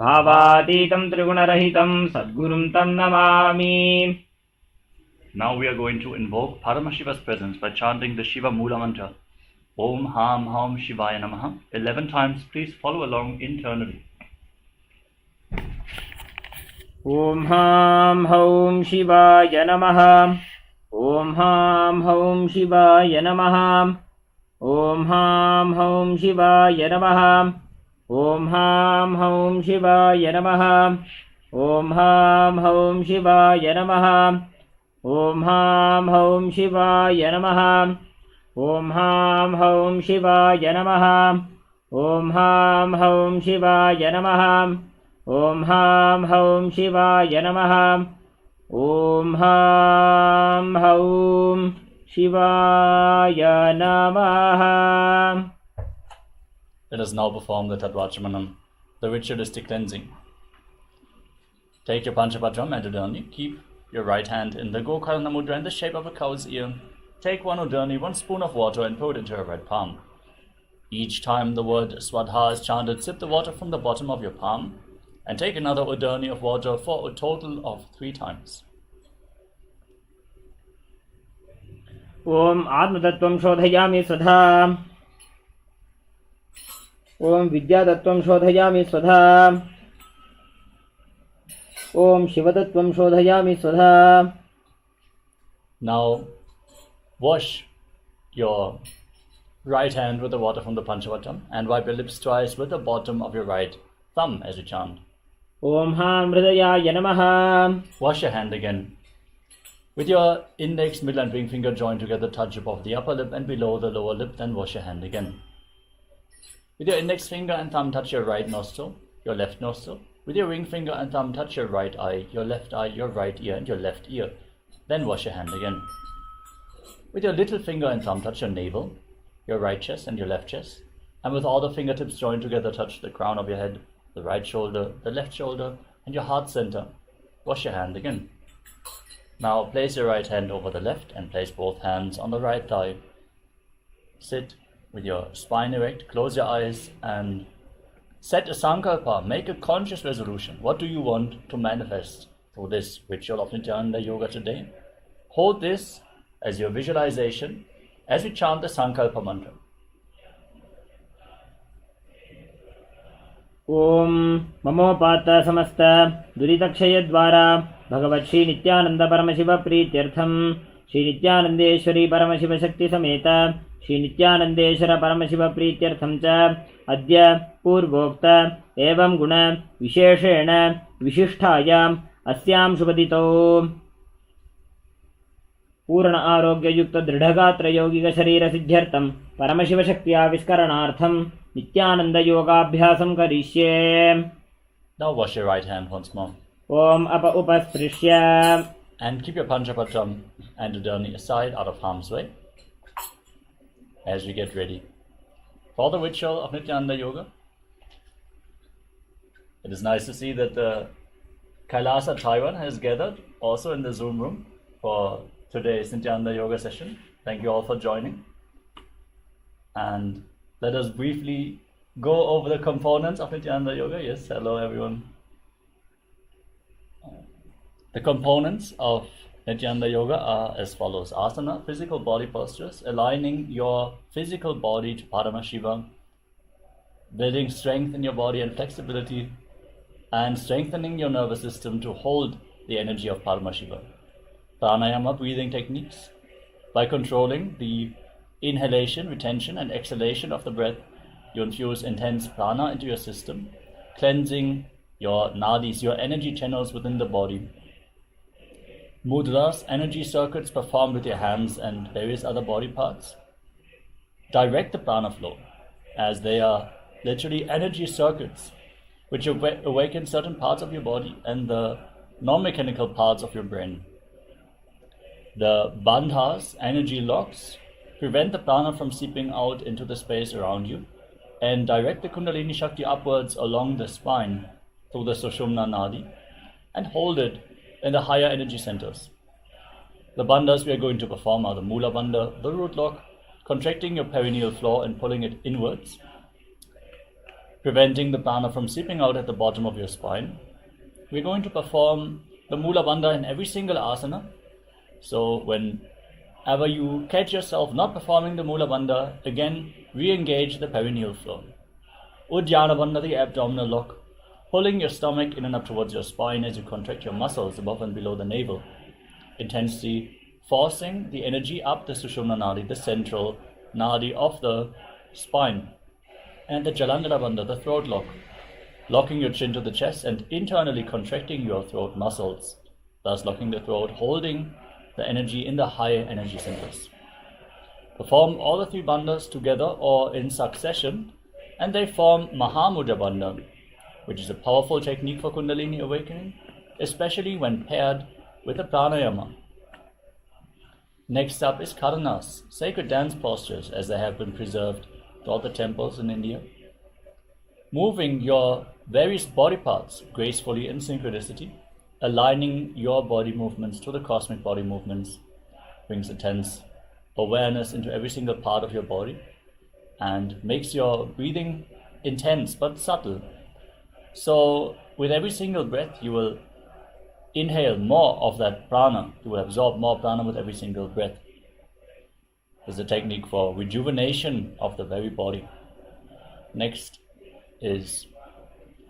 भावातीतं त्रिगुणरहितं सद्गुरुं तं Namami. Now we are going to invoke Paramashiva's presence by chanting the Shiva Mula mantra. Om Ham Ham Shivaya Namaha 11 times. Please follow along internally. Om Ham Hom Shivaya Namaha. Om Ham Hom Shivaya Namaha. Om Ham Hom Shivaya Namaha. Om Ham Hom Shivaya Namaha. Om Ham Hom Shivaya Namaha. Om Ham Hom Shivaya Namaha. Om Ham Hom Shivaya Namaha. Om Ham Hom Shivaya Namaha. Om Ham Hom Shivaya Namaha. Om Ham Hom Shivaya Namaha. Let us now perform the Tattvachamanam, the ritualistic cleansing. Take your Panchapatram and Udani. Keep your right hand in the Gokarna Mudra in the shape of a cow's ear. Take one Udani, 1 spoon of water, and pour it into your right palm. Each time the word Swadha is chanted, sip the water from the bottom of your palm and take another Udani of water for a total of 3 times. Om Atmatattvam Shodhayami Swadha. Om Vidyatattvam Shodhayami Swadha. Om Shivatattvam Shodhayami Swadha. Now wash your right hand with the water from the Panchavatam and wipe your lips twice with the bottom of your right thumb as you chant. Om Ham Hridayaya Namaha. Wash your hand again. With your index, middle and ring finger joined together, touch above the upper lip and below the lower lip, then wash your hand again. With your index finger and thumb, touch your right nostril, your left nostril. With your ring finger and thumb, touch your right eye, your right ear and your left ear. Then wash your hand again. With your little finger and thumb, touch your navel, your right chest and your left chest. And with all the fingertips joined together, touch the crown of your head, the right shoulder, the left shoulder, and your heart center. Wash your hand again. Now place your right hand over the left and place both hands on the right thigh. Sit with your spine erect, close your eyes and set a sankalpa. Make a conscious resolution. What do you want to manifest through this ritual of Nityananda Yoga today? Hold this as your visualization as we chant the sankalpa mantra. Om Mamopata Samasta Duritakshayadvara Bhagavat Shri Nityananda Paramashiva Prityartham Shri Nityanandeshwari Paramashiva Shakti Sameta Shri Nityanandeshwara Paramashiva Prityartham Cha Adya Purvokta Evam Guna Visheshena Vishishtayam Asyam Shubhadito पूर्ण आरोग्य युक्त दृढ़गात्र यौगिक शरीर सिद्ध्यर्थम परमशिव शक्त्या विस्करणार्थम नित्यानंद योगाभ्यासम करिष्ये. Now wash your right hand once more. Om apa upasprishya. And keep your Panchapatram and Udani aside out of harm's way as we get ready for the ritual of Nityananda Yoga. It is nice to see that the Kailasa Taiwan has gathered also in the Zoom room for today's Nityananda Yoga session. Thank you all for joining. And let us briefly go over the components of Nityananda Yoga. Yes, hello everyone. The components of Nityananda Yoga are as follows. Asana, physical body postures, aligning your physical body to Paramashiva, building strength in your body and flexibility, and strengthening your nervous system to hold the energy of Paramashiva. Pranayama, breathing techniques. By controlling the inhalation, retention and exhalation of the breath, you infuse intense prana into your system, cleansing your nadis, your energy channels within the body. Mudras, energy circuits performed with your hands and various other body parts, direct the prana flow, as they are literally energy circuits which awaken certain parts of your body and the non-mechanical parts of your brain. The bandhas, energy locks, prevent the prana from seeping out into the space around you and direct the Kundalini Shakti upwards along the spine through the Sushumna Nadi and hold it in the higher energy centers. The bandhas we are going to perform are the Mula Bandha, the root lock, contracting your perineal floor and pulling it inwards. preventing the prana from seeping out at the bottom of your spine, we're going to perform the Mula Bandha in every single asana. So whenever you catch yourself not performing the Mula Bandha, again re-engage the perineal flow. Uddiyana Bandha, the abdominal lock, pulling your stomach in and up towards your spine as you contract your muscles above and below the navel, intensely forcing the energy up the Sushumna Nadi, the central Nadi of the spine. And the Jalandhara Bandha, the throat lock, locking your chin to the chest and internally contracting your throat muscles, thus locking the throat, holding the energy in the higher energy centers. Perform all the three bandhas together or in succession, and they form Mahamudra Bandha, which is a powerful technique for Kundalini awakening, especially when paired with a pranayama. Next up is Karanas, sacred dance postures as they have been preserved throughout the temples in India. Moving your various body parts gracefully in synchronicity, aligning your body movements to the cosmic body movements, brings intense awareness into every single part of your body and makes your breathing intense but subtle. So with every single breath you will inhale more of that prana, you will absorb more prana with every single breath. This is a technique for rejuvenation of the very body. Next is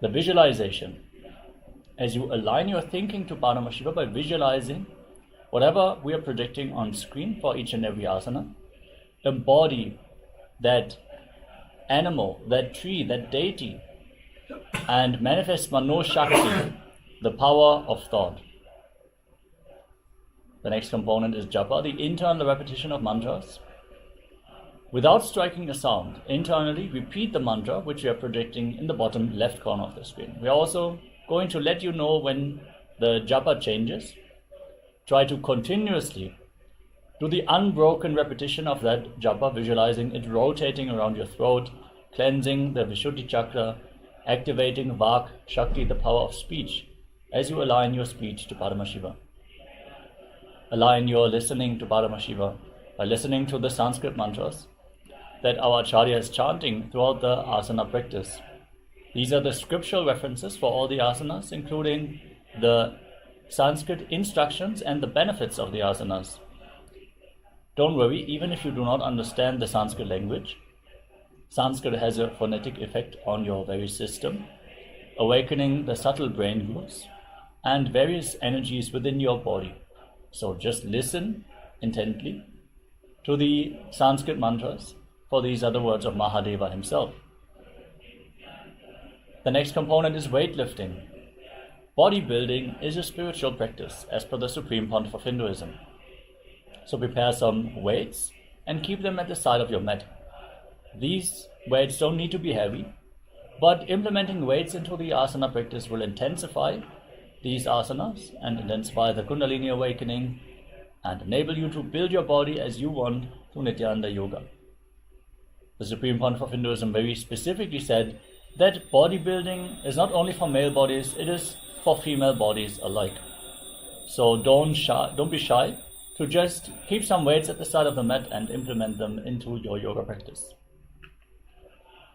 the visualization. As you align your thinking to Paramashiva by visualizing whatever we are projecting on screen for each and every asana, embody that animal, that tree, that deity, and manifest Mano Shakti, the power of thought. The next component is japa, the internal repetition of mantras. Without striking a sound, internally repeat the mantra which we are projecting in the bottom left corner of the screen. We are also going to let you know when the japa changes. Try to continuously do the unbroken repetition of that japa, visualizing it rotating around your throat, cleansing the Vishuddhi chakra, activating Vak Shakti, the power of speech, as you align your speech to Paramashiva. Align your listening to Paramashiva by listening to the Sanskrit mantras that our Acharya is chanting throughout the asana practice. These are the scriptural references for all the asanas, including the Sanskrit instructions and the benefits of the asanas. Don't worry, even if you do not understand the Sanskrit language, Sanskrit has a phonetic effect on your very system, awakening the subtle brain roots and various energies within your body. So just listen intently to the Sanskrit mantras, for these are the words of Mahadeva himself. The next component is weightlifting. Bodybuilding is a spiritual practice as per the Supreme Pontiff of Hinduism. So prepare some weights and keep them at the side of your mat. These weights don't need to be heavy, but implementing weights into the asana practice will intensify these asanas and intensify the Kundalini awakening and enable you to build your body as you want through Nityananda Yoga. The Supreme Pontiff of Hinduism very specifically said that bodybuilding is not only for male bodies, it is for female bodies alike. So don't be shy to just keep some weights at the side of the mat and implement them into your yoga practice.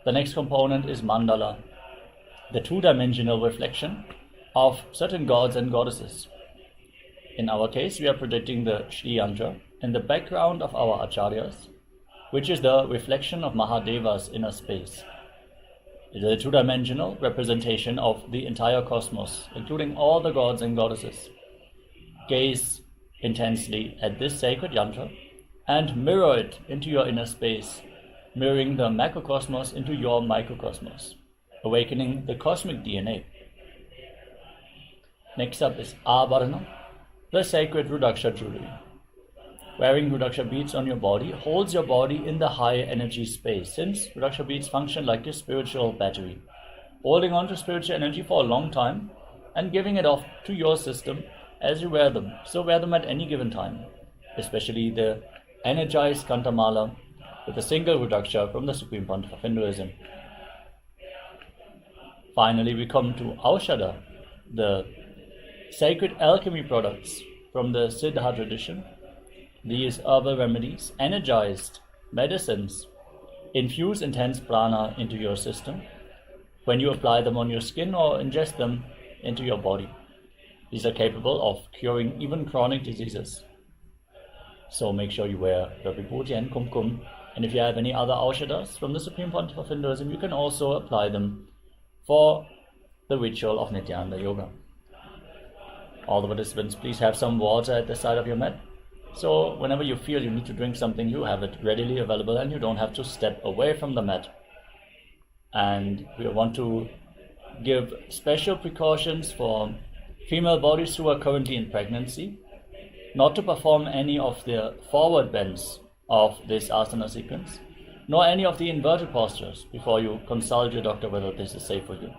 The next component is mandala, the two-dimensional reflection of certain gods and goddesses. In our case, we are projecting the Shri Yantra in the background of our acharyas, which is the reflection of Mahadeva's inner space. It is a two-dimensional representation of the entire cosmos, including all the gods and goddesses. Gaze intensely at this sacred yantra and mirror it into your inner space, mirroring the macrocosmos into your microcosmos, awakening the cosmic DNA. Next up is Abharana, the sacred Rudraksha jewelry. Wearing Rudraksha beads on your body holds your body in the higher energy space, since Rudraksha beads function like a spiritual battery, holding on to spiritual energy for a long time and giving it off to your system as you wear them. So wear them at any given time, especially the energized Kantamala with a single Rudraksha from the Supreme Pontiff of Hinduism. Finally, we come to Aushadha, the sacred alchemy products from the Siddha tradition. These herbal remedies, energized medicines, infuse intense prana into your system, when you apply them on your skin or ingest them into your body. These are capable of curing even chronic diseases. So make sure you wear the vibhuti and kumkum. And if you have any other aushadas from the Supreme Pontiff of Hinduism, you can also apply them for the ritual of Nityananda Yoga. All the participants, please have some water at the side of your mat. So whenever you feel you need to drink something, you have it readily available and you don't have to step away from the mat. And we want to give special precautions for female bodies who are currently in pregnancy, not to perform any of the forward bends of this asana sequence, nor any of the inverted postures before you consult your doctor whether this is safe for you.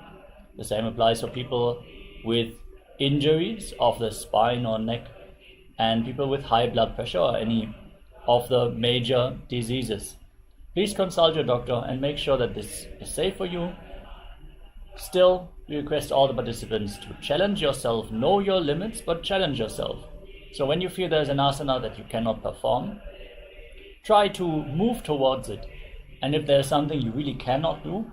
The same applies for people with injuries of the spine or neck, and people with high blood pressure or any of the major diseases. Please consult your doctor and make sure that this is safe for you. Still, we request all the participants to challenge yourself, know your limits, but challenge yourself. So when you feel there's an asana that you cannot perform, try to move towards it. And if there's something you really cannot do,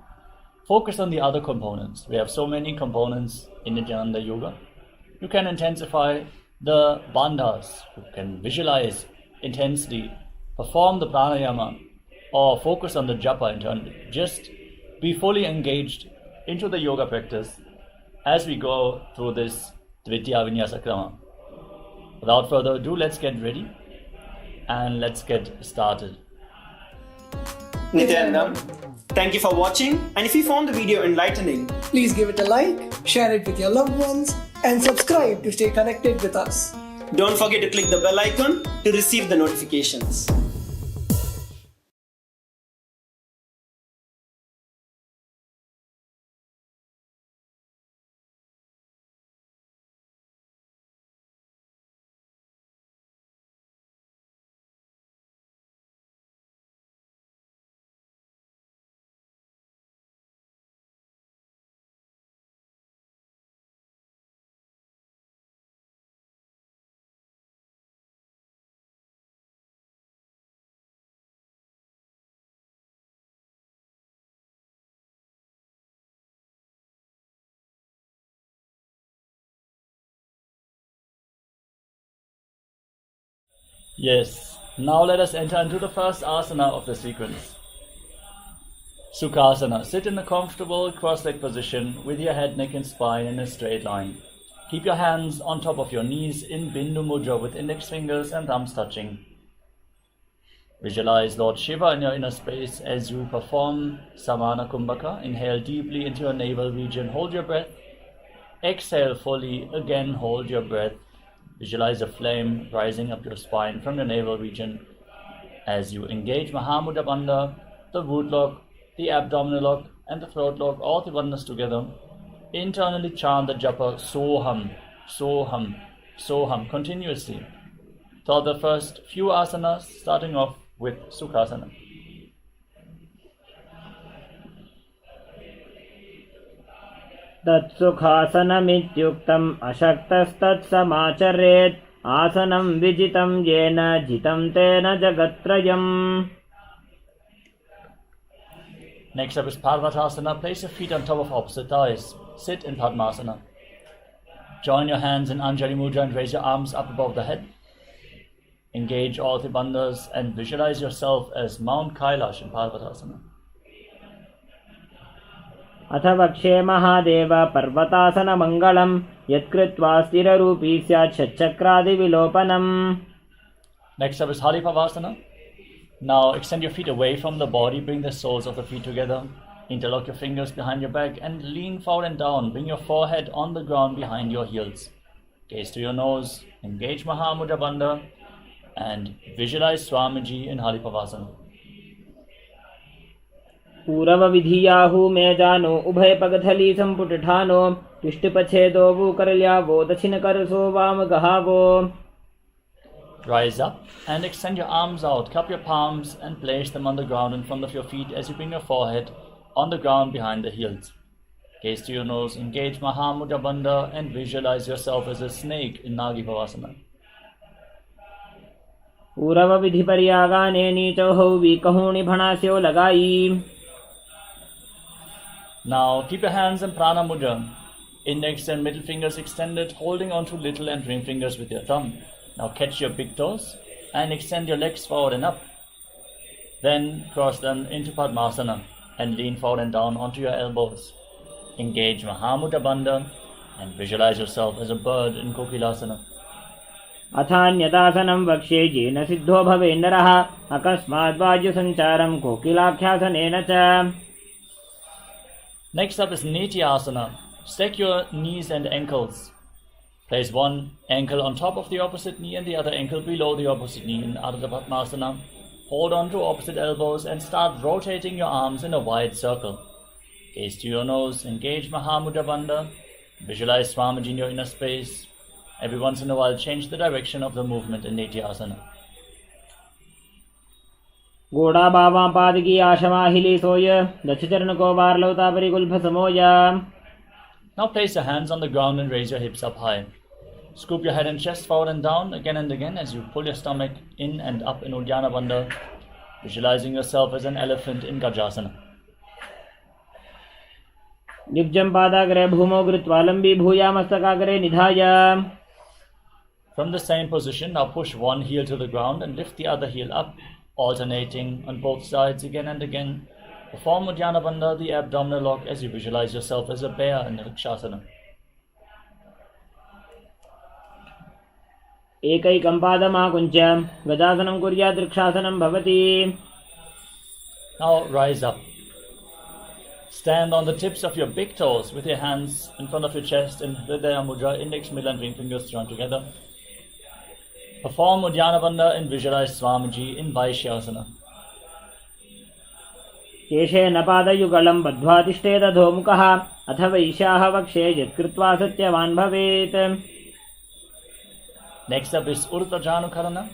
focus on the other components. We have so many components in Nityananda Yoga. You can intensify the bandhas, you can visualize intensely, perform the pranayama, or focus on the japa internally. Just be fully engaged into the yoga practice as we go through this Dvitiya Vinyasa Krama. Without further ado, let's get ready and let's get started. Nityanandam, thank you for watching, and if you found the video enlightening, please give it a like, share it with your loved ones, and subscribe to stay connected with us. don't forget to click the bell icon to receive the notifications. Yes, now let us enter into the first asana of the sequence. Sukhasana. Sit in a comfortable cross-leg position with your head, neck and spine in a straight line. Keep your hands on top of your knees in Bindu Mudra with index fingers and thumbs touching. Visualize Lord Shiva in your inner space as you perform Samana Kumbhaka. Inhale deeply into your navel region, hold your breath. Exhale fully, again hold your breath. Visualize a flame rising up your spine from your navel region as you engage Mahamudra Bandha, the root lock, the abdominal lock and the throat lock, all the bandhas together. Internally chant the japa Soham, Soham, Soham continuously throughout the first few asanas, starting off with Sukhasana. तत्सुखासनमित्युक्तम् अशक्तस्तत्समाचरेत् आसनं विजितं येन जितं तेन जगत्त्रयम्. Next up is Parvatasana. Place your feet on top of opposite thighs. Sit in Padmasana. Join your hands in Anjali Mudra and raise your arms up above the head. Engage all the bandhas and visualize yourself as Mount Kailash in Parvatasana. अथ वक्षे महादेव पर्वतासनमङ्गलं यत्कृत्वा स्थिररूपी स्यात् षट्चक्रादिविलोपनम्. Next up is Halipavasana. Now extend your feet away from the body, bring the soles of the feet together. Interlock your fingers behind your back and lean forward and down. Bring your forehead on the ground behind your heels. Gaze to your nose, engage Mahamudra Bandha and visualize Swamiji in Halipavasana. पूरवविधियाहु मे जानो उभयपगथली सम्पुटठानो तुष्टिपच्छेदो वूकरल्यावो दक्षिणकरसो वामगहावो. Rise up and extend your arms out. Cup your palms and place them on the ground in front of your feet as you bring your forehead on the ground behind the heels. Gaze to your nose, engage Mahamudra Bandha and visualize yourself as a snake in Nagipavasana. पूरवविधिपर्यागाने नीचौ हौ विकहुणि भणास्यो लगाई. Now keep your hands in prana mudra, index and middle fingers extended, holding on to little and ring fingers with your thumb. Now catch your big toes and extend your legs forward and up. Then cross them into Padmasana and lean forward and down onto your elbows. Engage Mahamudra Bandha and visualize yourself as a bird in Kokilasana. अथान्यतासनं वक्ष्ये येन सिद्धो भवेन्नरः अकस्मात् वायुसञ्चारं कोकिलाख्यासनेन च. Next up is Nityasana. Stack your knees and ankles. Place one ankle on top of the opposite knee and the other ankle below the opposite knee in Ardha Padmasana. Hold on to opposite elbows and start rotating your arms in a wide circle. Gaze to your nose, engage Mahamudra Bandha, visualize Swamiji in your inner space. Every once in a while change the direction of the movement in Nityasana. गोड़ा बावां पादकी आशमाहिली सोय दक्षचरण को वारलवता परिकुल्भ समोया. Now place your hands on the ground and raise your hips up high. Scoop your head and chest forward and down again and again as you pull your stomach in and up in Uddiyana Bandha, visualizing yourself as an elephant in Gajasana. निब्जं पादाग्रे भूमौ कृत्वा लम्बी भूयामस्तकाग्रे निधाय. From the same position, now push one heel to the ground and lift the other heel up, alternating on both sides again and again. Perform Uddiyana Bandha, the abdominal lock, as you visualize yourself as a bear in Rikshasana. एकैकं पादमाकुञ्च गजासनं कुर्यात् वृक्षासनं भवति. Now rise up. Stand on the tips of your big toes with your hands in front of your chest in Hridaya Mudra, index, middle and ring fingers joined together. Perform Uddiyana Bandha and visualize Swamiji in Vaishyasana. केशेन पादयुगलं बद्ध्वा तिष्ठेदधोमुखः अथ वैश्याः वक्षे यत्कृत्वा सत्यवान् भवेत्. Next up is Urta Janukarana.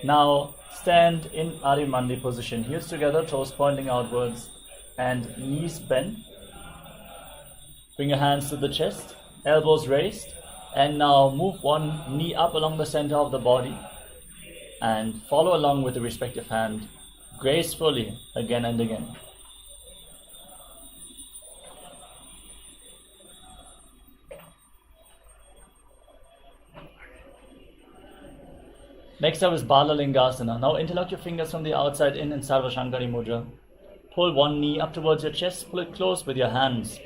Now stand in Arimandi position. Heels together, toes pointing outwards and knees bent. Bring your hands to the chest, elbows raised, and now move one knee up along the center of the body and follow along with the respective hand gracefully again and again. Next up is Balalingasana. Now interlock your fingers from the outside in Sarva Shankari Mudra. Pull one knee up towards your chest, pull it close with your hands.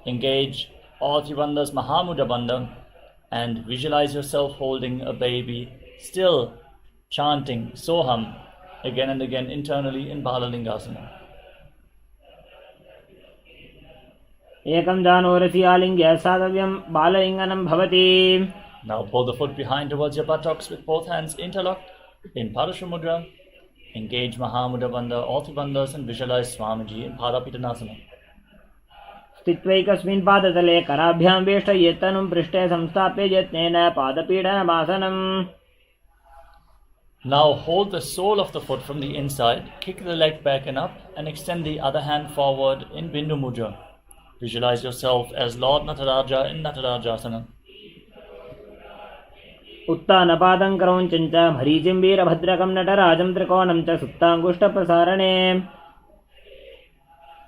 Engage all three bandhas, Mahamudra Bandha, and visualize yourself holding a baby, still chanting Soham again and again internally in Balalingasana. एकं दानोरसि आलिङ्ग्य साधव्यं बाललिङ्गनं भवति. Now pull the foot behind towards your buttocks with both hands interlocked in Parashva Mudra. Engage Mahamudra Bandha, all three bandhas, and visualize Swamiji in Padapitanasana. स्थित्वैकस्मिन् पादतले कराभ्यां वेष्टयेत् तनुं पृष्ठे संस्थाप्य यत्नेन पादपीडनमासनम्. Now hold the sole of the foot from the inside, kick the leg back and up, and extend the other hand forward in Bindu Mudra. Visualize yourself as Lord Nataraja in Natarajasana. उत्तानपादं क्रौञ्चं च मरीचिं वीरभद्रकं नटराजं त्रिकोणं च सुप्ताङ्गुष्ठप्रसारणे.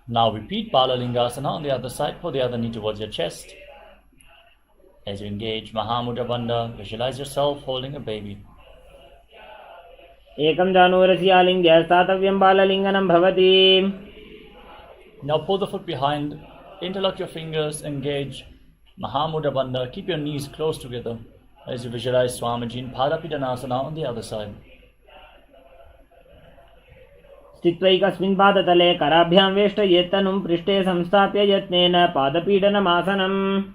Now repeat Balalingasana on the other side. Pull the other knee towards your chest. As you engage Mahamudra Bandha, visualize yourself holding a baby. एकं दानोरसि आलिङ्ग्य स्थातव्यं बाललिङ्गनं भवति. Now pull the foot behind, interlock your fingers, engage Mahamudra Bandha. Keep your knees close together as you visualize Swamiji in Padapitanasana on the other side. स्थित्वैकस्मिन् पादतले कराभ्यां वेष्टयेत् तनुं पृष्ठे संस्थाप्य यत्नेन पादपीडनमासनम्.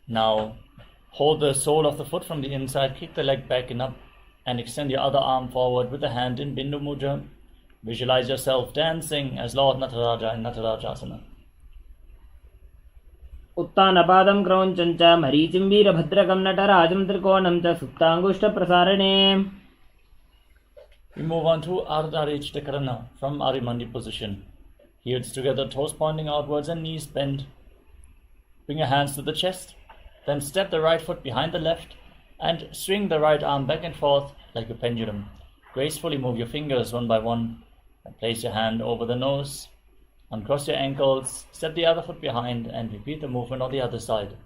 Now hold the sole of the foot from the inside, kick the leg back and up, and extend your other arm forward with the hand in Bindu Mudra. Visualize yourself dancing as Lord Nataraja in Natarajasana. उत्तानपादं क्रौञ्चं च मरीचिं वीरभद्रकं नटराजं त्रिकोणं च सुप्ताङ्गुष्ठप्रसारणे. We move on to Ardharich Karana from Arimandi position. Heels together, toes pointing outwards and knees bent. Bring your hands to the chest. Then step the right foot behind the left and swing the right arm back and forth like a pendulum. Gracefully move your fingers one by one and place your hand over the nose. Uncross your ankles, step the other foot behind, and repeat the movement on the other side.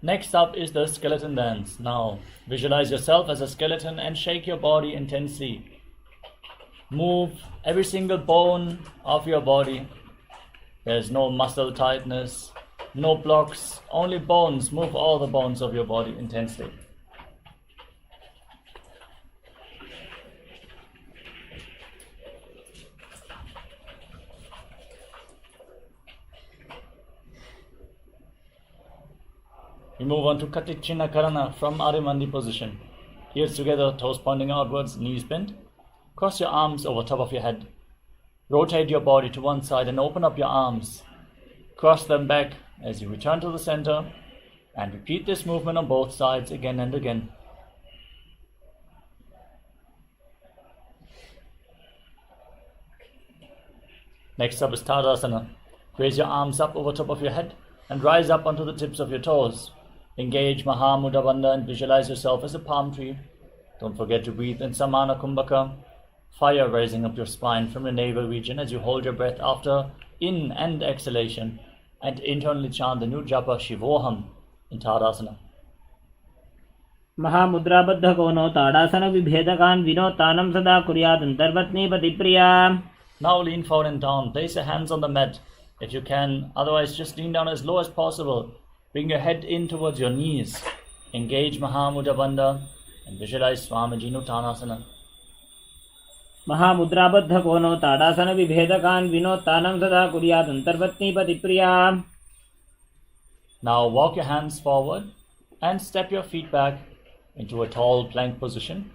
Next up is the skeleton dance. Now, visualize yourself as a skeleton and shake your body intensely. Move every single bone of your body. There's no muscle tightness, no blocks, only bones. Move all the bones of your body intensely. We move on to Katichina Karana from Arimandi position. Heels together, toes pointing outwards, knees bent. Cross your arms over top of your head. Rotate your body to one side and open up your arms. Cross them back as you return to the center and repeat this movement on both sides again and again. Next up is Tadasana. Raise your arms up over top of your head and rise up onto the tips of your toes. Engage Mahamudra Bandha and visualize yourself as a palm tree. Don't forget to breathe in Samana Kumbhaka. Fire rising up your spine from the navel region as you hold your breath after in and exhalation, and internally chant the new japa Shivoham in Tadasana. महामुद्राबद्ध कोनो ताड़ासन विभेदकान् विनोतानं सदा कुर्यात् अंतर्वत्नी पतिप्रिया. Now lean forward and down. Place your hands on the mat if you can. Otherwise, just lean down as low as possible. Bring your head in towards your knees. Engage Mahamudra Bandha and visualize Swamiji Uttanasana. महामुद्राबद्ध कोनो ताड़ासन विभेदकान् विनोतानं सदा कुर्यात् अंतर्वत्नी पतिप्रिया. Now walk your hands forward and step your feet back into a tall plank position.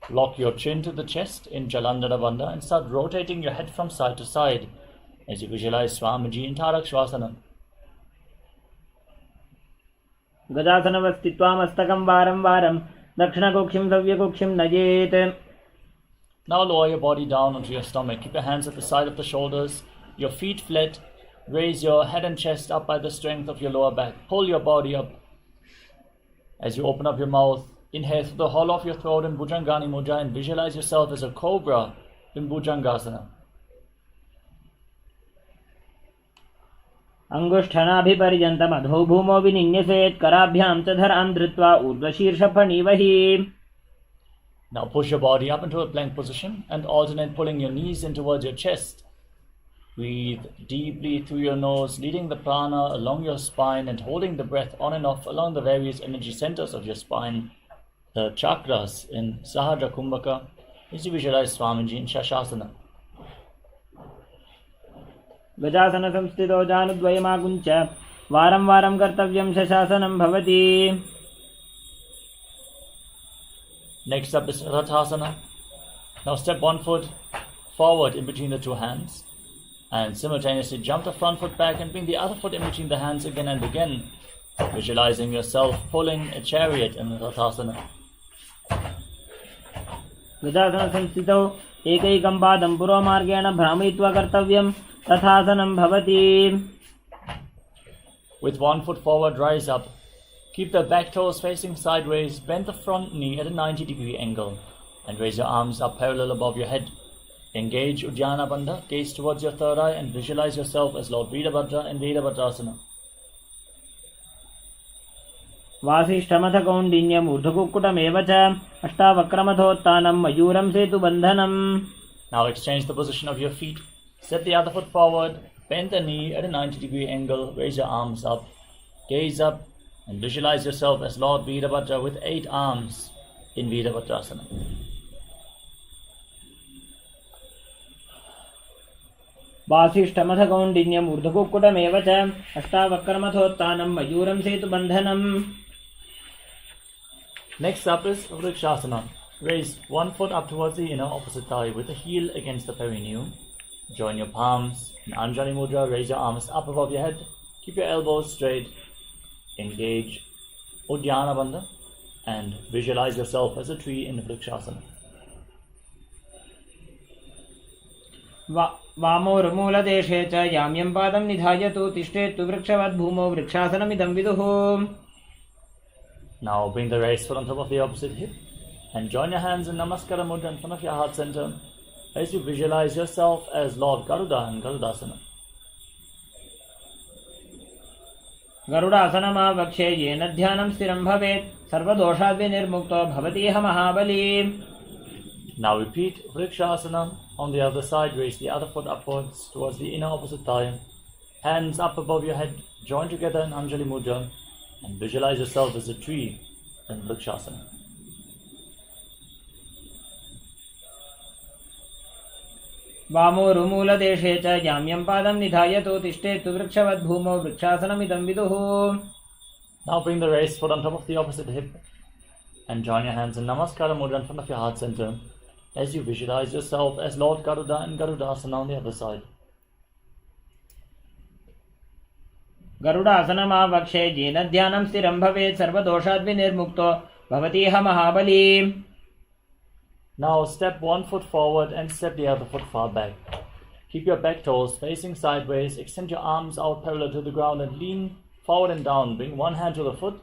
Lock your chin to the chest in Jalandhara Bandha and start rotating your head from side to side as you visualize Swamiji in Tarakshvasana. गजासनवस्थित्वा मस्तकं वारं वारं दक्षिणकुक्षिं सव्यकुक्षिं नयेत्. Now lower your body down onto your stomach. Keep your hands at the side of the shoulders, your feet flat. Raise your head and chest up by the strength of your lower back. Pull your body up. As you open up your mouth, inhale through the hollow of your throat in Bhujangani Mudra and visualize yourself as a cobra in Bhujangasana. अंगुष्ठनाभिपर्यन्तम् अधो भूमौ विनिन्यसेत् कराभ्यां च धरां धृत्वा ऊर्ध्वशीर्षफणीवहि. Now push your body up into a plank position and alternate pulling your knees in towards your chest. Breathe deeply through your nose, leading the prana along your spine and holding the breath on and off along the various energy centers of your spine, the chakras in Sahadra Kumbhaka, as you visualize Swamiji in Shashasana. गजासन संस्थितो जानुद्वयमाकुञ्च वारं वारं कर्तव्यं शशासनं भवति. Next up is Rathasana. Now step one foot forward in between the two hands and simultaneously jump the front foot back and bring the other foot in between the hands again and again, visualizing yourself pulling a chariot in Rathasana. गजासन संस्थितौ एकैकं पादं पुरोमार्गेण भ्रामयित्वा कर्तव्यं तथासनं भवति. With one foot forward, rise up. Keep the back toes facing sideways, bend the front knee at a 90-degree angle, and raise your arms up parallel above your head. Engage Uddiyana Bandha, gaze towards your third eye, and visualize yourself as Lord Veerabhadra in Veerabhadrasana. वासिष्ठमथ कौण्डिन्यम् ऊर्ध्वकुक्कुटमेव च अष्टावक्रमथोत्थानं मयूरं सेतुबन्धनम्. Now exchange the position of your feet. Step the other foot forward, bend the knee at a 90-degree angle, raise your arms up, gaze up, and visualize yourself as Lord Veerabhadra with 8 arms in Veerabhadrasana. वासिष्ठमथ कौण्डिन्यम् ऊर्ध्वकुक्कुटमेव च अष्टावक्रमथोत्थानं मयूरं सेतुबन्धनम्. Next up is Vrikshasana. Raise one foot up towards the inner opposite thigh with the heel against the perineum. Join your palms in Anjali Mudra. Raise your arms up above your head. Keep your elbows straight. Engage Uddiyana Bandha and visualize yourself as a tree in Vrikshasana. वामोर्मूलदेशे च याम्यं पादं निधायतु तिष्ठेत्तु वृक्षवद् भूमौ वृक्षासनमिदं विदुः. Now bring the right foot on top of the opposite hip And join your hands in Namaskara Mudra in front of your heart center as you visualize yourself as Lord Garuda in Garudasana. गरुडासनमावक्षे येन ध्यानं स्थिरं भवेत् सर्वदोषाद्विनिर्मुक्तो भवतीह महाबली. Now repeat Vrikshasana. On the other side, raise the other foot upwards towards the inner opposite thigh. Hands up above your head, join together in Anjali Mudra, and visualize yourself as a tree in Vrikshasana. वामोरुमूलदेशे च जाम्यं पादं निधायतो तिष्ठेत्तु वृक्षवद्भूमौ वृक्षासनमिदं विदुः. Now bring the raised foot on top of the opposite hip and join your hands in Namaskara Mudra in front of your heart center as you visualize yourself as Lord Garuda in Garudasana on the other side. गरुडासनमावक्षे येन ध्यानं स्थिरं भवेत् सर्वदोषाद्विनिर्मुक्तो भवतीह महाबली. Now step one foot forward and step the other foot far back. Keep your back toes facing sideways, extend your arms out parallel to the ground and lean forward and down. Bring one hand to the foot,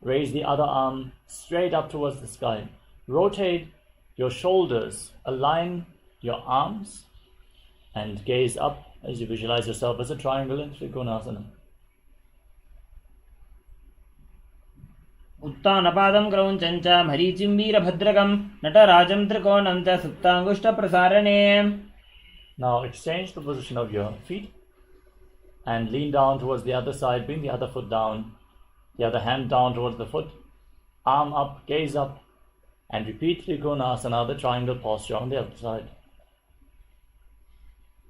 raise the other arm straight up towards the sky. Rotate your shoulders, align your arms and gaze up as you visualize yourself as a triangle in Trikonasana. उत्तानपादं क्रौञ्चं च मरीचिं वीरभद्रकं नटराजं त्रिकोणं च सुप्ताङ्गुष्ठप्रसारणे. Now exchange the position of your feet and lean down towards the other side. Bring the other foot down, the other hand down towards the foot, arm up, gaze up, and repeat Trikonasana, the triangle posture on the other side.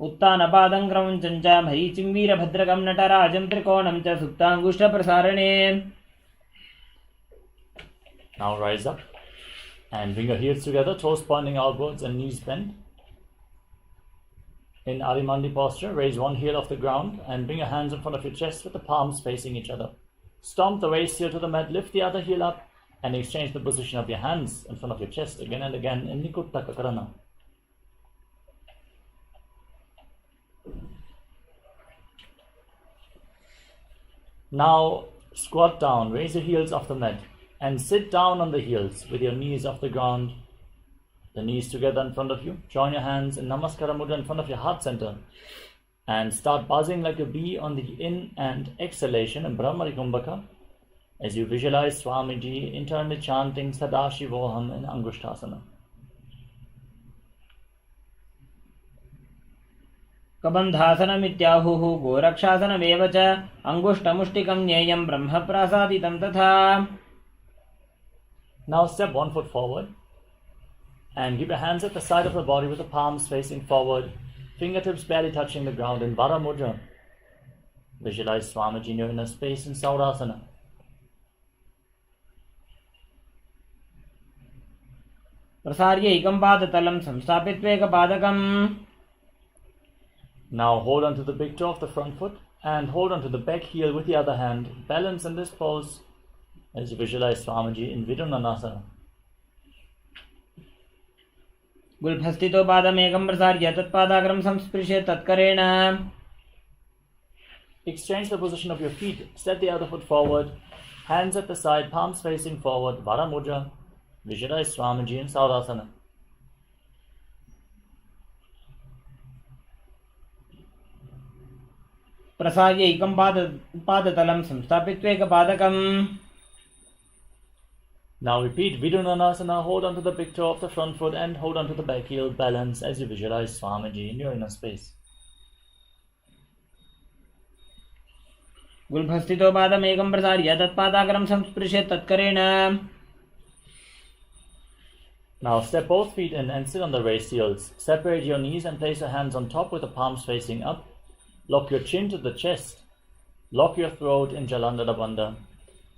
उत्तानपादं क्रौञ्चं च मरीचिं वीरभद्रकं नटराजं त्रिकोणं च सुप्ताङ्गुष्ठप्रसारणे. Now rise up and bring your heels together, toes pointing outwards and knees bent. In Adimandi posture, raise one heel off the ground and bring your hands in front of your chest with the palms facing each other. Stomp the waist heel to the mat, lift the other heel up and exchange the position of your hands in front of your chest again and again in Nikutta Kakarana. Now squat down, raise your heels off the mat and sit down on the heels with your knees off the ground, the knees together in front of you. Join your hands in Namaskara Mudra in front of your heart center and start buzzing like a bee on the in and exhalation in Brahmari Kumbhaka as you visualize Swamiji internally chanting Sadashivoham in Angushtasana. कबन्धासनमित्याहुः गोरक्षासनमेव च अङ्गुष्ठमुष्टिकं ज्ञेयं ब्रह्मप्रासादितं तथा. Now step one foot forward and keep your hands at the side of the body with the palms facing forward, fingertips barely touching the ground in Vara Mudra. Visualize Swamiji in your inner space in Saurasana. प्रसार्य एकं पादतलं संस्थापित्वेकपादकम्. Now hold on to the big toe of the front foot and hold on to the back heel with the other hand. Balance in this pose as you visualize Swamiji in Vidunanasana. गुल्फस्थितो पादमेकं प्रसार्य तत्पादाग्रं संस्पृश्य तत्करेण. Exchange the position of your feet. Step the other foot forward. Hands at the side, palms facing forward. Vara Mudra. Visualize Swamiji in Saurasana. प्रसार्य एकं पादतलं संस्थापित्वेकपादकम्. Now repeat Vidunanasana. Hold on to the big toe of the front foot and hold on to the back heel. Balance as you visualize Swamiji in your inner space. गुल्फस्थितो पादमेकं प्रसार्य तत्पादाग्रं संस्पृश्य तत्करेण. Now step both feet in and sit on the raised heels. Separate your knees and place your hands on top with the palms facing up. Lock your chin to the chest. Lock your throat in Jalandhara Bandha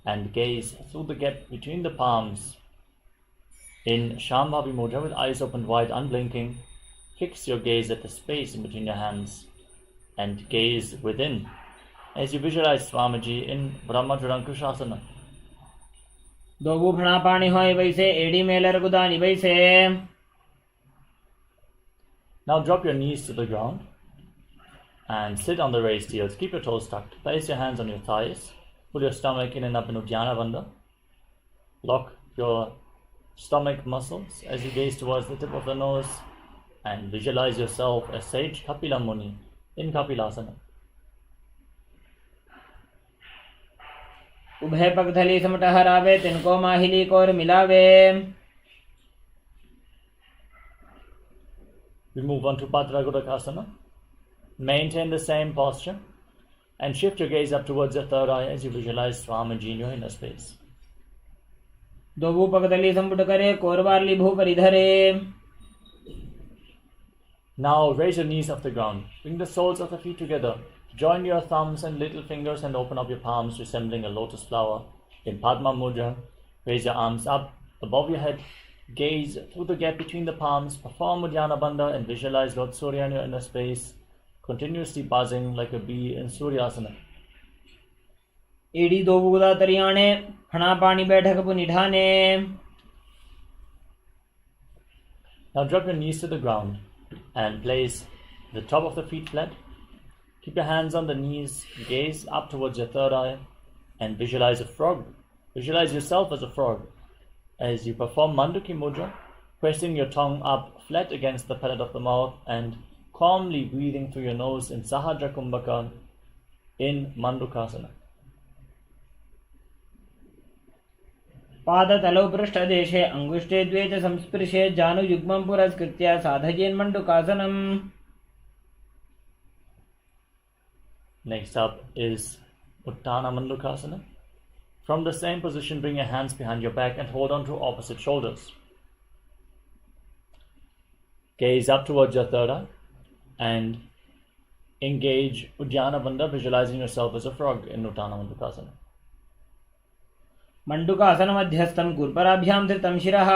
and gaze through the gap between the palms. In Shambhavi Mudra with eyes open wide, unblinking, fix your gaze at the space in between your hands and gaze within as you visualize Swamiji in Brahmajurankushasana. दो गुफणा पानी होय वैसे एड़ी Mailer गुदानी वैसे. Now drop your knees to the ground and sit on the raised heels. Keep your toes tucked. Place your hands on your thighs. Pull your stomach in and up in Uddiyana Bandha. Lock your stomach muscles as you gaze towards the tip of the nose and visualize yourself as sage Kapila Muni in Kapilasana. उभय पगथली समट हरावे तिनको माहिली core मिलावे. We move on to Padragodakasana. Maintain the same posture and shift your gaze up towards your third eye as you visualize Swamiji in your inner space. दोबू पगथली संपुट करे कोरवारली भू परिधरे. Now raise your knees off the ground. Bring the soles of the feet together. Join your thumbs and little fingers and open up your palms, resembling a lotus flower in Padma Mudra. Raise your arms up above your head. Gaze through the gap between the palms. Perform Uddiyana Bandha and visualize Lord Surya in your inner space, continuously buzzing like a bee in Suryasana. एड़ी दोबू गुदा तरियाणे हना पानी बैठक पुनिठाने. Now drop your knees to the ground and place the top of the feet flat. Keep your hands on the knees, gaze up towards your third eye, and visualize a frog. Visualize yourself as a frog as you perform Manduki Mudra, pressing your tongue up flat against the palate of the mouth and calmly breathing through your nose in Sahadra Kumbhaka in Mandukasana. पादतलौ पृष्ठदेशे अंगुष्ठे द्वे च संस्पृशे जानुयुग्मं पुरस्कृत्य साधयेन्मण्डुकासनम्. Next up is Uttana Mandukasana. From the same position, bring your hands behind your back and hold on to opposite shoulders. Gaze up towards your third eye and engage Uddiyana Bandha, visualizing yourself as a frog in Uttana Mandukasana. मंडुकासन मध्यस्थं गुरुपराभ्यां धृतं शिरः.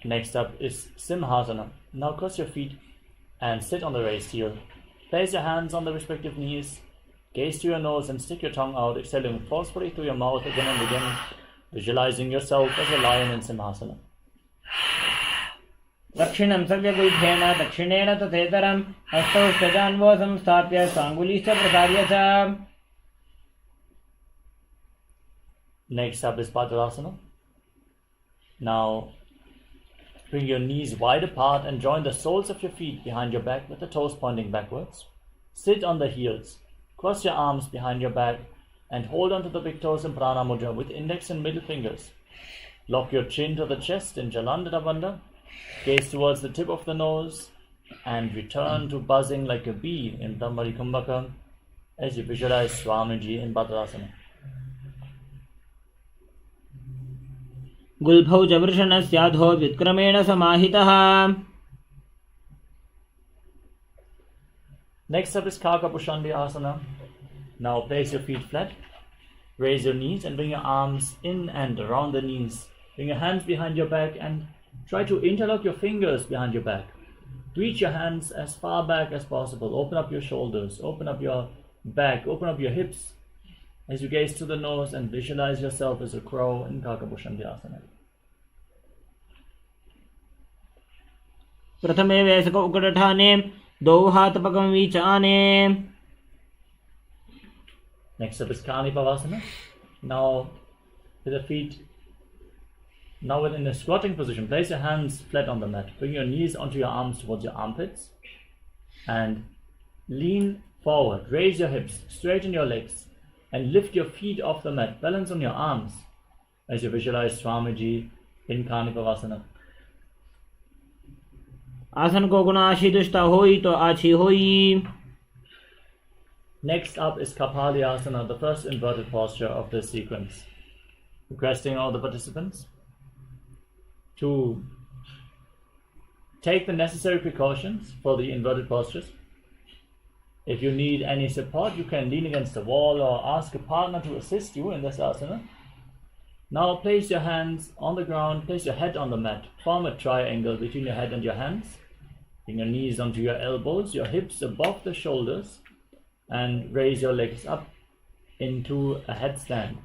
Next up is Simhasana. Now cross your feet and sit on the raised heel. Place your hands on the respective knees. Gaze to your nose and stick your tongue out, exhaling forcefully through your mouth again and again, visualizing yourself as a lion in Simhasana. दक्षिणं सव्यगुल्फेन दक्षिणेन तथेतरं हस्तौ संस्थाप्य साङ्गुलीश्च प्रसार्य च. Next up is Padmasana. Now bring your knees wide apart and join the soles of your feet behind your back with the toes pointing backwards. Sit on the heels. Cross your arms behind your back and hold onto the big toes in Prana Mudra with index and middle fingers. Lock your chin to the chest in Jalandhara Bandha. Gaze towards the tip of the nose and return to buzzing like a bee in Brahmari Kumbhaka as you visualize Swamiji in Bhadrasana. गुल्फौ च वृषणस्याधो व्युत्क्रमेण समाहितः. Next up is Kakapushandi Asana. Now place your feet flat, raise your knees and bring your arms in and around the knees. Bring your hands behind your back and try to interlock your fingers behind your back. Reach your hands as far back as possible. Open up your shoulders, open up your back, open up your hips as you gaze to the nose and visualize yourself as a crow in Kakapushandi Asana. प्रथमे वैसक उकटठाने दो हाथ पगम विचाने. Next up is Kanipavasana. Now with the feet Now within a squatting position, place your hands flat on the mat. Bring your knees onto your arms towards your armpits and lean forward. Raise your hips, straighten your legs and lift your feet off the mat. Balance on your arms as you visualize Swamiji in Kanipavasana. आसन को गुण आशी दुष्टा होई तो आछी होई. Next up is Kapali Asana, the first inverted posture of this sequence. Requesting all the participants to take the necessary precautions for the inverted postures. If you need any support, you can lean against the wall or ask a partner to assist you in this asana. Now place your hands on the ground, place your head on the mat, form a triangle between your head and your hands. Bring your knees onto your elbows, your hips above the shoulders, and raise your legs up into a headstand.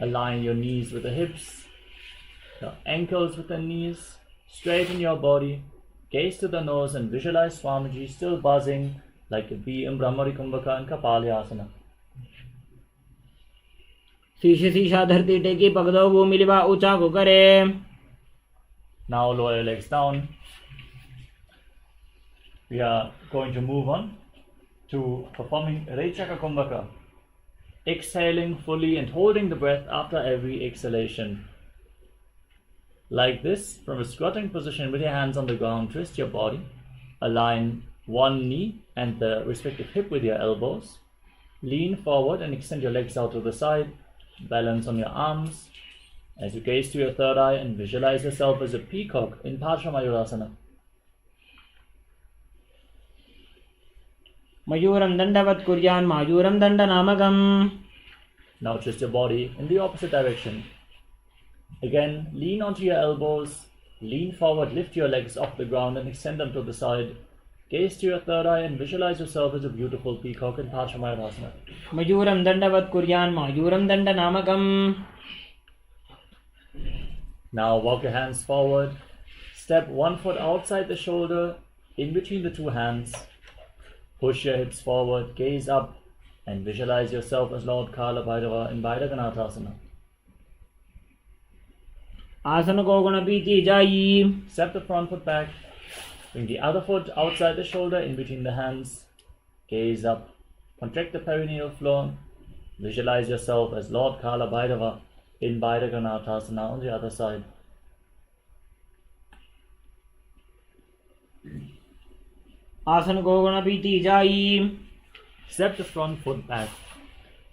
Align your knees with the hips, your ankles with the knees, straighten your body, gaze to the nose and visualize Swamiji still buzzing like a bee in Brahmari Kumbhaka and Kapali Asana. शीश शीशा धरती टेकी पग दो भूमि लिवा ऊंचा को करे. Now lower your legs down. We are going to move on to performing Rechaka Kumbhaka. Exhaling fully and holding the breath after every exhalation. Like this, from a squatting position with your hands on the ground, twist your body. Align one knee and the respective hip with your elbows. Lean forward and extend your legs out to the side. Balance on your arms as you gaze to your third eye and visualize yourself as a peacock in Paramashivoham. मयूरं दंडवत् कुर्यान् मायूरं दंडनामकम्. Now twist your body in the opposite direction. Again, lean onto your elbows, lean forward, lift your legs off the ground and extend them to the side. Gaze to your third eye and visualize yourself as a beautiful peacock in Paramashivoham. मयूरं दंडवत् कुर्यान् मायूरं दंडनामकम्. Now walk your hands forward. Step one foot outside the shoulder, in between the two hands. Push your hips forward, gaze up, and visualize yourself as Lord Kala Bhairava in Bhairaganathaasana. आसन को गुण पीती जाई. Step the front foot back. Bring the other foot outside the shoulder, in between the hands. Gaze up. Contract the perineal floor. Visualize yourself as Lord Kala Bhairava in Bhairaganathaasana on the other side. आसन को गुण पीती जाई. Step the front foot back.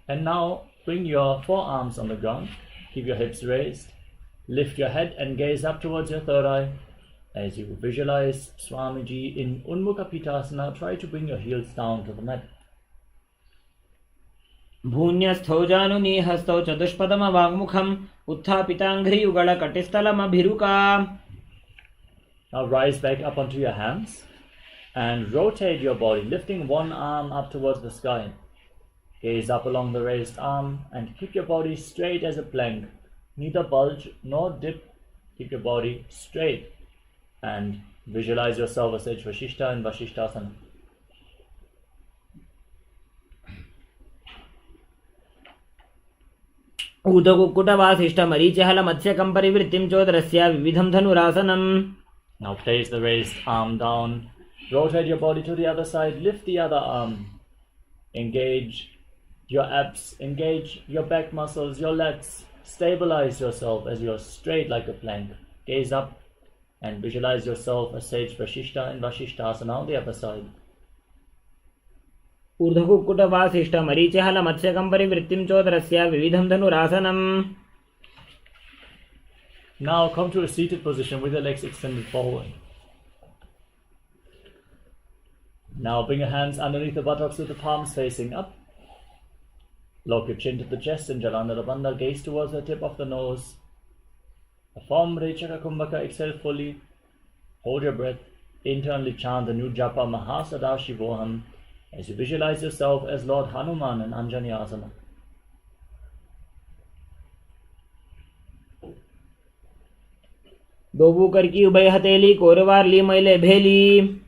And now bring your forearms on the ground. Keep your hips raised. Lift your head and gaze up towards your third eye. As you visualize Swamiji in Unmukha Pitasana, try to bring your heels down to the mat. भून्यस्थौ जानुनी हस्तौ चतुष्पदम वाग्मुखम उत्थापितांघ्रि युगल कटिस्थलम अभिरुका. Now rise back up onto your hands and rotate your body, lifting one arm up towards the sky. Gaze up along the raised arm and keep your body straight as a plank. Neither bulge nor dip. Keep your body straight and visualize yourself as Sage Vashishta in Vashishtasana. ऊतकुक्कुटवासिष्ठ मरीचिहल मत्स्यकं परिवृत्तिं चोदरस्य विविधं धनुरासनम्. Now place the raised arm down. Rotate your body to the other side. Lift the other arm. Engage your abs. Engage your back muscles, your lats. Stabilize yourself as you're straight like a plank. Gaze up and visualize yourself as Sage Vashishta in Vashishtasana on the other side. ऊर्ध्वकुक्कुटवासिष्ठ मरीचिहल मत्स्यकं परिवृत्तिं चोदरस्य विविधं धनुरासनम्. Now come to a seated position with your legs extended forward. Now bring your hands underneath the buttocks with the palms facing up. Lock your chin to the chest and Jalandhara Bandha. Gaze towards the tip of the nose. Perform Rechaka Kumbhaka. Exhale fully. Hold your breath. Internally chant the new japa Paramashivoham as you visualize yourself as Lord Hanuman in Anjaneyasana. दोबू करकी उभय हथेली कोरवार ली मैले भेली.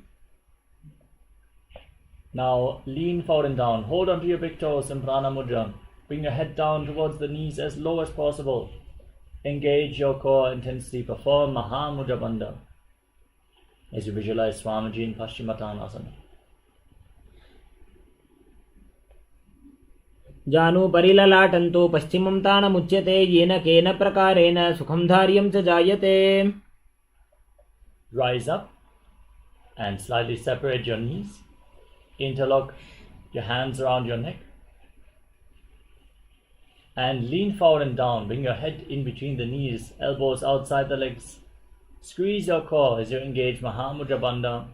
Now lean forward and down. Hold onto your big toes in Prana Mudra. Bring your head down towards the knees as low as possible. Engage your core intensely. Perform Mahamudra Bandha as you visualize Swamiji in Paschimottanasana. जानु परिललाटन्तो पश्चिमं तानमुच्यते येन केन प्रकारेण सुखं धार्यं च जायते. Rise up and slightly separate your knees. Interlock your hands around your neck and lean forward and down. Bring your head in between the knees, elbows outside the legs. Squeeze your core as you engage Mahamudra Bandha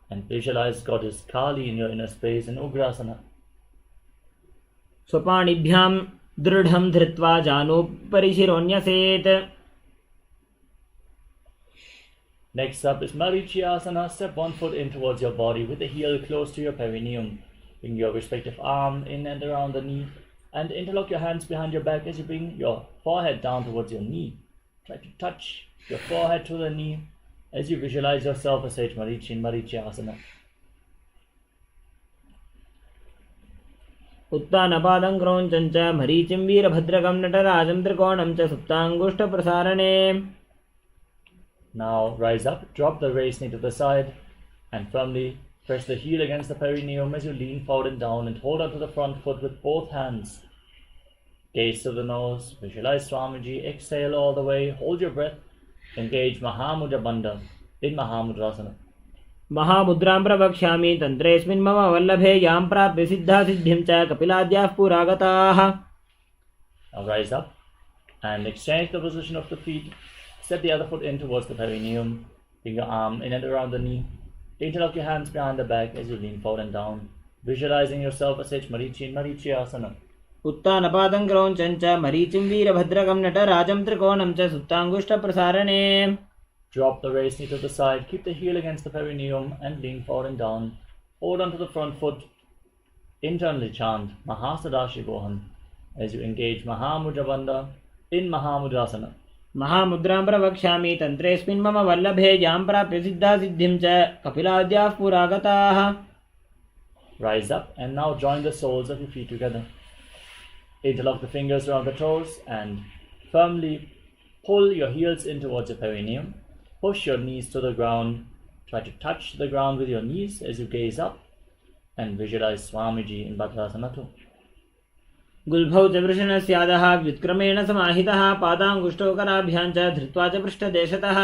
and visualize Goddess Kali in your inner space in Ugrasana. स्वपाणिभ्यां दृढं धृत्वा जानु परिशिरोन्यसेत्. Next up is Marichyasana. Step one foot in towards your body with the heel close to your perineum. Bring your respective arm in and around the knee and interlock your hands behind your back as you bring your forehead down towards your knee. Try to touch your forehead to the knee as you visualize yourself as Sage Marichi in Marichyasana. उत्तानपादं क्रौञ्चं च मरीचिं वीरभद्रकं नटराजं त्रिकोणं च सुप्ताङ्गुष्ठप्रसारणे. Now rise up, drop the raised knee to the side, and firmly press the heel against the perineum as you lean forward and down, and hold onto the front foot with both hands. Gaze to the nose, visualize Swamiji, exhale all the way, hold your breath, engage Mahamudra Bandha in Mahamudrasana. महामुद्रां प्रवक्ष्यामि तन्त्रेऽस्मिन् मम वल्लभे यां प्राप्य सिद्धासिद्धिं च कपिलाद्याः पुरागताः. Now rise up and exchange the position of the feet. Step the other foot in towards the perineum. Bring your arm in and around the knee. Interlock your hands behind the back as you lean forward and down, visualizing yourself as H Marichi in Marichiyasana. उत्तानपादं क्रौञ्चं च मरीचिं वीरभद्रकं नटराजं त्रिकोणं च सुप्ताङ्गुष्ठप्रसारणे. Drop the raised knee to the side, keep the heel against the perineum and lean forward and down. Hold onto the front foot. Internally chant Mahasadashivoham as you engage Mahamudra Bandha in Mahamudrasana. महामुद्रां प्रवक्ष्यामि तन्त्रेऽस्मिन् मम वल्लभे यां प्राप्य सिद्धासिद्धिं च कपिलाद्याः पुरागताः. Rise up and now join the soles of your feet together. Interlock the fingers around the toes and firmly pull your heels in towards your perineum. Push your knees to the ground. Try to touch the ground with your knees as you gaze up and visualize Swamiji in Bhadrasana 2. गुल्भौ च वृषणस्यादः व्युत्क्रमेण समाहितः पादाङ्गुष्ठौ कराभ्यां च धृत्वा च पृष्ठदेशतः.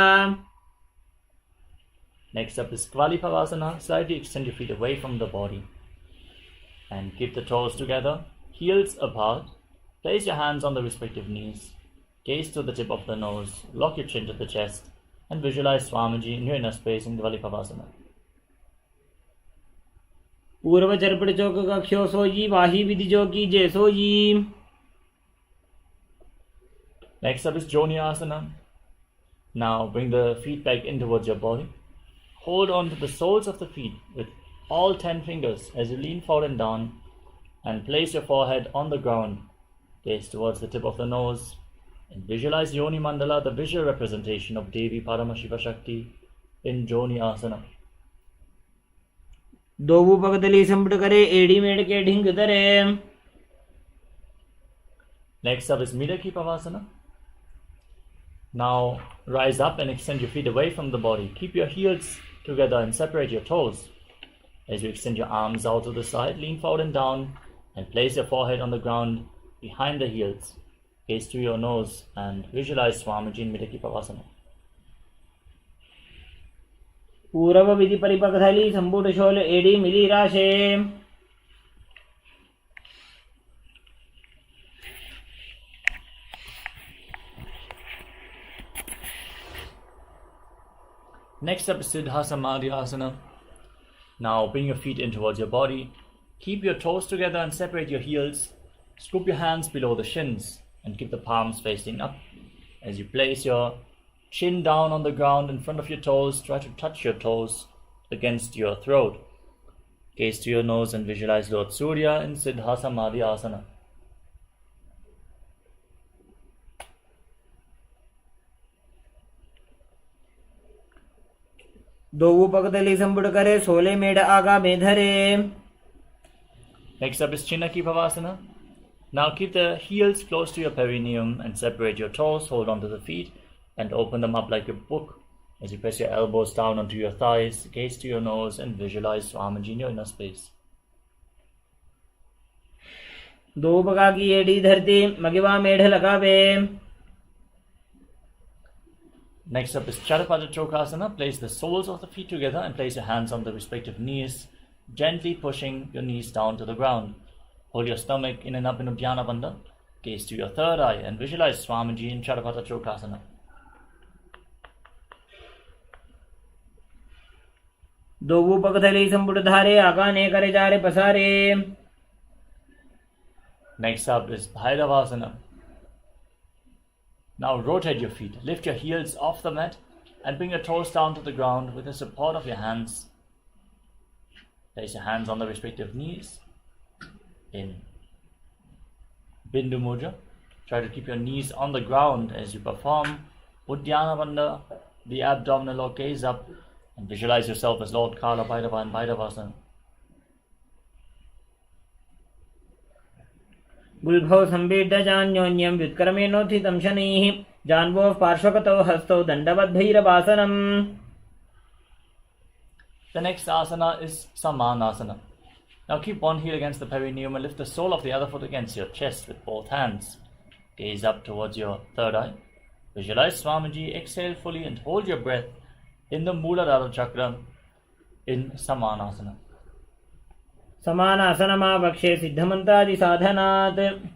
Next up is Kvalipavasana. Slightly extend your feet away from the body and keep the toes together, heels apart. Place your hands on the respective knees. Gaze to the tip of the nose. Lock your chin to the chest and visualize Swamiji in your inner space in Kvalipavasana. पूर्व चर्पण चौक कक्षो सोजी वाही विधि जो की जय sooji. Next up is Joni Asana. Now bring the feet back in towards your body. Hold on to the soles of the feet with all 10 fingers as you lean forward and down, and place your forehead on the ground. Gaze towards the tip of the nose and visualize Yoni Mandala, the visual representation of Devi Paramashiva Shakti in Joni Asana. दोबू पगदली संपट करे एड़ी मेड़ के ढिंग धरे. Next up is Midaki Pavasana. Now rise up and extend your feet away from the body. Keep your heels together and separate your toes. As you extend your arms out to the side, lean forward and down and place your forehead on the ground behind the heels. Gaze to your nose and visualize Swamiji in Midaki Pavasana. पूर्व विधि परिपकथली संपुट शोल एड़ी मिली राशे. Next up is Siddha Samadhi Asana. Now bring your feet in towards your body. Keep your toes together and separate your heels. Scoop your hands below the shins and keep the palms facing up. As you place your chin down on the ground in front of your toes, try to touch your toes against your throat. Gaze to your nose and visualize Lord Surya in Siddha Samadhi Asana. दोबू पगदली संपुट करे सोले मेड़ आगा में धरे. Next up is Chinaki Pavasana. Now keep the heels close to your perineum and separate your toes. Hold on to the feet and open them up like a book. As you press your elbows down onto your thighs, gaze to your nose and visualize Swamiji in your inner space. दो बगा की एड़ी धरती मगिवा मेढ़ लगावे. Next up is Charapada Chokasana. Place the soles of the feet together and place your hands on the respective knees, gently pushing your knees down to the ground. Hold your stomach in and up in Uddiyana Bandha. Gaze to your third eye and visualize Swamiji in Charapada Chokasana. दोबू पगदली संपुट धारे आगाने करे जारे पसारे. Next up is Bhairavasana. Now rotate your feet. Lift your heels off the mat and bring your toes down to the ground with the support of your hands. Place your hands on the respective knees in Bindu Mudra. Try to keep your knees on the ground as you perform Uddiyana Bandha, the abdominal or gaze up, and visualize yourself as Lord Kala Bhairava in Bhairavasana. गुल्भौ संबीड्य चान्योन्यं व्युत्क्रमेणोत्थितं शनैः जान्वोः पार्श्वगतौ हस्तौ दण्डवद्भैरवासनम्. The next asana is Samanasana. Now keep one heel against the perineum and lift the sole of the other foot against your chest with both hands. Gaze up towards your third eye. Visualize Swamiji, exhale fully and hold your breath in the Mooladhara chakra in Samanasana. समानासनमावक्षे सिद्धमन्त्रादिसाधनात्.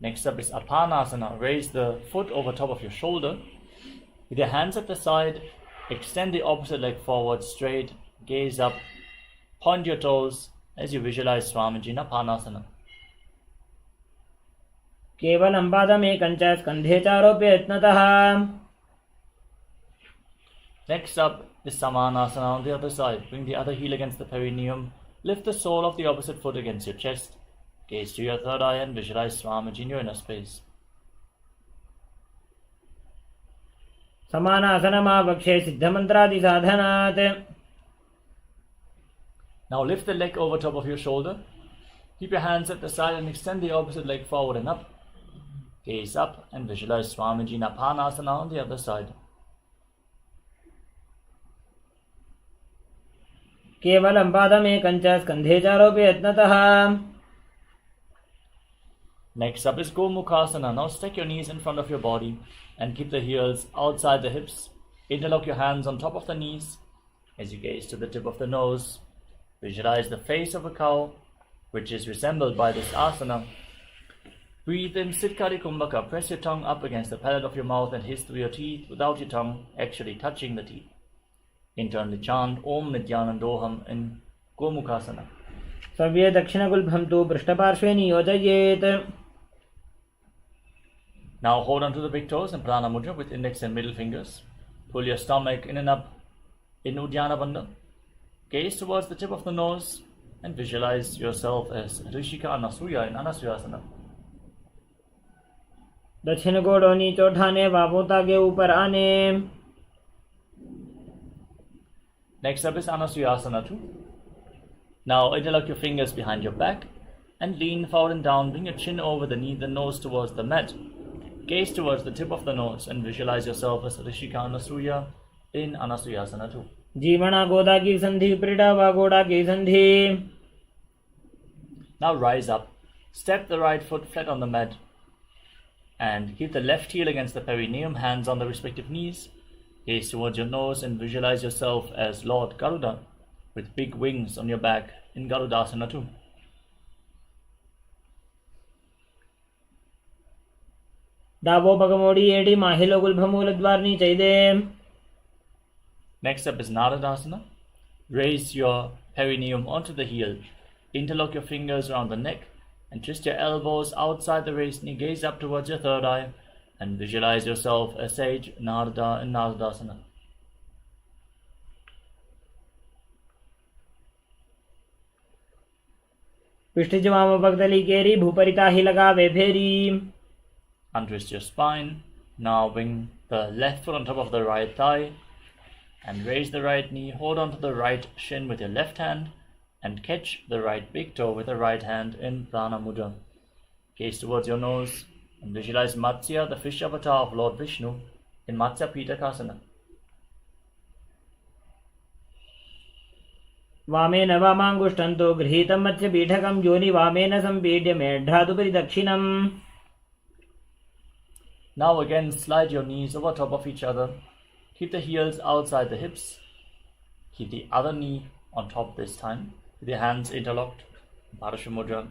Next up is Apanasana. Raise the foot over top of your shoulder. With your hands at the side, extend the opposite leg forward straight. Gaze up. Point your toes as you visualize Swamiji in Apanasana. केवलं पादमेकं च स्कन्धे चारोप्य यत्नतः. Next up is Samanasana on the other side. Bring the other heel against the perineum. Lift the sole of the opposite foot against your chest. Gaze to your third eye and visualize Swamiji in your inner space. समानासनमावक्षे सिद्धमन्त्रादिसाधनात्. Now lift the leg over top of your shoulder. Keep your hands at the side and extend the opposite leg forward and up. Gaze up and visualize Swamiji in Apanasana on the other side. केवलं पादमेकं च स्कन्धे चारोप्य यत्नतः. Next up is Gomukhasana. Now stack your knees in front of your body and keep the heels outside the hips. Interlock your hands on top of the knees as you gaze to the tip of the nose. Visualize the face of a cow, which is resembled by this asana. Breathe in Siddhkari Kumbhaka. Press your tongue up against the palate of your mouth and hiss through your teeth without your tongue actually touching the teeth. Internally chant Om Nityanandoham in Gomukhasana. सव्ये दक्षिणगुल्भं तु पृष्ठपार्श्वे नियोजयेत्. Now hold on to the big toes in Prana Mudra with index and middle fingers. Pull your stomach in and up in Uddiyana Bandha. Gaze towards the tip of the nose and visualize yourself as Rishika Anasuya in Anasuyasana. दक्षिण गोड़ों नीचों ठाने वापों के ऊपर आने. Next up is Anasuyasana 2. Now interlock your fingers behind your back and lean forward and down. Bring your chin over the knee, the nose towards the mat. Gaze towards the tip of the nose and visualize yourself as Rishika Anasuya in Anasuyasana 2. जीवना गोदा की संधि प्रीड़ा व गोड़ा की संधि. Now rise up. Step the right foot flat on the mat and keep the left heel against the perineum, hands on the respective knees. Gaze towards your nose and visualize yourself as Lord Garuda with big wings on your back in Garudasana 2. डाबो पगमोड़ी एडी माहिलो गुल्भमूलद्वारनी चैदे. Next up is Naradasana. Raise your perineum onto the heel. Interlock your fingers around the neck and twist your elbows outside the raised knee. Gaze up towards your third eye and visualize yourself as sage Narada in Naradasana. पिष्ठिज वाम पगदली केरी भूपरिता ही लगावे फेरी. Untwist your spine. Now bring the left foot on top of the right thigh and raise the right knee. Hold on to the right shin with your left hand and catch the right big toe with the right hand in Prana Mudra. Gaze towards your nose and visualize Matsya, the fish avatar of Lord Vishnu, in Matsya Pitakasana. वामेन वामाङ्गुष्ठन्तो गृहीतं मत्स्य पीठकं योनि वामेन संपीड्य मेढ्रादुपरि दक्षिणम्. Now again slide your knees over top of each other. Keep the heels outside the hips. Keep the other knee on top this time with your hands interlocked. Parashu Mudra.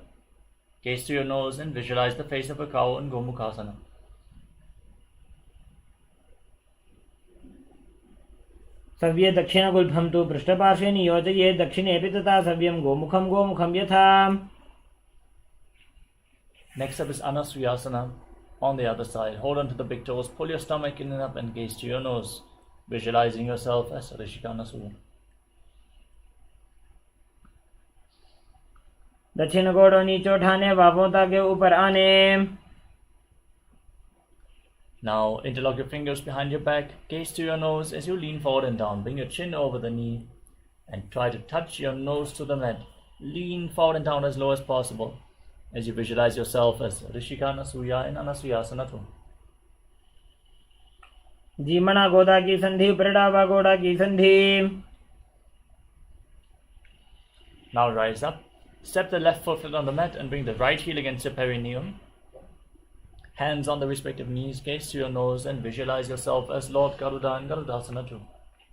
Gaze to your nose and visualize the face of a cow in Gomukhasana. सव्ये दक्षिणगुल्भं तु पृष्ठपार्श्वे नियोजयेत्. दक्षिणेऽपि तथा सव्यं गोमुखं गोमुखं यथा. Next up is Anasuyasana on the other side. Hold on to the big toes, pull your stomach in and up and gaze to your nose, visualizing yourself as Rishika Anasuya. दक्षिण गोड़ों नीचों ठाने वापों के ऊपर आने. Now interlock your fingers behind your back, gaze to your nose as you lean forward and down. Bring your chin over the knee and try to touch your nose to the mat. lean forward and down as low as possible as you visualize yourself as Rishika Anasuya in Anasuyasana 2. जीमणा गोदा की संधि परिडावा गोड़ा की संधि. Now rise up. Step the left foot on the mat and bring the right heel against your perineum. Hands on the respective knees, gaze to your nose and visualize yourself as Lord Garuda in Garudasana 2.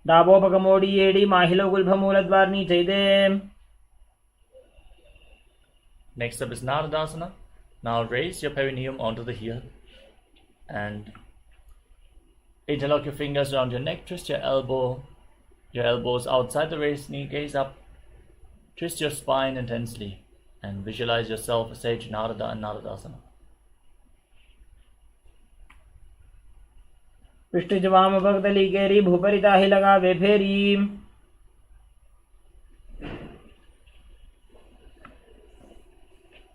डाबोपगमोडी एडी माहिलो गुल्भमूलद्वारनी चैदे. Next up is Naradasana. Now raise your perineum onto the heel and interlock your fingers around your neck, twist your elbows outside the raised knee, gaze up, twist your spine intensely and visualize yourself as Sage Narada and Naradasana. पृष्ठ वाम भगदली केरी भूपरिता ही लगा वे फेरी.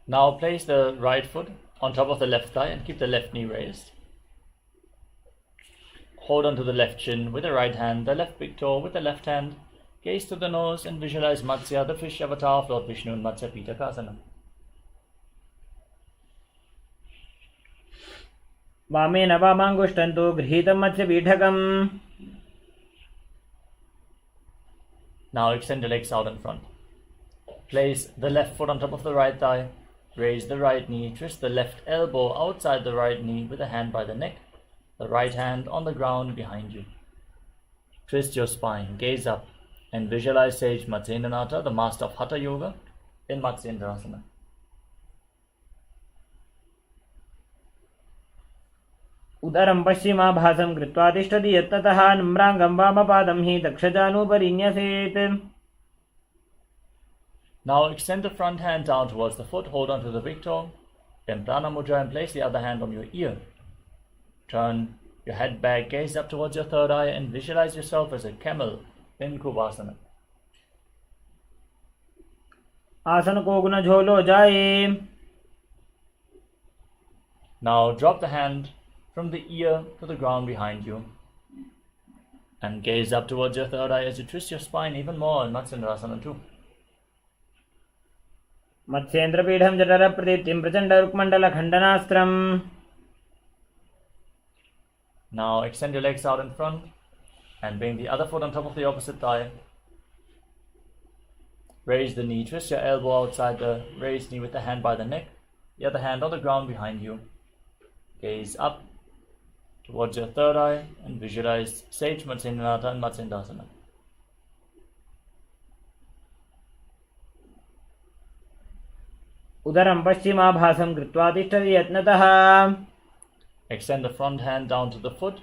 Now place the right foot on top of the left thigh and keep the left knee raised. Hold on to the left shin with the right hand, the left big toe with the left hand. Gaze to the nose and visualize Matsya, the fish avatar of Lord Vishnu in Matsya Pitakasana. वामेन वामाङ्गुष्ठन्तु गृहीतं मत्स्यपीठकम्. Now extend your legs out in front. Place the left foot on top of the right thigh. Raise the right knee. Twist the left elbow outside the right knee with a hand by the neck. The right hand on the ground behind you. Twist your spine. Gaze up and visualize Sage Matsyendranath, the master of Hatha Yoga, in Matsyendrasana. उदरं पश्चिमाभासं कृत्वा तिष्ठति यत्ततः नम्राङ्गं वामपादं हि दक्षजानुपरि न्यसेत्. Now extend the front hand down towards the foot, hold on to the big toe, then Prana Mudra and place the other hand on your ear. Turn your head back, gaze up towards your third eye and visualize yourself as a camel in Kubasana. आसन को गुण झोलो जाए. Now drop the hand from the ear to the ground behind you and gaze up towards your third eye as you twist your spine even more in Matsyendrasana 2. मत्स्येन्द्रपीठं जठर प्रदीप्तिं Prachanda रुक्मण्डल खण्डनास्त्रम्. Now extend your legs out in front and bring the other foot on top of the opposite thigh. Raise the knee, twist your elbow outside the raised knee with the hand by the neck, the other hand on the ground behind you. Gaze up towards your third eye and visualize Sage Matsyendranath and Matsyendrasana. उदरं पश्चिमाभासं कृत्वा तिष्ठति यत्नतः. Extend the front hand down to the foot,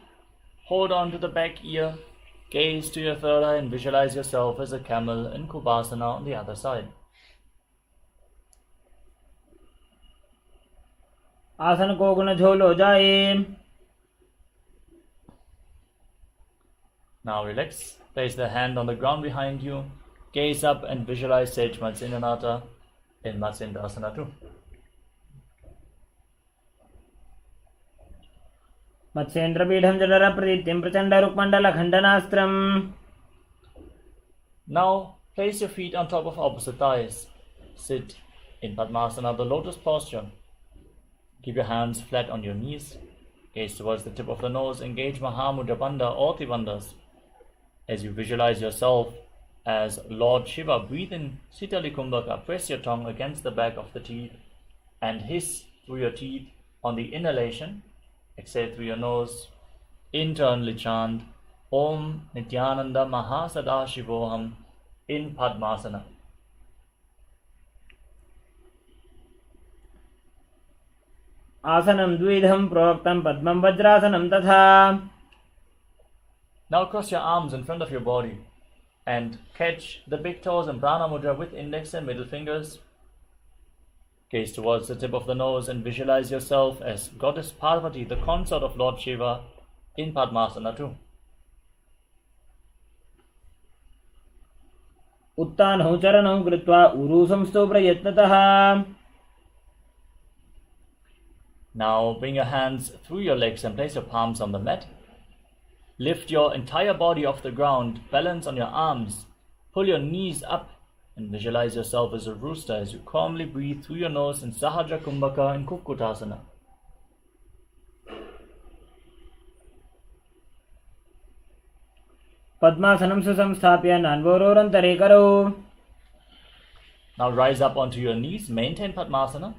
hold on to the back ear, gaze to your third eye and visualize yourself as a camel in Kubasana on the other side. आसन को गुण झोलो जाए. Now relax, place the hand on the ground behind you, gaze up and visualize Sage Matsyendranath in Matsyendrasana 2. मत्स्येन्द्रपीठं जठर प्रदीप्तिं Prachanda रुक्मण्डल खण्डनास्त्रम्. Now place your feet on top of opposite thighs. Sit in Padmasana, the lotus posture. Keep your hands flat on your knees. Gaze towards the tip of the nose. Engage Mahamudra Bandha or Tribandhas. As you visualize yourself as Lord Shiva, breathe in Sitali Kumbhaka. Press your tongue against the back of the teeth and hiss through your teeth on the inhalation. Exhale through your nose. Internally chant Om Nityananda Mahasadaशिवोहम in Padmasana. आसनं द्विधं प्रोक्तं पद्मं वज्रासनं तथा. Now cross your arms in front of your body and catch the big toes in Prana Mudra with index and middle fingers. Gaze towards the tip of the nose and visualize yourself as Goddess Parvati, the consort of Lord Shiva, in Padmasana 2. उत्तानौ चरणौ कृत्वा उरुसंस्थो प्रयत्नतः. Now bring your hands through your legs and place your palms on the mat. Lift your entire body off the ground, balance on your arms, pull your knees up and visualize yourself as a rooster as you calmly breathe through your nose in Sahajra Kumbhaka and Kukkutasana. पद्मासनं सुसंस्थाप्य नान्वोरोरन्तरे करो. Now rise up onto your knees, maintain Padmasana.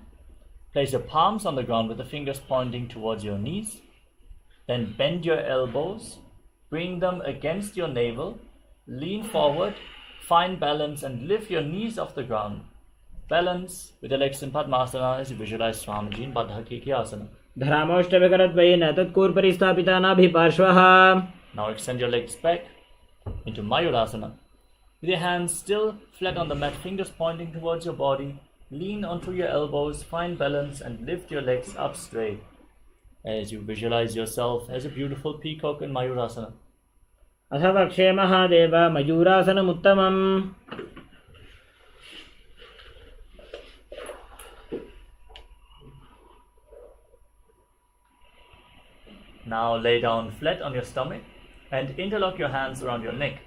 Place your palms on the ground with the fingers pointing towards your knees. Then bend your elbows, bring them against your navel, lean forward, find balance and lift your knees off the ground. Balance with your legs in Padmasana as you visualize Swamiji in Baddha Kikyasana. धरामोष्टविकरद्वयेन तत्कूर्परि स्थापिता नाभिपार्श्वः. Now extend your legs back into Mayurasana. With your hands still flat on the mat, fingers pointing towards your body, lean onto your elbows, find balance and lift your legs up straight as you visualize yourself as a beautiful peacock in Mayurasana. अथ वक्षे Mahadev मयूरासनमुत्तमम्. Now lay down flat on your stomach and interlock your hands around your neck.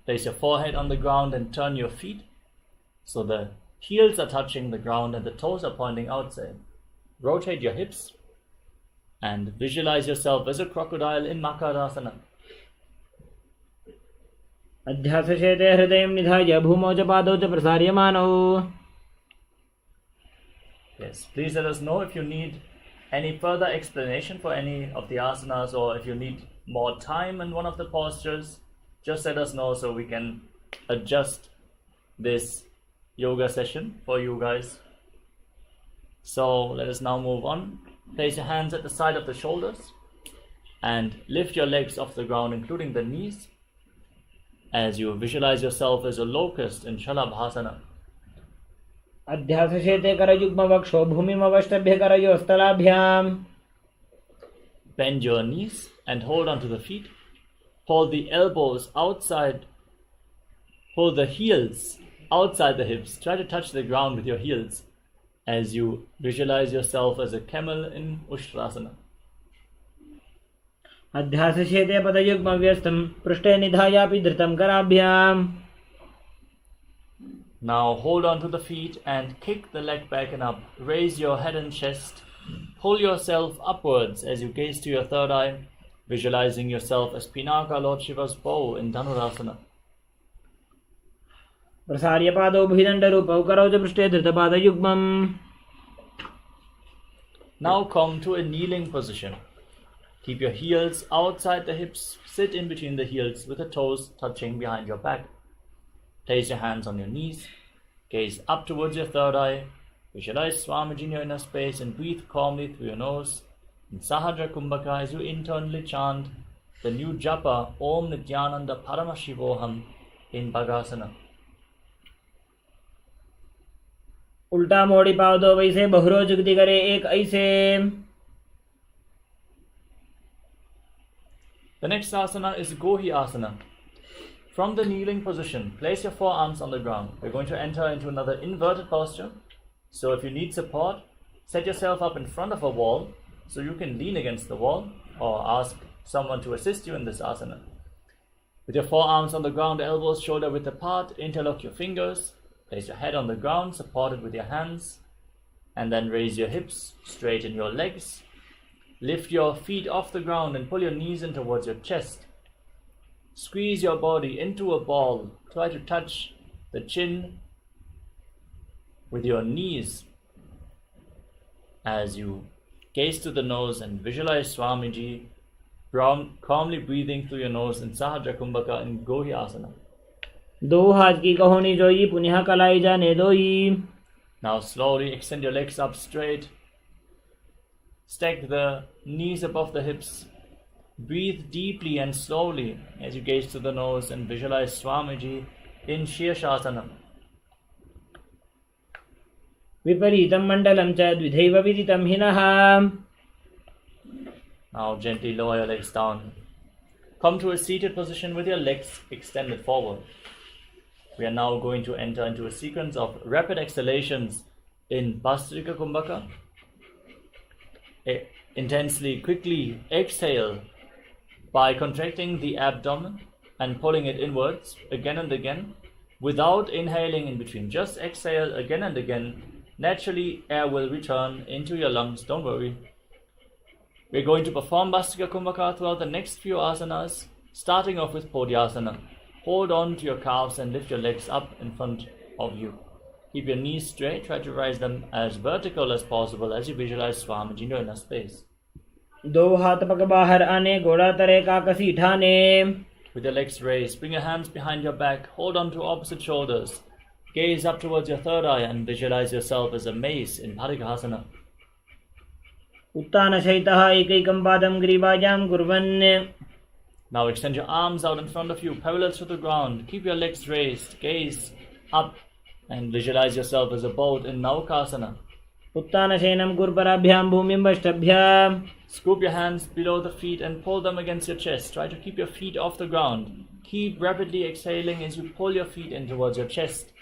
Place your forehead on the ground and turn your feet so the heels are touching the ground and the toes are pointing outside. Rotate your hips and visualize yourself as a crocodile in Makarasana. अध्यासशेते हृदयं निधाय भूमौ च पादौ च प्रसार्यमानौ. Yes, please let us know if you need any further explanation for any of the asanas or if you need more time in one of the postures. Just let us know so we can adjust this yoga session for you guys. So let us now move on. Place your hands at the side of the shoulders and lift your legs off the ground, including the knees, as you visualize yourself as a locust in Shalabhasana. अध्यासशेते करयुग्मवक्षो भूमिमवष्टभ्य करयोस्तलाभ्याम्. Bend your knees and hold onto the feet. Hold the elbows outside. Hold the heels outside the hips. Try to touch the ground with your heels as you visualize yourself as a camel in Ushtrasana. अध्यासशेते पदयुग्मव्यस्तं पृष्ठे निधायापि धृतं कराभ्याम्. Now hold on to the feet and kick the leg back and up. Raise your head and chest. Pull yourself upwards as you gaze to your third eye, visualizing yourself as Pinaka, Lord Shiva's bow in Dhanurasana. प्रसार्य पादौ भुजदण्डरूपौ करौ च पृष्ठे धृतपादयुग्मम्. Now come to a kneeling position. Keep your heels outside the hips. Sit in between the heels with the toes touching behind your back. Place your hands on your knees. Gaze up towards your third eye. Visualize Swamiji in your inner space and breathe calmly through your nose. In Sahajra Kumbhaka, as you internally chant the new japa Om Nityananda Paramashivoham in Bhagasana. उल्टा मोड़ी पाव दो वैसे बहुरो जुगती करे एक ऐसे. The next asana is Gohi Asana. From the kneeling position, place your forearms on the ground. We're going to enter into another inverted posture. So if you need support, set yourself up in front of a wall so you can lean against the wall or ask someone to assist you in this asana. With your forearms on the ground, elbows shoulder width apart, interlock your fingers, place your head on the ground, supported with your hands, and then raise your hips, straighten your legs. Lift your feet off the ground and pull your knees in towards your chest. Squeeze your body into a ball. Try to touch the chin with your knees as you gaze to the nose and visualize Swamiji calmly breathing through your nose in Sahajra Kumbhaka in Gohi Asana. दो हाथ की कहोनी जोई पुनः कलाई जाने दोई. Now slowly extend your legs up straight. Stack the knees above the hips. Breathe deeply and slowly as you gaze to the nose and visualize Swamiji in Shirshasana. विपरीतं मण्डलं च द्विधैव विदितं हिनः. Now gently lower your legs down. Come to a seated position with your legs extended forward. We are now going to enter into a sequence of rapid exhalations in Bhastrika Kumbhaka. Intensely, quickly exhale by contracting the abdomen and pulling it inwards again and again. Without inhaling in between, just exhale again and again. Naturally, air will return into your lungs, don't worry. We're going to perform Bhastika Kumbhaka throughout the next few asanas, starting off with Podhyasana. Hold on to your calves and lift your legs up in front of you. Keep your knees straight, try to rise them as vertical as possible as you visualize Swamiji in your inner space. दो हाथ पग बाहर आने, घोड़ा तरे काकसी ठाने. With your legs raised, bring your hands behind your back, hold on to opposite shoulders. Gaze up towards your third eye and visualize yourself as a mace in Bharikahasana. उत्तानशयितः एकैकं पादं ग्रीवायां कुर्वन्. Now extend your arms out in front of you, parallel to the ground. Keep your legs raised, gaze up and visualize yourself as a boat in Naukasana. उत्तानशयनं कुर्पराभ्यां भूमिं वष्टभ्याम्. Scoop your hands below the feet and pull them against your chest. Try to keep your feet off the ground. Keep rapidly exhaling as you pull your feet in towards your chest.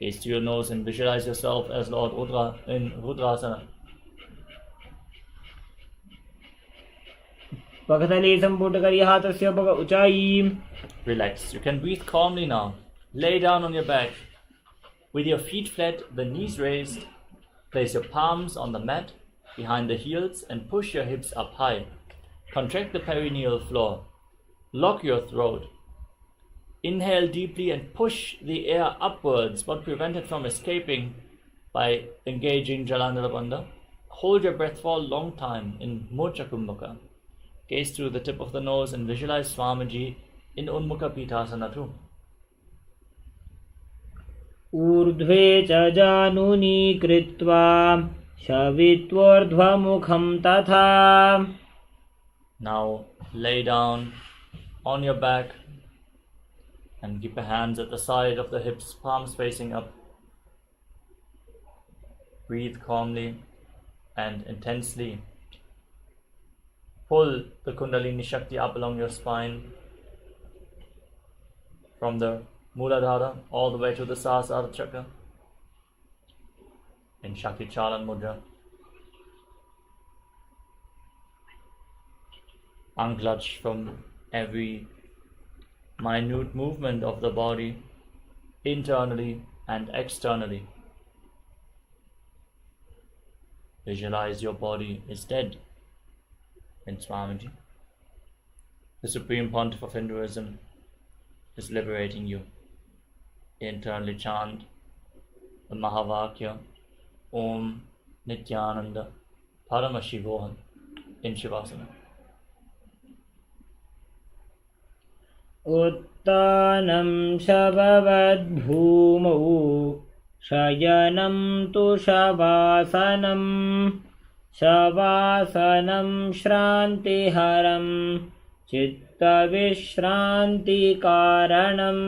Gaze to your nose and visualize yourself as Lord Rudra in Rudrasana. पगतले संपुट करी हाथस्य पग ऊंचाई. Relax. You can breathe calmly now. Lay down on your back. With your feet flat, the knees raised. Place your palms on the mat behind the heels and push your hips up high. Contract the perineal floor. Lock your throat. Inhale deeply and push the air upwards, but prevent it from escaping by engaging Jalandhara Bandha. Hold your breath for a long time in Mocha Kumbhaka. Gaze through the tip of the nose and visualize Swamiji in Unmukha Pithasana too. ऊर्ध्वे च जानुनी कृत्वा शवित्वोर्ध्वमुखं तथा. Now lay down on your back and keep your hands at the side of the hips, palms facing up. Breathe calmly and intensely. Pull the Kundalini Shakti up along your spine from the Muladhara all the way to the Sahasrara Chakra in Shakti Chalan Mudra. Unclutch from every minute movement of the body, internally and externally. Visualize your body is dead in Swamiji. The Supreme Pontiff of Hinduism is liberating you. Internally chant the Mahavakya Om Nityananda Paramashivoham in Shivasana. उत्तानं शववद्भूमौ शयनं तु शवासनं. शवासनं श्रान्तिहरं चित्तविश्रान्तिकारणम्.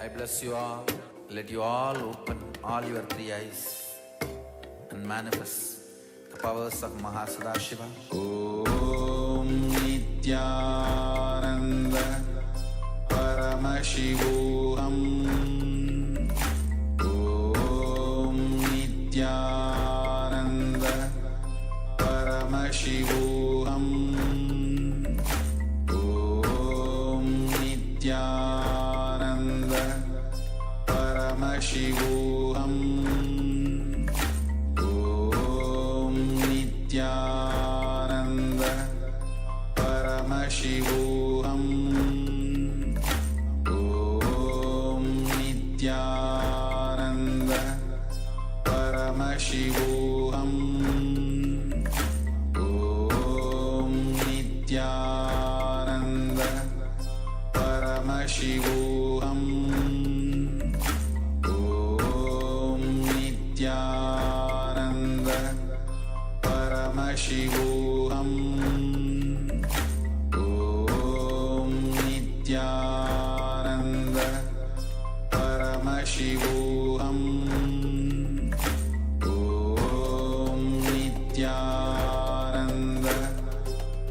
I bless you all. Let you all open all your three eyes and manifest the powers of Mahasadashiva. Om Nityananda Paramashivoham. Om Nityananda Paramashivoham. Om Nityananda Paramashivoham. Om Nityananda Paramashivoham. Om Nityananda Paramashivoham. Om Nityananda Paramashivoham. Om Nityananda Paramashivoham. Om Nityananda Paramashivoham. Om Nityananda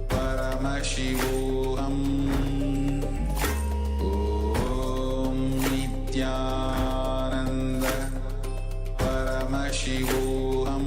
Paramashivoham. Om Nityananda Paramashivoham.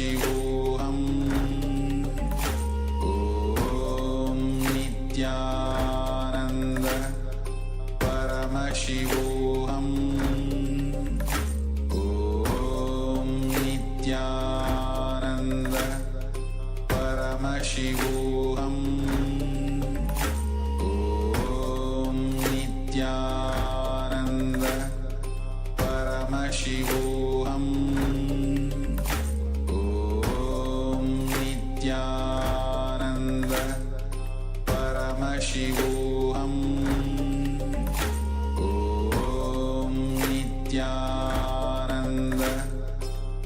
Paramashivoham Om Nityananda Paramashivoham Om Nityananda Paramashivoham Om Nityananda Paramashivoham Om Nityananda Paramashivoham Om Nityananda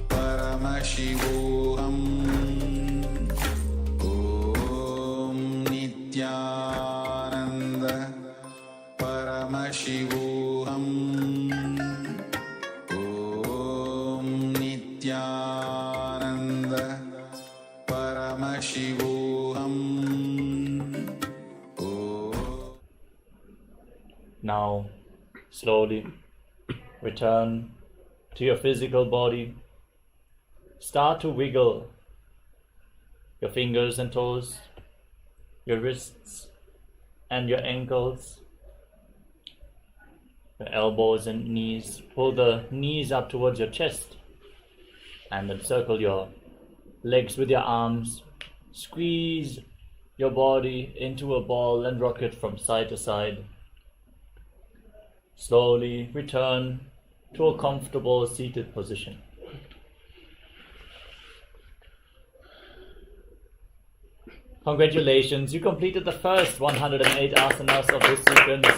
Paramashivoham Om Nityananda Paramashivoham Om Nityananda Paramashivoham. Now, slowly return to your physical body. Start to wiggle your fingers and toes, your wrists and your ankles, your elbows and knees. Pull the knees up towards your chest and then circle your legs with your arms. Squeeze your body into a ball and rock it from side to side. Slowly return to a comfortable seated position. Congratulations, you completed the first 108 asanas of this sequence,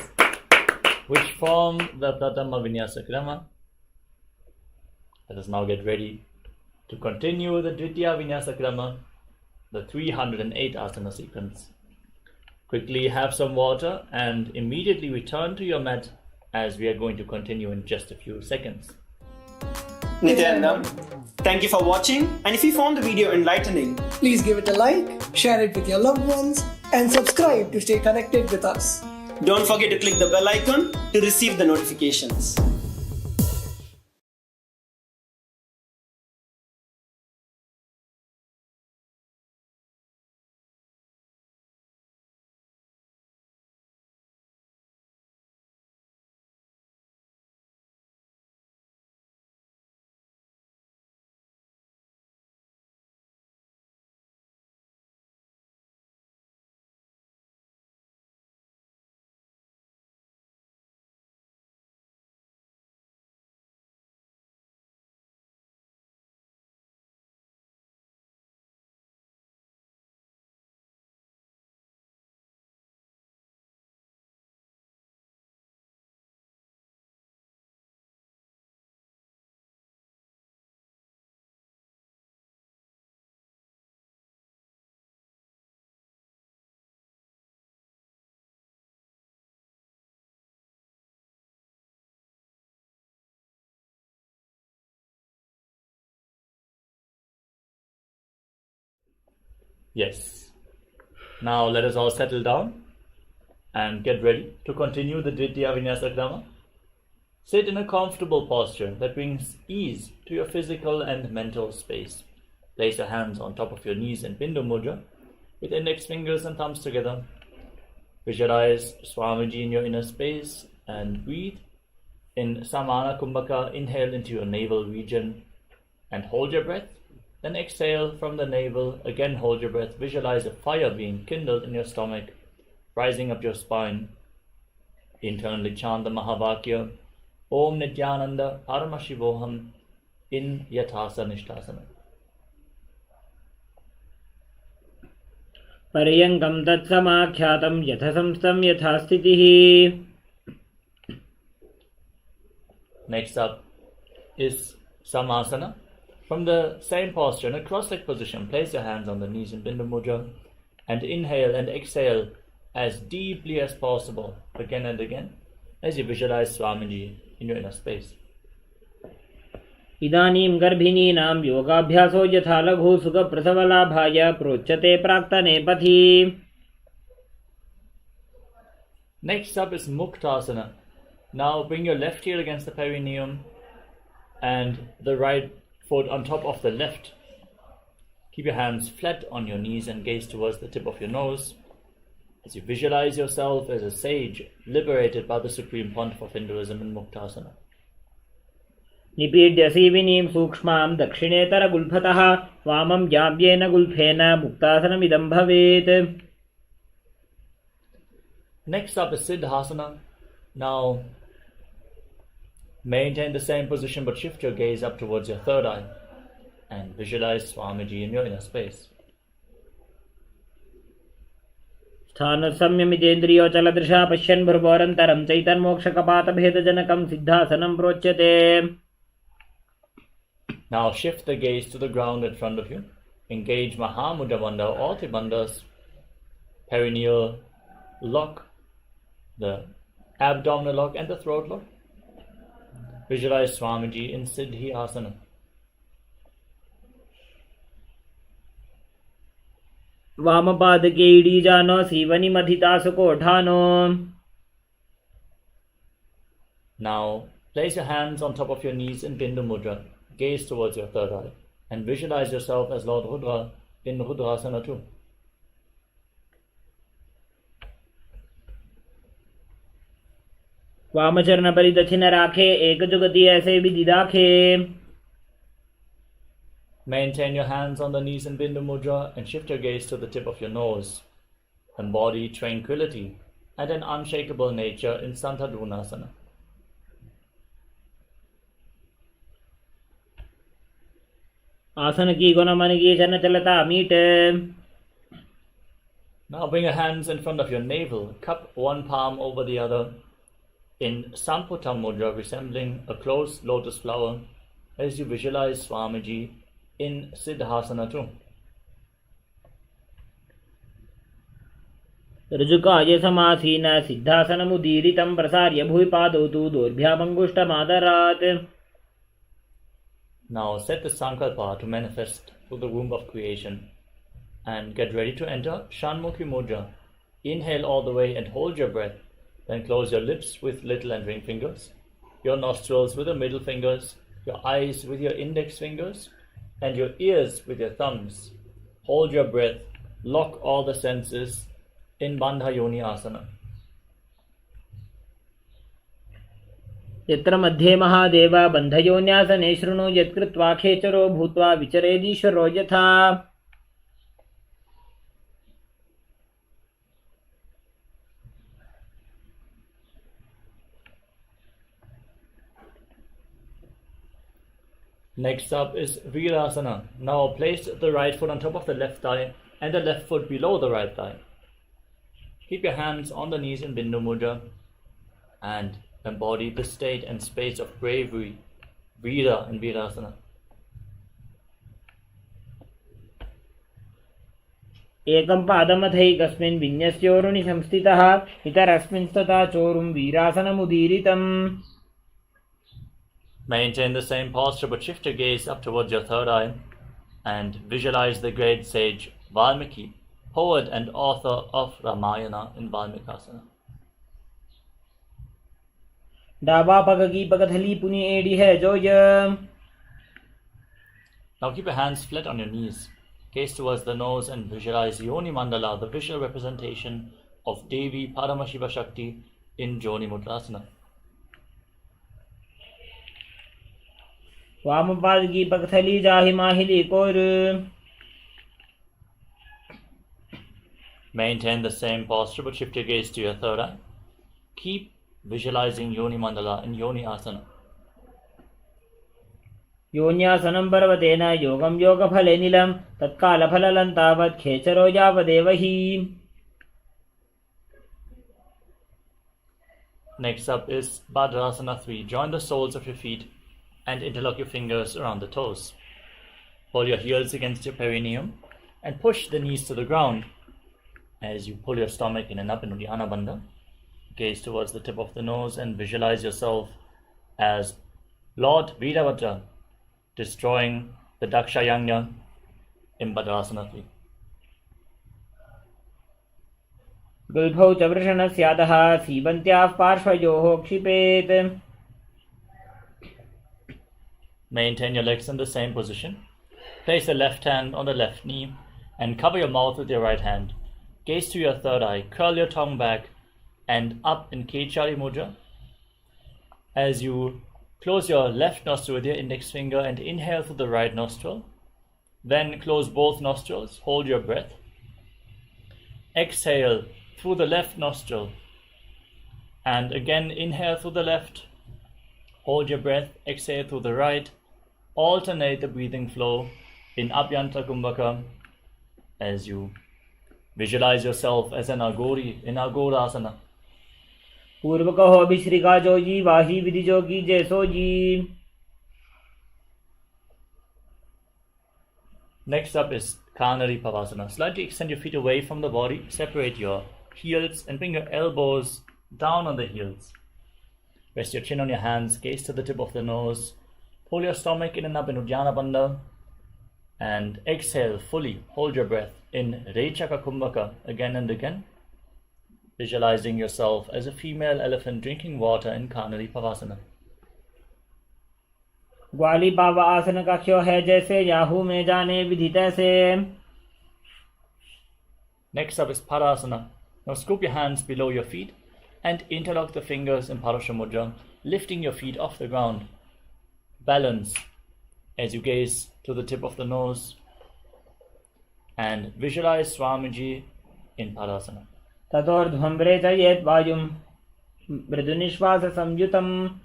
which form the Pratama Vinyasa Krama. Let us now get ready to continue the Dvitiya Vinyasa Krama, the 308 asana sequence. Quickly have some water and immediately return to your mat, as we are going to continue in just a few seconds. Nityananda, thank you for watching, and if you found the video enlightening, Please give it a like, share it with your loved ones, and subscribe to stay connected with us. don't forget to click the bell icon to receive the notifications. Yes. Now let us all settle down and get ready to continue the Dvitiya Vinyasa Krama. Sit in a comfortable posture that brings ease to your physical and mental space. Place your hands on top of your knees in Bindu Mudra with index fingers and thumbs together. Visualize Swamiji in your inner space and breathe in Samana Kumbhaka. Inhale into your navel region and hold your breath. Then exhale from the navel. Again hold your breath. Visualize a fire being kindled in your stomach, rising up your spine. Internally chant the Mahavakya Om Nityananda Paramashivoham in Yathasa Nishtasana. पर्यङ्कं तत्समाख्यातं यथसंस्थं यथा स्थितिः. Next up is Samasana. From the same posture, in a cross-legged position, place your hands on the knees in Bindu Mudra and inhale and exhale as deeply as possible, again and again, as you visualize Swamiji in your inner space. इदानीं गर्भिणीनां योगाभ्यासो यथा लघु सुखप्रसवलाभाय प्रोच्यते प्राक्तने पथि. Next up is Muktasana. Now bring your left heel against the perineum and the right foot on top of the left Keep your hands flat on your knees and gaze towards the tip of your nose as you visualize yourself as a sage liberated by the supreme pontiff of Hinduism in Muktasana. निपीड्य सीविनीं सूक्ष्मां दक्षिणेतरगुल्फतः वामं जाब्येन गुल्फेन मुक्तासनमिदं भवेत्. Next up is Siddhasana. Now maintain the same position but shift your gaze up towards your third eye and visualize Swamiji in your inner space. स्थानसंयमितेन्द्रियोचलदृशा पश्यन् भ्रुवोरन्तरं चैतन्मोक्षकपातभेदजनकं सिद्धासनं प्रोच्यते. Now shift the gaze to the ground in front of you. Engage Mahamudra Bandha, all three bandhas, perineal lock, the abdominal lock and the throat lock. Visualize Swamiji in Siddhi Asana. वामपादके इडीजानो सीवनिमधितासुकोठानो. Now place your hands on top of your knees in Bindu Mudra. Gaze towards your third eye and visualize yourself as Lord Rudra in Rudrasana too. वामचरण परिदक्षिण राखे एक जुगति ऐसे भी दिदाखे. Maintain your hands on the knees in Bindu Mudra and shift your gaze to the tip of your nose. Embody tranquility and an unshakable nature in Santadrunasana. आसन की गुण मन की चरण चलता meet. Now bring your hands in front of your navel, cup one palm over the other in Samputa Mudra, resembling a closed lotus flower, as you visualize Swamiji in Siddhasana too. ऋजुकाय समासीन सिद्धासनमुदीरितं प्रसार्य भुवि पादौ तु दोर्भ्यामङ्गुष्ठमादरात्. Now set the sankalpa to manifest through the womb of creation and get ready to enter Shanmukhi Mudra. Inhale all the way and hold your breath. Then close your lips with little and ring fingers, your nostrils with the middle fingers, your eyes with your index fingers, and your ears with your thumbs. Hold your breath, lock all the senses in Bandha Yoni Asana. यत्र मध्ये महादेव बन्धयोन्यासने शृणु यत्कृत्वा खेचरो भूत्वा विचरेदीश्वरो यथा. Next up is Virasana. Now place the right foot on top of the left thigh and the left foot below the right thigh. Keep your hands on the knees in Bindu Mudra and embody the state and space of bravery, Vira in Virasana. एकं पादमथैकस्मिन् विन्यस्योरुणि संस्थितः इतरस्मिंस्तथा चोरुं वीरासनमुदीरितम्. Maintain the same posture but shift your gaze up towards your third eye and visualize the great sage Valmiki, poet and author of Ramayana in Valmikasana. डाबा पग की पगथली पुनि एड़ी है जो य. Now keep your hands flat on your knees. Gaze towards the nose and visualize Yoni Mandala, the visual representation of Devi Paramashiva Shakti in Joni Mudrasana. वामपाद की पगथली जाहि माहिली core. Maintain the same posture but shift your gaze to your third eye. Keep visualizing Yoni Mandala in Yoni Asana. योन्यासनं पर्वतेन योगं योगफले नीलं तत्कालफललं तावत् खेचरो यावदेव हि. Next up is Bhadrasana 3. Join the soles of your feet and interlock your fingers around the toes. Pull your heels against your perineum and push the knees to the ground as you pull your stomach in and up in Uddiyana Bandha. Gaze towards the tip of the nose and visualize yourself as Lord Virabhadra destroying the Dakshayanya in Bhadrasana 3. गुल्फौ च वृषणस्यादः सीबन्त्याः पार्श्वयोः क्षिपेत्. Maintain your legs in the same position. Place the left hand on the left knee and cover your mouth with your right hand. Gaze to your third eye, curl your tongue back and up in Kechari Mudra. As you close your left nostril with your index finger and inhale through the right nostril. Then close both nostrils, hold your breath. Exhale through the left nostril. And again inhale through the left. Hold your breath, exhale through the right. Alternate the breathing flow in Abhyantara Kumbhaka as you visualize yourself as an Agori in Agorasana. पूर्व कहो अभिश्रिका जो जी वाही विधि जोगी जैसो जी. Next up is Kanari Pavasana. Slightly extend your feet away from the body, separate your heels and bring your elbows down on the heels. Rest your chin on your hands, gaze to the tip of the nose, pull your stomach in and up in Uddiyana Bandha and exhale fully, hold your breath in Rechaka Kumbhaka again and again. Visualizing yourself as a female elephant drinking water in Kanari Pavasana. ग्वाली पावा आसन का क्यों है जैसे Yahoo में जाने विधि तैसे. Next up is Parasana. Now scoop your hands below your feet and interlock the fingers in Parasha Mudra, lifting your feet off the ground. Balance as you gaze to the tip of the nose and visualize Swamiji in Parasana. ततोर्ध्वम्रे च येत् वायुं मृदुनिश्वास संयुतम्.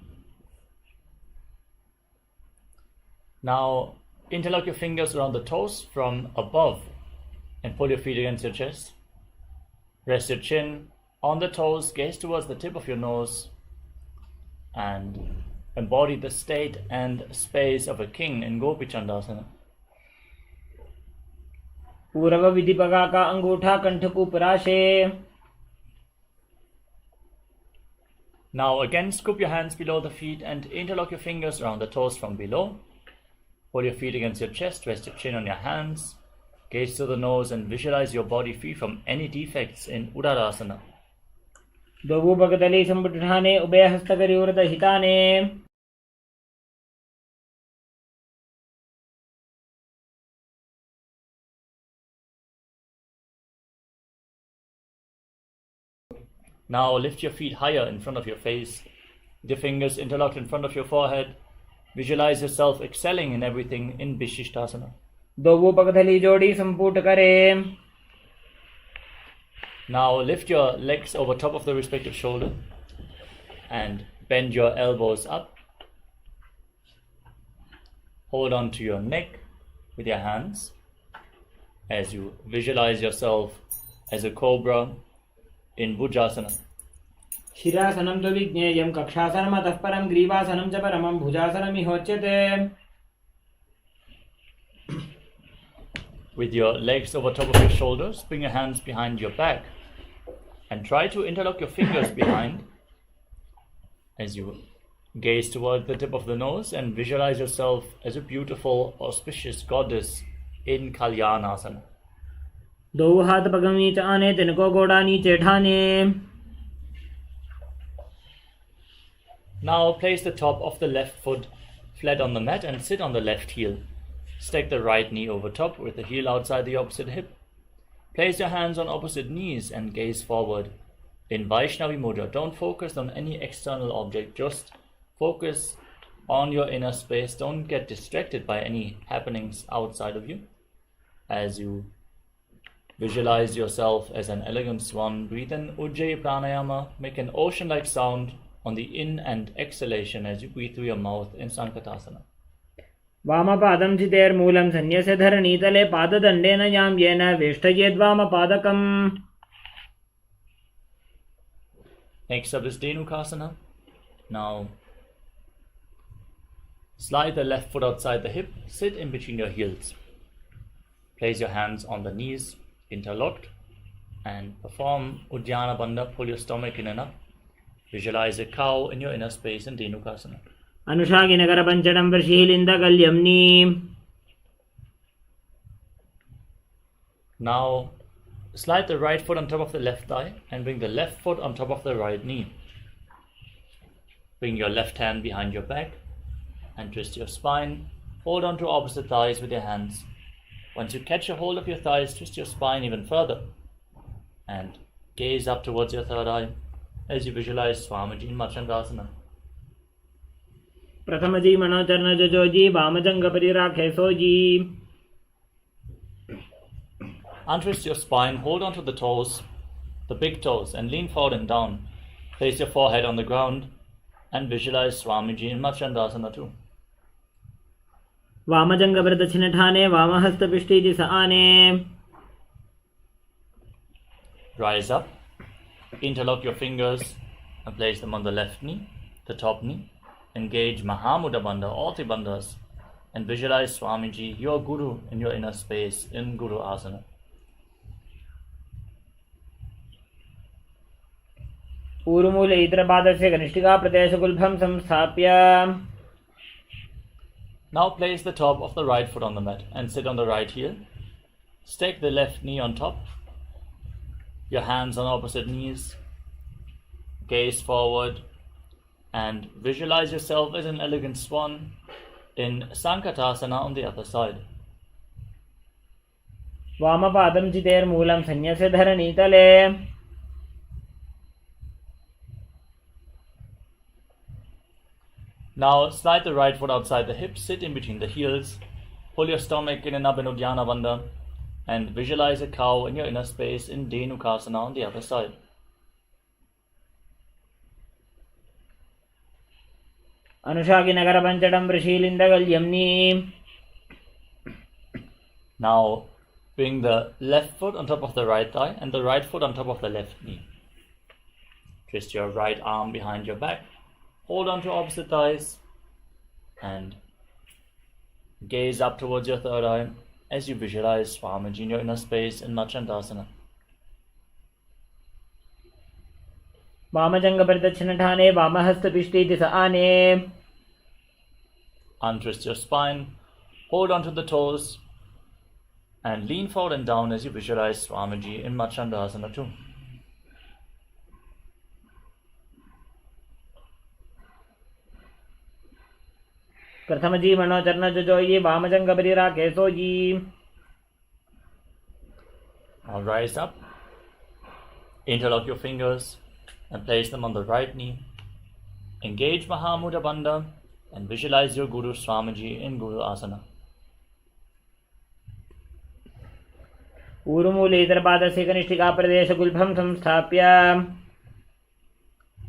Now interlock your fingers around the toes from above and pull your feet against your chest. Rest your chin on the toes, gaze towards the tip of your nose and embody the state and space of a king in Gopi Chandasana. पूर्व विधि पगा का अंगूठा कंठ को पराशे. Now again scoop your hands below the feet and interlock your fingers around the toes from below. Pull your feet against your chest, rest your chin on your hands, gaze to the nose and visualize your body free from any defects in Udarasana. दोबू भगदली संबुठाने उभय हस्तकरी उरद हिताने. Now lift your feet higher in front of your face, with your fingers interlocked in front of your forehead. Visualize yourself excelling in everything in Vishishtasana. दोबू भगदली जोड़ी संपुट करे. Now lift your legs over top of the respective shoulder and bend your elbows up. Hold on to your neck with your hands as you visualize yourself as a cobra in Bhujasana. शिरासनं तु विज्ञेयं कक्षासनम् अतः परं ग्रीवासनं च परमं भुजासनमिहोच्यते. With your legs over top of your shoulders, bring your hands behind your back and try to interlock your fingers behind as you gaze toward the tip of the nose and visualize yourself as a beautiful, auspicious goddess in Kalyanasana. दो हाथ पगमी च आने तिनको गोड़ा नीचे ठाने. Now place the top of the left foot flat on the mat and sit on the left heel. Stack the right knee over top with the heel outside the opposite hip. Place your hands on opposite knees and gaze forward. In Vaishnavi Mudra, don't focus on any external object, just focus on your inner space. Don't get distracted by any happenings outside of you. As you visualize yourself as an elegant swan, breathe in Ujjayi Pranayama, make an ocean-like sound on the in and exhalation as you breathe through your mouth in Sankatasana. वामपादं चितेर्मूलं सन्न्यस्य धरणीतले पाददण्डेन यां येन वेष्टयेद्वामपादकम्. Next up is Dhenukasana. Now slide the left foot outside the hip, sit in between your heels. Place your hands on the knees, interlocked, and perform Uddiyana Bandha, pull your stomach in and up. Visualize a cow in your inner space in Dhenukasana. अनुषागिनकर पंचडं वर्षीलिन्दगल्यम्नि. Now slide the right foot on top of the left thigh and bring the left foot on top of the right knee. Bring your left hand behind your back and twist your spine. Hold on to opposite thighs with your hands. Once you catch a hold of your thighs, twist your spine even further and gaze up towards your third eye as you visualize Swamiji in Marchandasana. प्रथम जी मनोचरण जो जी वामजंग परिराखे सो जी. Untwist your spine, hold onto the toes, the big toes, and lean forward and down. Place your forehead on the ground and visualize Swamiji in Marchandasana too. वामजंग प्रदक्षिण ठाने वामहस्त पिष्टि दिस आने. Rise up, interlock your fingers and place them on the left knee, the top knee. Engage Mahamudra Bandha, all three bandhas, and visualize Swamiji, your Guru, in your inner space in Guru Asana. ऊरुमूले इतरपादस्य कनिष्ठिका प्रदेशगुल्भं संस्थाप्य. Now place the top of the right foot on the mat and sit on the right heel. Stake the left knee on top. Your hands on opposite knees. Gaze forward and visualize yourself as an elegant swan in Sankatasana on the other side. वामपादं चितेर्मूलं संन्यस्य धरणीतले. Now slide the right foot outside the hips, sit in between the heels, pull your stomach in and up in Uddiyana Bandha, and visualize a cow in your inner space in Dhenukasana on the other side. अनुशाकी नगर पंचडं वृषीलिन्दगल्यम्नि. Now bring the left foot on top of the right thigh and the right foot on top of the left knee. Twist your right arm behind your back. Hold on to opposite thighs and gaze up towards your third eye as you visualize Swamiji in your inner space in Marchandasana. वामजंग प्रदक्षिण ठाने वामहस्त पिष्टि दिस आने. Untwist your spine, hold on to the toes, and lean forward and down as you visualize Swamiji in Marchandasana too. प्रथम जी मनोचरण जो जी वामजंग परिराखे सो जी. Now rise up, interlock your fingers and place them on the right knee. Engage Mahamudra Bandha and visualize your Guru Swamiji in Guru Asana. ऊरुमूले इतरपादस्य कनिष्ठिका प्रदेशगुल्भं संस्थाप्य.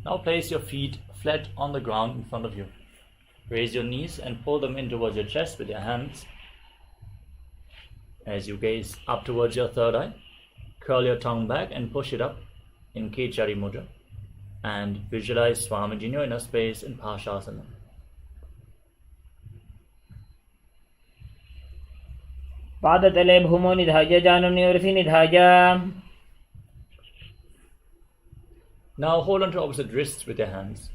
Now place your feet flat on the ground in front of you. Raise your knees and pull them in towards your chest with your hands. As you gaze up towards your third eye, curl your tongue back and push it up in Kechari Mudra. And visualize Swamiji in your inner space in Pashasana. पादतले भूमौ निधाय जानुं निवृति निधाय. Now hold on to opposite wrists with your hands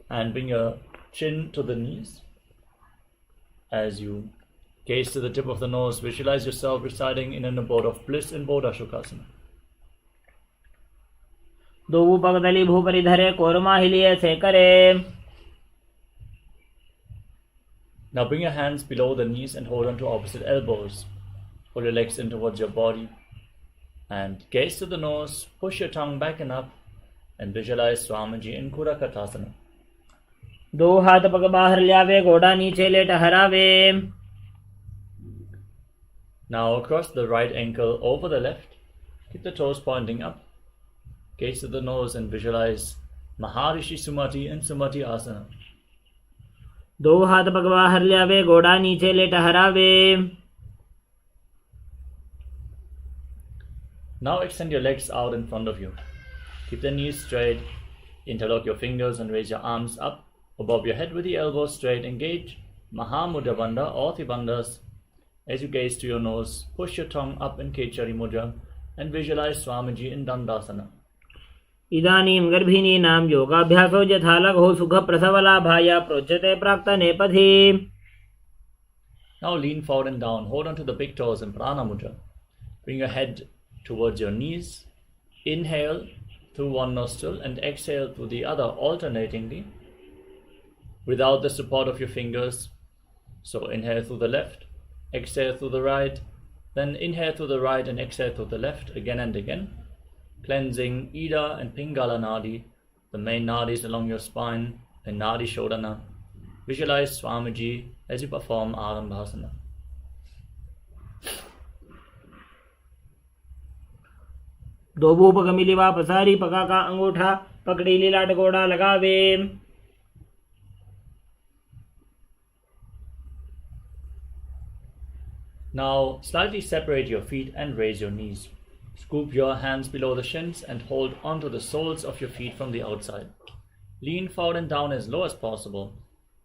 and bring your chin to the knees. As you gaze to the tip of the nose, visualize yourself residing in an abode of bliss in Bodha Shukasana. दो पगदली भूपरि धरे कोरमा हिलिये से करे. Now bring your hands below the knees and hold on to opposite elbows. Pull your legs in towards your body and gaze to the nose, push your tongue back and up and visualize Swamiji in Kurakatasana. दो हाथ पग बाहर ल्यावे घोड़ा नीचे late हरावे. Now across the right ankle over the left, keep the toes pointing up. Gaze to the nose and visualize Maharishi Sumati in Sumati Asana. दो हाथ पग बाहर ल्यावे घोड़ा नीचे लेट हरावे. Now extend your legs out in front of you. Keep the knees straight. Interlock your fingers and raise your arms up above your head with the elbows straight. Engage Mahamudra Bandha, all three bandhas. As you gaze to your nose, push your tongue up in Kechari Mudra and visualize Swamiji in Dandasana. इदानीं गर्भिणीनां योगाभ्यासो यथा लघो सुख प्रसवलाभाय प्रोच्यते प्राक्तने पथि. Now lean forward and down. Hold on to the big toes in Prana Mudra. Bring your head towards your knees. Inhale through one nostril and exhale through the other alternatingly without the support of your fingers. So inhale through the left, exhale through the right, Then inhale through the right and exhale through the left again and again, cleansing Ida and Pingala Nadi, the main nadis along your spine, and Nadi Shodhana. Visualize Swamiji as you perform Arambhasana. दोबू पगमिली वा पसारी पका का अंगूठा पकड़ी लीला टकोड़ा लगावे. Now slightly separate your feet and raise your knees. Scoop your hands below the shins and hold onto the soles of your feet from the outside. Lean forward and down as low as possible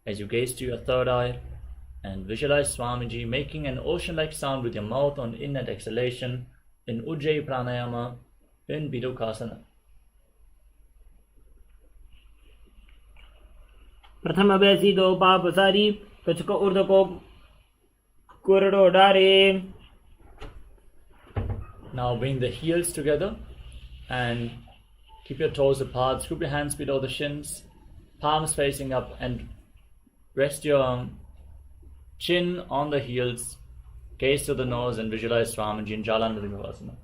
as you gaze to your third eye and visualize Swamiji making an ocean-like sound with your mouth on in and exhalation in Ujjayi Pranayama in Bidukasana. प्रथम अभ्यासी दो पा पसारी कछ को ऊर्ध्व को कुरडो डारे. Now bring the heels together and keep your toes apart. Scoop your hands below the shins, palms facing up, and rest your chin on the heels. Gaze to the nose and visualize Swamiji in Jalandhara.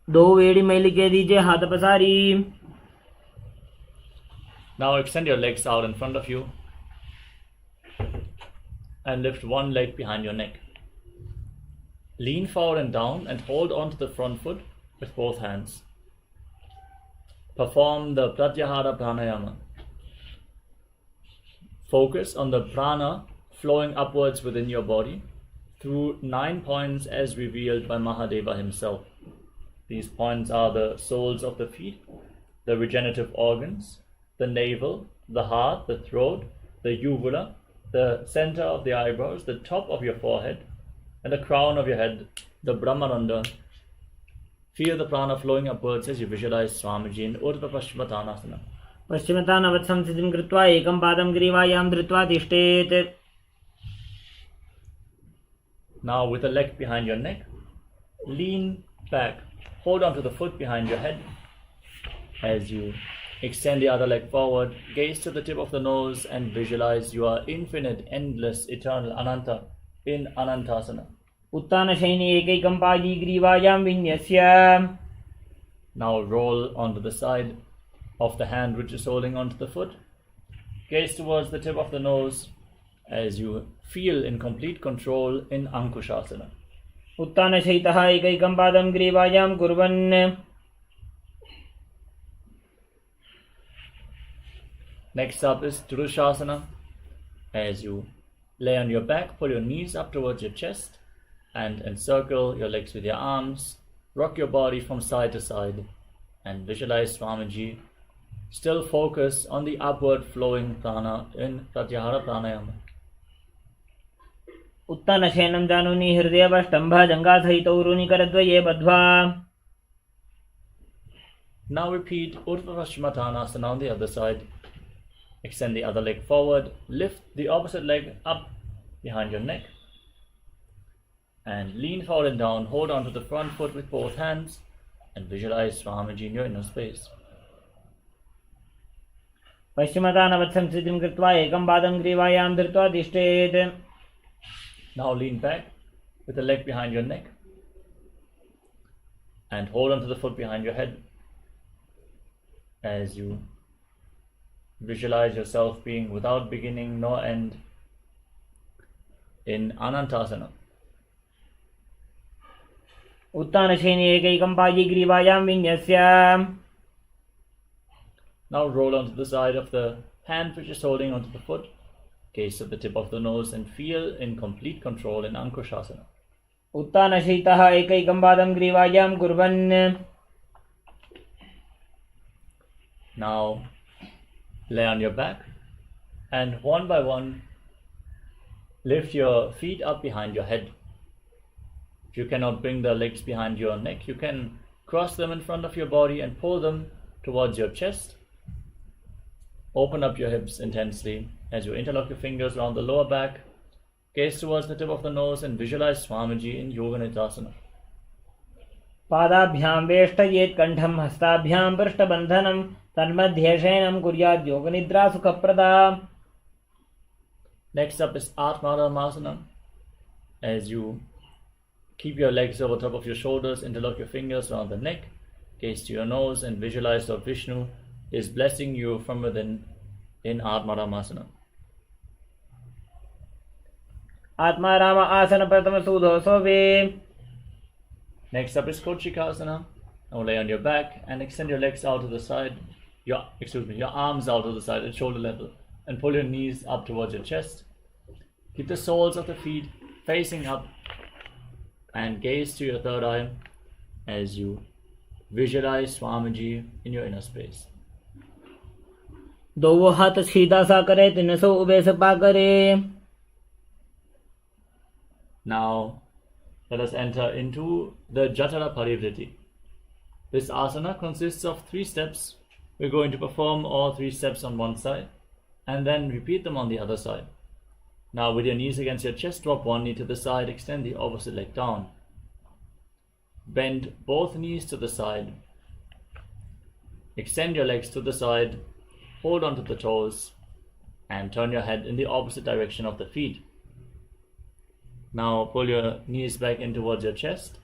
दो वेड़ी मैली के दीजिए हाथ पसारी. Now extend your legs out in front of you and lift one leg behind your neck. Lean forward and down and hold onto the front foot with both hands. Perform the Pratyahara Pranayama. Focus on the prana flowing upwards within your body through 9 points as revealed by Mahadeva himself. These points are the soles of the feet, the regenerative organs, the navel, the heart, the throat, the uvula, the center of the eyebrows, the top of your forehead, and the crown of your head, the Brahmaranda. Feel the prana flowing upwards as you visualize Swamiji in Urdhva Paschimottanasana. पश्चिमतानवत् संस्थितिं कृत्वा एकं पादं ग्रीवायां धृत्वा तिष्ठेत्. Now with the leg behind your neck, lean back. Hold on to the foot behind your head as you extend the other leg forward. Gaze to the tip of the nose and visualize you are infinite, endless, eternal, Ananta in Anantasana. उत्तानशयने एकैकं पादी ग्रीवायां विन्यस्य. Now roll onto the side of the hand which is holding onto the foot. Gaze towards the tip of the nose as you feel in complete control in Ankushasana. उत्तानशयितः एकैकं पादं ग्रीवायां कुर्वन्. Next up is Drushasana. As you lay on your back, pull your knees up towards your chest and encircle your legs with your arms. Rock your body from side to side and visualize Swamiji. Still focus on the upward flowing prana in Pratyahara Pranayama. उत्तानशयनं जानुनि हृदयवष्टम्भजङ्घासहितौ ऊरुनिकरद्वये बद्ध्वा. Now repeat Urdhva Paschimottanasana on the other side. Extend the other leg forward, lift the opposite leg up behind your neck and lean forward and down. Hold on to the front foot with both hands and visualize Swamiji in your inner space. पश्चिमतानवत् संस्थितिं कृत्वा एकं पादं ग्रीवायां धृत्वा तिष्ठेत्. Now lean back with the leg behind your neck and hold on to the foot behind your head as you visualize yourself being without beginning nor end in Anantasana. उत्तानशयने एकैकं पादी ग्रीवायां विन्यस्य. Now roll onto the side of the hand which is holding onto the foot. Gaze at the tip of the nose and feel in complete control in Ankushasana. उत्तानशयितः एकैकं पादं ग्रीवायां कुर्वन्. Now lay on your back and one by one lift your feet up behind your head. If you cannot bring the legs behind your neck, you can cross them in front of your body and pull them towards your chest. Open up your hips intensely as you interlock your fingers around the lower back. Gaze towards the tip of the nose and visualize Swamiji in Yoga Nidasana. पादाभ्यां वेष्टयेत् कण्ठं हस्ताभ्यां पृष्ठबन्धनं तन्मध्ये शयनं कुर्यात् योगनिद्रा सुखप्रदा. Next up is Paramashivoham. As you keep your legs over top of your shoulders, interlock your fingers around the neck, gaze to your nose, and visualize Lord Vishnu is blessing you from within in Paramashivoham. Atma Rama Asana Pratama Sudho Sobe. Next up is Kochikasana. Now lay on your back and extend your legs out to the side. Your arms out to the side at shoulder level, and pull your knees up towards your chest. Keep the soles of the feet facing up and gaze to your third eye as you visualize Swamiji in your inner space. दो हाथ सीधा सा करे, तीन सौ ube Sapa करे. Now let us enter into the Jatara Parivriti. This asana consists of 3 steps. We're going to perform all 3 steps on one side and then repeat them on the other side. Now with your knees against your chest, drop one knee to the side, extend the opposite leg down. Bend both knees to the side. Extend your legs to the side, hold onto the toes, and turn your head in the opposite direction of the feet. Now pull your knees back in towards your chest.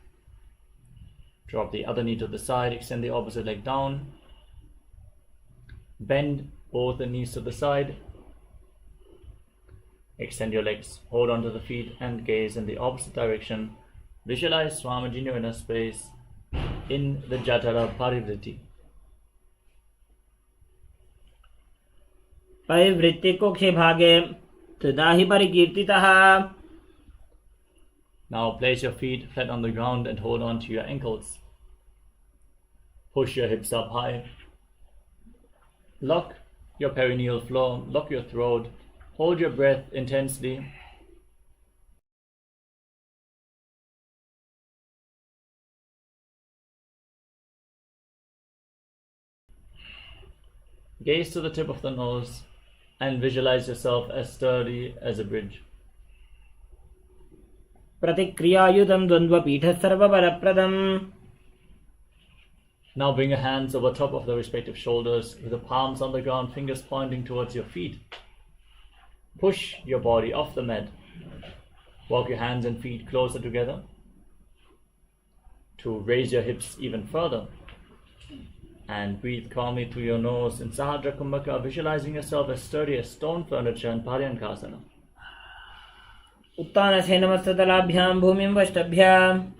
Drop the other knee to the side, extend the opposite leg down. Bend both the knees to the side. Extend your legs, hold onto the feet, and gaze in the opposite direction. Visualize Swamiji in your inner space in the Jatara Parivriti. परिवृत्ति कोक्षे भागे तदा हि परिकीर्तितः. Now place your feet flat on the ground and hold on to your ankles. Push your hips up high. Lock your perineal floor, lock your throat, hold your breath intensely. Gaze to the tip of the nose and visualize yourself as sturdy as a bridge. प्रतिक्रियायुतं द्वन्द्वपीठः सर्वबलप्रदम्. Now bring your hands over top of the respective shoulders with the palms on the ground, fingers pointing towards your feet. Push your body off the mat. Walk your hands and feet closer together to raise your hips even further. And breathe calmly through your nose in Sahadra Kumbhaka, visualizing yourself as sturdy as stone furniture in Paryankasana. उत्तानस्य नमस्तदलाभ्यां भूमिं वष्टभ्याम्.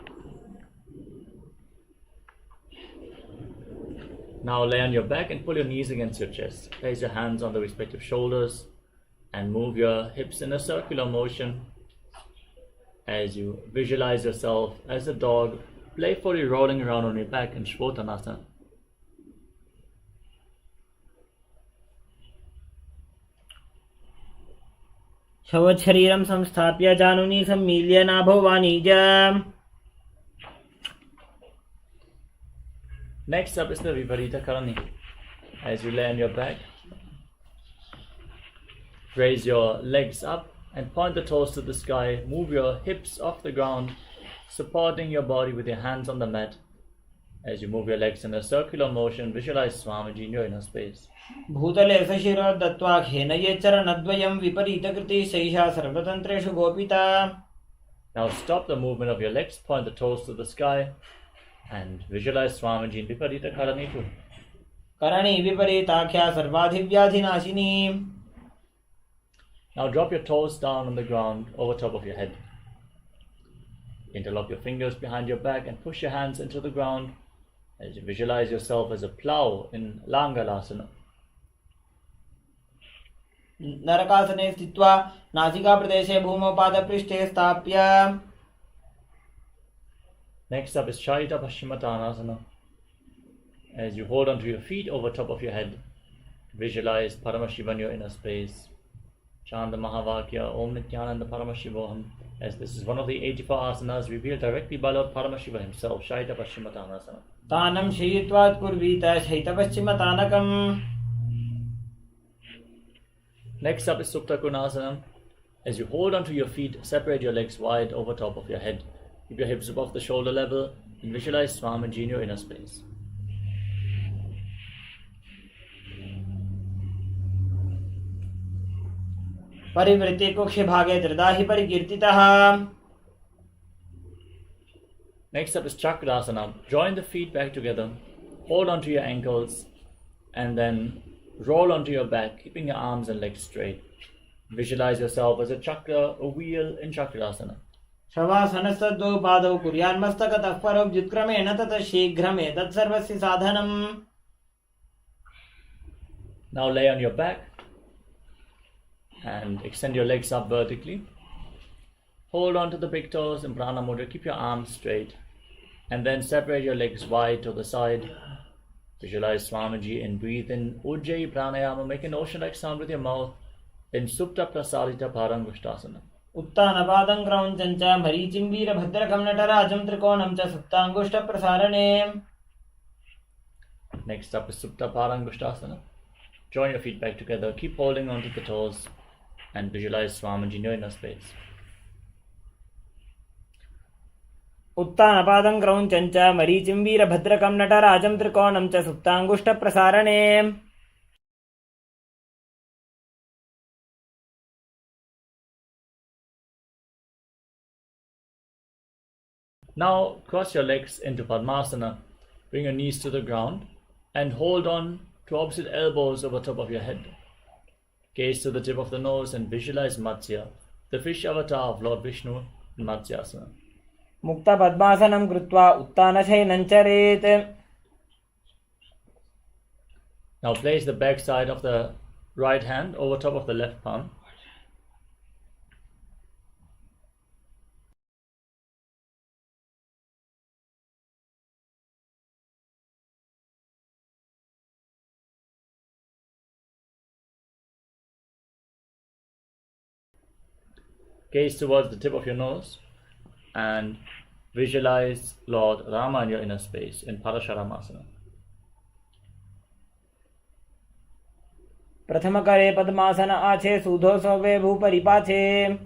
Now lay on your back and pull your knees against your chest. Place your hands on the respective shoulders and move your hips in a circular motion as you visualize yourself as a dog playfully rolling around on your back in Shvotanasana. शवत् शरीरं संस्थाप्य जानुनी सम्मील्य नाभो वाणिज्य. Next up is the Viparita Karani. As you lay on your back, raise your legs up and point the toes to the sky. Move your hips off the ground, supporting your body with your hands on the mat. As you move your legs in a circular motion, visualize Swamiji in your inner space. भूतले सशिरो दत्त्वा खेनये चरणद्वयं विपरीतकृति सैषा सर्वतन्त्रेषु गोपिता. Now stop the movement of your legs, point the toes to the sky, and visualize Swamiji in Viparita Karani too. Karni विपरीताख्या सर्वाधिव्याधिनाशिनी. Now drop your toes down on the ground over top of your head. Interlock your fingers behind your back and push your hands into the ground as you visualize yourself as a plow in Langalasana. नरकासने स्थित्वा नासिकाप्रदेशे भूमौ पादपृष्ठे स्थाप्य. Next up is Shaita Paschimottanasana. As you hold onto your feet over top of your head, visualize Paramashiva in your inner space. Chant the Mahavakya Om Nityananda Paramashivoham, as this is one of the 84 asanas revealed directly by Lord Paramashiva himself. Shaita Paschimottanasana. तानं शयित्वा कुर्वीत शैतपश्चिमतानकम्. Next up is Supta Konasana. As you hold onto your feet, separate your legs wide over top of your head. Keep your hips above the shoulder level and visualize Swamiji in your inner space. परिवृत्ति कुक्षि भागे त्रिधा हि परिकीर्तितः. Next up is Chakrasana. Join the feet back together, hold onto your ankles, and then roll onto your back, keeping your arms and legs straight. Visualize yourself as a chakra, a wheel in Chakrasana. शवासनस्तद्वौ पादौ कुर्यान्मस्तकतः परोऽभ्युत्क्रमेण ततः शीघ्रमे तत्सर्वस्य साधनम्. Now lay on your back and extend your legs up vertically. Hold on to the big toes in Prana Mudra. Keep your arms straight. And then separate your legs wide to the side. Visualize Swamiji and breathe in Ujjayi Pranayama. Make an ocean-like sound with your mouth in Supta Prasalita Parangushtasana. उत्तानपादं क्रौञ्चं च मरीचिं वीरभद्रकं नटराजं त्रिकोणं च सुप्ताङ्गुष्ठप्रसारणे. Next up is Supta Parangushtasana. Join your feet back together. Keep holding onto the toes and visualize Swamiji in your inner space. उत्तानपादं क्रौञ्चं च मरीचिं वीरभद्रकं नटराजं त्रिकोणं च सुप्ताङ्गुष्ठप्रसारणे. Now cross your legs into Padmasana. Bring your knees to the ground and hold on to opposite elbows over top of your head. Gaze to the tip of the nose and visualize Matsya, the fish avatar of Lord Vishnu in Matsyasana. मुक्त पद्मासनं कृत्वा उत्तानशयनं चरेत्. Now place the back side of the right hand over top of the left palm. Gaze towards the tip of your nose and visualize Lord Rama in your inner space in Parasharamasana. प्रथम करे पद्मासन आछे सूधो सवे भूपरि पाछे.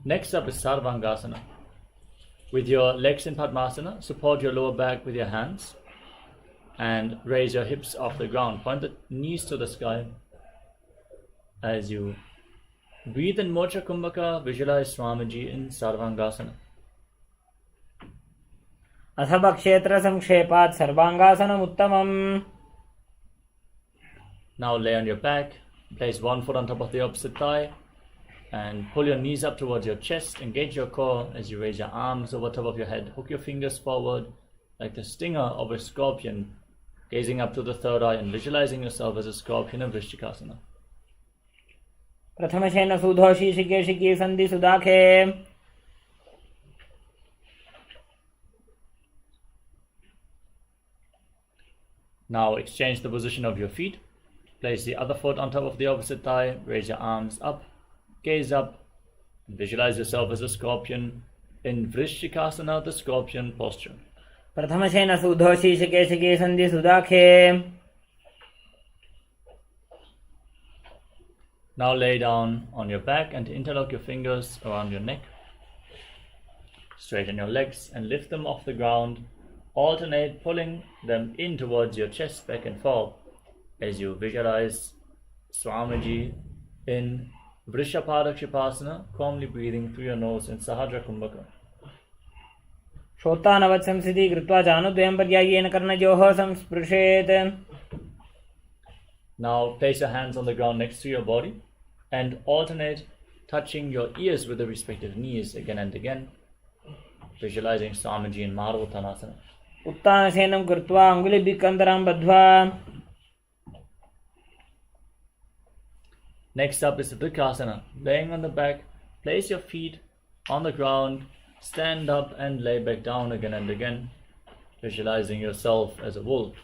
Next up is Sarvangasana. With your legs in Padmasana, support your lower back with your hands and raise your hips off the ground. Point the knees to the sky. As you breathe in Mocha Kumbhaka, visualize Swamiji in Sarvangasana. अथ क्षेत्र संक्षेपात् सर्वांगासनम् उत्तमम्. Now lay on your back, place one foot on top of the opposite thigh and pull your knees up towards your chest. Engage your core as you raise your arms over top of your head. Hook your fingers forward like the stinger of a scorpion, gazing up to the third eye and visualizing yourself as a scorpion in Vrishchikasana. प्रथमशेन सूधो शीशिकेशिकी सन्धि सुदाखे. Now exchange the position of your feet. Place the other foot on top of the opposite thigh. Raise your arms up. Gaze up. Visualize yourself as a scorpion in Vrishchikasana, the scorpion posture. प्रथमशेन सूधो शीशिकेशिकी सन्धि सुदाखे. Now lay down on your back and interlock your fingers around your neck. Straighten your legs and lift them off the ground. Alternate pulling them in towards your chest, back and forth as you visualize Swamiji in Vrishapadakshipasana, calmly breathing through your nose in Sahadra Kumbhaka. श्रोतानवत् संस्थिति कृत्वा चानुद्वयं पर्यायेन कर्णयोः संस्पृशेत्. Now place your hands on the ground next to your body and alternate touching your ears with the respective knees again and again, visualizing Swamiji in Maruttanasana. उत्तानशयनं कृत्वा अङ्गुलिभिः कन्दरां बद्ध्वा. Next up is Vrikasana. Laying on the back, place your feet on the ground, stand up and lay back down again and again, visualizing yourself as a wolf.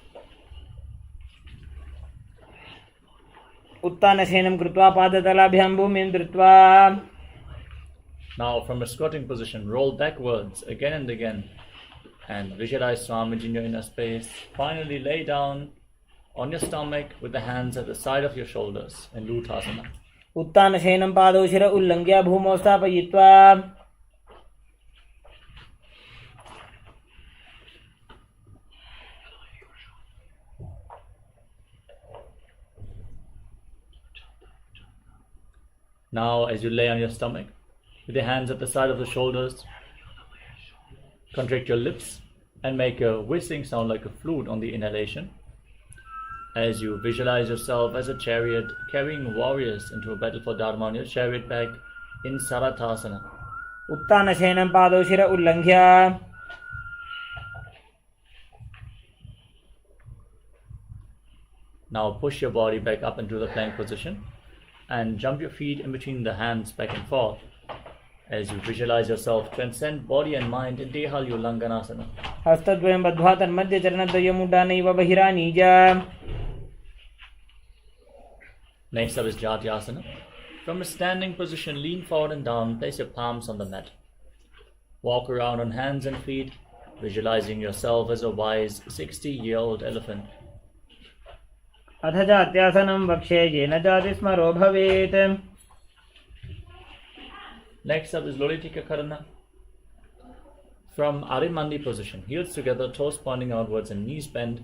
उत्तानशयनं कृत्वा पादतलाभ्यां भूमिं धृत्वा. Now from a squatting position, roll backwards again and again and visualize Swamiji in your inner space. Finally lay down on your stomach with the hands at the side of your shoulders in Lutasana. उत्तानशयनं पादौ शिर उल्लङ्घ्य भूमौ स्थापयित्वा. Now, as you lay on your stomach, with your hands at the side of the shoulders, contract your lips and make a whistling sound like a flute on the inhalation. As you visualize yourself as a chariot carrying warriors into a battle for Dharma on your chariot back in Sarathasana. उत्तानशयनं पादौ शिर उल्लङ्घ्य Now push your body back up into the plank position and jump your feet in between the hands back and forth as you visualize yourself transcend body and mind in Dehalyu Langanasana. हस्तद्वयं बद्ध्वा तन्मध्यचरणद्वयम् उड्डानैव बहिरानीज. Next up is Jatyasana. From a standing position, lean forward and down, place your palms on the mat. Walk around on hands and feet, visualizing yourself as a wise 60-year-old elephant. अथ जात्यासनं वक्षे येन जातिस्मरो भवेत्. Next up is Lolitika Karana. From Arimandi position, heels together, toes pointing outwards and knees bent.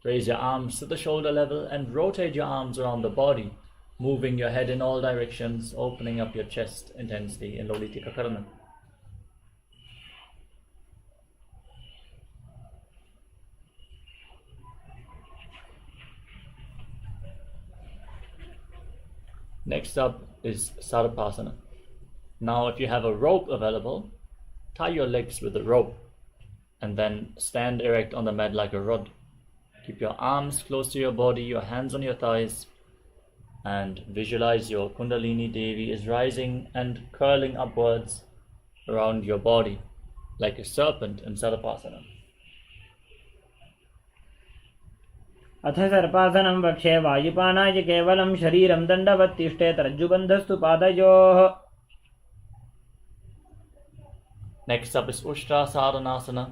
Raise your arms to the shoulder level and rotate your arms around the body, moving your head in all directions, opening up your chest intensely in Lolitika Karana. Next up is Sarapasana. Now, if you have a rope available, tie your legs with the rope and then stand erect on the mat like a rod. Keep your arms close to your body, your hands on your thighs, and visualize your Kundalini Devi is rising and curling upwards around your body like a serpent in Sarapasana. अथ सर्पासनं वक्षे वायुपानाय केवलं शरीरं दण्डवत् तिष्ठेत् रज्जुबन्धस्तु पादयोः. Next up is Ushtrasaranasana.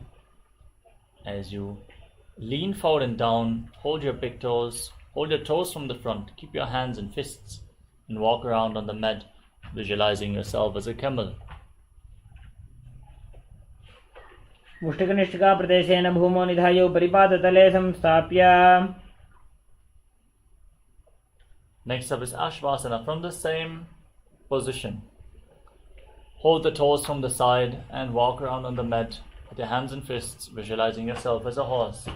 As you lean forward and down, hold your big toes, hold your toes from the front, keep your hands in fists, and walk around on the mat, visualizing yourself as a camel. मुष्टिकनिष्ठिकाप्रदेशेन भूमौ निधाय उपरिपादतले संस्थाप्य. Next up is Ashvasana. From the same position, hold the toes from the side and walk around on the mat with your hands and fists, visualizing yourself as a horse.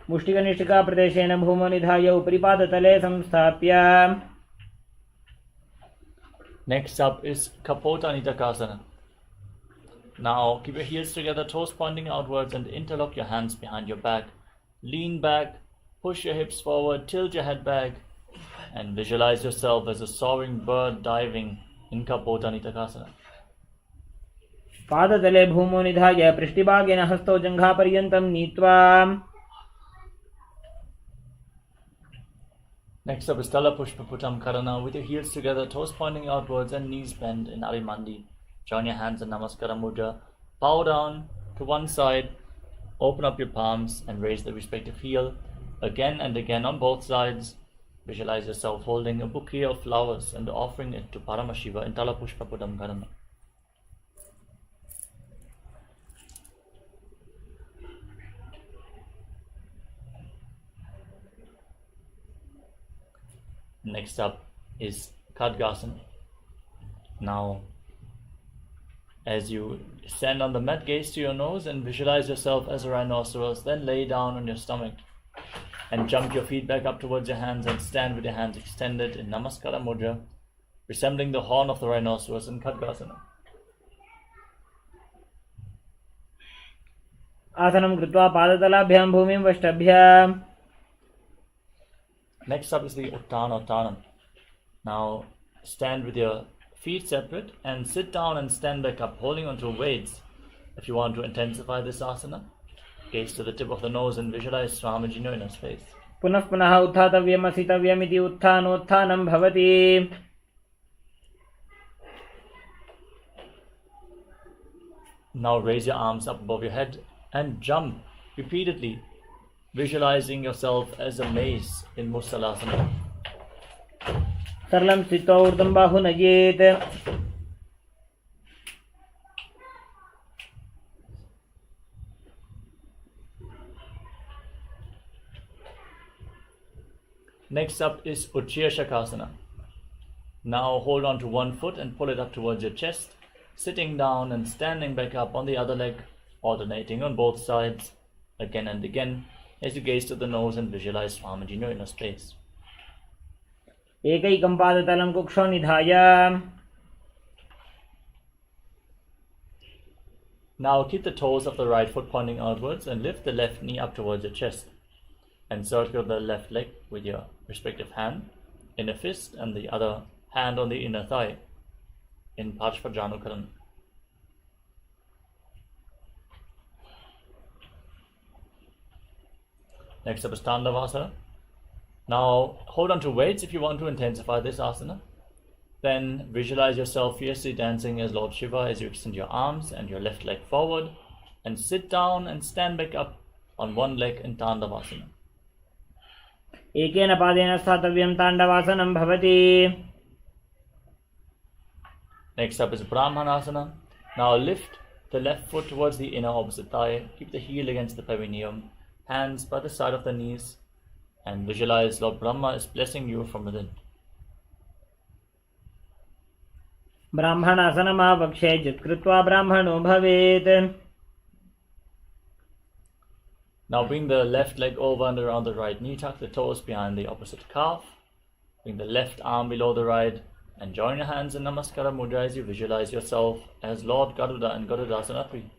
मुष्टिकनिष्ठिकाप्रदेशेन भूमौ निधाय उपरिपादतले संस्थाप्य. Next up is Kapota Nitakasana. Now keep your heels together, toes pointing outwards, and interlock your hands behind your back. Lean back, push your hips forward, tilt your head back, and visualize yourself as a soaring bird diving in Kapota Nitakasana. पादतले भूमौ निधाय पृष्ठभागेन हस्तौ जङ्घापर्यन्तं नीत्वा. Next up is Talapushpaputam Karana. With your heels together, toes pointing outwards, and knees bent in Arimandi. Join your hands in Namaskara Mudra. Bow down to one side, open up your palms, and raise the respective heel again and again on both sides. Visualize yourself holding a bouquet of flowers and offering it to Paramashiva in Talapushpaputam Karana. Next up is Khadgasana. Now, as you stand on the mat, gaze to your nose and visualize yourself as a rhinoceros. Then lay down on your stomach and jump your feet back up towards your hands and stand with your hands extended in Namaskara Mudra, resembling the horn of the rhinoceros in Khadgasana. आसनं कृत्वा पादतलाभ्यां भूमिं वष्टभ्य. Next up is the Uttanottanam. Now stand with your feet separate and sit down and stand back up, holding onto weights. If you want to intensify this asana, gaze to the tip of the nose and visualize Swamiji Noina's face. पुनः पुनः उत्थातव्यम् असितव्यमिति उत्थानोत्थानं भवति. Now raise your arms up above your head and jump repeatedly, visualizing yourself as a mace in Musalasana. सरलं स्थित्वा ऊर्ध्वं बाहु नयेत्. Next up is Uchchaya Shakasana. Now hold on to one foot and pull it up towards your chest, sitting down and standing back up on the other leg, alternating on both sides again and again as you gaze to the nose and visualize Swamiji in your inner space. एकैकं पादतलं कुक्षौ निधाय. Now keep the toes of the right foot pointing outwards and lift the left knee up towards your chest. Encircle the left leg with your respective hand in a fist and the other hand on the inner thigh in Parshvajanukaran. Next up is Tandavasana. Now hold on to weights if you want to intensify this asana. Then visualize yourself fiercely dancing as Lord Shiva as you extend your arms and your left leg forward and sit down and stand back up on one leg in Tandavasana. एकेन पादेन स्थातव्यं ताण्डवासनं भवति. Next up is Brahmanasana. Now lift the left foot towards the inner opposite thigh. Keep the heel against the perineum, hands by the side of the knees, and visualize Lord Brahma is blessing you from within. ब्राह्मणासनमावक्षे कृत्वा ब्राह्मणो भवेत्. Now bring the left leg over and around the right knee, tuck the toes behind the opposite calf, bring the left arm below the right, and join your hands in Namaskara Mudra as you visualize yourself as Lord Garuda and Garudasana 3.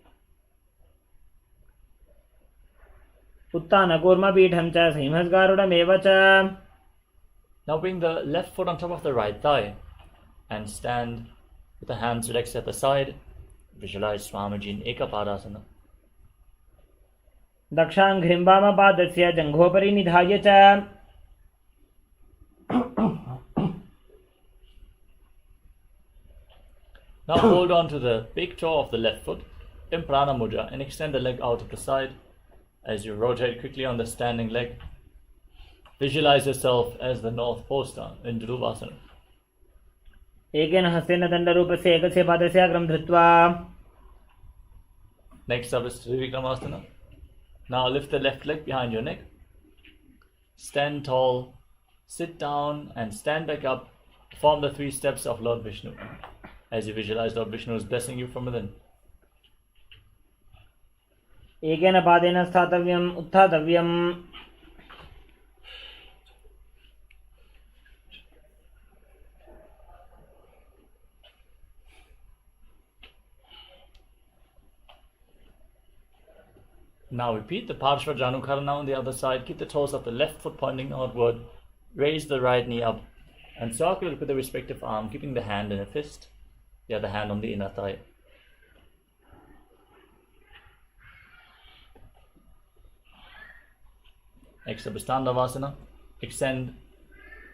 उत्थानकूर्मपीठं च सिंहस्गारुडमेव च. Now bring the left foot on top of the right thigh and stand with the hands relaxed at the side. Visualize Swamiji in Ekapadasana. दक्षाङ्घ्रिं वामपादस्य जङ्घोपरि निधाय च. Now hold on to the big toe of the left foot in Prana Mudra and extend the leg out to the side as you rotate quickly on the standing leg. Visualize yourself as the North Poster in Dhruvasana. एकेन हस्तेन दण्डरूपस्य एकस्य पादस्य अग्रं धृत्वा. Next up is Trivikramasana. Now lift the left leg behind your neck. Stand tall, sit down and stand back up. Form the 3 steps of Lord Vishnu as you visualize Lord Vishnu is blessing you from within. एकेन पादेन स्थातव्यम् उत्थातव्यम्. Now repeat the Parshvajanukarana on the other side. Keep the toes of the left foot pointing outward. Raise the right knee up and circle it with the respective arm, keeping the hand in a fist, the other hand on the inner thigh. Next up is Tandavasana. Extend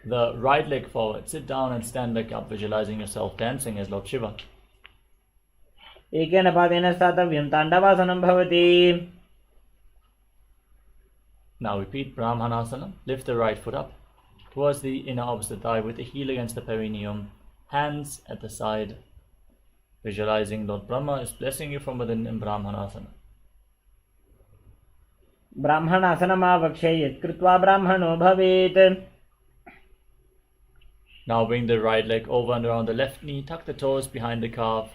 the right leg forward. Sit down and stand back up, visualizing yourself dancing as Lord Shiva. एकेन पादेन स्थातव्यं ताण्डवासनं भवति. Now repeat Brahmanasana. Lift the right foot up towards the inner opposite thigh with the heel against the perineum, hands at the side. Visualizing Lord Brahma is blessing you from within in Brahmanasana. ब्राह्मणासनमावक्षे यत्कृत्वा ब्राह्मणो भवेत्. Now bring the right leg over and around the left knee, tuck the toes behind the calf,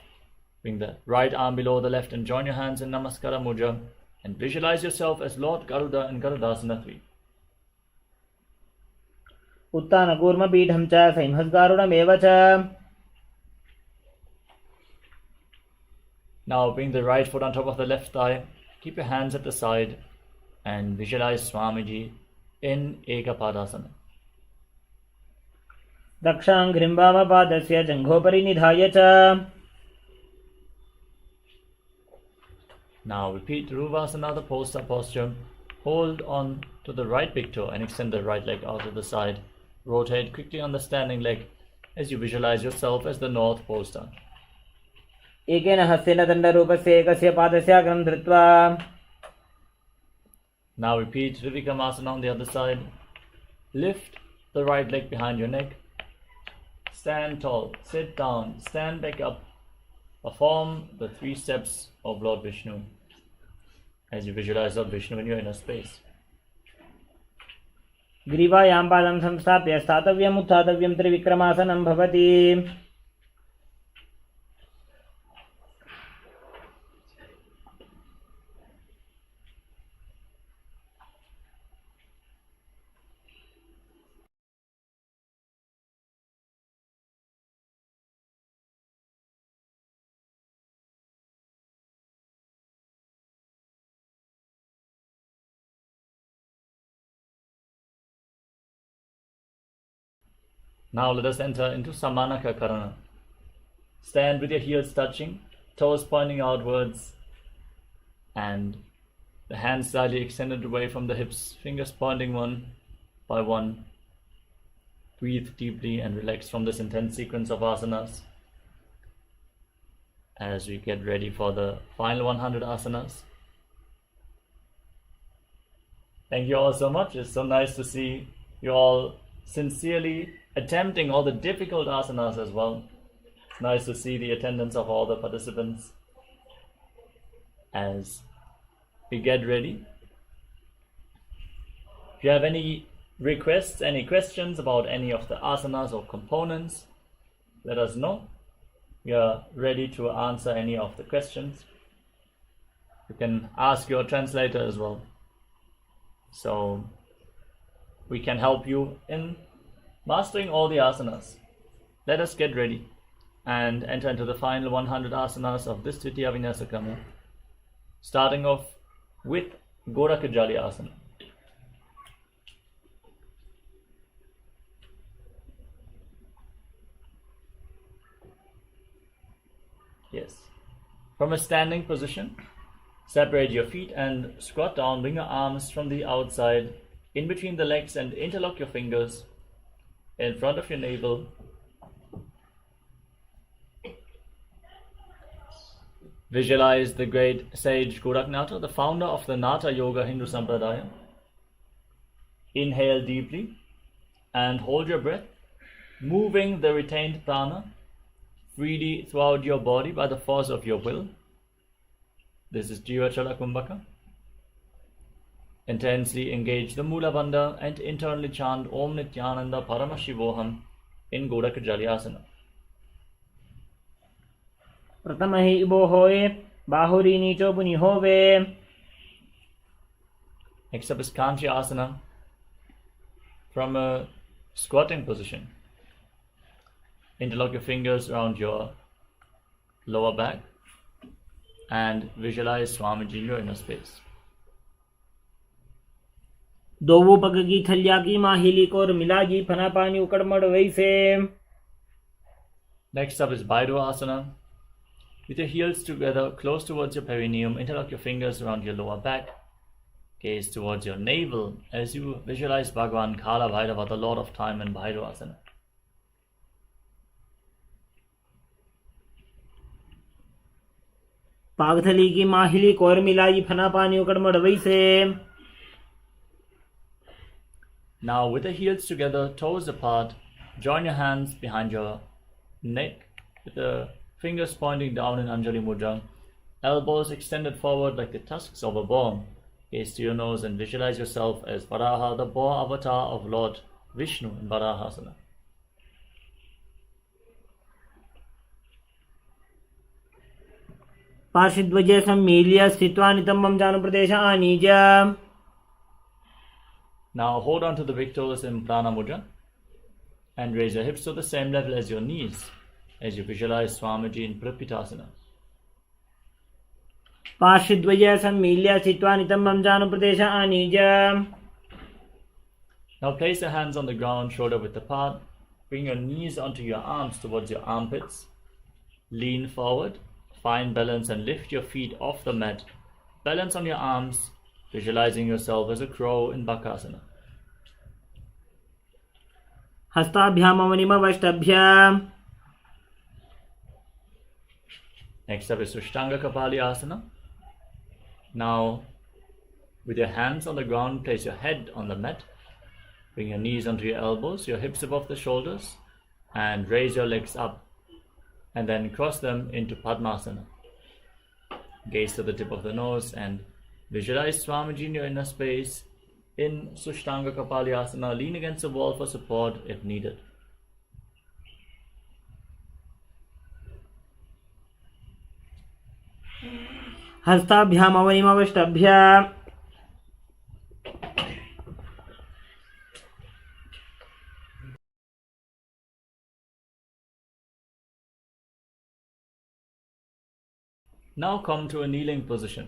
bring the right arm below the left and join your hands in Namaskara Mudra and visualize yourself as Lord Garuda and Garudasana 3. उत्थानकूर्मपीठं च सिंहस्गारुडमेव च. Now bring the right foot on top of the left thigh, keep your hands at the side and visualize Swamiji in Ekapadasana. दक्षाङ्घ्रिं वामपादस्य जङ्घोपरि निधाय च. Now repeat Dhuruvasana, the poster posture. Hold on to the right big toe and extend the right leg out to the side. Rotate quickly on the standing leg as you visualize yourself as the North Poster. एकेन हस्तेन दण्डरूपस्य एकस्य पादस्य अग्रं धृत्वा. Now repeat Trivikramasana on the other side. Lift the right leg behind your neck. Stand tall, sit down, stand back up. Perform the 3 steps of Lord Vishnu as you visualize Lord Vishnu in your inner space. ग्रीवायां पादं संस्थाप्य स्थातव्यम् उत्थातव्यं त्रिविक्रमासनं भवति. Now let us enter into Samanaka Karana. Stand with your heels touching, toes pointing outwards, and the hands slightly extended away from the hips, fingers pointing one by one. Breathe deeply and relax from this intense sequence of asanas as we get ready for the final 100 asanas. Thank you all so much. It's so nice to see you all sincerely attempting all the difficult asanas as well. It's nice to see the attendance of all the participants as we get ready. If you have any requests, any questions about any of the asanas or components, let us know. We are ready to answer any of the questions. You can ask your translator as well, so we can help you in mastering all the asanas. Let us get ready and enter into the final 100 asanas of this Tvitiya Vinyasa Krama, starting off with Gorakajali asana. Yes. From a standing position, separate your feet and squat down. Bring your arms from the outside in between the legs and interlock your fingers in front of your navel. Visualize the great sage Goraknath, the founder of the Natha Yoga Hindu Sampradaya. Inhale deeply and hold your breath, moving the retained prana freely throughout your body by the force of your will. This is Jiva Chala Kumbhaka. Intensely engage the Mula Bandha and internally chant Om Nityananda Paramashivoham in Gorakajali asana. Pratamahi ibohoe, bahuri nicho punihove. Next up is Kanchi asana from a squatting position. Interlock your fingers around your lower back and visualize Swamiji in your inner space. दोवो पग की थलिया की माहिली core मिलागी फना पानी उकड़मड़ वैसे. Next up is Bhairava asana. With your heels together, close towards your perineum, interlock your fingers around your lower back. Gaze towards your navel as you visualize Bhagavan Kala Bhairava, the Lord of Time, in Bhairava asana. पागथली की माहिली core मिलाई फना पानी उकड़मड़ वैसे. Now with the heels together, toes apart, join your hands behind your neck with the fingers pointing down in Anjali Mudra, elbows extended forward like the tusks of a boar. Gaze to your nose and visualize yourself as Varaha, the boar avatar of Lord Vishnu in Varahasana. पार्श्वध्वजे सम्मील्य स्थित्वा नितम्बं जानुप्रदेश आनीय. Now hold on to the big toes in Prana Mudra and raise your hips to the same level as your knees as you visualize Swamiji in Prapitasana. पार्श्वध्वजे सम्मील्य स्थित्वा नितम्बं जानुप्रदेश आनीय. Now place your hands on the ground, shoulder width apart. Bring your knees onto your arms towards your armpits. Lean forward, find balance and lift your feet off the mat. Balance on your arms, visualizing yourself as a crow in Bakasana. हस्ताभ्यामवनिमवष्टभ्याम्. Next up is Sushtanga Kapali Asana. Now, with your hands on the ground, place your head on the mat. Bring your knees onto your elbows, your hips above the shoulders, and raise your legs up. And then cross them into Padmasana. Gaze to the tip of the nose and visualize Swamiji in your inner space in Sushtanga Kapalyasana. Lean against the wall for support if needed. हस्ताभ्याम अवनिमवष्टभ्याम Now come to a kneeling position.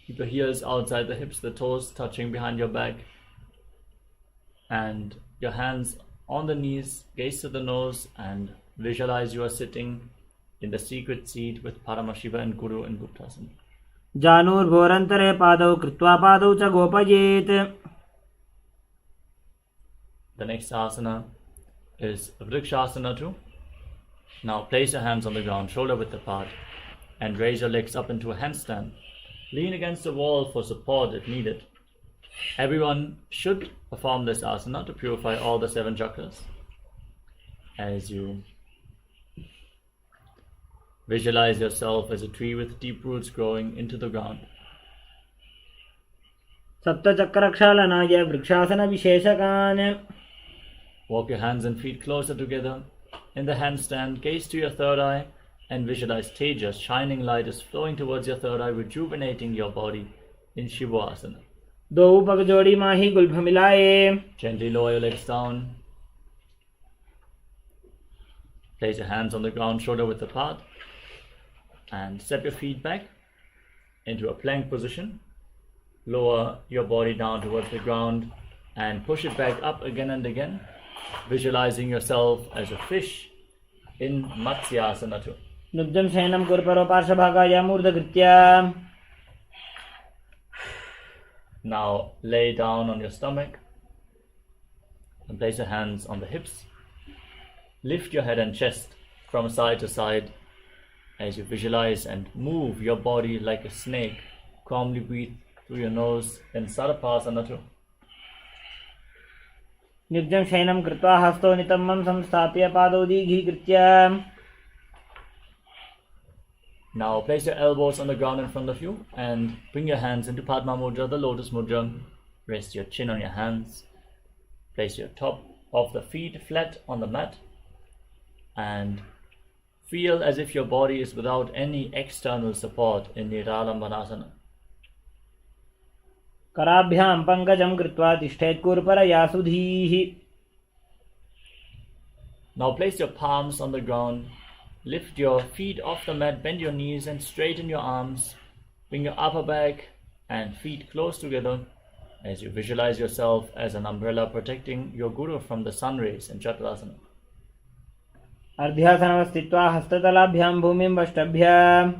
Keep your heels outside the hips, the toes touching behind your back, and your hands on the knees. Gaze to the nose and visualize you are sitting in the secret seat with Paramashiva and Guru in Guptasana. जानूर्भोरन्तरे पादौ कृत्वा पादौ च गोपयेत्. The next asana is Vrikshasana 2. Now place your hands on the ground, shoulder width apart, and raise your legs up into a handstand. Lean against the wall for support if needed. Everyone should perform this asana to purify all the 7 chakras. As you visualize yourself as a tree with deep roots growing into the ground. सप्तचक्रक्षालनाय vrikshasana विशेषकान्. Walk your hands and feet closer together. In the handstand, gaze to your third eye and visualize Tejas. Shining light is flowing towards your third eye, rejuvenating your body in Shivasana. दो पग जोड़ी माही Gulf मिलाए. Gently lower your legs down. Place your hands on the ground, shoulder width apart, and step your feet back into a plank position. Lower your body down towards the ground and push it back up again and again, visualizing yourself as a fish in Matsyasana 2. नुब्जं शयनं कुर्परो पार्श्वभागाय मूर्धकृत्या. Now lay down on your stomach and place your hands on the hips. Lift your head and chest from side to side as you visualize and move your body like a snake. Calmly breathe through your nose in Sarapasana 2. नुब्जं शयनं कृत्वा हस्तौ नितम्बं संस्थाप्य पादौ दीघीकृत्य. Now place your elbows on the ground in front of you and bring your hands into Padma Mudra, the Lotus Mudra. Rest your chin on your hands. Place your top of the feet flat on the mat and feel as if your body is without any external support in Niralambanasana. कराभ्यां पङ्कजं कृत्वा तिष्ठेत् कूर्परया सुधीः. Now place your palms on the ground. Lift your feet off the mat, bend your knees and straighten your arms. Bring your upper back and feet close together as you visualize yourself as an umbrella protecting your Guru from the sun rays in Chaturasana. अर्ध्यासनवस्थित्वा हस्ततलाभ्यां भूमिं वष्टभ्य.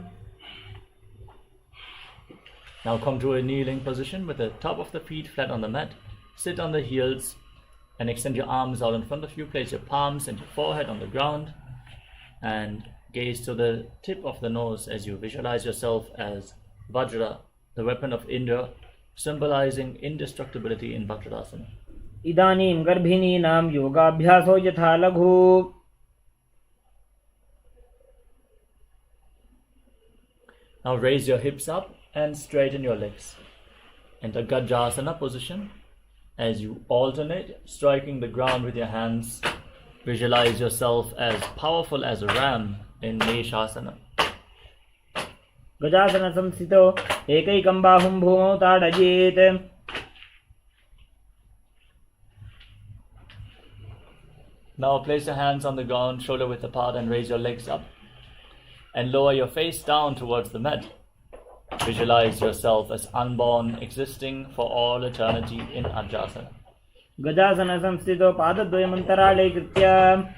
Now come to a kneeling position with the top of the feet flat on the mat. Sit on the heels and extend your arms out in front of you. Place your palms and your forehead on the ground and gaze to the tip of the nose as you visualize yourself as Vajra, the weapon of Indra, symbolizing indestructibility in Vajradasana. इदानीं गर्भिणीनां योगाभ्यासो यथा लघु. Now raise your hips up and straighten your legs. Enter Gajasana position as you alternate, striking the ground with your hands. Visualize yourself as powerful as a ram in Neshasana. गजासन संस्थितो एकैकं बाहुं भूमौ ताडयेत्. Now place your hands on the ground, shoulder width apart, and raise your legs up. And lower your face down towards the mat. Visualize yourself as unborn, existing for all eternity in Ajasana. गजासन संस्थितो पादद्वयमन्तराळे कृत्य.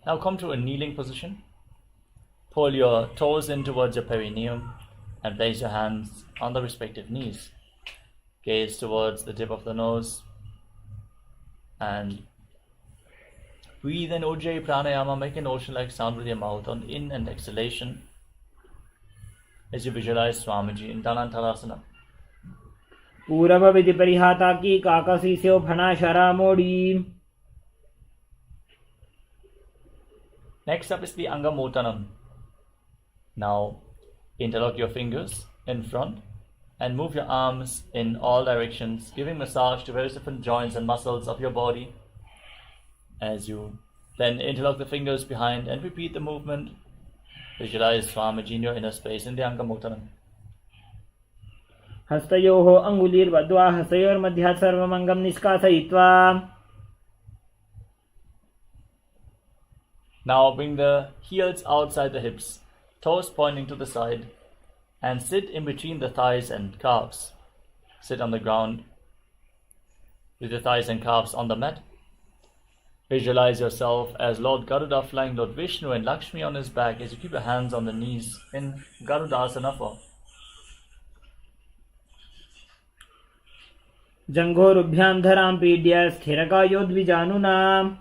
Now come to a kneeling position. Pull your toes in towards your perineum and place your hands on the respective knees. Gaze towards the tip of the nose and breathe in Ujjayi Pranayama. Make an ocean-like sound with your mouth on in and exhalation as you visualize Swamiji in Dhanantarasana. पूरव विधि परिहाता की काकसी से फना शरा मोड़ी. Next up is the Angamotanam. Now interlock your fingers in front and move your arms in all directions, giving massage to various different joints and muscles of your body. As you then interlock the fingers behind and repeat the movement, visualize Swamiji in your inner space in the Angamuttanam. हस्तयोः अङ्गुलीर्बद्ध्वा हस्तयोर्मध्यात् सर्वमङ्गं निष्कासयित्वा. Now bring the heels outside the hips, toes pointing to the side, and sit in between the thighs and calves. Sit on the ground with your thighs and calves on the mat. Visualize yourself as Lord Garuda flying Lord Vishnu and Lakshmi on his back as you keep your hands on the knees in Garudasana form. जङ्घोरुभ्यां धरां पीड्य स्थिरकायोद्विजानुना.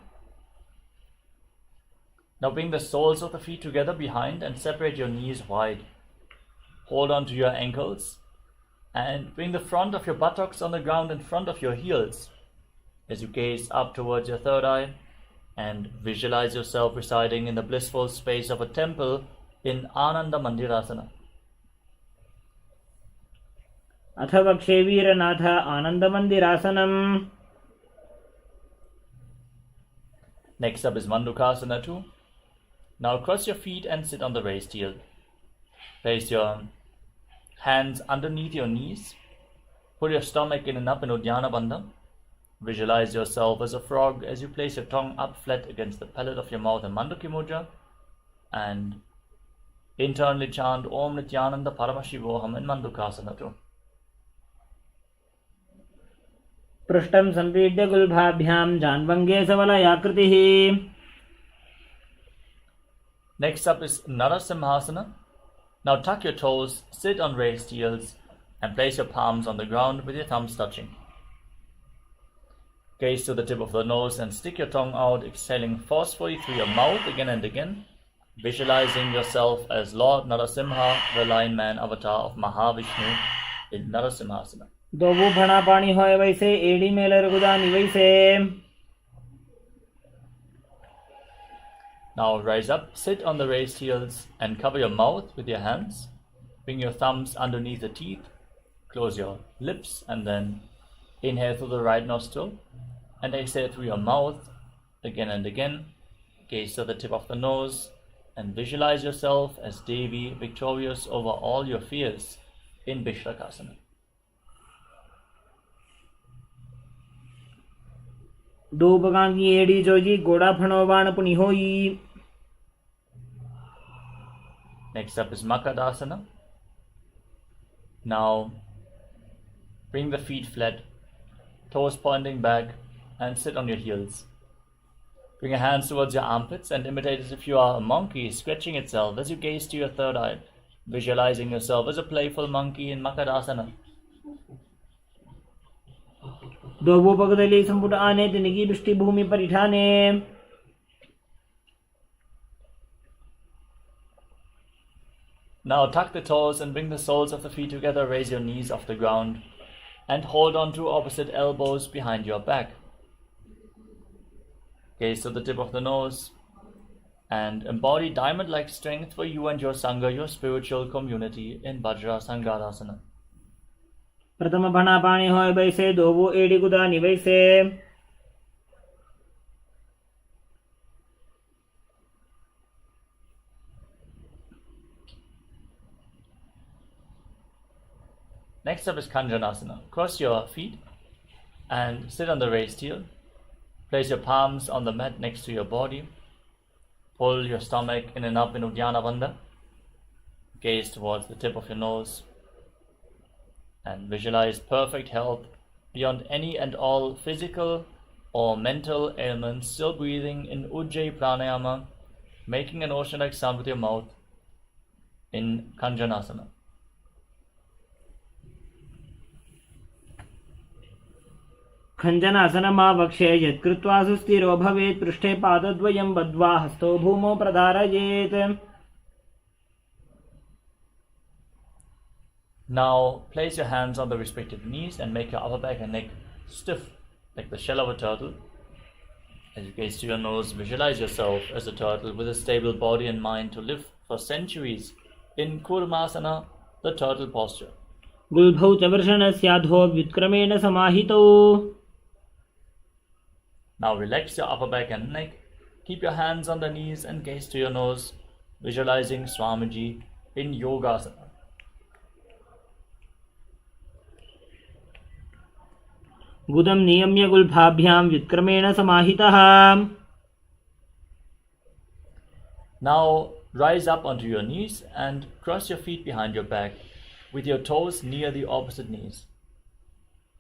Now bring the soles of the feet together behind and separate your knees wide. Hold on to your ankles and bring the front of your buttocks on the ground in front of your heels as you gaze up towards your third eye and visualize yourself residing in the blissful space of a temple in Ananda Mandirasana. अथ वक्षे वीरनाथ आनन्दमन्दिरासनम्. Next up is Mandukasana 2. Now cross your feet and sit on the raised heel. Place your hands underneath your knees. Pull your stomach in and up in Uddiyana Bandha. Visualize yourself as a frog as you place your tongue up flat against the palate of your mouth in Mandukya Mudra. And internally chant Om Nityananda Paramashivoham in Mandukasana 2. पृष्ठं सम्पीड्य गुल्भाभ्यां जान्वङ्गे सवलयाकृतिः. Next up is Narasimhasana. Now tuck your toes, sit on raised heels, and place your palms on the ground with your thumbs touching. Gaze to the tip of the nose and stick your tongue out, exhaling forcefully through your mouth again and again, visualizing yourself as Lord Narasimha, the Lion Man avatar of Mahavishnu in Narasimhasana. दोबू फणा पानी होए वैसे एड़ी Mailer गुदानी वैसे. Now rise up, sit on the raised heels and cover your mouth with your hands. Bring your thumbs underneath the teeth, close your lips and then inhale through the right nostril and exhale through your mouth again and again. Gaze to the tip of the nose and visualize yourself as Devi, victorious over all your fears in Vishlakasana. दो बगां की एड़ी जोजी गोड़ा फणो बाण पुनि होई. Next up is Makadasana. Now bring the feet flat, toes pointing back, and sit on your heels. Bring your hands towards your armpits and imitate as if you are a monkey scratching itself as you gaze to your third eye, visualizing yourself as a playful monkey in Makadasana. दोबू पगदली संपुट आने तिनकी दृष्टि भूमि परिठाने. Now tuck the toes and bring the soles of the feet together, raise your knees off the ground and hold on to opposite elbows behind your back. Gaze to the tip of the nose and embody diamond-like strength for you and your Sangha, your spiritual community in Vajra Sangadasana. प्रथम फणा पानी होए वैसे दोबू एड़ी गुदानी वैसे. Next up is Kanjanasana. Cross your feet and sit on the raised heel. Place your palms on the mat next to your body. Pull your stomach in and up in Uddiyana Bandha. Gaze towards the tip of your nose and visualize perfect health beyond any and all physical or mental ailments, still breathing in Ujjayi Pranayama, making an ocean-like sound with your mouth in Kanjanasana. खञ्जनासनमावक्षे यत्कृत्वा सुस्थिरो भवेत् पृष्ठे पादद्वयं बद्ध्वा हस्तो भूमौ प्रधारयेत्. Now place your hands on the respective knees and make your upper back and neck stiff like the shell of a turtle. As you gaze to your nose, visualize yourself as a turtle with a stable body and mind to live for centuries in Kurmasana, the turtle posture. गुल्भौ च वृषणस्याधो व्युत्क्रमेण समाहितौ. Now relax your upper back and neck. Keep your hands on the knees and gaze to your nose, visualizing Swamiji in Yogasana. गुदं नियम्य गुल्फाभ्यां व्युत्क्रमेण समाहितः. Now rise up onto your knees and cross your feet behind your back with your toes near the opposite knees.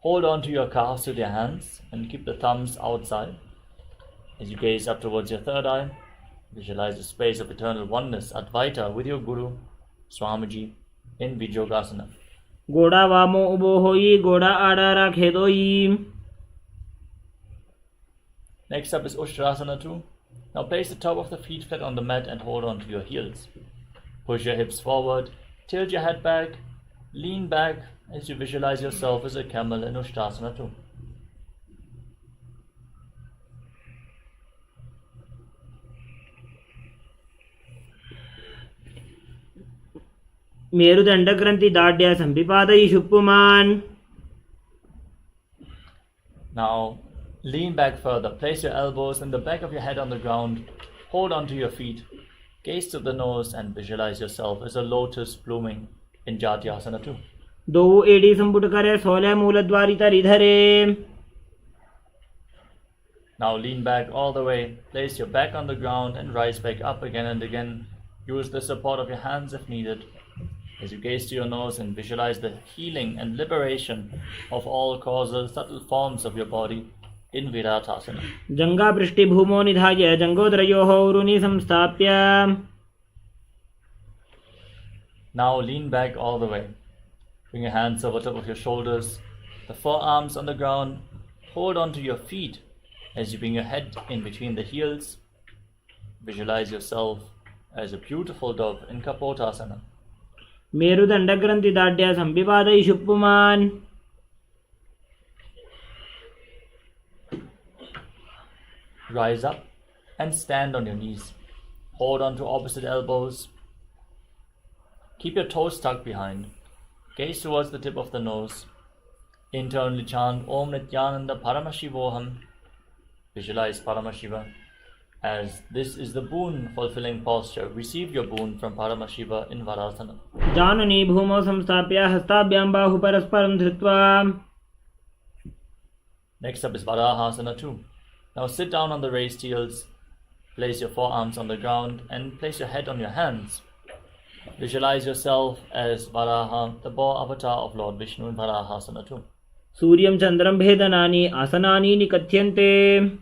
Hold on to your calves with your hands and keep the thumbs outside. As you gaze up towards your third eye, visualize the space of eternal oneness, Advaita, with your Guru, Swamiji, in Vijogasana. गोड़ा वामो उबो होई, गोड़ा आड़ा राखे दोई. Next up is Ushtrasana 2. Now place the top of the feet flat on the mat and hold on to your heels. Push your hips forward, tilt your head back, lean back as you visualize yourself as a camel in Ushtrasana 2. मेरुदण्डग्रन्थि दाढ्य सम्पिपादयिषु पुमान्. Now lean back further. Place your elbows and the back of your head on the ground. Hold on to your feet. Gaze to the nose and visualize yourself as a lotus blooming in Jatyasana 2. दो AD संपुट करे, सोले मूलद्वारि तरि धरे. Now lean back all the way. Place your back on the ground and rise back up again and again. Use the support of your hands if needed. As you gaze to your nose and visualize the healing and liberation of all causal subtle forms of your body in Viratasana. जंगा पृष्ठि भूमो निधाय जंगोदरयोः उरुनि संस्थाप्य. Now lean back all the way. Bring your hands over top of your shoulders, the forearms on the ground. Hold on to your feet as you bring your head in between the heels. Visualize yourself as a beautiful dove in Kapotasana. मेरुदण्डग्रन्थि दाढ्य सम्पिपादयिषु पुमान्. Rise up and stand on your knees. Hold on to opposite elbows. Keep your toes tucked behind. Gaze towards the tip of the nose. Internally chant Om Nityananda Paramashivoham. Visualize Paramashiva as this is the boon fulfilling posture. Receive your boon from Paramashiva in Varasana. जाननी भूमौ संस्थाप्य हस्ताभ्यां बाहु परस्परं धृत्वा. Next up is Varahasana 2. Now sit down on the raised heels. Place your forearms on the ground and place your head on your hands. Visualize yourself as Varaha, the boar avatar of Lord Vishnu in Varahasana 2. सूर्यं चन्द्रं भेदनानि आसनानि निकथ्यन्ते.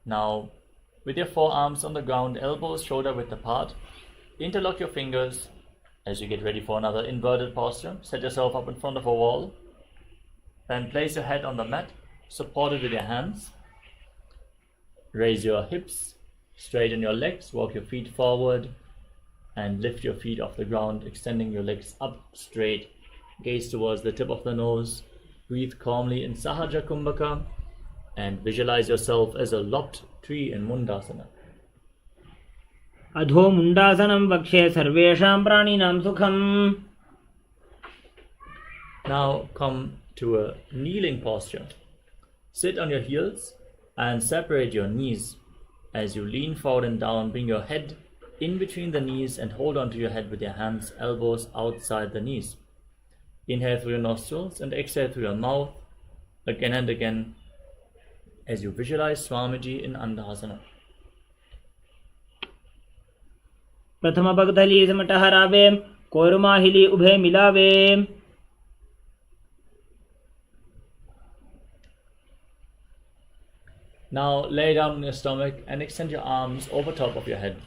Now, with your forearms on the ground, elbows shoulder width apart, interlock your fingers as you get ready for another inverted posture. Set yourself up in front of a wall. Then place your head on the mat, supported with your hands. Raise your hips, straighten your legs, walk your feet forward, and lift your feet off the ground, extending your legs up straight. Gaze towards the tip of the nose. Breathe calmly in Sahaja Kumbhaka and visualize yourself as a lopped tree in Mundasana. अधो मुण्डासनं वक्षे सर्वेषां प्राणिनां सुखम्. Now come to a kneeling posture. Sit on your heels and separate your knees. As you lean forward and down, bring your head in between the knees and hold onto your head with your hands, elbows outside the knees. Inhale through your nostrils and exhale through your mouth again and again as you visualize Swamiji in Andhasana. प्रथम पगथली समट हरावे, कोरमाहिली उभे मिलावे. Now lay down on your stomach and extend your arms over top of your head.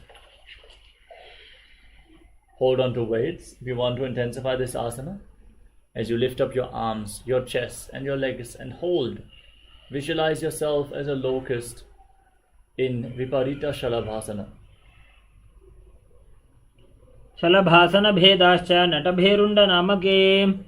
Hold on to weights if you want to intensify this asana. As you lift up your arms, your chest and your legs and hold, visualize yourself as a locust in Viparita Shalabhasana. शलभासन भेदाश्च नटभेरुण्ड नामके.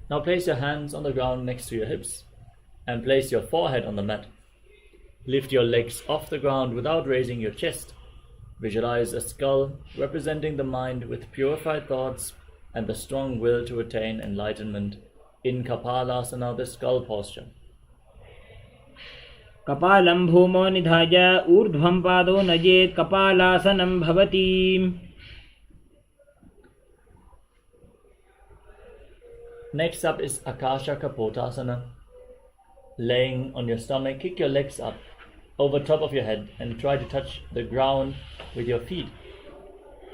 Now place your hands on the ground next to your hips and place your forehead on the mat. Lift your legs off the ground without raising your chest. Visualize a skull representing the mind with purified thoughts and the strong will to attain enlightenment in Kapalasana, the skull posture. कपालं भूमौ निधाय ऊर्ध्वं पादौ नयेत् कपालासनं भवति. Next up is Akasha Kapotasana. Laying on your stomach, kick your legs up over top of your head and try to touch the ground with your feet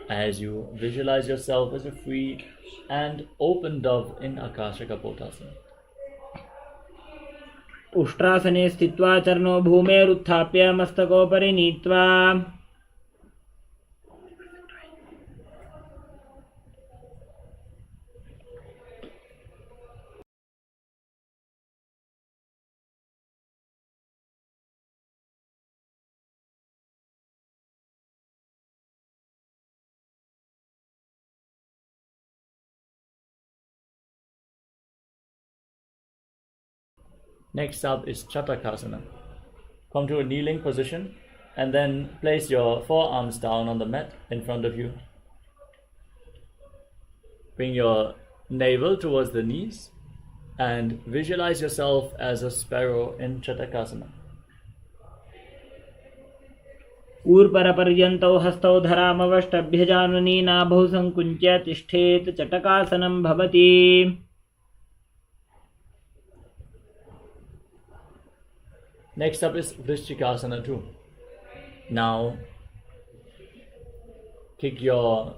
as you visualize yourself as a free and open dove in Akasha Kapotasana. उष्ट्रासने स्थित्वा चरणो भूमेरुत्थाप्य मस्तकोपरि नीत्वा. Next up is Chatakasana. Come to a kneeling position and then place your forearms down on the mat in front of you. Bring your navel towards the knees and visualize yourself as a sparrow in Chatakasana. ऊर्परपर्यन्तौ हस्तौ धरामवष्टभ्यजानुनी नाभौ संकुञ्च्य तिष्ठेत् चटकासनं भवति. Next up is Vrishchikasana too. Now, kick your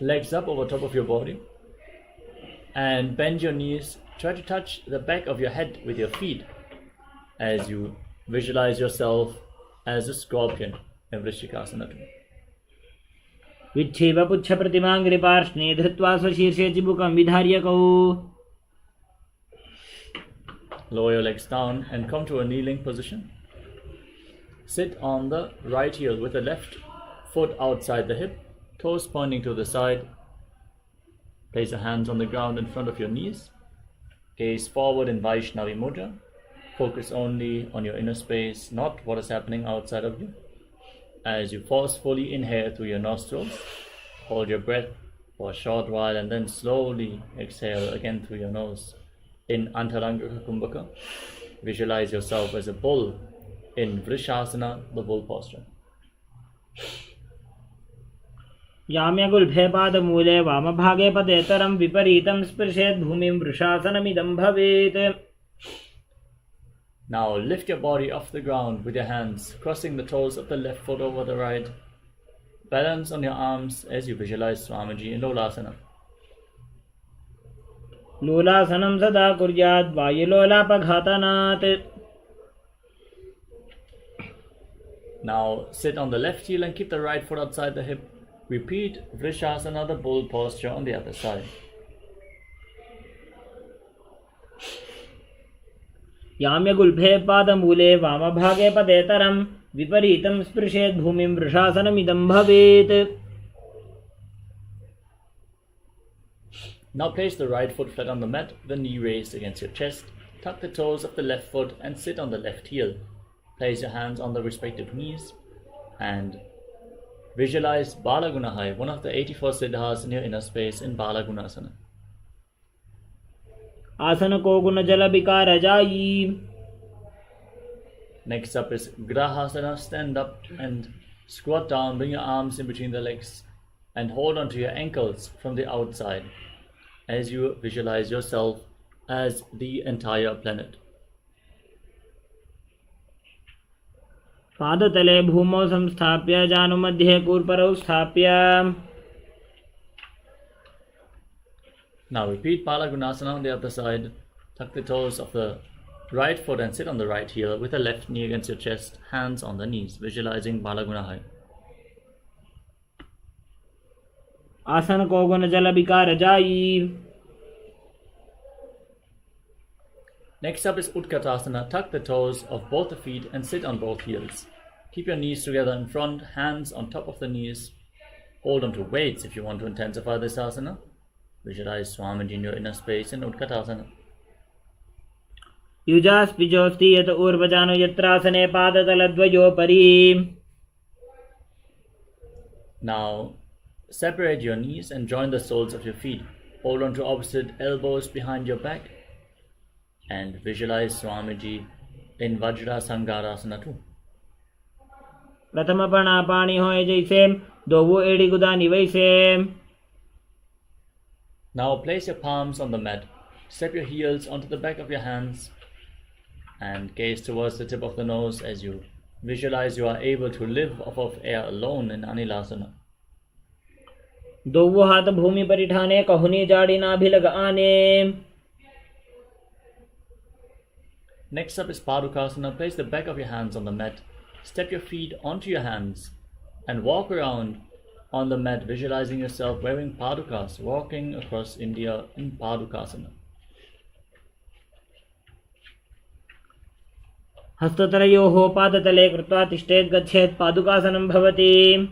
legs up over top of your body and bend your knees. Try to touch the back of your head with your feet as you visualize yourself as a scorpion in Vrishchikasana too. विच्छेव पुच्छप्रतिमाङ्घ्रिपार्ष्णे धृत्वा स्वशीर्षे चिबुकं विधार्यकौ. Lower your legs down and come to a kneeling position. Sit on the right heel with the left foot outside the hip, toes pointing to the side. Place your hands on the ground in front of your knees. Gaze forward in Vaishnavi Mudra. Focus only on your inner space, not what is happening outside of you. As you forcefully inhale through your nostrils, hold your breath for a short while and then slowly exhale again through your nose. In Antaranga Kumbhaka, visualize yourself as a bull in Vrishasana, the bull posture. याम्यगुल्फे पादमूले वामभागे पदेतरं विपरीतं स्पृशेत् भूमिं वृषासनमिदं भवेत्. Now lift your body off the ground with your hands, crossing the toes of the left foot over the right. Balance on your arms as you visualize Swamiji in Lolasana. लोलासनं सदा कुर्यात् वायुलोलापघातनात्. Now sit on the left heel and keep the right foot outside the hip. Repeat Vrishasana, the bull posture on the other side. याम्यगुल्फे पादमूले वामभागे पदेतरं विपरीतं स्पृशेत् भूमिं वृषासनमिदं भवेत्. Now place the right foot flat on the mat, the knee raised against your chest. Tuck the toes of the left foot and sit on the left heel. Place your hands on the respective knees and visualize Balagunahai, one of the 84 siddhas in your inner space in Balagunasana. आसन को गुण जल विकार जाई. Next up is Grahasana. Stand up and squat down. Bring your arms in between the legs and hold onto your ankles from the outside as you visualize yourself as the entire planet. पादतले भूमौ संस्थाप्य जानुमध्ये कूर्परौ स्थाप्य. Now repeat Balagunasana on the other side. Tuck the toes of the right foot and sit on the right heel with the left knee against your chest, hands on the knees, visualizing Balagunahai. आसन को गुण जल विकार जाई. Next up is Utkatasana. Tuck the toes of both the feet and sit on both heels. Keep your knees together in front, hands on top of the knees. Hold on to weights if you want to intensify this asana. Visualize Swamiji in your inner space in Utkatasana. युजास्पिजोऽस्ति यत ऊर्वजानो यत्रासने पादतलद्वयोपरि. Now separate your knees and join the soles of your feet. Hold on to opposite elbows behind your back and visualize Swamiji in Vajra Sangarasana too. प्रथम पाणी होए जैसे दोवो एड़ी गुदानी वैसे. Now place your palms on the mat. Step your heels onto the back of your hands and gaze towards the tip of the nose as you visualize you are able to live off of air alone in Anilasana. दोवो हाथ भूमि पर ठाने कहुनी जाड़ी नाभि लग आने. Next up is Padukasana. Place the back of your hands on the mat. Step your feet onto your hands and walk around on the mat, visualizing yourself wearing padukas, walking across India in Padukasana. हस्ततलयोः पादतले कृत्वा तिष्ठेत् गच्छेत् पादुकासनं भवति.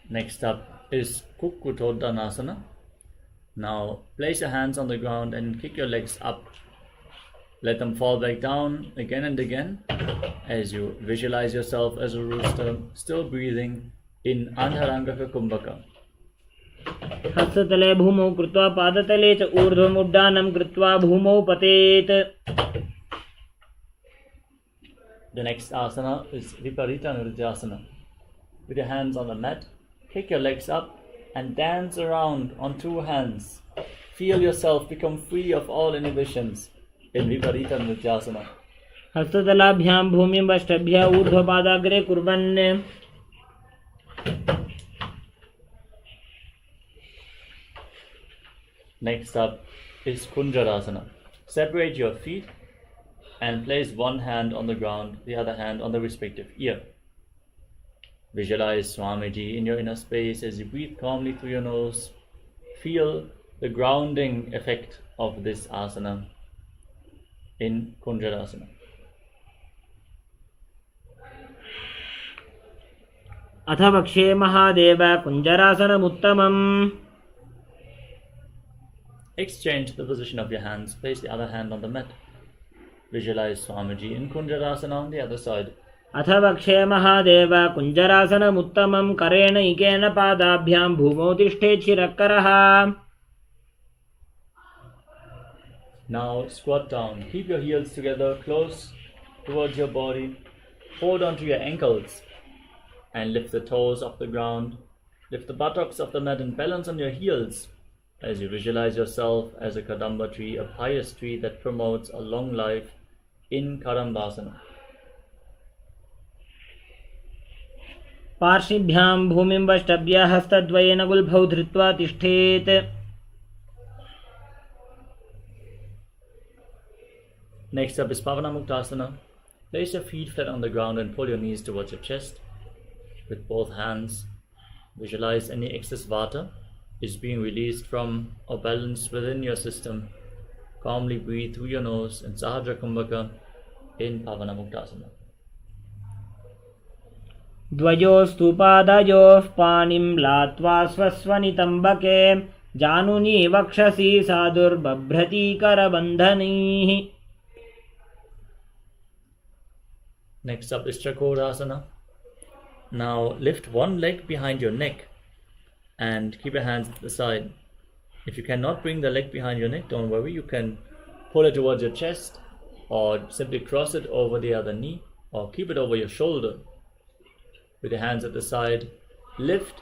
Next up is Kukkutoddanasana. Now place your hands on the ground and kick your legs up. Let them fall back down again and again as you visualize yourself as a rooster, still breathing in Andharangaka Kumbhaka. हस्ततले भूमौ कृत्वा पादतले च ऊर्ध्वम् उड्डानं कृत्वा भूमौ पतेत्. The next asana is Viparita Nrityasana. With your hands on the mat, kick your legs up and dance around on two hands. Feel yourself become free of all inhibitions in Viparita Nrityasana. हस्ततलाभ्यां भूमिं वष्टभ्यः ऊर्ध्वपादाग्रे कुर्वन्. Next up is Kunjarasana. Separate your feet and place one hand on the ground, the other hand on the respective ear. Visualize Swamiji in your inner space as you breathe calmly through your nose. Feel the grounding effect of this asana in Kunjarasana. अथ वक्ष्ये Mahadev कुञ्जरासनमुत्तमम्. Exchange the position of your hands. Place the other hand on the mat. Visualize Swamiji in Kunjarasana on the other side. अथ वक्ष्ये महादेव कुञ्जरासनमुत्तमं करेण इकेन पादाभ्यां भूमौ तिष्ठेत् शिरःकरः. Now squat down. Keep your heels together close towards your body. Hold on to your ankles and lift the toes off the ground. Lift the buttocks off the mat and balance on your heels as you visualize yourself as a Kadamba tree, a pious tree that promotes a long life in Kadambasana. पार्श्विभ्यां भूमिं वष्टभ्य हस्तद्वयेन गुल्फौ धृत्वा तिष्ठेत्. Next up is Pavanamuktasana. Place your feet flat on the ground and pull your knees towards your chest. With both hands, visualize any excess vata is being released from or balanced within your system. Calmly breathe through your nose in Sahaja Kumbhaka in Pavanamuktasana. द्वयोस्तु पादयोः पाणिं लात्वा स्वस्वनितम्बके जानुनी वक्षसि साधुर्बभ्रति करबन्धनैः. Next up is Chakorasana. Now lift one leg behind your neck and keep your hands at the side. If you cannot bring the leg behind your neck, don't worry. You can pull it towards your chest or simply cross it over the other knee or keep it over your shoulder. With your hands at the side, lift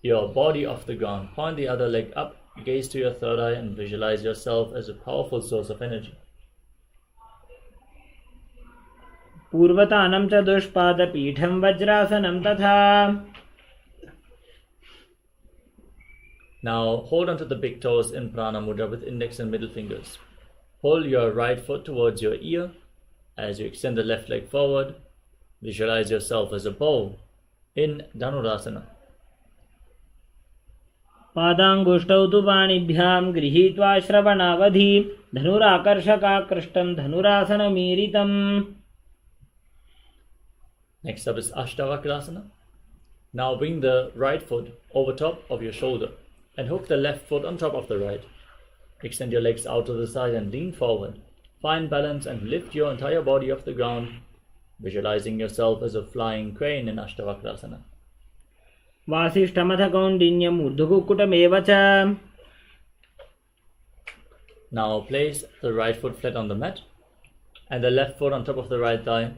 your body off the ground. Point the other leg up, gaze to your third eye and visualize yourself as a powerful source of energy. पूर्वतानं च दुष्पादपीठं वज्रासनं तथा. Now hold onto the big toes in Prana Mudra with index and middle fingers. Pull your right foot towards your ear as you extend the left leg forward. Visualize yourself as a bow in Dhanurasana. पादाङ्गुष्ठौ तु पाणिभ्यां गृहीत्वा श्रवणावधि धनुराकर्षकाकृष्टं धनुरासनमीरितम्. Next up is Ashtavakrasana. Now bring the right foot over top of your shoulder and hook the left foot on top of the right. Extend your legs out to the side and lean forward. Find balance and lift your entire body off the ground, visualizing yourself as a flying crane in Ashtavakrasana. वासिष्ठमथ कौण्डिन्यम् ऊर्ध्वकुक्कुटमेव च. Now place the right foot flat on the mat and the left foot on top of the right thigh.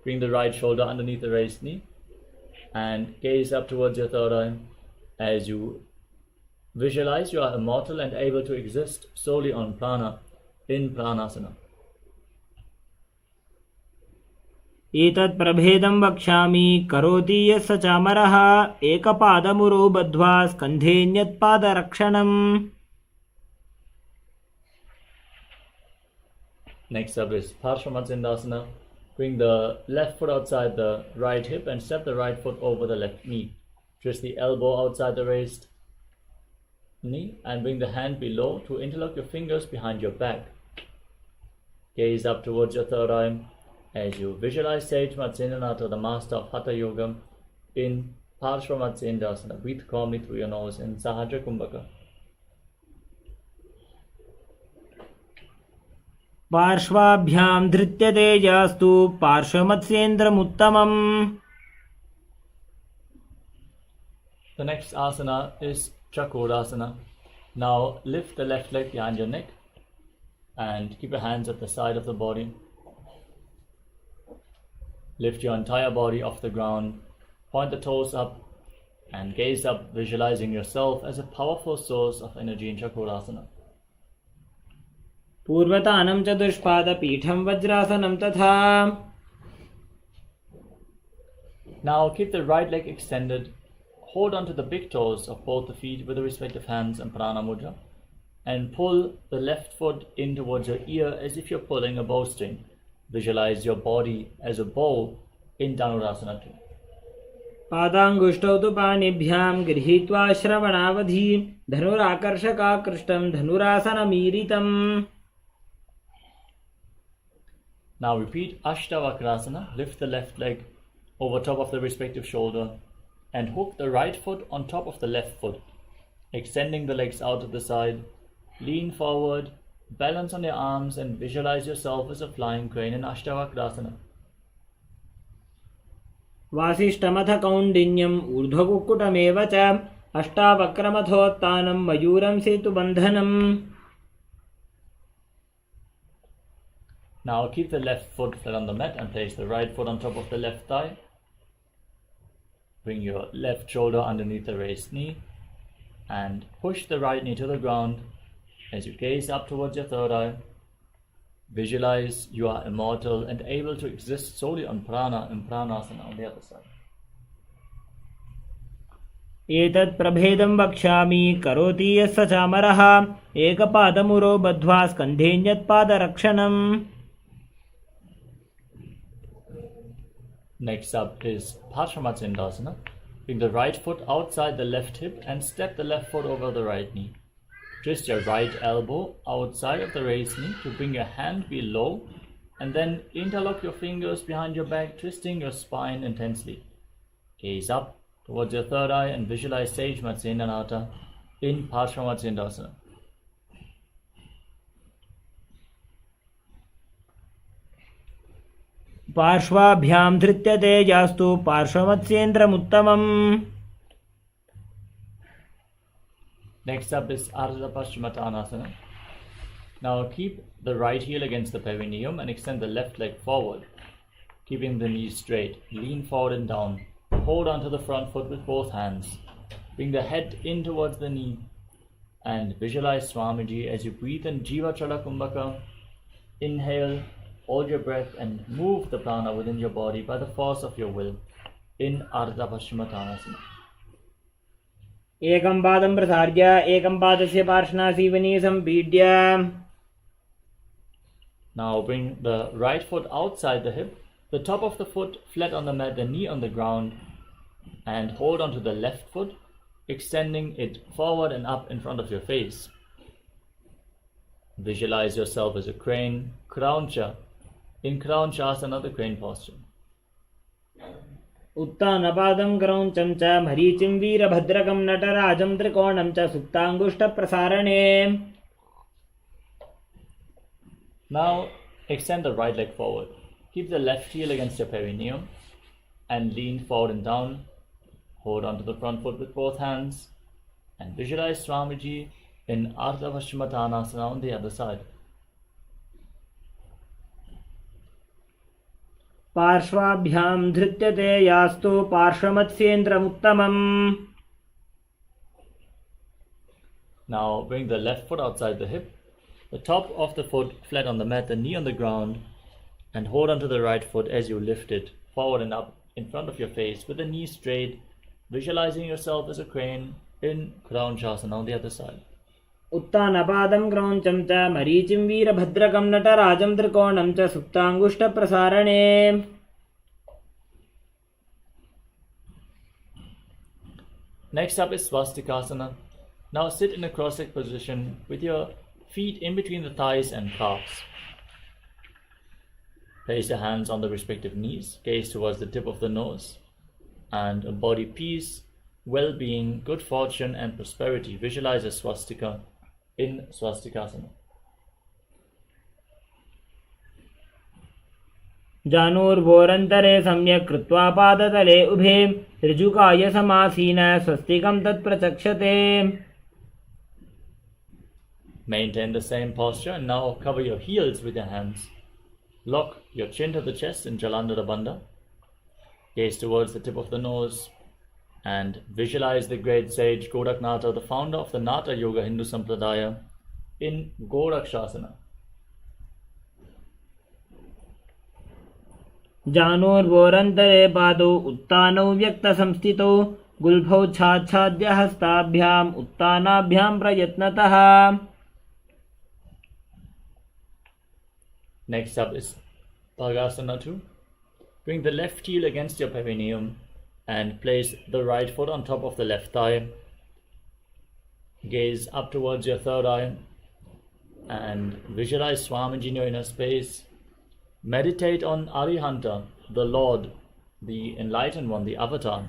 Bring the right shoulder underneath the raised knee and gaze up towards your third eye as you visualize you are immortal and able to exist solely on prana in pranasana. एतत् प्रभेदं वक्ष्यामि करोति यः स चामरः एकपादमुरो बद्ध्वा स्कन्धेऽन्यत्पादरक्षणम्. Next up is Parshvamatsindasana. Bring the left foot outside the right hip and step the right foot over the left knee. Twist the elbow outside the raised knee and bring the hand below to interlock your fingers behind your back. Gaze up towards your third eye as you visualize Sage Matsyendranath, the master of Hatha Yoga, in Parshvamatsindasana. Breathe calmly through your nose in Sahaja Kumbhaka. पार्श्वाभ्यां धृत्यते यास्तु पार्श्वमत्स्येन्द्रमुत्तमम्. The next asana is Chakrasana. Now lift the left leg behind your neck and keep your hands at the side of the body. Lift your entire body off the ground. Point the toes up and gaze up, visualizing yourself as a powerful source of energy in Chakrasana. पूर्वतानं चतुष्पादपीठं वज्रासनं तथा. Now keep the right leg extended. Hold onto the big toes of both the feet with the respective hands and prana mudra, and pull the left foot in towards your ear as if you're pulling a bowstring. Visualize your body as a bow in Dhanurasana 2. पादाङ्गुष्ठौ तु पाणिभ्यां गृहीत्वा श्रवणावधि धनुराकर्षकाकृष्टं धनुरासनमीरितम्. Now repeat Ashtavakrasana. Lift the left leg over top of the respective shoulder and hook the right foot on top of the left foot, extending the legs out to the side. Lean forward, balance on your arms and visualize yourself as a flying crane in Ashtavakrasana. वासिष्ठमथ कौण्डिन्यम् ऊर्ध्वकुक्कुटमेव च अष्टावक्रमथोत्थानं मयूरं सेतुबन्धनम्. Now keep the left foot flat on the mat and place the right foot on top of the left thigh. Bring your left shoulder underneath the raised knee and push the right knee to the ground as you gaze up towards your third eye. Visualize you are immortal and able to exist solely on prana in pranasana on the other side. एतत् प्रभेदं वक्ष्यामि करोति यः स चामरः एकपादमुरो बद्ध्वा स्कन्धेऽन्यत्पादरक्षणम्. Next up is Parshvamatsindasana. Bring the right foot outside the left hip and step the left foot over the right knee. Twist your right elbow outside of the raised knee to bring your hand below and then interlock your fingers behind your back, twisting your spine intensely. Gaze up towards your third eye and visualize Sage Matsyendranath in Parshvamatsindasana. पार्श्वाभ्यां धृत्यते यास्तु पार्श्वमत्स्येन्द्रमुत्तमम्. Next up is Ardha Paschimottanasana. Now keep the right heel against the perineum and extend the left leg forward, keeping the knees straight. Lean forward and down. Hold onto the front foot with both hands. Bring the head in towards the knee and visualize Swamiji as you breathe in Jiva Chala Kumbhaka. Inhale, hold your breath and move the prana within your body by the force of your will in Ardha Paschimottanasana. एकं पादं प्रसार्य एकं पादस्य पार्श्वनासीवने सम्पीड्य. Now bring the right foot outside the hip, the top of the foot flat on the mat, the knee on the ground. and hold onto the left foot, extending it forward and up in front of your face. Visualize yourself as a crane, Krauncha. In Kraunchasana, the crane posture. उत्तानपादं क्रौञ्चं च मरीचिं वीरभद्रकं नटराजं त्रिकोणं च सुप्ताङ्गुष्ठप्रसारणे. Now extend the right leg forward. Keep the left heel against your perineum and lean forward and down. Hold onto the front foot with both hands and visualize Swamiji in Ardha Paschimottanasana on the other side. पार्श्वाभ्यां धृत्यते यास्तु पार्श्वमत्स्येन्द्रमुत्तमम्. Now bring the left foot outside the hip, the top of the foot flat on the mat, the knee on the ground, and hold onto the right foot as you lift it forward and up in front of your face with the knee straight, visualizing yourself as a crane in Kraunchasana on the other side. उत्तानपादं क्रौञ्चं च मरीचिं वीरभद्रकं नटराजं त्रिकोणं च सुप्ताङ्गुष्ठप्रसारणे. Next up is Swastikasana. Now sit in a cross-legged position with your feet in between the thighs and calves. Place your hands on the respective knees, gaze towards the tip of the nose, and embody peace, well-being, good fortune, and prosperity. Visualize a swastika in Swastikasana. जानुर्वोरन्तरे सम्यक् कृत्वा पादतले उभे ऋजुकाय समासीन स्वस्तिकं तत्प्रचक्षते. Maintain the same posture and now cover your heels with your hands. Lock your chin to the chest in Jalandhara Bandha. Gaze towards the tip of the nose and visualize the great sage Goraknatha, the founder of the Natha Yoga Hindu Sampradaya, in Gorakshasana. जानुर्वोरन्तरे पादौ उत्तानौ व्यक्तसंस्थितौ गुल्फौ छाच्छाद्य हस्ताभ्याम् उत्तानाभ्यां प्रयत्नतः. Next up is Bhagasana 2. Bring the left heel against your perineum and place the right foot on top of the left thigh. Gaze up towards your third eye and visualize Swamiji in your inner space. Meditate on Arihanta, the Lord, the Enlightened One, the Avatar,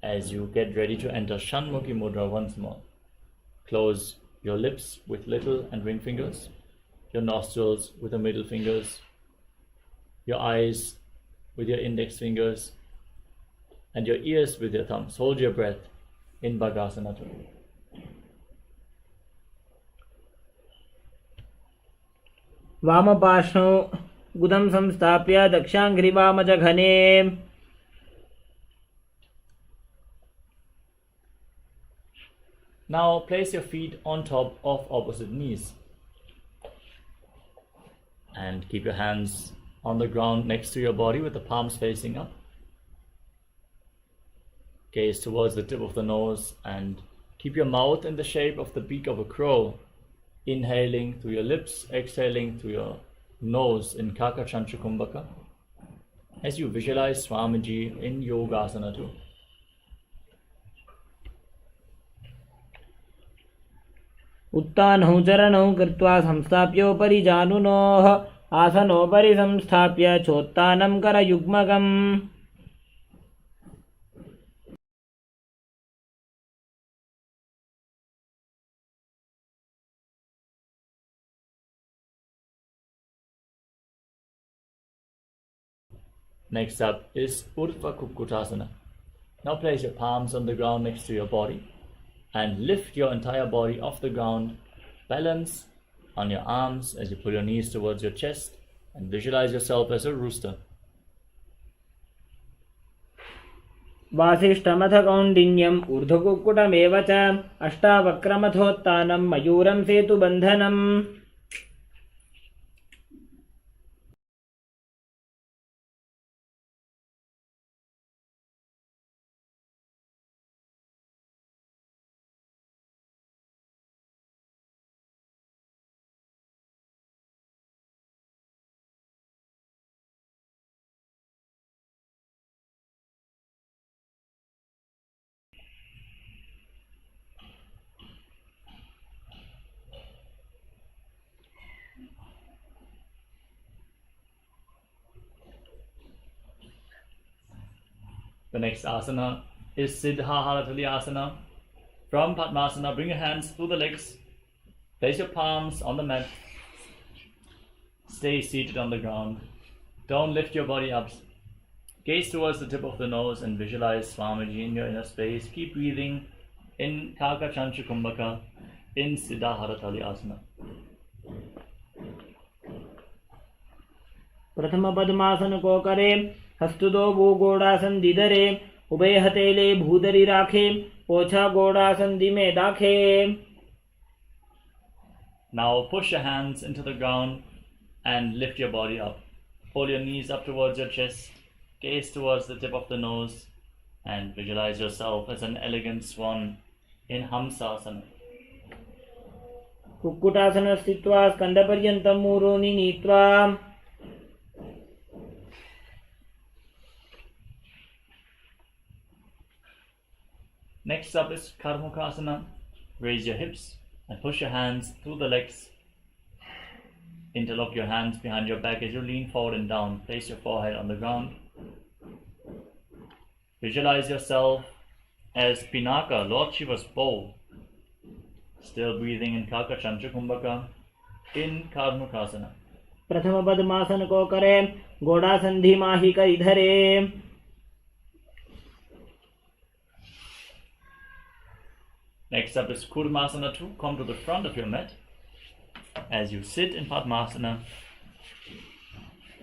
as you get ready to enter Shanmukhi Mudra once more. Close your lips with little and ring fingers, your nostrils with the middle fingers, your eyes with your index fingers, and your ears with your thumbs. Hold your breath in Bhagasana 2. वामपार्श्वौ गुदं संस्थाप्य दक्षाङ्घ्रिवामजघने. Now place your feet on top of opposite knees and keep your hands on the ground next to your body with the palms facing up. Gaze towards the tip of the nose and keep your mouth in the shape of the beak of a crow, inhaling through your lips, exhaling through your nose in Kakachanchukumbhaka as you visualize Swamiji in Yogasana 2. उत्तानौ चरणौ कृत्वा संस्थाप्योपरि जानुनोः आसनोपरि संस्थाप्य चोत्तानं करयुग्मकम्. Next up is Urdhva Kukkutasana. Now place your palms on the ground next to your body and lift your entire body off the ground. Balance on your arms as you pull your knees towards your chest and visualize yourself as a rooster. वासिष्ठमथ कौण्डिन्यम् ऊर्ध्वकुक्कुटमेव च अष्टावक्रमथोत्तानं मयूरं सेतुबन्धनम्. The next asana is Siddha Haratali Asana. From Padmasana, bring your hands through the legs. Place your palms on the mat. Stay seated on the ground. Don't lift your body up. Gaze towards the tip of the nose and visualize Swamiji in your inner space. Keep breathing in Kaka Chanchu Kumbhaka, in Siddha Haratali Asana. प्रथम पद्मासन को करे, हस्तुदो भू गोड़ासन दिधरे, उभय हथेले भूधरी राखे, पोछा गोड़ासन दिमे दाखे. Now push your hands into the ground and lift your body up. Pull your knees up towards your chest, gaze towards the tip of the nose, and visualize yourself as an elegant swan in Hamsasana. Kukkutasana स्थित्वा स्कंदपर्यन्तं मूरोनि नीत्वा. Next up is Karmukasana. Raise your hips and push your hands through the legs. Interlock your hands behind your back as you lean forward and down. Place your forehead on the ground. Visualize yourself as Pinaka, Lord Shiva's bow. Still breathing in Kaka Chanchu Kumbhaka, in Karmukasana. प्रथम पद्मासन को करे, गोड़ासन धीमा ही करी धरे. Next up is Kurmasana 2. Come to the front of your mat. As you sit in Padmasana,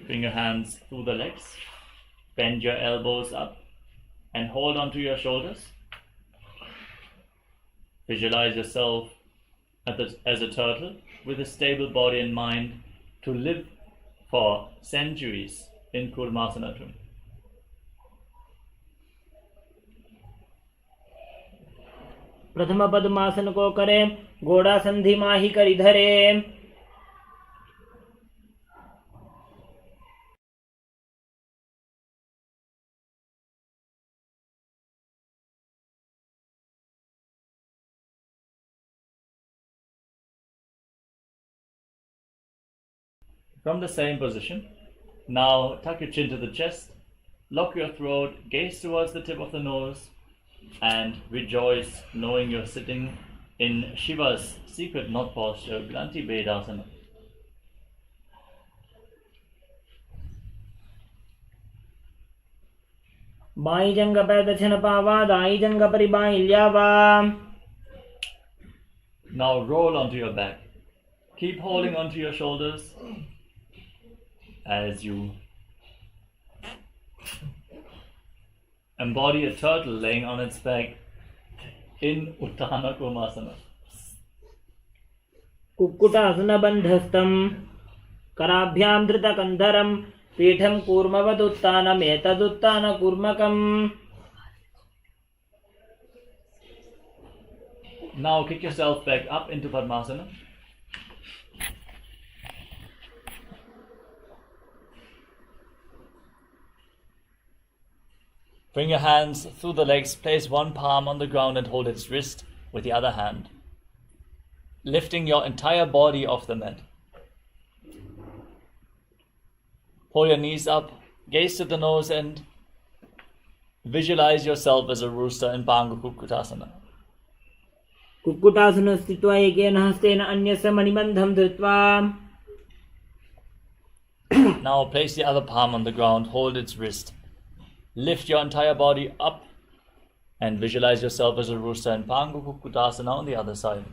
bring your hands through the legs, bend your elbows up and hold onto your shoulders. Visualize yourself as a turtle with a stable body and mind to live for centuries in Kurmasana 2. प्रथम पद्मासन को करे, गोड़ासन धीमा ही करी धरे. From the same position, now tuck your chin to the chest, lock your throat, gaze towards the tip of the nose, and rejoice knowing you're sitting in Shiva's secret knot posture, Glanti Vedasana. By जंग पै दक्षिण पावा, दाई जंग परि by ल्यावा. Now roll onto your back. Keep holding onto your shoulders as you embody a turtle laying on its back in Uttana Kurmasana. कुक्कुटासन बंधस्थं, कराभ्यां धृतकन्धरं, पीठं कूर्मवदुत्तानम् एतदुत्तानकूर्मकम्. Now kick yourself back up into Padmasana. Bring your hands through the legs, place one palm on the ground and hold its wrist with the other hand, lifting your entire body off the mat. Pull your knees up, gaze to the nose and visualize yourself as a rooster in Banga Kukkutasana. Kukkutasana स्थित्वा एकेन हस्तेन अन्यस्य मणिबन्धं धृत्वा. Now place the other palm on the ground, hold its wrist. Lift your entire body up and visualize yourself as a rooster in Pangu Kukkutasana on the other side.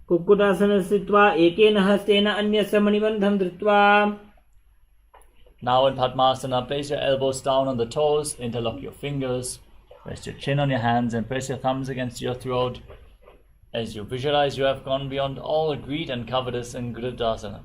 Kukkutasana स्थित्वा एकेन हस्तेन अन्यस्य मणिबन्धं धृत्वा. Now in Padmasana, place your elbows down on the toes, interlock your fingers, rest your chin on your hands and press your thumbs against your throat as you visualize you have gone beyond all greed and covetous in Gridasana.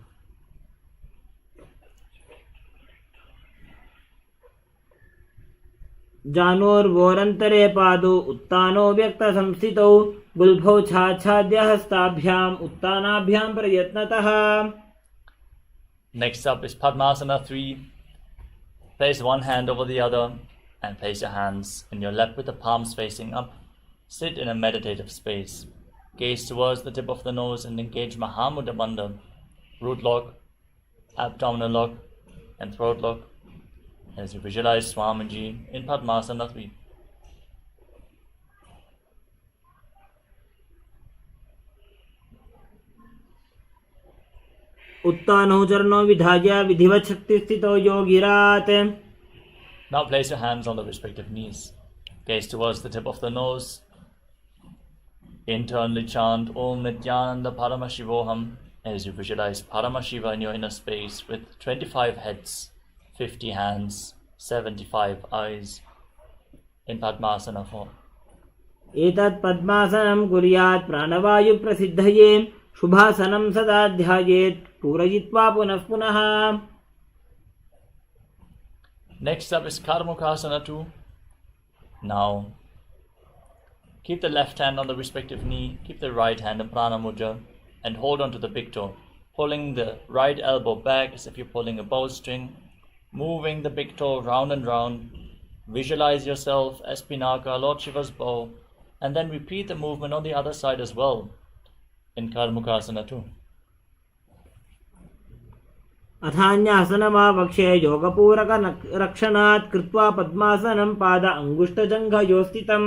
जानोर्वोरन्तरे पादौ उत्तानो व्यक्तसंस्थितौ गुल्फौ छाच्छाद्य हस्ताभ्याम् उत्तानाभ्यां प्रयत्नतः. Next up is Padmasana 3. Place one hand over the other and place your hands in your lap with the palms facing up. Sit in a meditative space. Gaze towards the tip of the nose and engage Mahamudra Bandha, root lock, abdominal lock, and throat lock. as you visualize Swamiji in Padmasana 3. उत्तानो चरणो विधाय विधिवत् शक्तिस्थितो योगिरात्. Now place your hands on the respective knees. Gaze towards the tip of the nose. Internally chant Om Nityananda Paramashivoham as you visualize Paramashiva in your inner space with 25 heads, 50 hands, 75 eyes in Padmasana form. एतत् पद्मासनं कुर्यात् प्राणवायु प्रसिद्धये शुभासनं सदा ध्यायेत् पूरयित्वा पुनः पुनः. Next up is Karmukasana 2. Now, keep the left hand on the respective knee, keep the right hand in Prana Mudra, and hold on to the big toe, pulling the right elbow back as if you're pulling a bowstring, moving the big toe round and round. Visualize yourself as Pinaka, Lord Shiva's bow, and then repeat the movement on the other side as well in Karmukasana 2. अथान्यासनमावक्षे योगपूरकरक्षणात् कृत्वा पद्मासनं पाद अङ्गुष्ठजङ्घयोस्थितम्.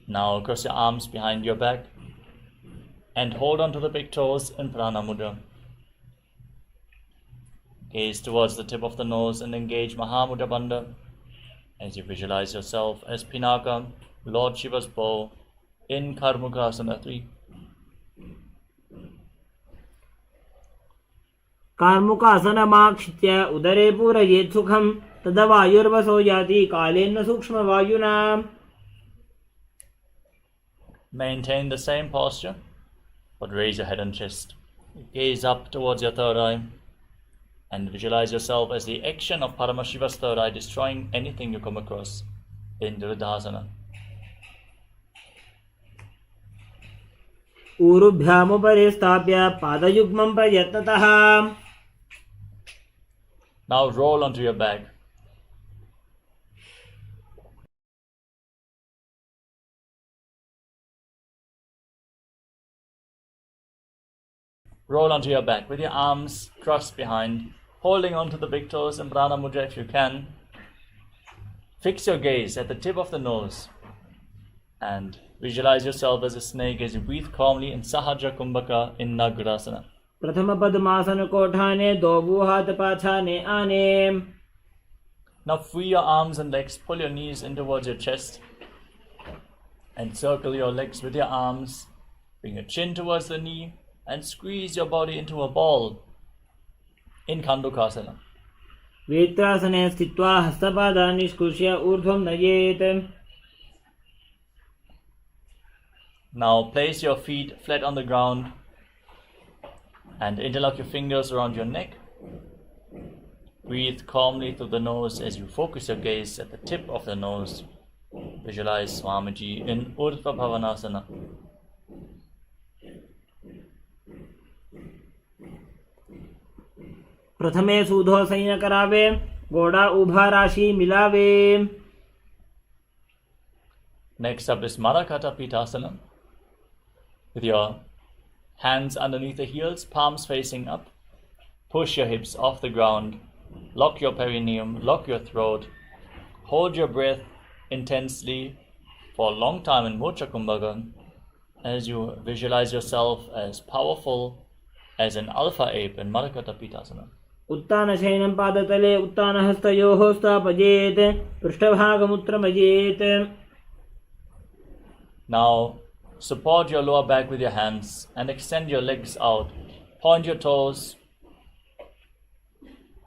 Now cross your arms behind your back and hold on to the big toes in Prana Mudra. Gaze towards the tip of the nose and engage Mahamudra Bandha as you visualize yourself as Pinaka, Lord Shiva's bow in Karmukasana 3. कार्मुकासनमाक्षित्य उदरे पूरयेत् सुखं तदा वायुर्वसो याति कालेन सूक्ष्मवायुना. Maintain the same posture, but raise your head and chest. Gaze up towards your third eye and visualize yourself as the action of Paramashiva's third eye destroying anything you come across in Dridhasana. ऊरुभ्यामुपरि स्थाप्य पादयुग्मं प्रयत्नतः. Now roll onto your back. Roll onto your back with your arms crossed behind, holding onto the big toes in Prana Mudra if you can. Fix your gaze at the tip of the nose and visualize yourself as a snake as you breathe calmly in Sahaja Kumbhaka in Nagrasana. प्रथम पद्मासन कोठाने दो हाथ पाछाने आने. Now free your arms and legs, pull your knees in towards your chest and circle your legs with your arms. Bring your chin towards the knee and squeeze your body into a ball in Khandukasana. वेत्रासने स्थित्वा हस्तपादान् निष्कुष्य ऊर्ध्वं नयेत्. Now place your feet flat on the ground and interlock your fingers around your neck. Breathe calmly through the nose as you focus your gaze at the tip of the nose. Visualize Swamiji in Urdhva Bhavanasana. प्रथमे सूधो संयम करावे घोड़ा उभा राशि मिलावे. Next up is Marakata Pitasana. With your hands underneath the heels, palms facing up. Push your hips off the ground. Lock your perineum, lock your throat. Hold your breath intensely for a long time in Mocha Kumbhaka as you visualize yourself as powerful as an alpha ape in Marakata Pitasana. उत्तानशयनं पादतले उत्तानहस्तयोः स्थापयेत् पृष्ठभागमुत्रमयेत्. Now support your lower back with your hands and extend your legs out. Point your toes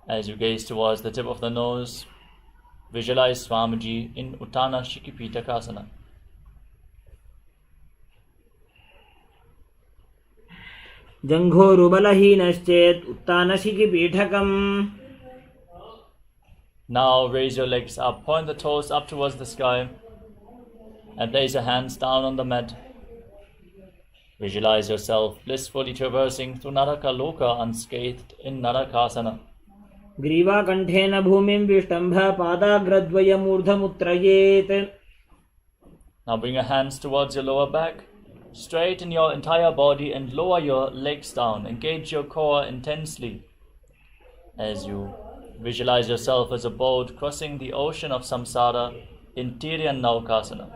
as you gaze towards the tip of the nose. Visualize Swamiji in Uttana Shikipitakasana. जङ्घोरुबलहीनश्चेत् उत्तानशिखिपीठकम्. Now raise your legs up, point the toes up towards the sky and place your hands down on the mat. Visualize yourself blissfully traversing through Naraka Loka unscathed in Narakasana. ग्रीवाकण्ठेन भूमिं विष्टम्भ पादाग्रद्वयमूर्धमुत्रयेत्. Now bring your hands towards your lower back. Straighten your entire body and lower your legs down. Engage your core intensely. as you visualize yourself as a boat crossing the ocean of samsara in Tiryan Naukasana.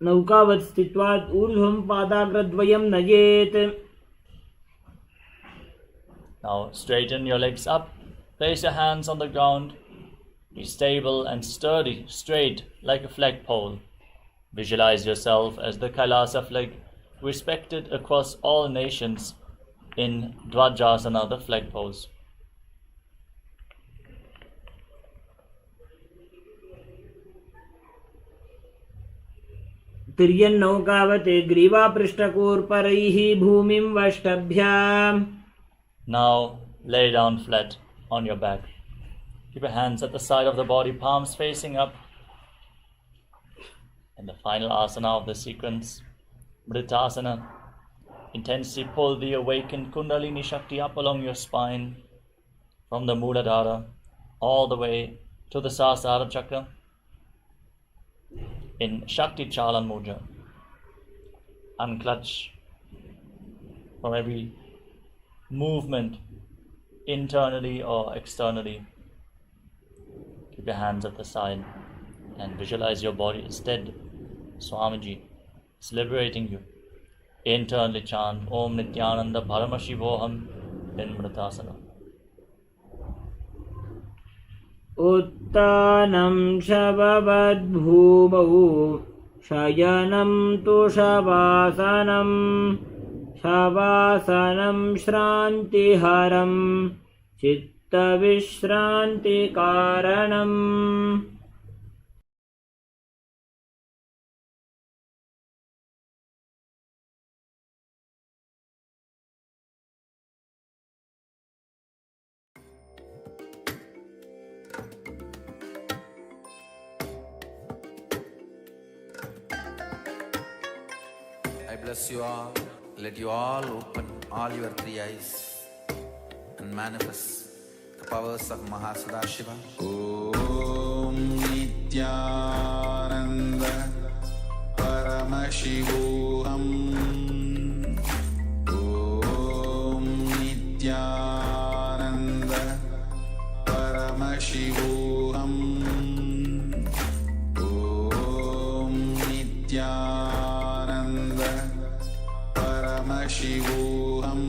नौकावत् स्थित्वात् ऊर्ध्वं पादाग्रद्वयं नयेत्. Now straighten your legs up, place your hands on the ground, be stable and sturdy, straight like a flagpole. Visualize yourself as the Kailasa flag, respected across all nations in Dvajasana, the flag pose. तिर्यन्नौकावते ग्रीवापृष्ठकूर्परैः भूमिं वष्टभ्याम्. Now lay down flat on your back. Keep your hands at the side of the body, palms facing up. And the final asana of the sequence, Mritasana. Intensely pull the awakened Kundalini Shakti up along your spine, from the Muladhara all the way to the Sahasrara Chakra. In Shakti Chalan Mudra, unclutch from every movement internally or externally. Keep your hands at the side and visualize your body as dead. Swamiji is liberating you. Internally chant Om Nityananda Paramashivoham in Mritasana. उत्तानं शववद्भूमौ शयनं तु शवासनं शवासनं श्रान्तिहरं चित्तविश्रान्तिकारणम्. I bless you all. Let you all open all your three eyes and manifest the powers of Mahasadashiva. Om Nityananda Paramashivoham. Om Nityananda Paramashivoham. Om Nityananda Paramashivoham.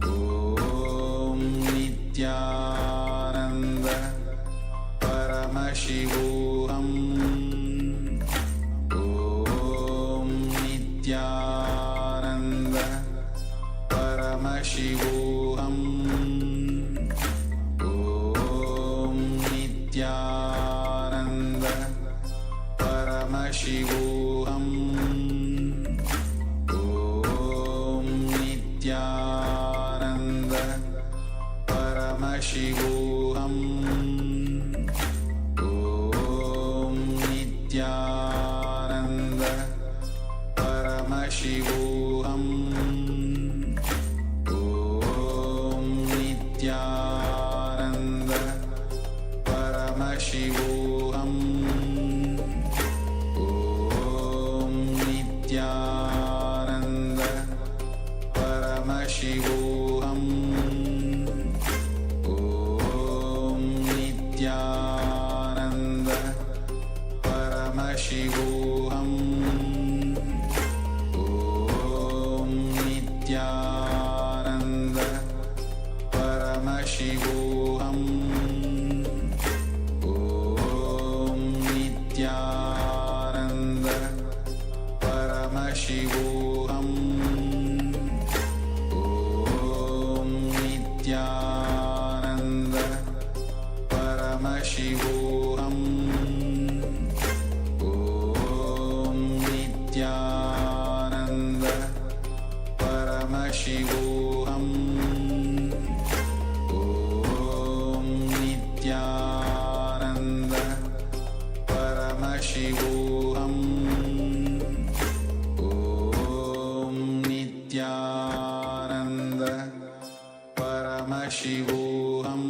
Om Nityananda Paramashivoham. Om Nityananda Paramashivoham. Om Nityananda Paramashivoham. Om Nityananda Paramashivoham. Om Nityananda Paramashivoham. Om Nityananda Paramashivoham. Om Nityananda Paramashivoham. Om Nityananda Paramashivoham. Om Nityananda Paramashivoham. Om Nityananda Paramashivoham. Om Nityananda Paramashivoham. Om Nityananda Paramashivoham. Om Nityananda Paramashivoham. Om Nityananda Paramashivoham.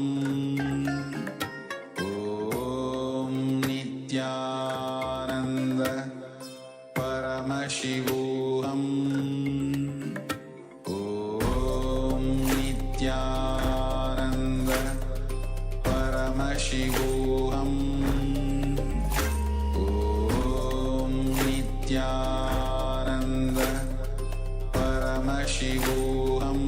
Om Nityananda Paramashivoham. Om Nityananda Nityananda Paramashivoham Om Nityananda Paramashivoham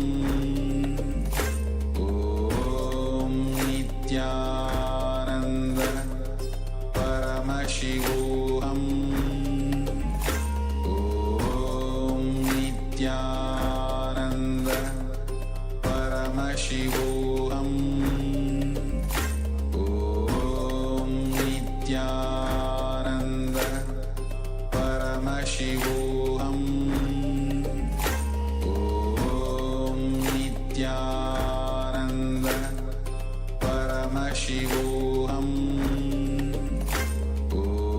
Om Nityananda Paramashivoham Om Nityananda Paramashivoham Om Nityananda Paramashivoham Om Nityananda Paramashivoham Om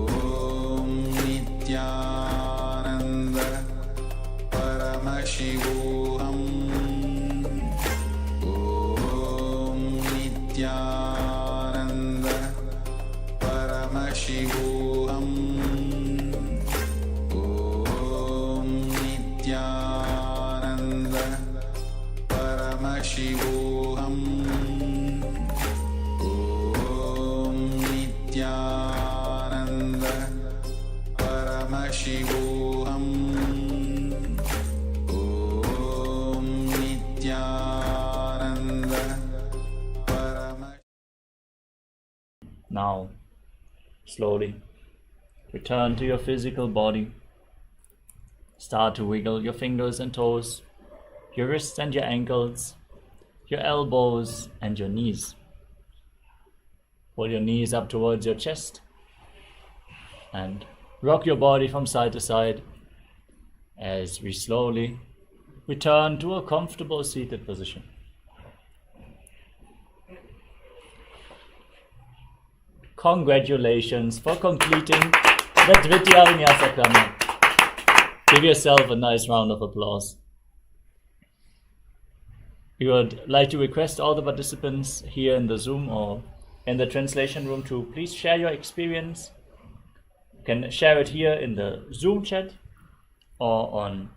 Nityananda Paramashivoham Om Nityananda Paramashivoham Om Nityananda Paramashivoham Om Nityananda Paramashivoham Om Nityananda Paramashivoham. Now, slowly return to your physical body. Start to wiggle your fingers and toes, your wrists and your ankles, your elbows and your knees. Pull your knees up towards your chest and rock your body from side to side as we slowly return to a comfortable seated position. Congratulations for completing the Dvitiya Vinyasa Krama. Give yourself a nice round of applause. We would like to request all the participants here in the Zoom or in the translation room to please share your experience. You can share it here in the Zoom chat or on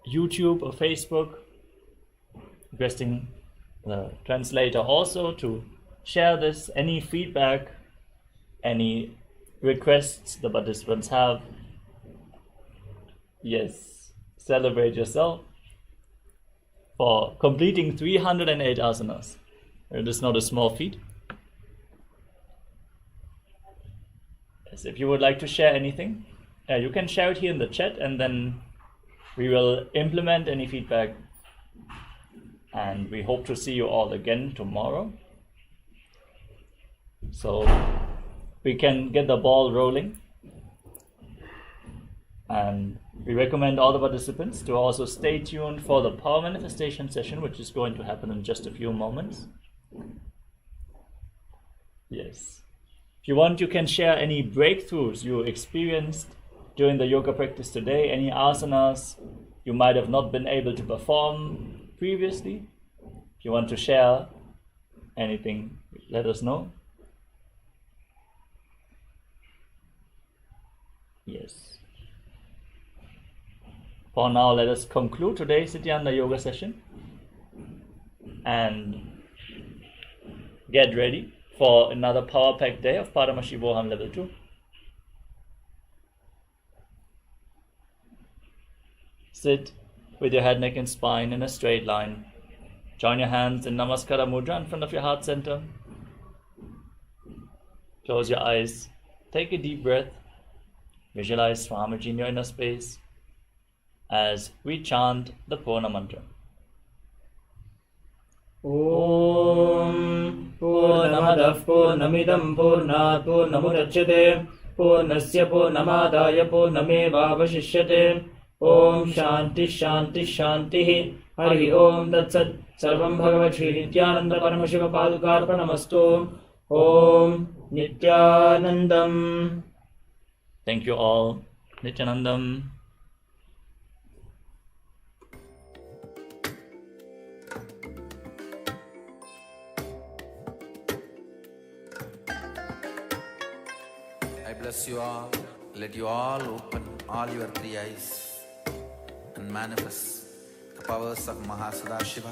YouTube or Facebook. Requesting the translator also to share this, any feedback, any requests the participants have. Yes, celebrate yourself for completing 308 asanas. It is not a small feat. Yes, if you would like to share anything, you can share it here in the chat, and then we will implement any feedback. And we hope to see you all again tomorrow, so we can get the ball rolling. And we recommend all the participants to also stay tuned for the power manifestation session, which is going to happen in just a few moments. Yes. If you want, you can share any breakthroughs you experienced during the yoga practice today, any asanas you might have not been able to perform previously. If you want to share anything, let us know. Yes. For now, let us conclude today's Nityananda Yoga session and get ready for another power-packed day of Paramashivoham Level 2. Sit with your head, neck and spine in a straight line. Join your hands in Namaskara Mudra in front of your heart center. Close your eyes. Take a deep breath. Visualize Swamiji in your inner space as we chant the Purna mantra. Om Purnamadah Purnamidam Purnat Purnamudachyate Purnasya Purnamadaya Purnamevavashishyate. Om Shanti Shanti Shanti. Hari Om Tatsat. Sarvam Bhagavat Shri Nityananda Paramashiva Padukarpanamastu. Om Nityanandam. Thank you all. Nityanandam. I bless you all. Let you all open all your three eyes and manifest the powers of Mahasadashiva.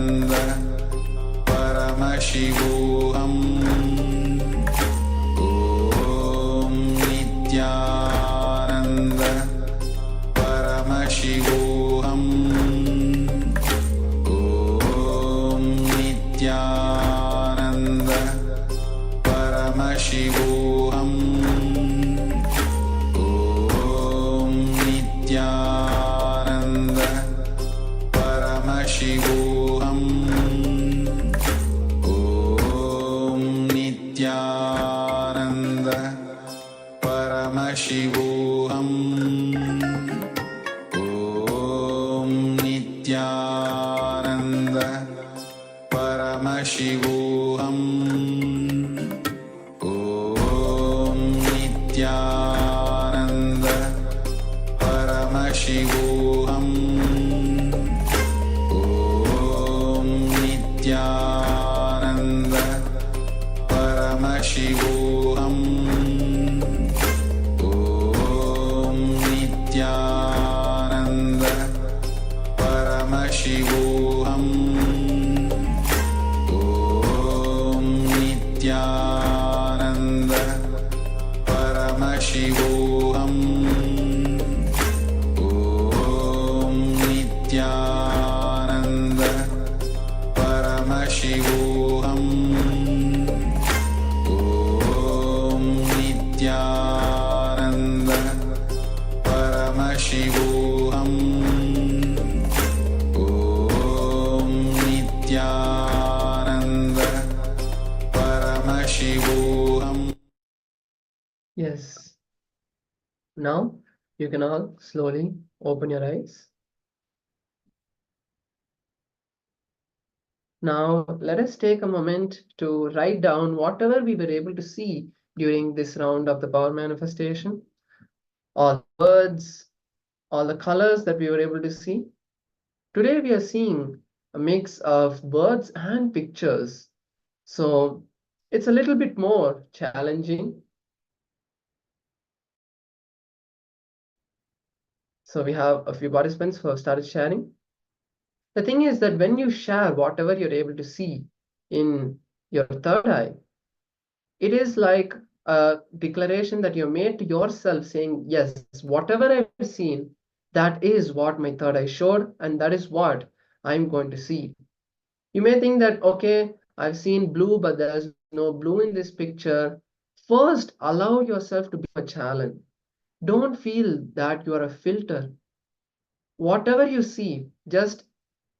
Paramashivoham Om Nityananda Paramashivoham Om Nityananda Paramashivoham Om Nityananda Paramashivoham Om Nityananda Paramashivoham Om Nityananda Paramashivoham Om Nityananda Paramashivoham Om Nityananda Paramashivoham Om Nityananda Paramashivoham Om Nityananda Paramashivoham Om Nityananda Paramashivoham. Yes. Now you can all slowly open your eyes. Now let us take a moment to write down whatever we were able to see during this round of the power manifestation. All the words, all the colors that we were able to see. Today we are seeing a mix of words and pictures. So it's a little bit more challenging. So we have a few participants who have started sharing. The thing is that when you share whatever you're able to see in your third eye, it is like a declaration that you made to yourself saying, yes, whatever I've seen, that is what my third eye showed, and that is what I'm going to see. You may think that, okay, I've seen blue, but there's no blue in this picture. First, allow yourself to be a challenge. Don't feel that you are a filter. Whatever you see, just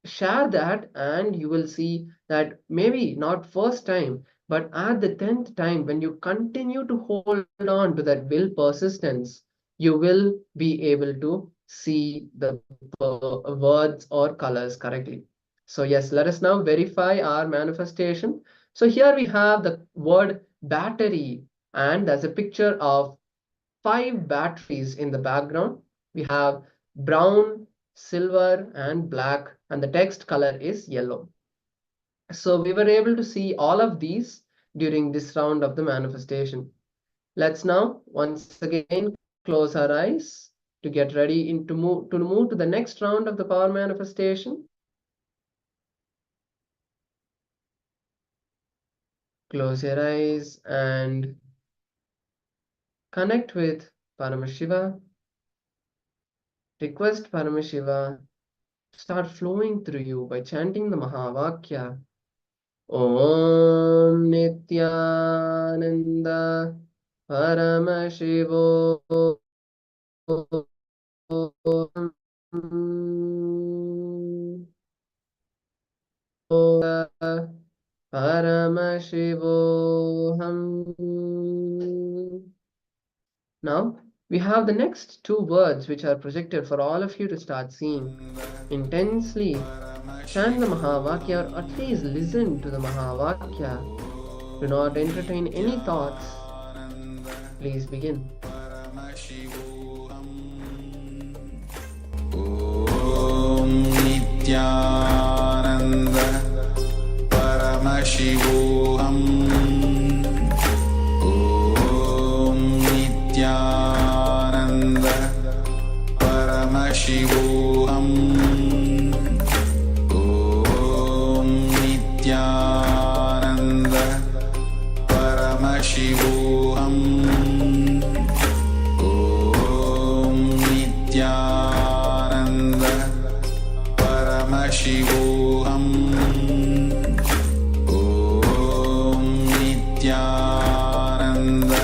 share that, and you will see that maybe not first time, but at the 10th time, when you continue to hold on to that will persistence, you will be able to see the words or colors correctly. So yes, let us now verify our manifestation. So here we have the word battery, and there's a picture of 5 batteries in the background. We have brown, silver, and black, and the text color is yellow. So we were able to see all of these during this round of the manifestation. Let's now once again close our eyes to get ready to move to the next round of the power manifestation. Close your eyes and connect with Paramashiva. Request Paramashiva to start flowing through you by chanting the Mahavakya. Om Nityananda Paramashivoham Paramashivoham. Now we have the next 2 words which are projected for all of you to start seeing. Intensely chant the Mahavakya, or at least listen to the Mahavakya. Do not entertain any thoughts. Please begin. Om Nityananda Paramashivoham Om Nityananda Paramashivoham Om Nityananda Paramashivoham Om Nityananda Paramashivoham Om Nityananda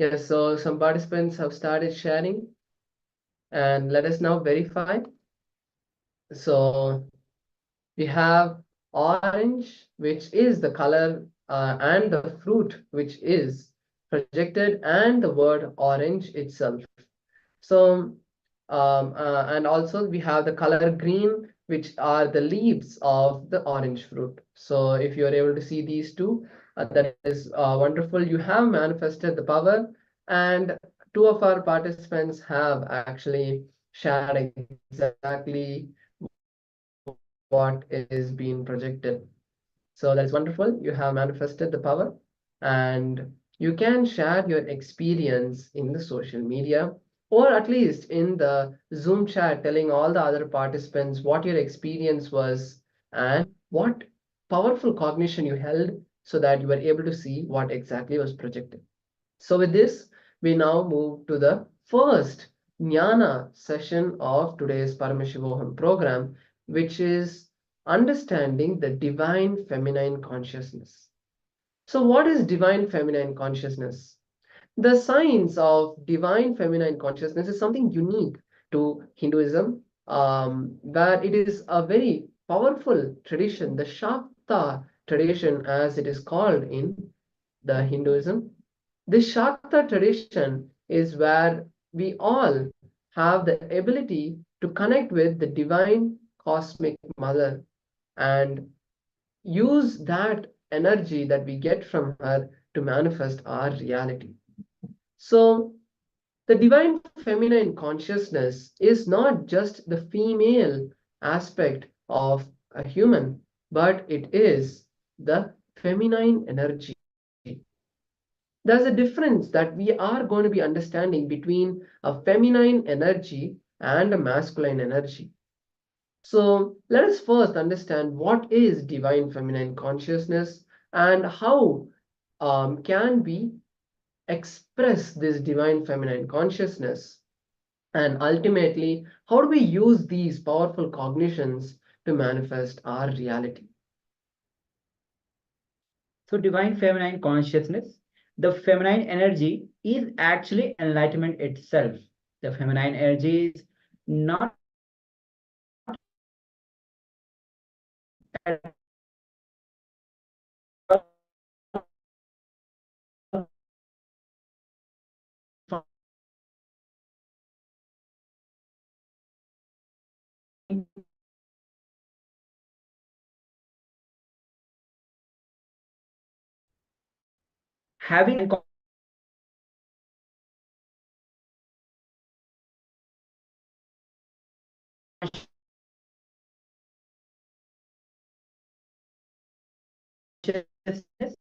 Yes, so some participants have started sharing, and let us now verify. So we have orange, which is the color, and the fruit, which is projected, and the word orange itself. So, and also we have the color green, which are the leaves of the orange fruit. So if you are able to see these two, that is wonderful. You have manifested the power, and two of our participants have actually shared exactly what is being projected. So that's wonderful. You have manifested the power, and you can share your experience in the social media, or at least in the Zoom chat, telling all the other participants what your experience was and what powerful cognition you held, so that you were able to see what exactly was projected. So with this, we now move to the first Jnana session of today's Paramashivoham program, which is understanding the divine feminine consciousness. So what is divine feminine consciousness? The science of divine feminine consciousness is something unique to Hinduism, where it is a very powerful tradition, the Shakta tradition, as it is called in the Hinduism. This Shakta tradition is where we all have the ability to connect with the divine cosmic mother and use that energy that we get from her to manifest our reality. So, the divine feminine consciousness is not just the female aspect of a human, but it is the feminine energy. There's a difference that we are going to be understanding between a feminine energy and a masculine energy. So let us first understand what is divine feminine consciousness, and how can we express this divine feminine consciousness, and ultimately how do we use these powerful cognitions to manifest our reality. So, divine feminine consciousness, the feminine energy is actually enlightenment itself. The feminine energy is not at all having consciousness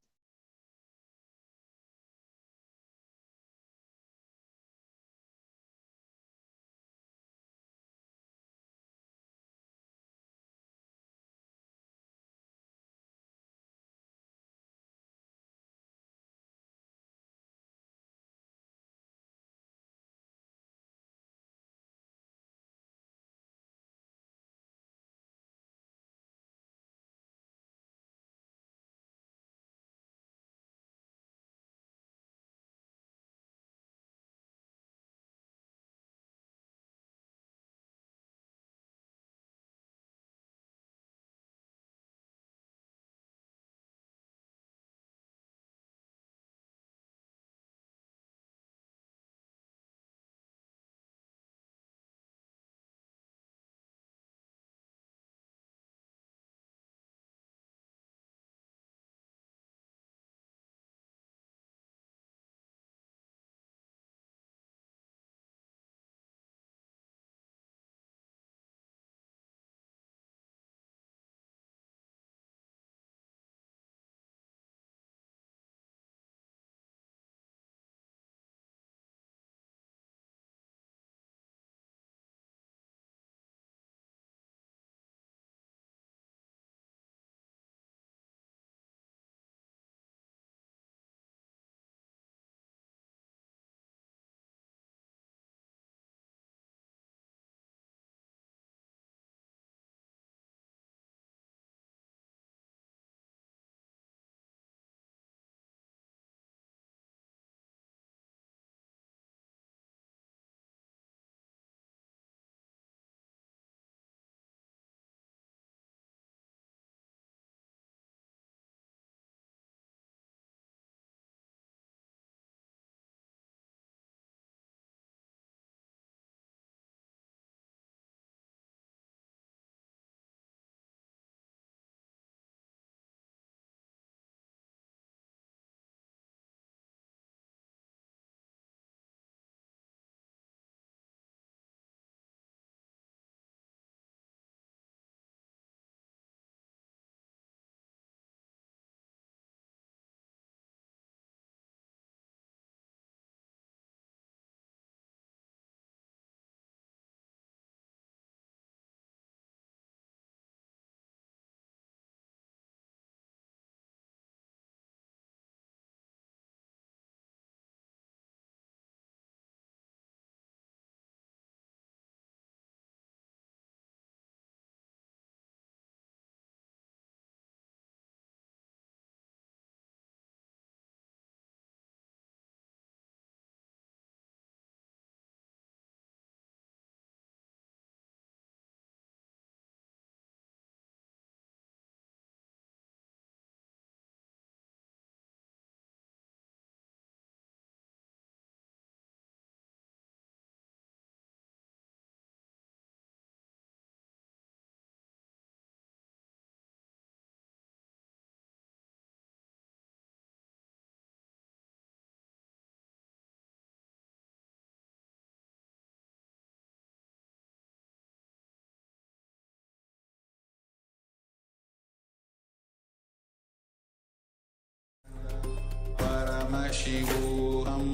Paramashivoham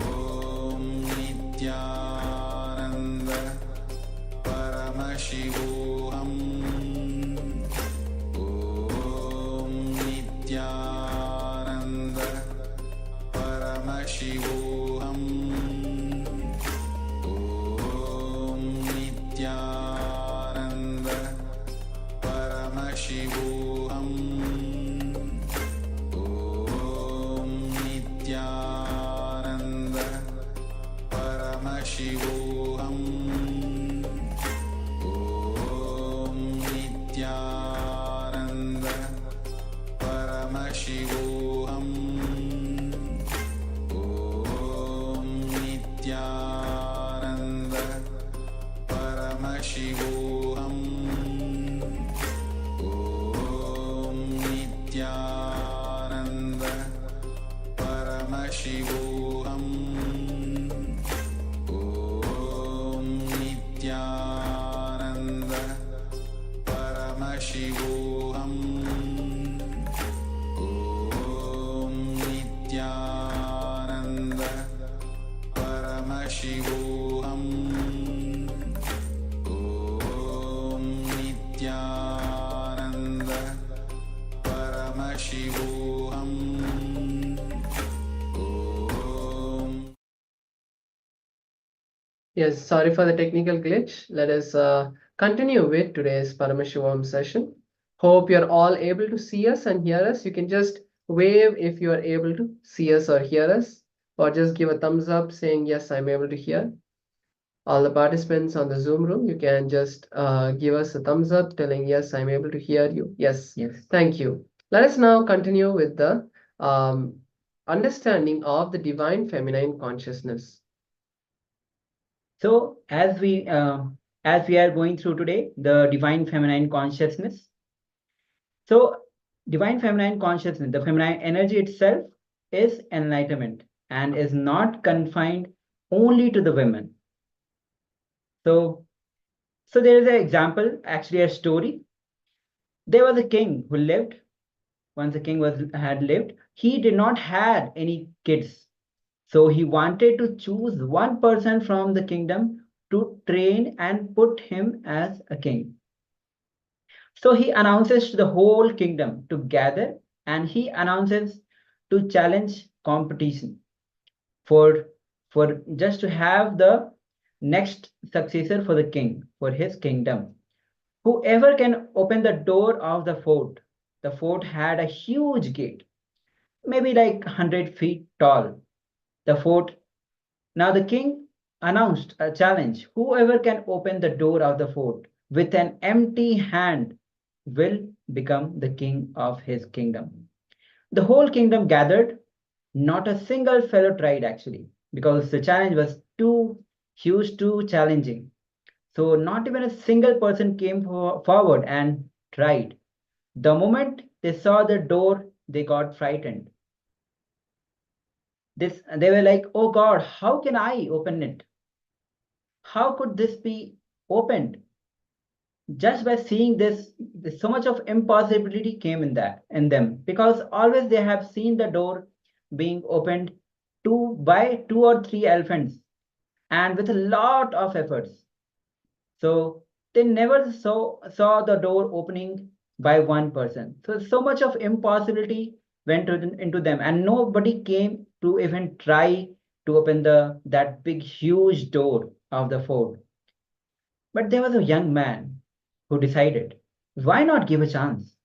Om Nityananda Paramashivoham Om Nityananda Paramashivoham Om Nityananda Paramashivoham Om Nityananda Paramashivoham Om Nityananda Paramashivoham Om Nityananda Paramashivoham Om Nityananda Paramashivoham Om Nityananda Paramashivoham Om Nityananda Paramashivoham Om Nityananda Paramashivoham Om. Yes, sorry for the technical glitch. Let us continue with today's Paramashivoham session. Hope you're all able to see us and hear us. You can just wave if you are able to see us or hear us, or just give a thumbs up saying, yes, I'm able to hear. All the participants on the Zoom room, you can just give us a thumbs up telling, yes, I'm able to hear you. Yes, Yes. thank you. Let us now continue with the understanding of the divine feminine consciousness. So as we are going through today, the divine feminine consciousness. So divine feminine consciousness, the feminine energy itself is enlightenment and is not confined only to the women. So there is an example, actually a story. There was a king who lived. Once the king had lived, he did not had any kids. So he wanted to choose one person from the kingdom to train and put him as a king. So he announces to the whole kingdom to gather, and he announces to challenge competition for just to have the next successor for the king, for his kingdom. Whoever can open the door of the fort had a huge gate, maybe like 100 feet tall. The fort. Now the king announced a challenge. Whoever can open the door of the fort with an empty hand will become the king of his kingdom. The whole kingdom gathered. Not a single fellow tried actually, because the challenge was too huge, too challenging. So not even a single person came forward and tried. The moment they saw the door, they got frightened. They were like, oh God, how can I open it? How could this be opened? Just by seeing this, so much of impossibility came in them, because always they have seen the door being opened by two or three elephants and with a lot of efforts. So they never saw the door opening by one person. So much of impossibility went into them, and nobody came to even try to open that big huge door of the fort. But there was a young man who decided, why not give a chance?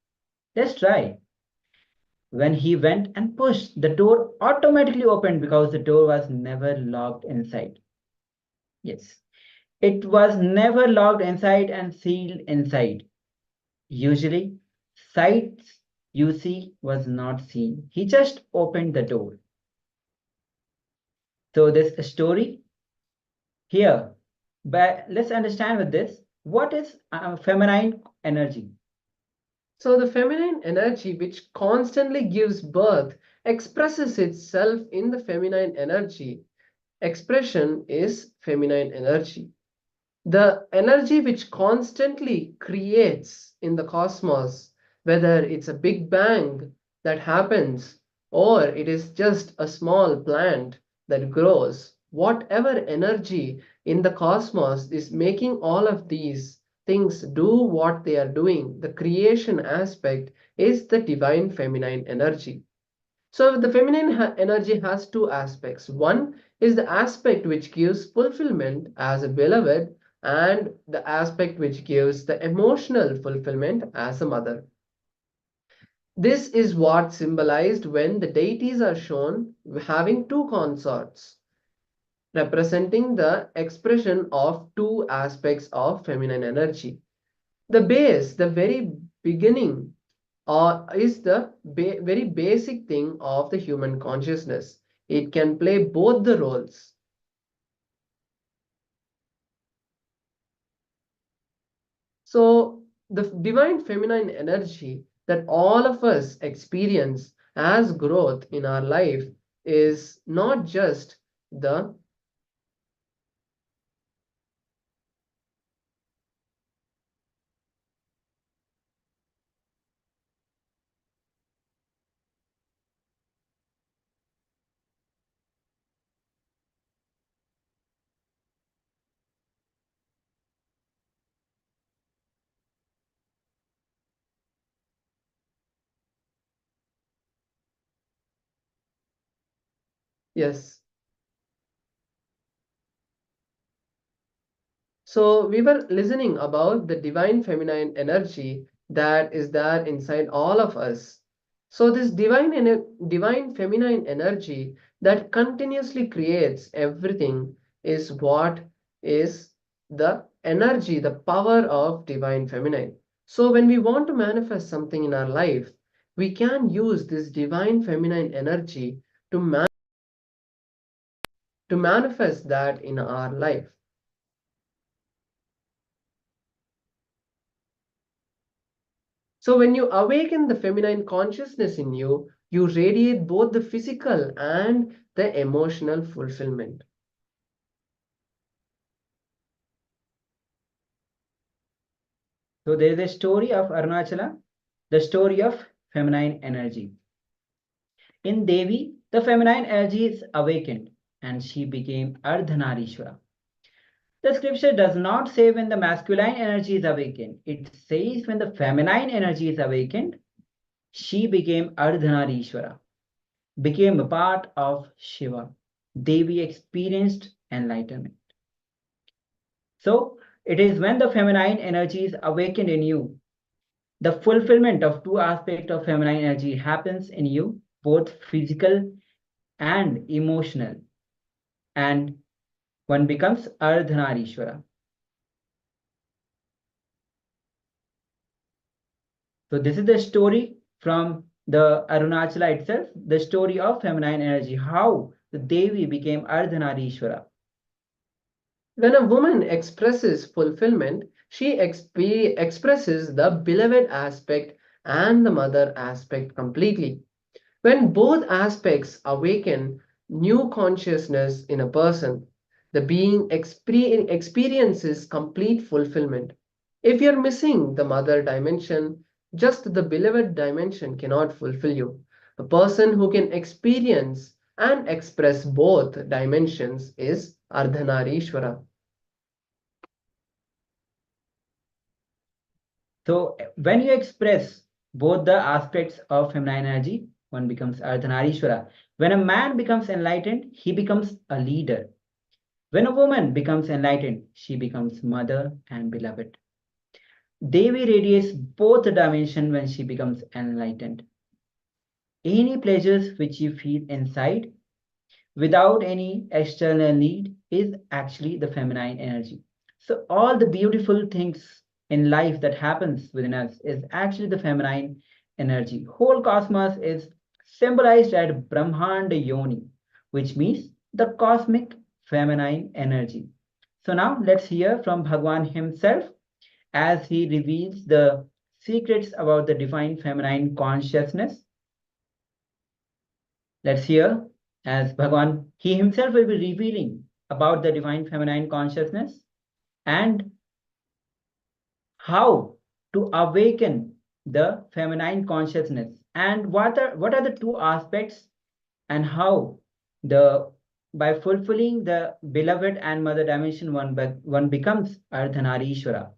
Let's try. When he went and pushed, the door automatically opened because the door was never locked inside. Yes, it was never locked inside and sealed inside. Usually, sights you see was not seen. He just opened the door. So this story here, but let's understand with this, what is feminine energy? So the feminine energy, which constantly gives birth, expresses itself in the feminine energy. Expression is feminine energy. The energy which constantly creates in the cosmos, whether it's a big bang that happens or it is just a small plant that grows. Whatever energy in the cosmos is making all of these things do what they are doing, the creation aspect is the divine feminine energy. So the feminine energy has two aspects. One is the aspect which gives fulfillment as a beloved, and the aspect which gives the emotional fulfillment as a mother. This is what symbolized when the deities are shown having two consorts, representing the expression of two aspects of feminine energy. The base, the very beginning, is the very basic thing of the human consciousness. It can play both the roles. So the divine feminine energy that all of us experience as growth in our life is not just the yes. So we were listening about the divine feminine energy that is there inside all of us. So this divine feminine energy that continuously creates everything is what is the energy, the power of divine feminine. So when we want to manifest something in our life, we can use this divine feminine energy to to manifest that in our life. So when you awaken the feminine consciousness in you, you radiate both the physical and the emotional fulfillment. So there is a story of Arunachala, the story of feminine energy. In Devi, the feminine energy is awakened and she became Ardhanarishwara. The scripture does not say when the masculine energy is awakened. It says when the feminine energy is awakened, she became Ardhanarishwara, became a part of Shiva. Devi experienced enlightenment. So it is when the feminine energy is awakened in you, the fulfillment of two aspects of feminine energy happens in you, both physical and emotional, and one becomes Ardhanarishwara. So this is the story from the Arunachala itself, the story of feminine energy, how the Devi became Ardhanarishwara. When a woman expresses fulfillment, she expresses the beloved aspect and the mother aspect completely. When both aspects awaken new consciousness in a person, the being experiences complete fulfillment. If you're missing the mother dimension, just the beloved dimension cannot fulfill you. A person who can experience and express both dimensions is Ardhanarishwara. So when you express both the aspects of feminine energy, one becomes Ardhanarishwara. When a man becomes enlightened, he becomes a leader. When a woman becomes enlightened, she becomes mother and beloved. Devi radiates both the dimension when she becomes enlightened. Any pleasures which you feel inside without any external need is actually the feminine energy. So all the beautiful things in life that happens within us is actually the feminine energy. Whole cosmos is symbolized at Brahmanda Yoni, which means the cosmic feminine energy. So now let's hear from Bhagwan himself as he reveals the secrets about the divine feminine consciousness. Let's hear as Bhagwan, he himself will be revealing about the divine feminine consciousness and how to awaken the feminine consciousness And what are the two aspects, and how the by fulfilling the beloved and mother dimension, one becomes Ardhanarishwara.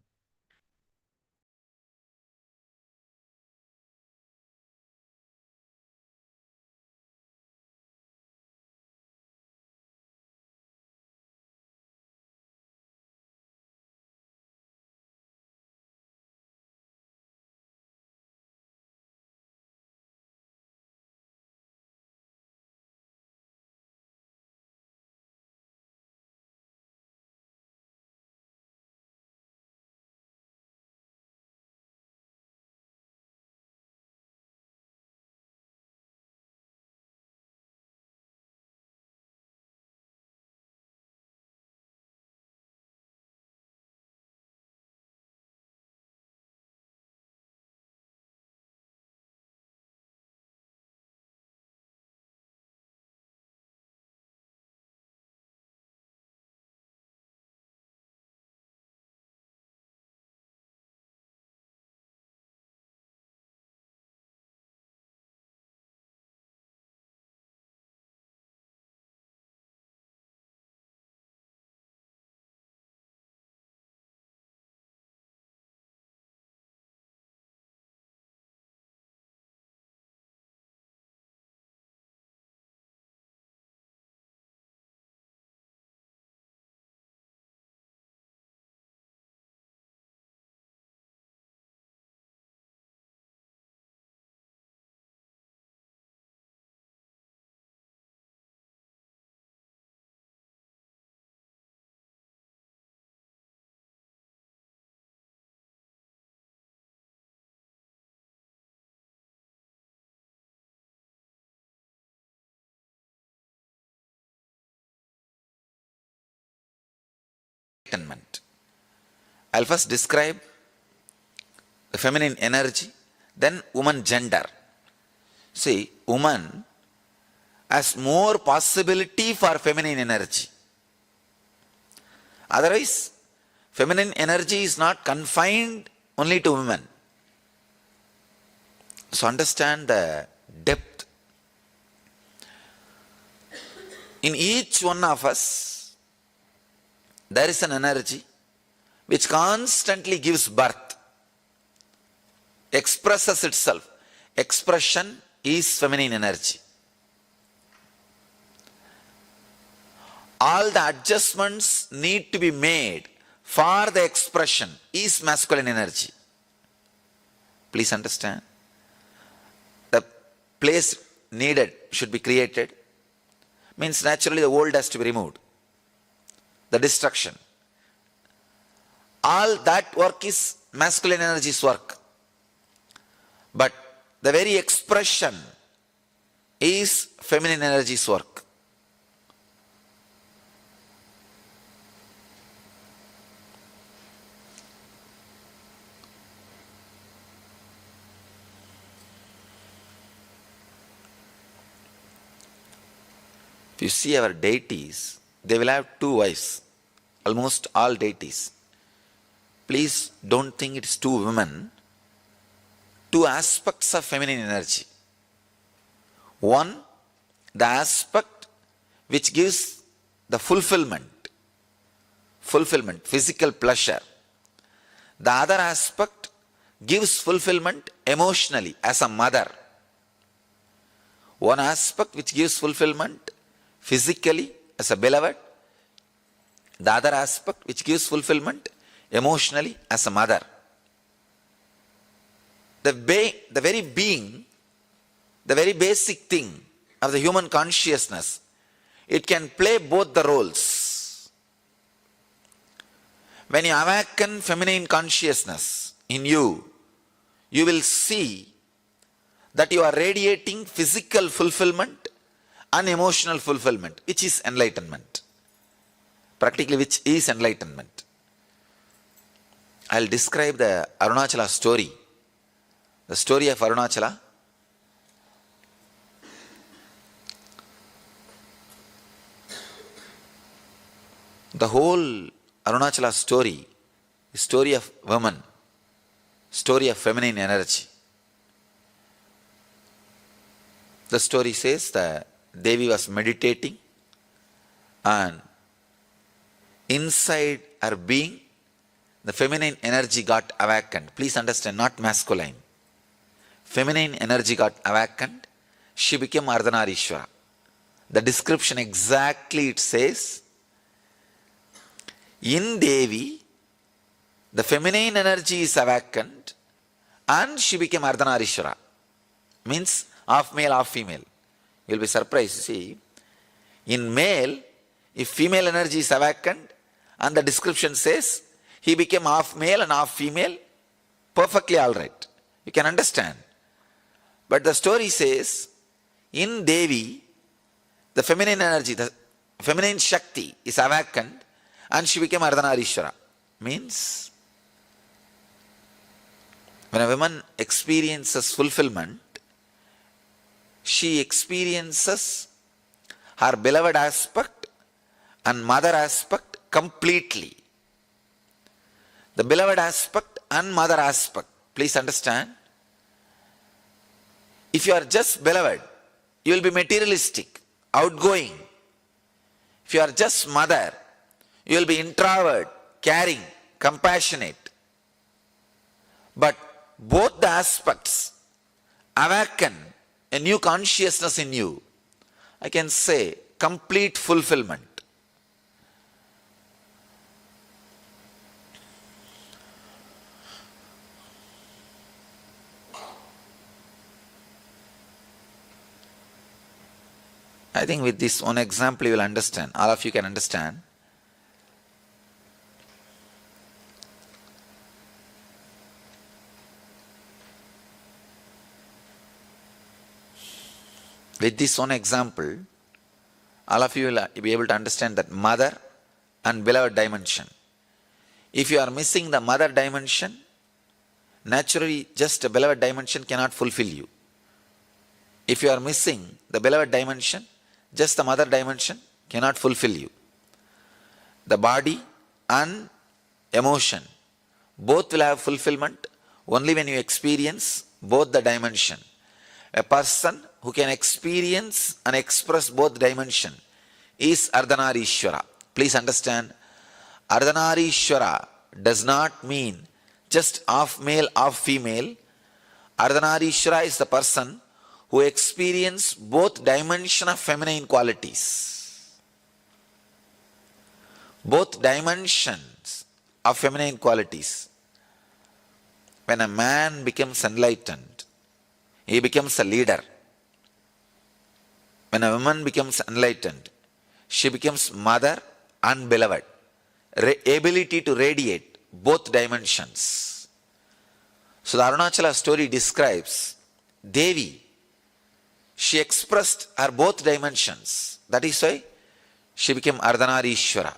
Enlightenment. I'll first describe the feminine energy, then woman gender. See, woman has more possibility for feminine energy. Otherwise, feminine energy is not confined only to women. So understand the depth. In each one of us, there is an energy which constantly gives birth, expresses itself. Expression is feminine energy. All the adjustments need to be made for the expression is masculine energy. Please understand. The place needed should be created. Means naturally the old has to be removed. The destruction. All that work is masculine energy's work. But the very expression is feminine energy's work. If you see our deities, they will have two wives. Almost all deities. Please don't think it's two women. Two aspects of feminine energy. One, the aspect which gives the fulfillment, physical pleasure. The other aspect gives fulfillment emotionally as a mother. One aspect which gives fulfillment physically as a beloved. The other aspect which gives fulfillment emotionally as a mother. The very being, the very basic thing of the human consciousness, it can play both the roles. When you awaken feminine consciousness in you, you will see that you are radiating physical fulfillment and emotional fulfillment, which is enlightenment. Practically, which is enlightenment. I'll describe the Arunachala story. The story of Arunachala. The whole Arunachala story is story of woman, story of feminine energy. the story says that Devi was meditating and inside her being, the feminine energy got awakened. Please understand, not masculine. Feminine energy got awakened. She became Ardhanarishwara. The description exactly it says, in Devi, the feminine energy is awakened and she became Ardhanarishwara. Means half male, half female. You'll be surprised. See, in male, if female energy is awakened and the description says he became half male and half female, perfectly all right. You can understand. But the story says, in Devi, the feminine energy, the feminine Shakti is awakened and she became Ardhanarishwara. Means, when a woman experiences fulfillment, she experiences her beloved aspect and mother aspect completely. The beloved aspect and mother aspect, please understand. If you are just beloved, you will be materialistic, outgoing. If you are just mother, you will be introvert, caring, compassionate. But both the aspects awaken a new consciousness in you. I can say complete fulfillment. I think with this one example you will understand. All of you can understand. With this one example, all of you will be able to understand that mother and beloved dimension. If you are missing the mother dimension, naturally just a beloved dimension cannot fulfill you. If you are missing the beloved dimension, just the mother dimension cannot fulfill you. The body and emotion, both will have fulfillment only when you experience both the dimension. A person who can experience and express both dimension is Ardhanarishwara. Please understand, Ardhanarishwara does not mean just half male, half female. Ardhanarishwara is the person who experience both dimension of feminine qualities. Both dimensions of feminine qualities. When a man becomes enlightened, he becomes a leader. When a woman becomes enlightened, she becomes mother and beloved. Ability to radiate both dimensions. So the Arunachala story describes Devi. She expressed her both dimensions. That is why she became Ardhanarishwara.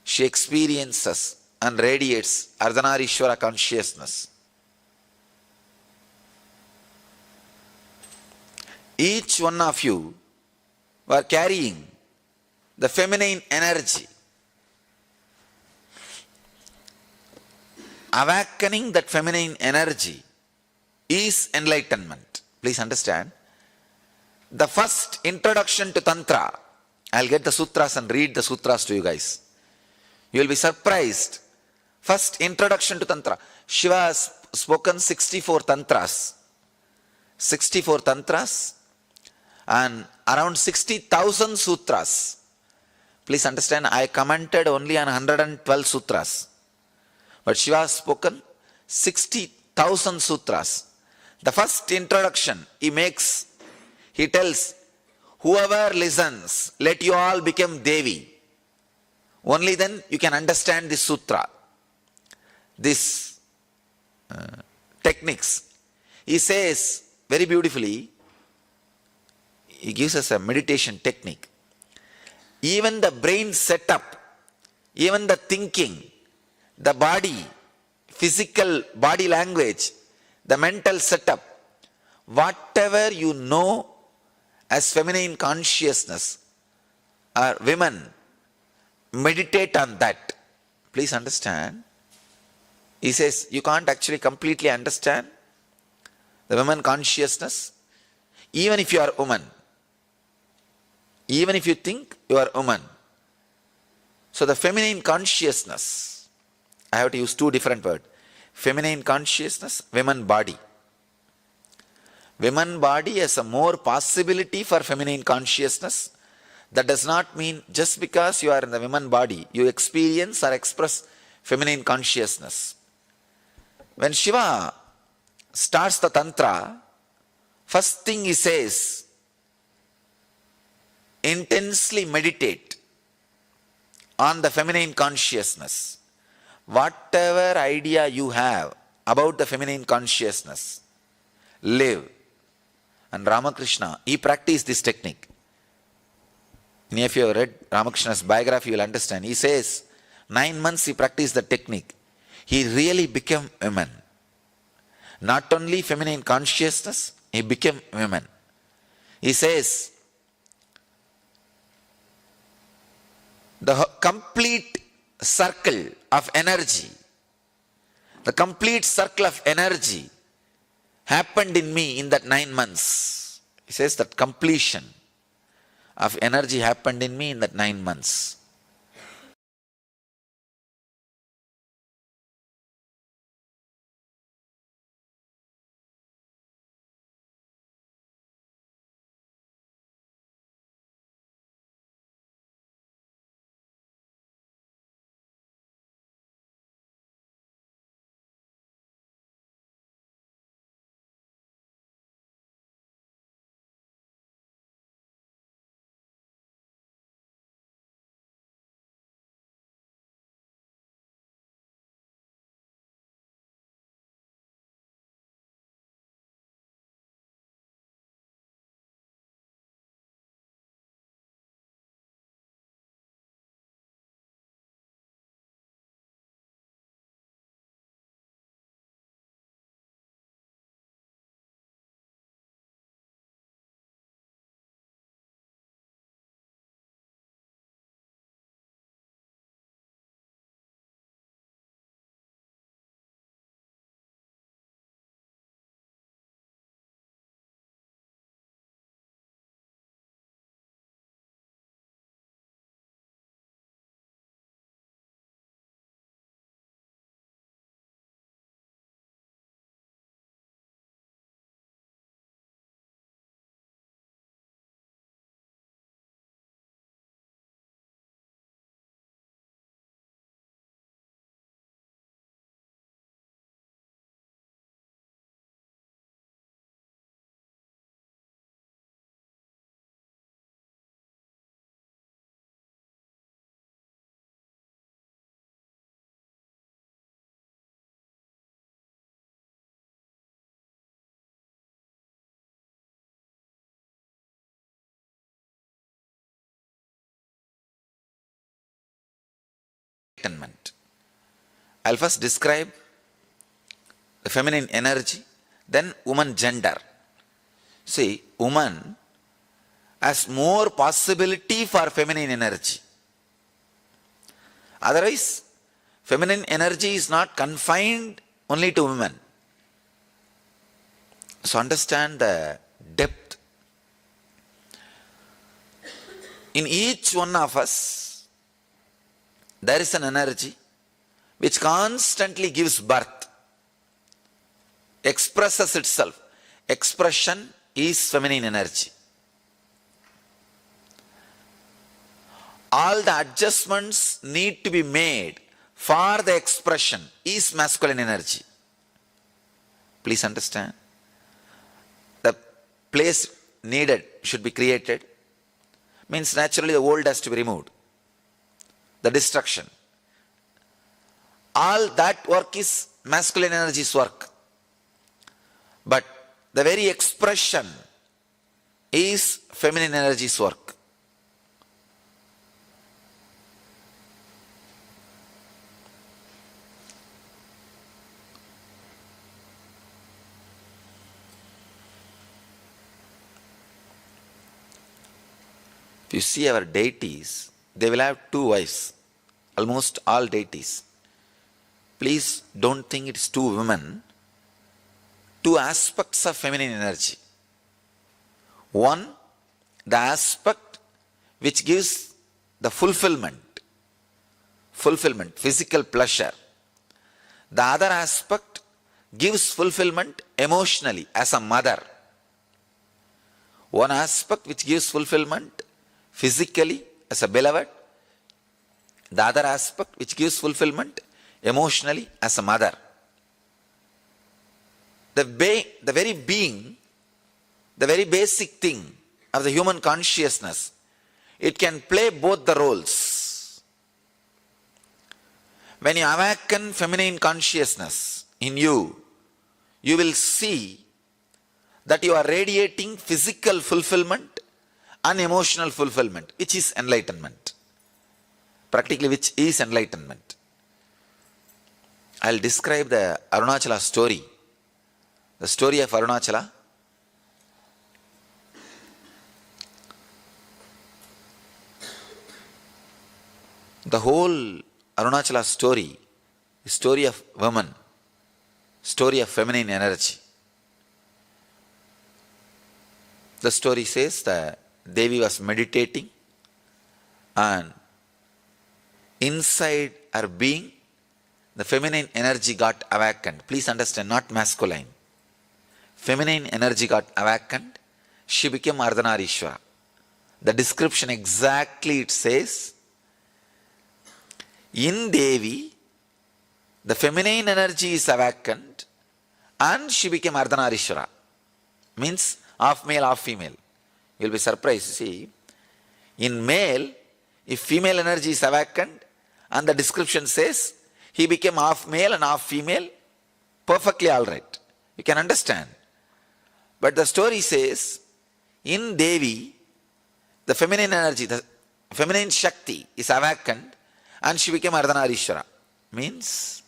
She experiences and radiates Ardhanarishwara consciousness. Each one of you were carrying the feminine energy. Awakening that feminine energy is enlightenment. Please understand. The first introduction to Tantra, I'll get the sutras and read the sutras to you guys. You will be surprised. First introduction to Tantra. Shiva has spoken 64 Tantras. 64 Tantras and around 60,000 sutras. Please understand, I commented only on 112 sutras. But Shiva has spoken 60,000 sutras. The first introduction he makes, he tells, whoever listens, let you all become Devi. Only then you can understand this sutra, this techniques. He says very beautifully, he gives us a meditation technique. Even the brain setup, even the thinking, the body, physical body language, the mental setup, whatever you know as feminine consciousness, or women, meditate on that. Please understand. He says you can't actually completely understand the women consciousness. Even if you are a woman, even if you think you are a woman, so the feminine consciousness, I have to use two different words. Feminine consciousness, women body. Women body has a more possibility for feminine consciousness. That does not mean just because you are in the women body, you experience or express feminine consciousness. When Shiva starts the Tantra, first thing he says, intensely meditate on the feminine consciousness. Whatever idea you have about the feminine consciousness, live. And Ramakrishna, he practiced this technique. If you have read Ramakrishna's biography, you will understand. He says, 9 months he practiced the technique. He really became woman. Not only feminine consciousness, he became woman. He says, the complete circle of energy, the complete circle of energy happened in me in that 9 months. He says that completion of energy happened in me in that 9 months. Enlightenment. I'll first describe the feminine energy, then woman gender. See, woman has more possibility for feminine energy. Otherwise, feminine energy is not confined only to women. So understand the depth. In each one of us, there is an energy which constantly gives birth, expresses itself. Expression is feminine energy. All the adjustments need to be made for the expression is masculine energy. Please understand. The place needed should be created. Means naturally the old has to be removed. The destruction. All that work is masculine energy's work. But the very expression is feminine energy's work. If you see our deities, they will have 2 wives. Almost all deities. Please don't think it's 2 women. 2 aspects of feminine energy. One, the aspect which gives the fulfillment, physical pleasure. The other aspect gives fulfillment emotionally as a mother. One aspect which gives fulfillment physically as a beloved. The other aspect which gives fulfillment emotionally as a mother. The very being, the very basic thing of the human consciousness, it can play both the roles. When you awaken feminine consciousness in you, you will see that you are radiating physical fulfillment and emotional fulfillment, which is enlightenment. Practically, which is enlightenment. I'll describe the Arunachala story. The story of Arunachala. The whole Arunachala story is story of women, story of feminine energy. The story says that Devi was meditating and inside her being, the feminine energy got awakened. Please understand, not masculine. Feminine energy got awakened. She became Ardhanarishwara. The description exactly it says, in Devi, the feminine energy is awakened and she became Ardhanarishwara. Means half male, half female. You'll be surprised. See, in male, if female energy is awakened and the description says he became half male and half female, perfectly all right. You can understand. But the story says, in Devi, the feminine energy, the feminine Shakti is awakened and she became Ardhanarishwara. Means,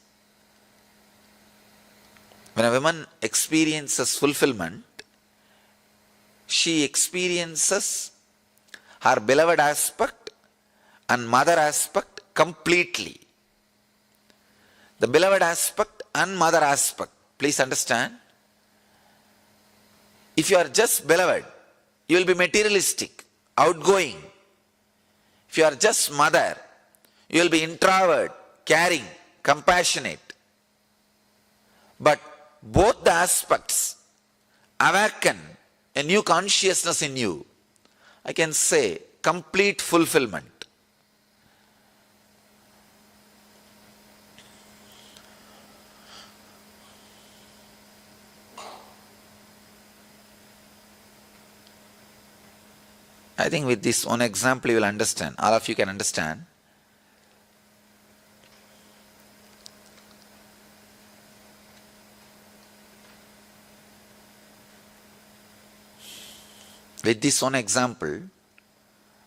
when a woman experiences fulfillment, she experiences her beloved aspect and mother aspect completely. The beloved aspect and mother aspect, please understand. If you are just beloved, you will be materialistic, outgoing. If you are just mother, you will be introvert, caring, compassionate. But both the aspects awaken a new consciousness in you. I can say complete fulfillment. I think with this one example you will understand. All of you can understand. With this one example,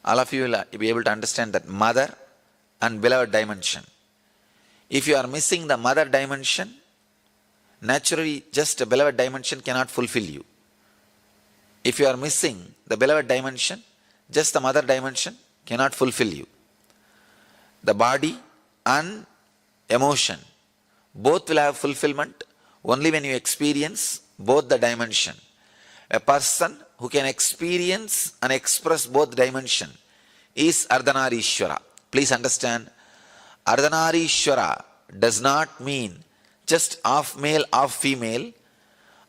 all of you will be able to understand that mother and beloved dimension. If you are missing the mother dimension, naturally just a beloved dimension cannot fulfill you. If you are missing the beloved dimension, just the mother dimension cannot fulfill you. The body and emotion, both will have fulfillment only when you experience both the dimension. A person who can experience and express both dimension is Ardhanarishwara. Please understand, Ardhanarishwara does not mean just half male, half female.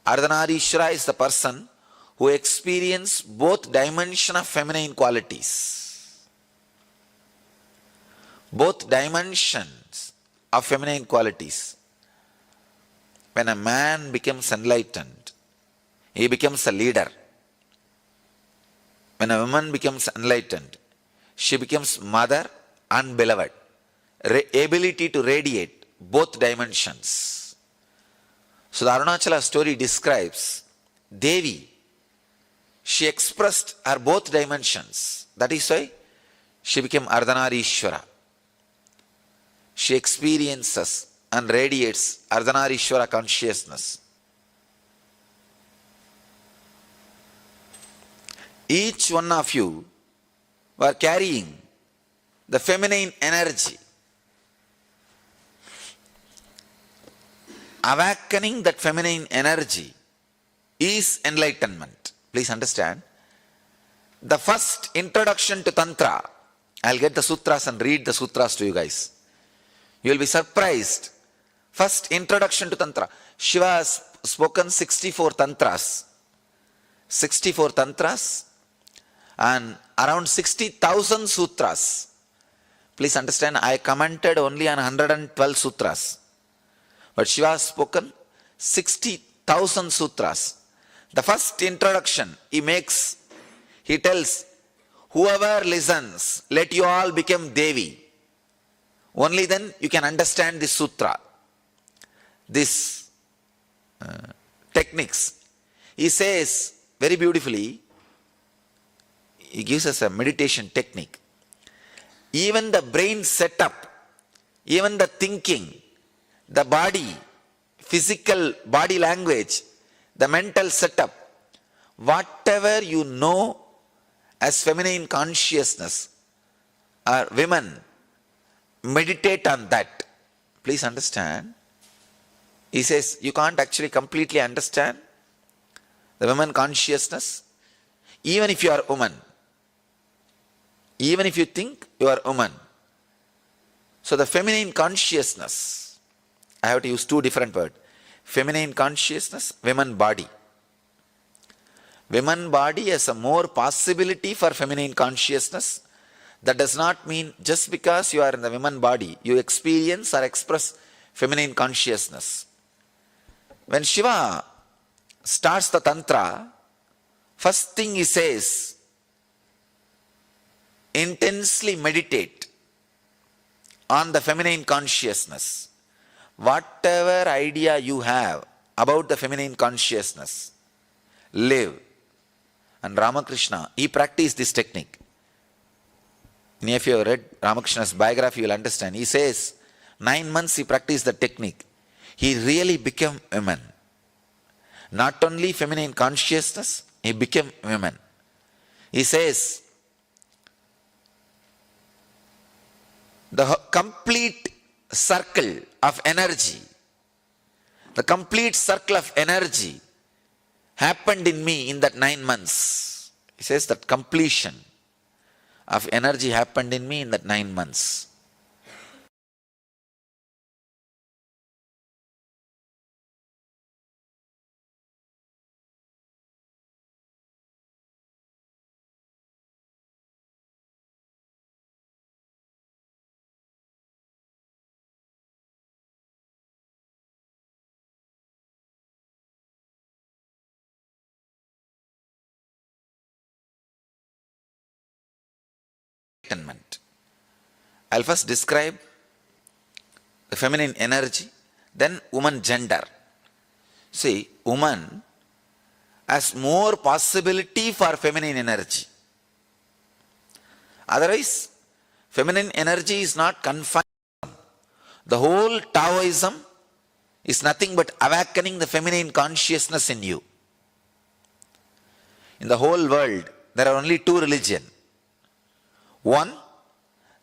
Ardhanarishwara is the person who experience both dimension of feminine qualities. Both dimensions of feminine qualities. When a man becomes enlightened, he becomes a leader. When a woman becomes enlightened, she becomes mother and beloved. Ability to radiate both dimensions. So the Arunachala story describes Devi. She expressed her both dimensions. That is why she became Ardhanarishwara. She experiences and radiates Ardhanarishwara consciousness. Each one of you were carrying the feminine energy. Awakening that feminine energy is enlightenment. Please understand, The first introduction to Tantra, I'll get the sutras and read the sutras to you guys. You will be surprised. First introduction to Tantra. Shiva has spoken 64 Tantras. 64 Tantras and around 60,000 sutras. Please understand, I commented only on 112 sutras. But Shiva has spoken 60,000 sutras. The first introduction he tells, whoever listens, let you all become Devi. Only then you can understand this sutra, this techniques. He says very beautifully, he gives us a meditation technique. Even the brain setup, even the thinking, the body, physical body language, the mental setup, whatever you know as feminine consciousness, women meditate on that. Please understand. He says you can't actually completely understand the women consciousness, even if you are a woman. Even if you think you are a woman. So the feminine consciousness, I have to use two different words. Feminine consciousness, women body. Women body has a more possibility for feminine consciousness. That does not mean just because you are in the women body, you experience or express feminine consciousness. When Shiva starts the Tantra, first thing he says, intensely meditate on the feminine consciousness. Whatever idea you have about the feminine consciousness, live. And Ramakrishna, he practiced this technique. And if you have read Ramakrishna's biography, you will understand. He says, 9 months he practiced the technique. He really became a woman. Not only feminine consciousness, he became a woman. He says, the complete circle of energy, the complete circle of energy happened in me in that 9 months. He says that completion of energy happened in me in that 9 months. Enlightenment. I'll first describe the feminine energy, then woman gender. See, woman has more possibility for feminine energy. Otherwise, feminine energy is not confined. The whole Taoism is nothing but awakening the feminine consciousness in you. In the whole world, there are only two religions. One,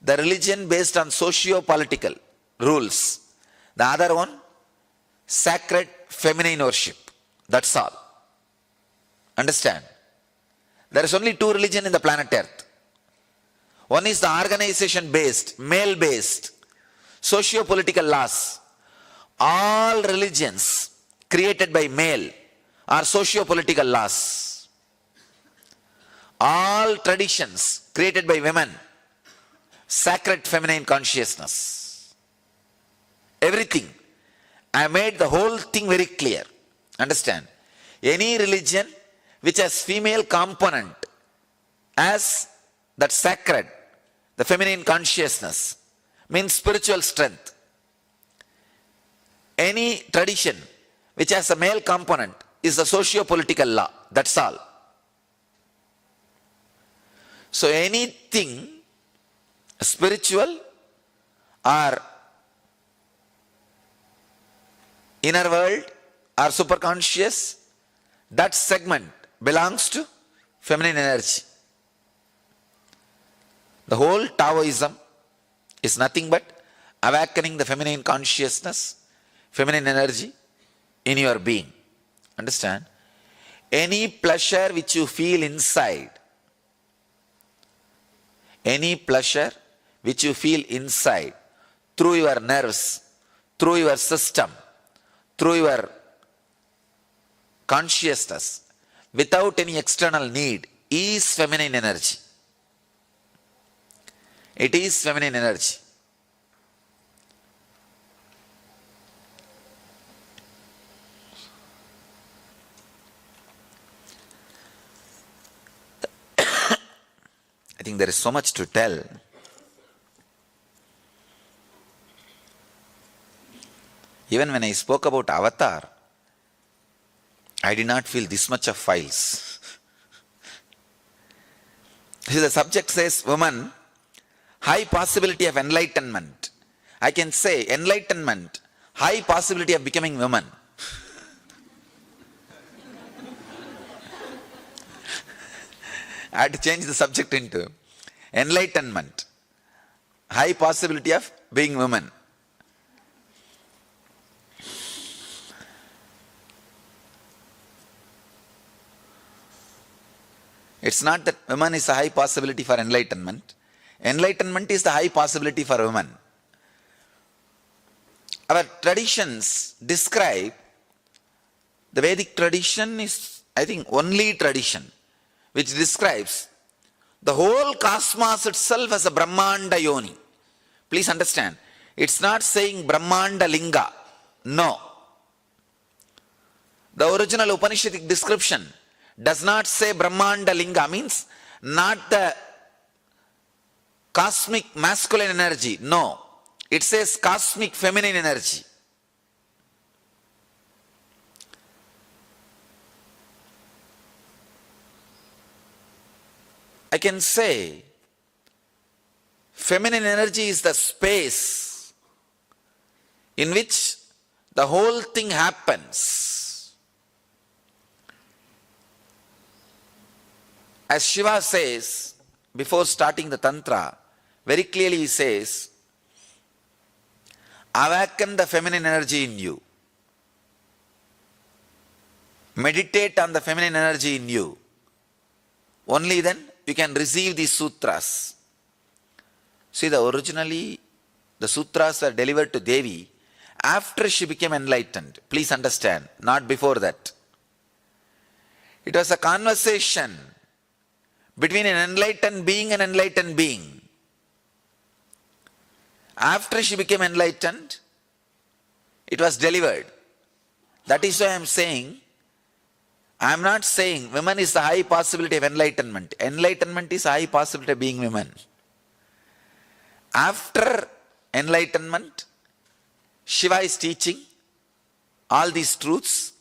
the religion based on socio-political rules. The other one, sacred feminine worship. That's all. Understand? There is only two religions in the planet Earth. One is the organization-based, male-based, socio-political laws. All religions created by male are socio-political laws. All traditions created by women, sacred feminine consciousness. Everything. I made the whole thing very clear. Understand? Any religion which has female component as that sacred, the feminine consciousness, means spiritual strength. Any tradition which has a male component is the socio-political law. That's all. So anything spiritual or inner world or superconscious, that segment belongs to feminine energy. The whole Taoism is nothing but awakening the feminine consciousness, feminine energy in your being. Understand? Any pleasure which you feel inside, Any pleasure which you feel inside, through your nerves, through your system, through your consciousness, without any external need, is feminine energy. It is feminine energy. I think there is so much to tell. Even when I spoke about avatar, I did not feel this much of files. The subject says, woman, high possibility of enlightenment. I can say, enlightenment, high possibility of becoming woman. I had to change the subject into enlightenment, high possibility of being woman. It's not that woman is a high possibility for enlightenment. Enlightenment is the high possibility for woman. Our traditions describe, the Vedic tradition is, I think, only tradition which describes the whole cosmos itself as a Brahmanda Yoni. Please understand, it's not saying Brahmanda Linga. No. The original Upanishadic description does not say Brahmanda Linga, means not the cosmic masculine energy. No. It says cosmic feminine energy. I can say feminine energy is the space in which the whole thing happens. As Shiva says, before starting the Tantra, very clearly he says, awaken the feminine energy in you. Meditate on the feminine energy in you. Only then you can receive these sutras. See, originally the sutras were delivered to Devi after she became enlightened. Please understand, not before that. It was a conversation between an enlightened being and enlightened being. After she became enlightened, it was delivered. That is why I am saying, I am not saying women is the high possibility of enlightenment. Enlightenment is a high possibility of being women. After enlightenment, Shiva is teaching all these truths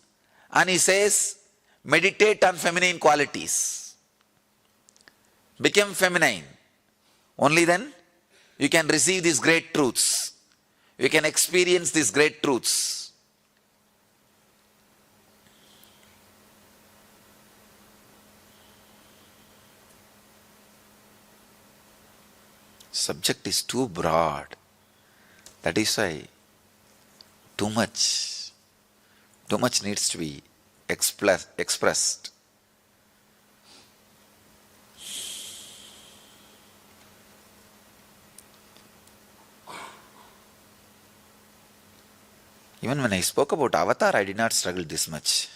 and he says, meditate on feminine qualities. Become feminine. Only then you can receive these great truths. You can experience these great truths. Subject is too broad. That is why too much needs to be expressed. Even when I spoke about avatar, I did not struggle this much.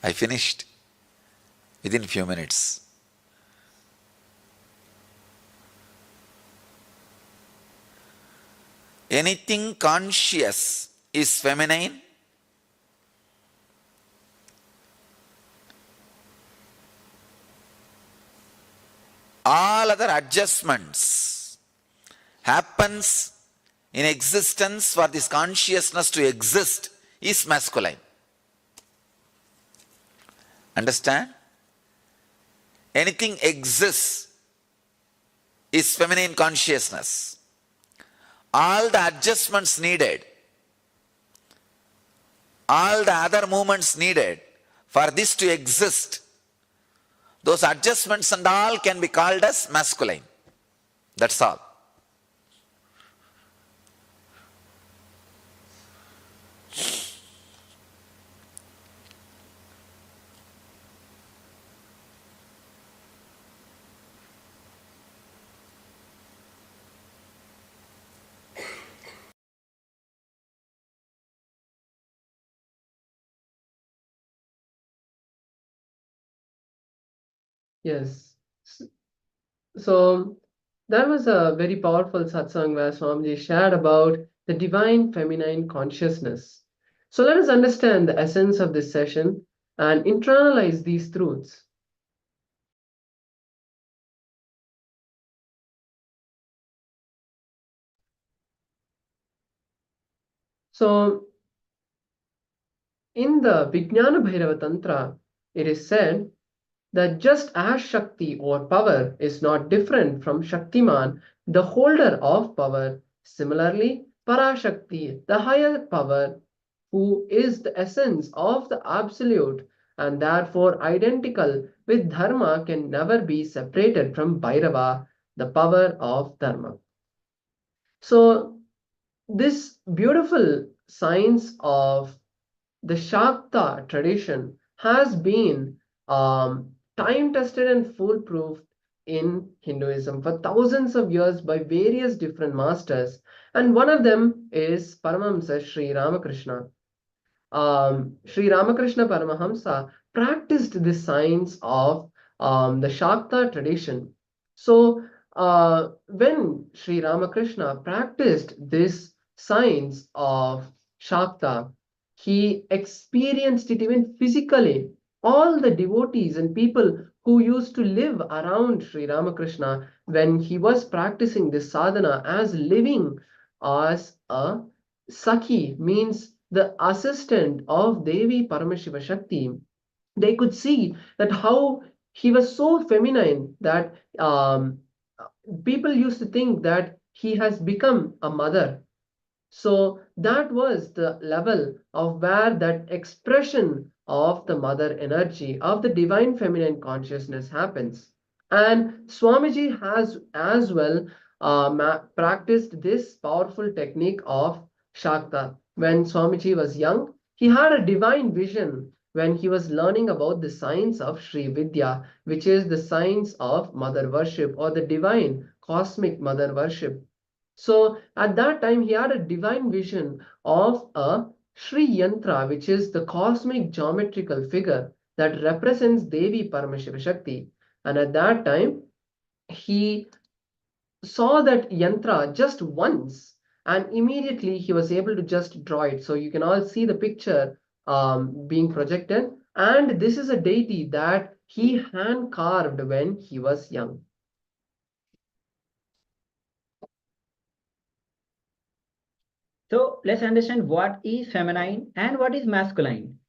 I finished within few minutes. Anything conscious is feminine. All other adjustments happens in existence for this consciousness to exist is masculine. Understand? Anything exists is feminine consciousness. All the adjustments needed, all the other movements needed for this to exist, those adjustments and all can be called as masculine. That's all. Yes. So that was a very powerful satsang where Swamiji shared about the divine feminine consciousness. So let us understand the essence of this session and internalize these truths. So in the Vijnana Bhairava Tantra, it is said that just as Shakti or power is not different from Shaktiman, the holder of power, similarly, Parashakti, the higher power, who is the essence of the absolute and therefore identical with Dharma, can never be separated from Bhairava, the power of Dharma. So, this beautiful science of the Shakta tradition has been time tested and foolproof in Hinduism for thousands of years by various different masters, and one of them is Paramahamsa Sri Ramakrishna. Sri Ramakrishna Paramahamsa practiced this science of the Shakta tradition. So, when Sri Ramakrishna practiced this science of Shakta, he experienced it even physically. All the devotees and people who used to live around Sri Ramakrishna when he was practicing this sadhana as living as a Sakhi, means the assistant of Devi Paramashiva Shakti, they could see that how he was so feminine that people used to think that he has become a mother. So that was the level of where that expression of the mother energy, of the divine feminine consciousness happens. And Swamiji has as well practiced this powerful technique of Shakta. When Swamiji was young, he had a divine vision when he was learning about the science of Sri Vidya, which is the science of mother worship or the divine cosmic mother worship. So at that time, he had a divine vision of a Sri Yantra, which is the cosmic geometrical figure that represents Devi Paramashiva Shakti. And at that time, he saw that yantra just once, and immediately he was able to just draw it. So you can all see the picture being projected. And this is a deity that he hand carved when he was young. So let's understand what is feminine and what is masculine.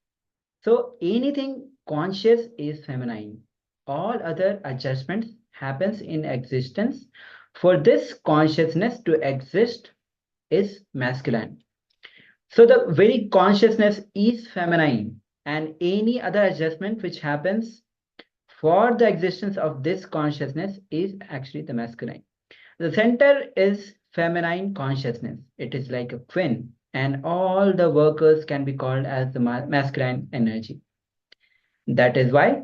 So anything conscious is feminine. All other adjustments happens in existence. For this consciousness to exist is masculine. So the very consciousness is feminine, and any other adjustment which happens for the existence of this consciousness is actually the masculine. The center is feminine consciousness. It is like a queen, and all the workers can be called as the masculine energy. That is why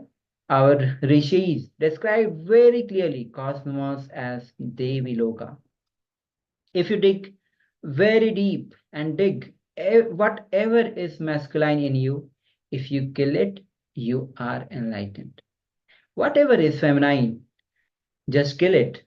our rishis describe very clearly cosmos as Devi Loka. If you dig very deep and dig whatever is masculine in you, if you kill it, you are enlightened. Whatever is feminine, just kill it.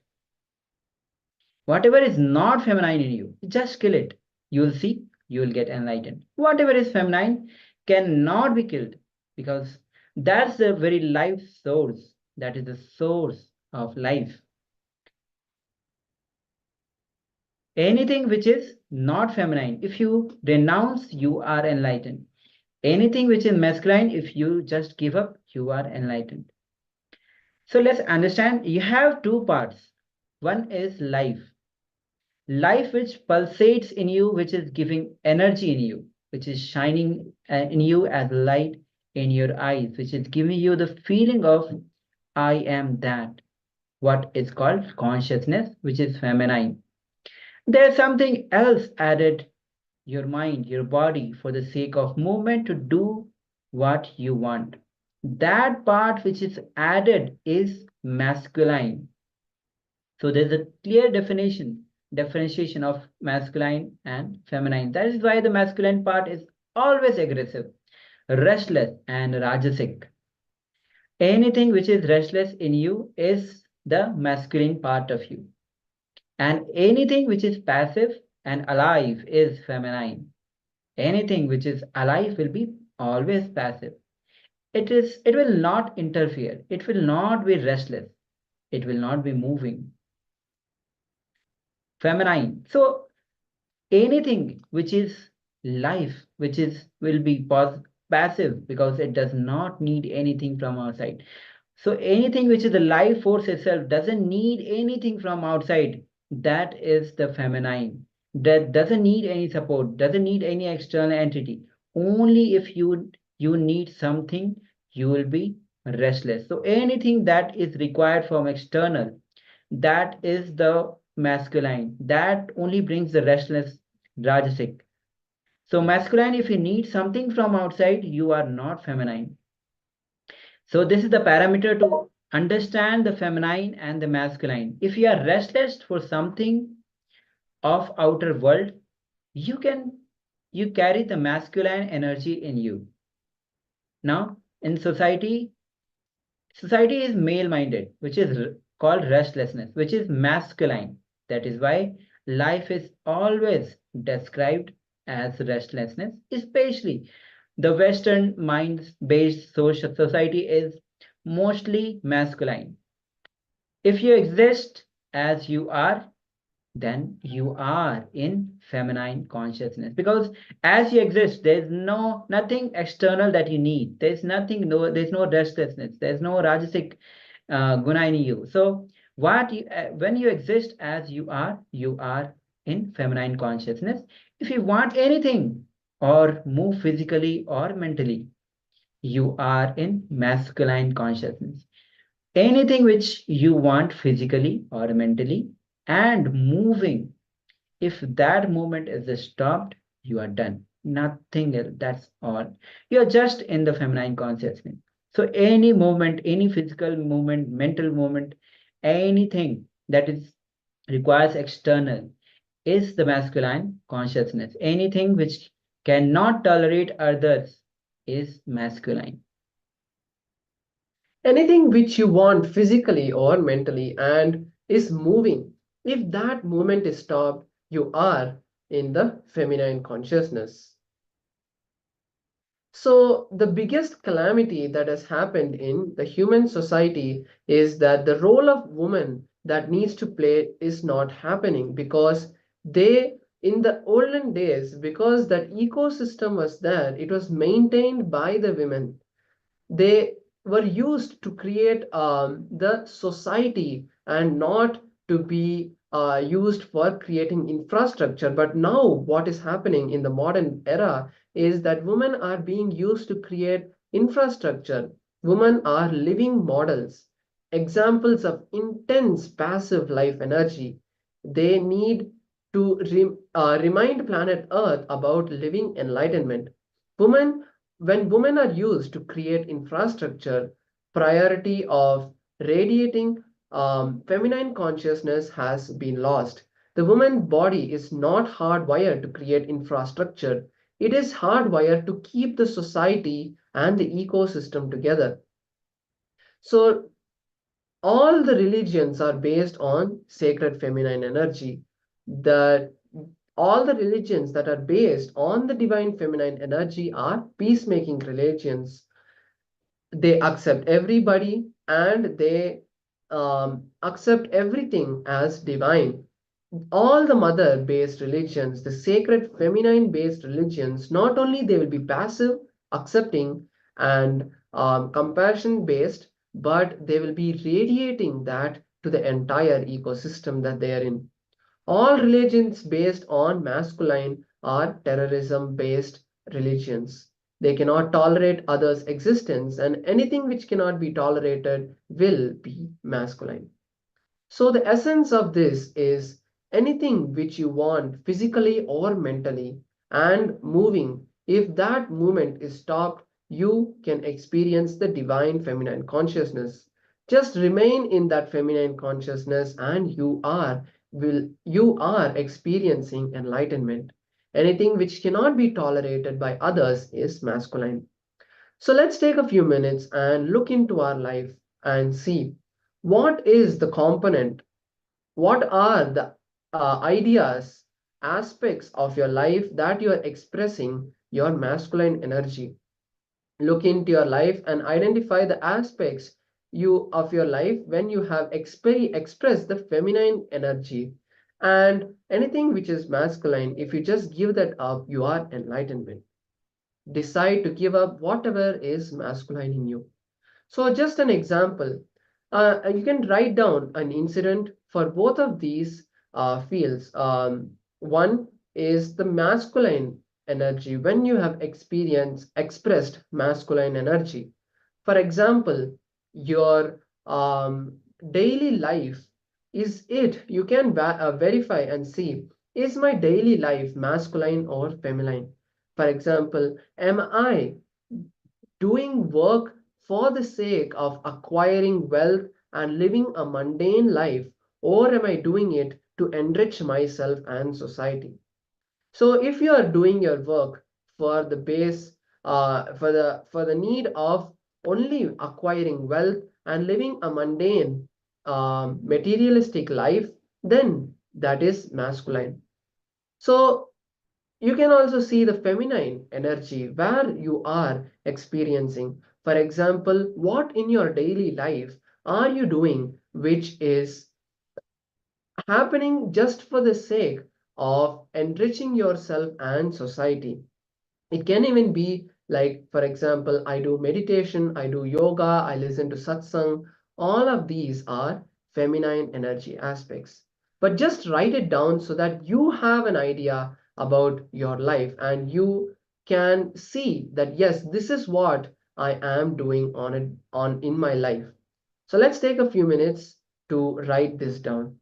Whatever is not feminine in you, just kill it. You'll see, you will get enlightened. Whatever is feminine cannot be killed, because that's the very life source. That is the source of life. Anything which is not feminine, if you renounce, you are enlightened. Anything which is masculine, if you just give up, you are enlightened. So let's understand, you have two parts. One is life. Life which pulsates in you, which is giving energy in you, which is shining in you as light in your eyes, which is giving you the feeling of I am that, what is called consciousness, which is feminine. There's something else added, your mind, your body, for the sake of movement to do what you want. That part which is added is masculine. So there's a clear differentiation of masculine and feminine. That is why the masculine part is always aggressive, restless, and rajasic. Anything which is restless in you is the masculine part of you. And anything which is passive and alive is feminine. Anything which is alive will be always passive. It will not interfere. It will not be restless. It will not be moving. Feminine. So anything which is life, which is will be passive because it does not need anything from outside. So anything which is the life force itself doesn't need anything from outside. That is the feminine. That doesn't need any support, doesn't need any external entity. Only if you need something, you will be restless. So anything that is required from external, that is the masculine. That only brings the restless rajasic. So masculine, if you need something from outside, you are not feminine. So this is the parameter to understand the feminine and the masculine. If you are restless for something of outer world, you carry the masculine energy in you. Now, in society is male-minded, which is called restlessness, which is masculine. That is why life is always described as restlessness, especially the Western mind-based social society is mostly masculine. If you exist as you are, then you are in feminine consciousness, because as you exist, there's nothing external that you need. There's no restlessness, there's no rajasic guna in you. So when you exist as you are in feminine consciousness. If you want anything or move physically or mentally, you are in masculine consciousness. Anything which you want physically or mentally and moving, if that movement is stopped, you are done. Nothing else. That's all. You're just in the feminine consciousness. So any movement, any physical movement, mental movement, anything that is requires external is the masculine consciousness. Anything which cannot tolerate others is masculine. Anything which you want physically or mentally and is moving, if that movement is stopped, you are in the feminine consciousness. So the biggest calamity that has happened in the human society is that the role of woman that needs to play is not happening, because in the olden days, because that ecosystem was there, it was maintained by the women. They were used to create the society and not to be used for creating infrastructure. But now what is happening in the modern era is that women are being used to create infrastructure. Women are living models, examples of intense passive life energy. They need to remind planet Earth about living enlightenment. Women When women are used to create infrastructure, priority of radiating feminine consciousness has been lost. The woman body is not hardwired to create infrastructure. It is hardwired to keep the society and the ecosystem together. So all the religions are based on sacred feminine energy. All the religions that are based on the divine feminine energy are peacemaking religions. They accept everybody and they accept everything as divine. All the mother based religions, the sacred feminine based religions, not only they will be passive, accepting and compassion based, but they will be radiating that to the entire ecosystem that they are in. All religions based on masculine are terrorism based religions. They cannot tolerate others' existence, and anything which cannot be tolerated will be masculine. So the essence of this is anything which you want physically or mentally and moving, if that movement is stopped, you can experience the divine feminine consciousness. Just remain in that feminine consciousness and you are experiencing enlightenment. Anything which cannot be tolerated by others is masculine. So let's take a few minutes and look into our life and see what is the component, what are the ideas, aspects of your life that you are expressing your masculine energy. Look into your life and identify the aspects of your life when you have expressed the feminine energy, and anything which is masculine, if you just give that up, you are enlightenment. Decide to give up whatever is masculine in you. So just an example, you can write down an incident for both of these fields. One is the masculine energy, when you have expressed masculine energy. For example, your daily life, is it, you can verify and see, is my daily life masculine or feminine? For example, am I doing work for the sake of acquiring wealth and living a mundane life, or am I doing it to enrich myself and society? So if you are doing your work for the base, for the need of only acquiring wealth and living a mundane, materialistic life, then that is masculine. So you can also see the feminine energy where you are experiencing. For example, what in your daily life are you doing which is happening just for the sake of enriching yourself and society? It can even be like, for example, I do meditation, I do yoga, I listen to satsang. All of these are feminine energy aspects. But just write it down so that you have an idea about your life and you can see that, yes, this is what I am doing on in my life. So let's take a few minutes to write this down.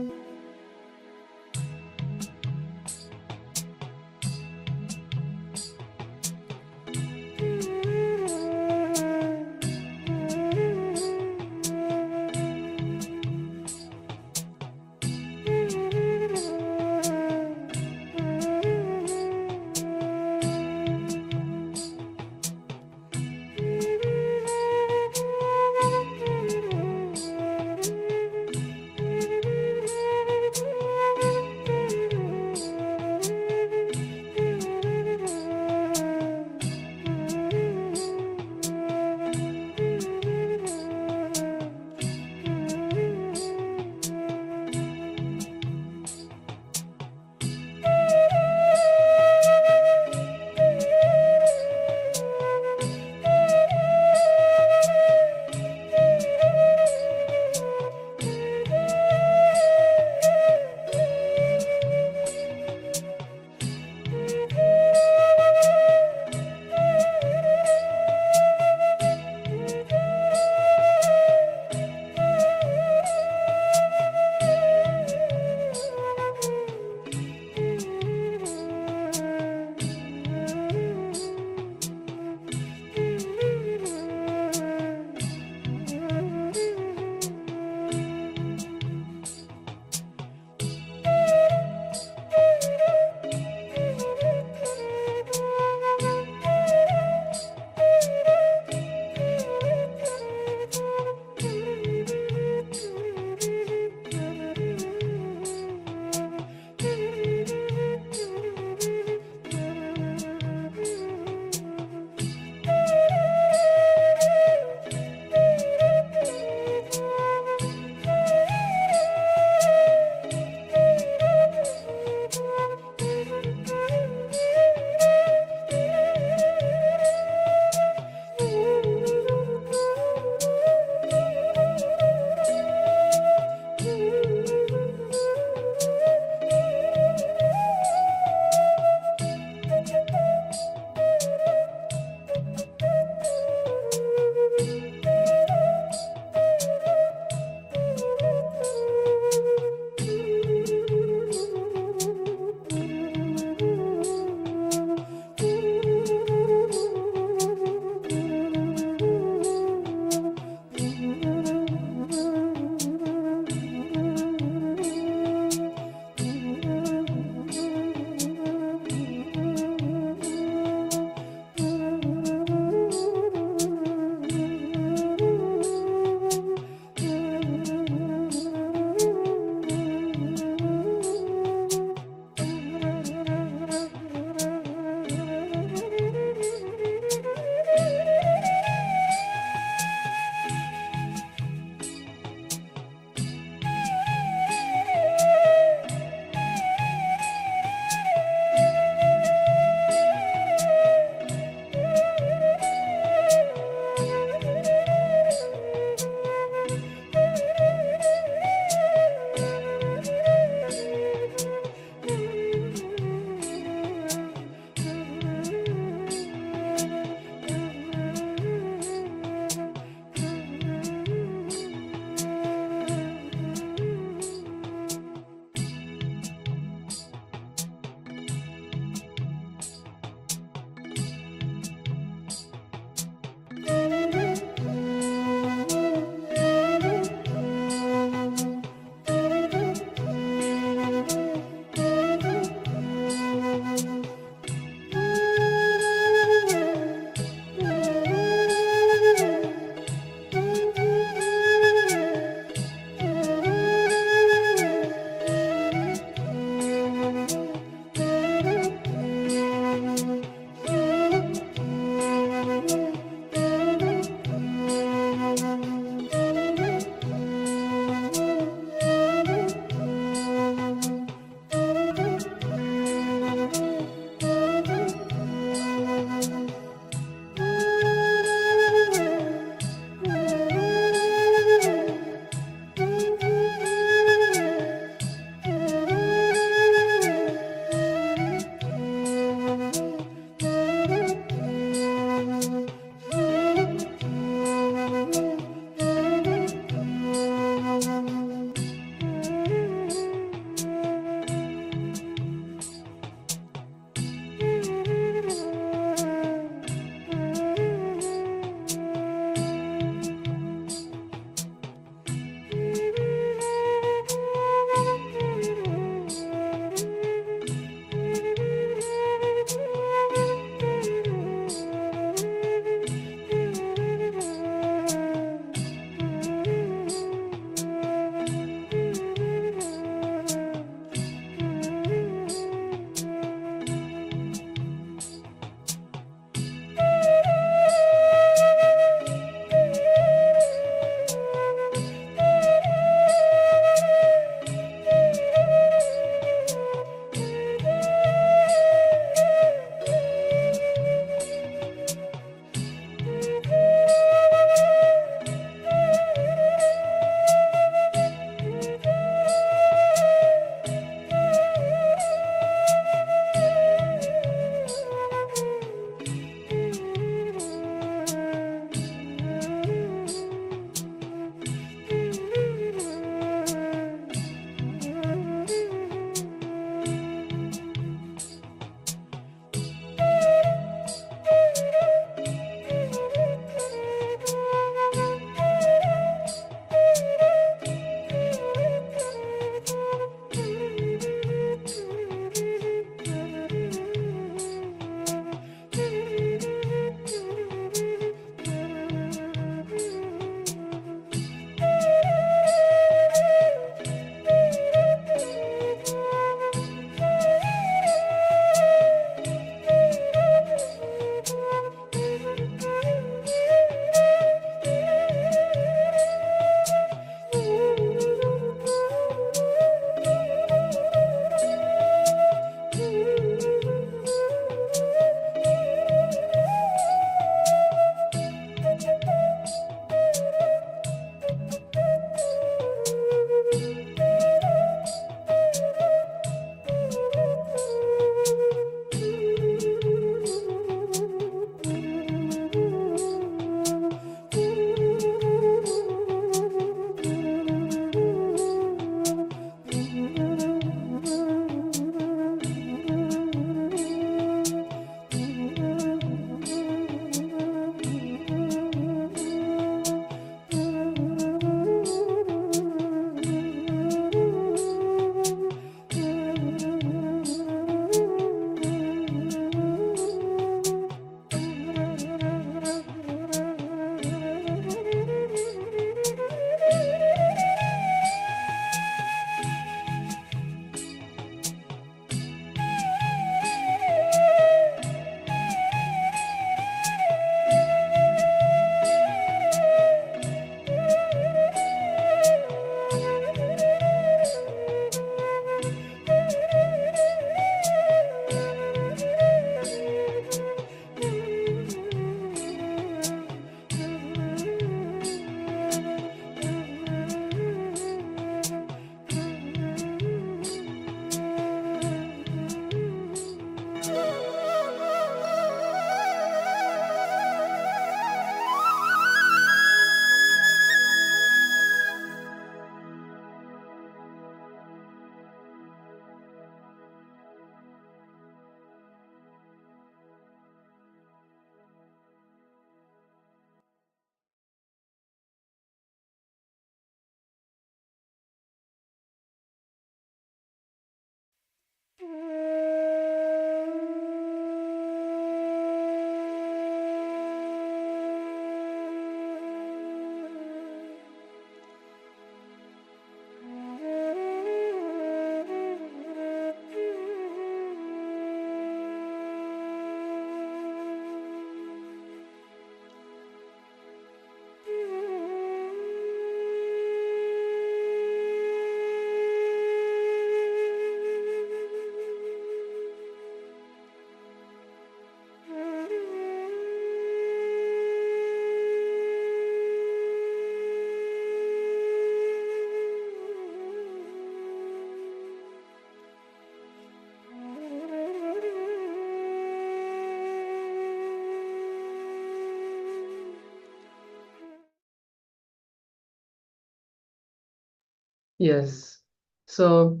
Yes. So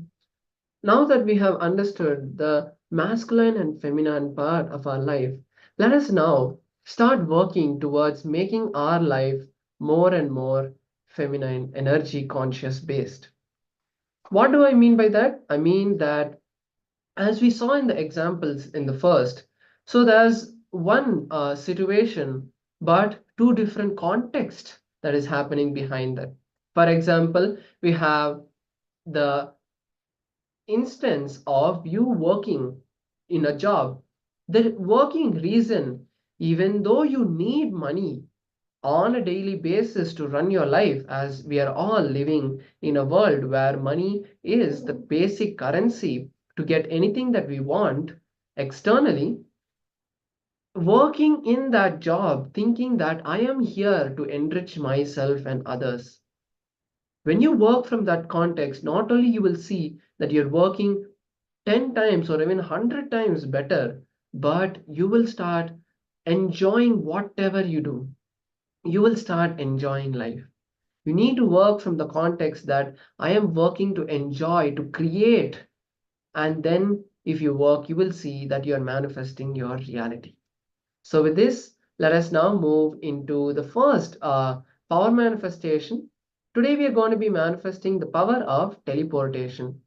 now that we have understood the masculine and feminine part of our life, let us now start working towards making our life more and more feminine, energy conscious based. What do I mean by that? I mean that as we saw in the examples in the first, so there's one situation, but two different contexts that is happening behind that. For example, we have the instance of you working in a job, the working reason, even though you need money on a daily basis to run your life, as we are all living in a world where money is the basic currency to get anything that we want externally, working in that job thinking that I am here to enrich myself and others. When you work from that context, not only you will see that you're working 10 times or even 100 times better, but you will start enjoying whatever you do. You will start enjoying life. You need to work from the context that I am working to enjoy, to create. And then if you work, you will see that you are manifesting your reality. So with this, let us now move into the first power manifestation. Today we are going to be manifesting the power of teleportation.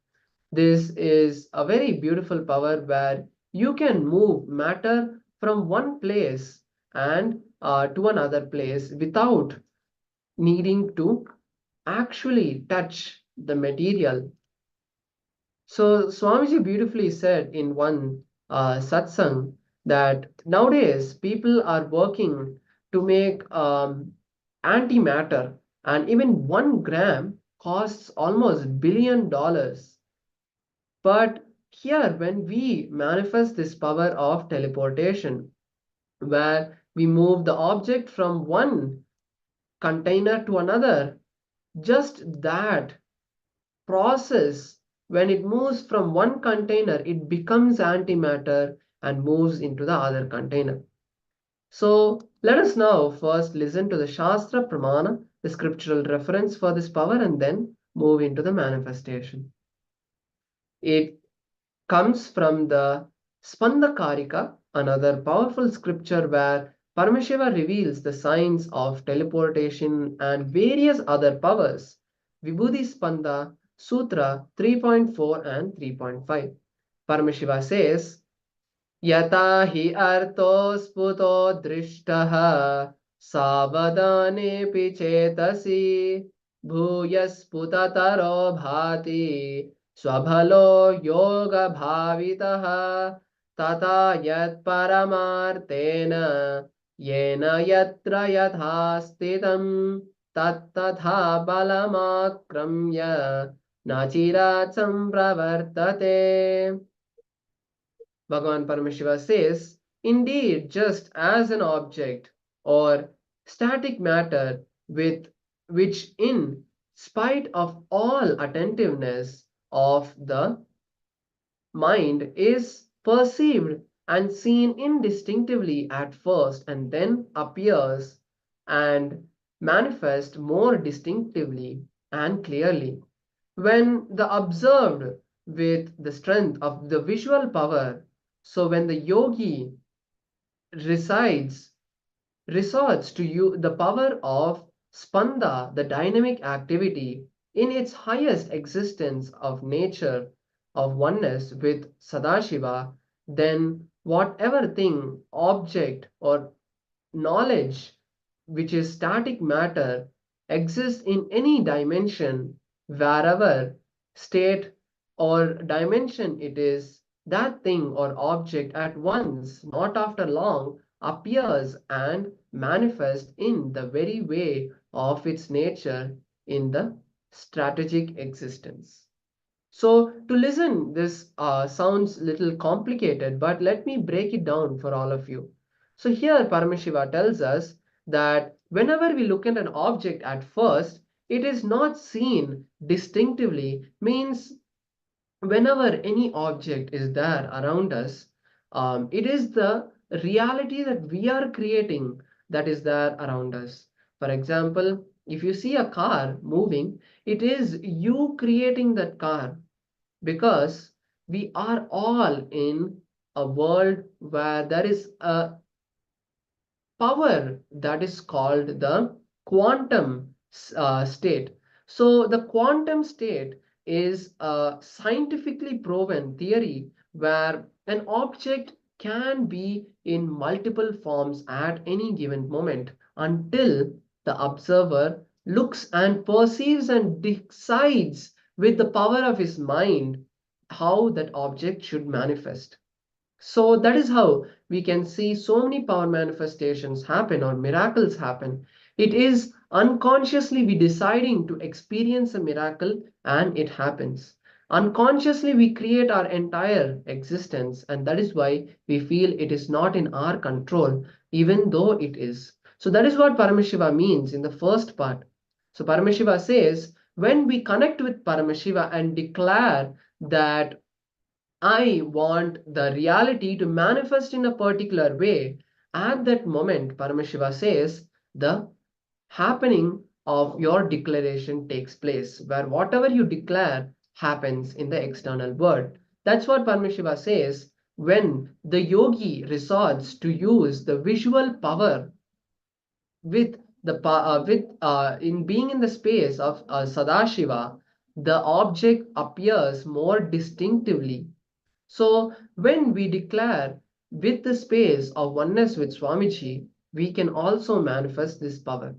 This is a very beautiful power where you can move matter from one place and to another place without needing to actually touch the material. So Swamiji beautifully said in one satsang that nowadays people are working to make antimatter, and even 1 gram costs almost $1 billion. But here, when we manifest this power of teleportation, where we move the object from one container to another, just that process, when it moves from one container, it becomes antimatter and moves into the other container. So let us now first listen to the Shastra Pramana, the scriptural reference for this power, and then move into the manifestation. It comes from the Spandakarika, another powerful scripture where Paramashiva reveals the signs of teleportation and various other powers. Vibhuti Spanda Sutra 3.4 and 3.5. Paramashiva says, Yata hi arto sputo drishtaha savadanepi chetasi bhuyasputataरो bhati स्वभलो योग भावितः तथा यत् परमार्थेन येन यत्र यथा स्थितं तत्तथा बलमाक्रम्य न चिरात् सम्प्रवर्तते. Bhagavan Paramashiva says, indeed, just as an object or static matter with which in spite of all attentiveness of the mind is perceived and seen indistinctively at first and then appears and manifests more distinctively and clearly when the observed with the strength of the visual power. So when the yogi resides resorts to you the power of spanda, the dynamic activity, in its highest existence of nature, of oneness with Sadashiva, then whatever thing, object, or knowledge which is static matter exists in any dimension, wherever state or dimension it is, that thing or object at once, not after long, appears and manifests in the very way of its nature in the strategic existence. So to listen, this sounds little complicated, but let me break it down for all of you. So here Paramashiva tells us that whenever we look at an object at first, it is not seen distinctively, means whenever any object is there around us, it is the reality that we are creating that is there around us. For example, If you see a car moving, it is you creating that car, because we are all in a world where there is a power that is called the quantum state. So the quantum state is a scientifically proven theory where an object can be in multiple forms at any given moment until the observer looks and perceives and decides with the power of his mind how that object should manifest. So that is how we can see so many power manifestations happen or miracles happen. It is unconsciously we deciding to experience a miracle and it happens. Unconsciously we create our entire existence, and that is why we feel it is not in our control, even though it is. So that is what Paramashiva means in the first part. So Paramashiva says, when we connect with Paramashiva and declare that I want the reality to manifest in a particular way, at that moment, Paramashiva says, the happening of your declaration takes place, where whatever you declare happens in the external world. That's what Paramashiva says when the yogi resorts to use the visual power with in being in the space of Sadashiva, the object appears more distinctively. So when we declare with the space of oneness with Swamiji, we can also manifest this power.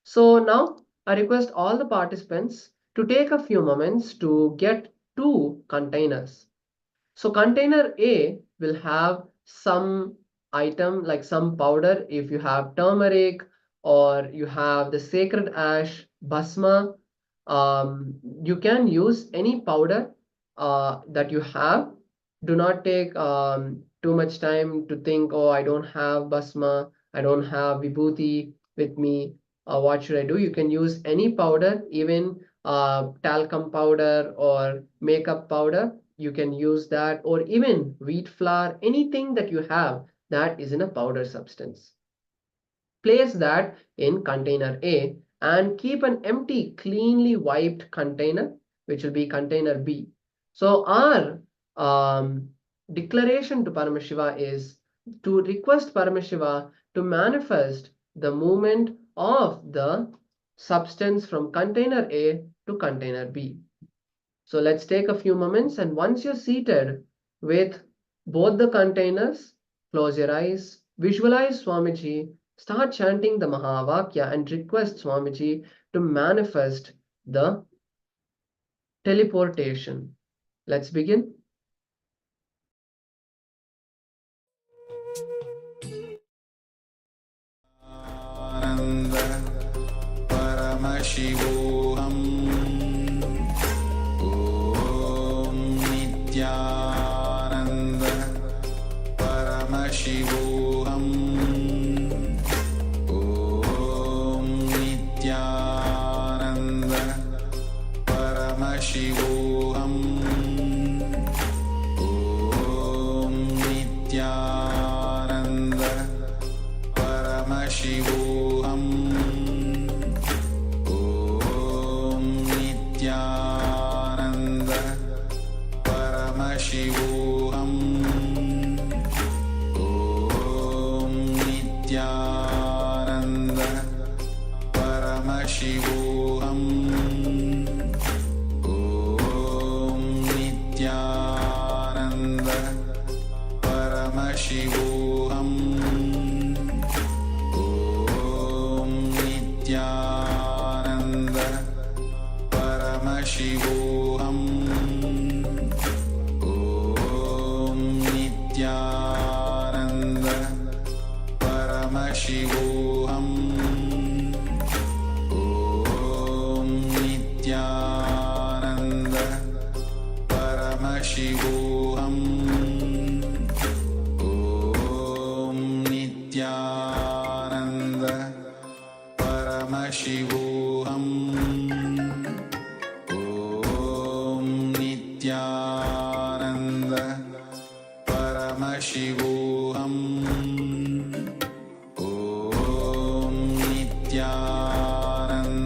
So now I request all the participants to take a few moments to get two containers. So container A will have some item like some powder. If you have turmeric or you have the sacred ash, bhasma, you can use any powder that you have. Do not take too much time to think, oh, I don't have bhasma, I don't have vibhuti with me. What should I do? You can use any powder, even talcum powder or makeup powder. You can use that, or even wheat flour, anything that you have that is in a powder substance. Place that in container A and keep an empty, cleanly wiped container, which will be container B. So our declaration to Paramashiva is to request Paramashiva to manifest the movement of the substance from container A to container B. So let's take a few moments, and once you're seated with both the containers, close your eyes, visualize Swamiji, start chanting the Mahavakya and request Swamiji to manifest the teleportation. Let's begin. Paramashivoham Om Nityananda Paramashivoham Om Nityananda Paramashivoham Om Nityananda Paramashivoham Paramashivoham Om Nityananda Paramashivoham Om Nityananda Paramashivoham Om Nityananda Paramashivoham Paramashivoham Om Nityananda Paramashivoham Om Nityananda Paramashivoham Om Nityananda Paramashivoham Om Nityananda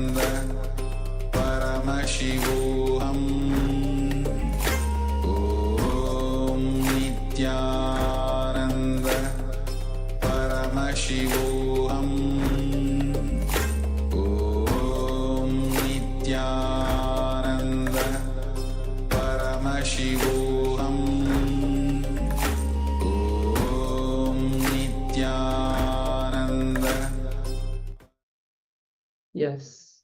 Paramashivoham Om Nityananda Paramashivoham Om Nityananda Paramashivoham Om Nityananda. Yes.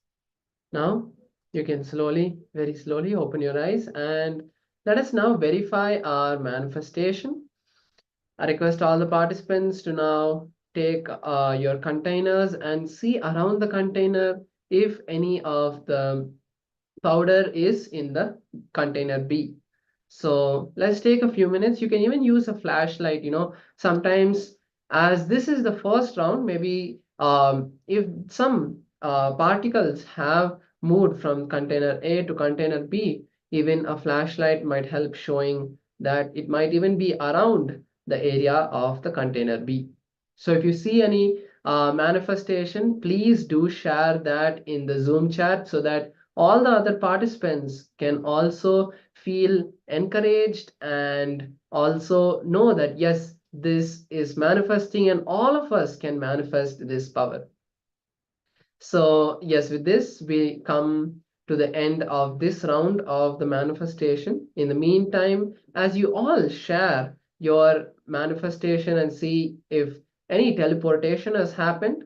Now you can slowly, very slowly open your eyes and let us now verify our manifestation. I request all the participants to now take your containers and see around the container if any of the powder is in the container B. So let's take a few minutes. You can even use a flashlight, sometimes as this is the first round, maybe if some particles have moved from container A to container B, even a flashlight might help showing that it might even be around the area of the container B. So if you see any manifestation, please do share that in the Zoom chat so that all the other participants can also feel encouraged and also know that yes, this is manifesting and all of us can manifest this power. So yes, with this we come to the end of this round of the manifestation. In the meantime, as you all share your manifestation and see if any teleportation has happened,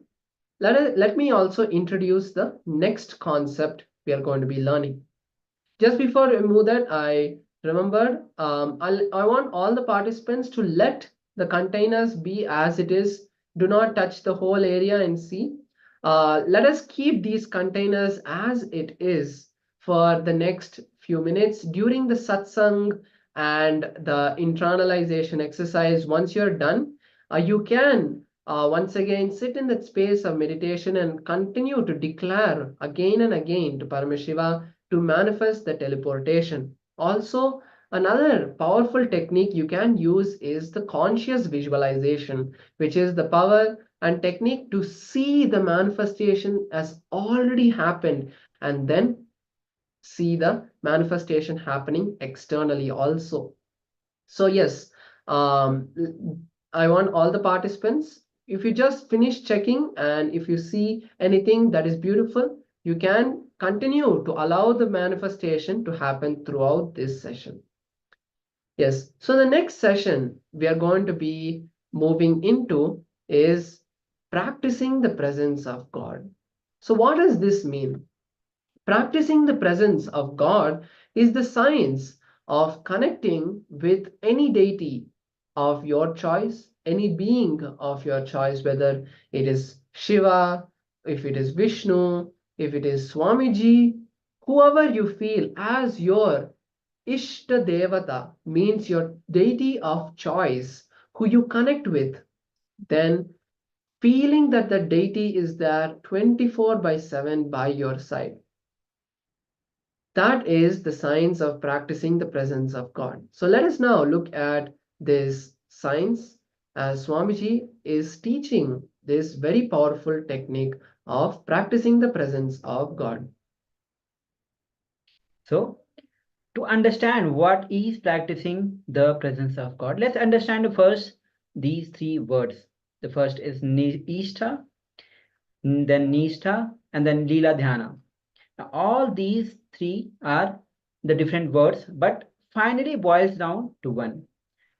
let me also introduce the next concept we are going to be learning. Just before we move that, I remembered I want all the participants to let the containers be as it is. Do not touch the whole area and see. Let us keep these containers as it is for the next few minutes during the satsang and the internalization exercise. Once you're done, you can once again sit in that space of meditation and continue to declare again and again to Paramashiva to manifest the teleportation. Also, another powerful technique you can use is the conscious visualization, which is the power and technique to see the manifestation as already happened and then see the manifestation happening externally also. So yes, I want all the participants, if you just finish checking and if you see anything that is beautiful, you can continue to allow the manifestation to happen throughout this session. Yes, so the next session we are going to be moving into is practicing the presence of God. So what does this mean? Practicing the presence of God is the science of connecting with any deity of your choice, any being of your choice, whether it is Shiva, if it is Vishnu, if it is Swamiji, whoever you feel as your Ishta Devata, means your deity of choice, who you connect with, then feeling that the deity is there 24/7 by your side. That is the science of practicing the presence of God. So let us now look at this science as Swamiji is teaching this very powerful technique of practicing the presence of God. So, to understand what is practicing the presence of God, let's understand first these three words. The first is Ishtha, then Nishtha, and then Lila Dhyana. Now, all these three are the different words, but finally boils down to one.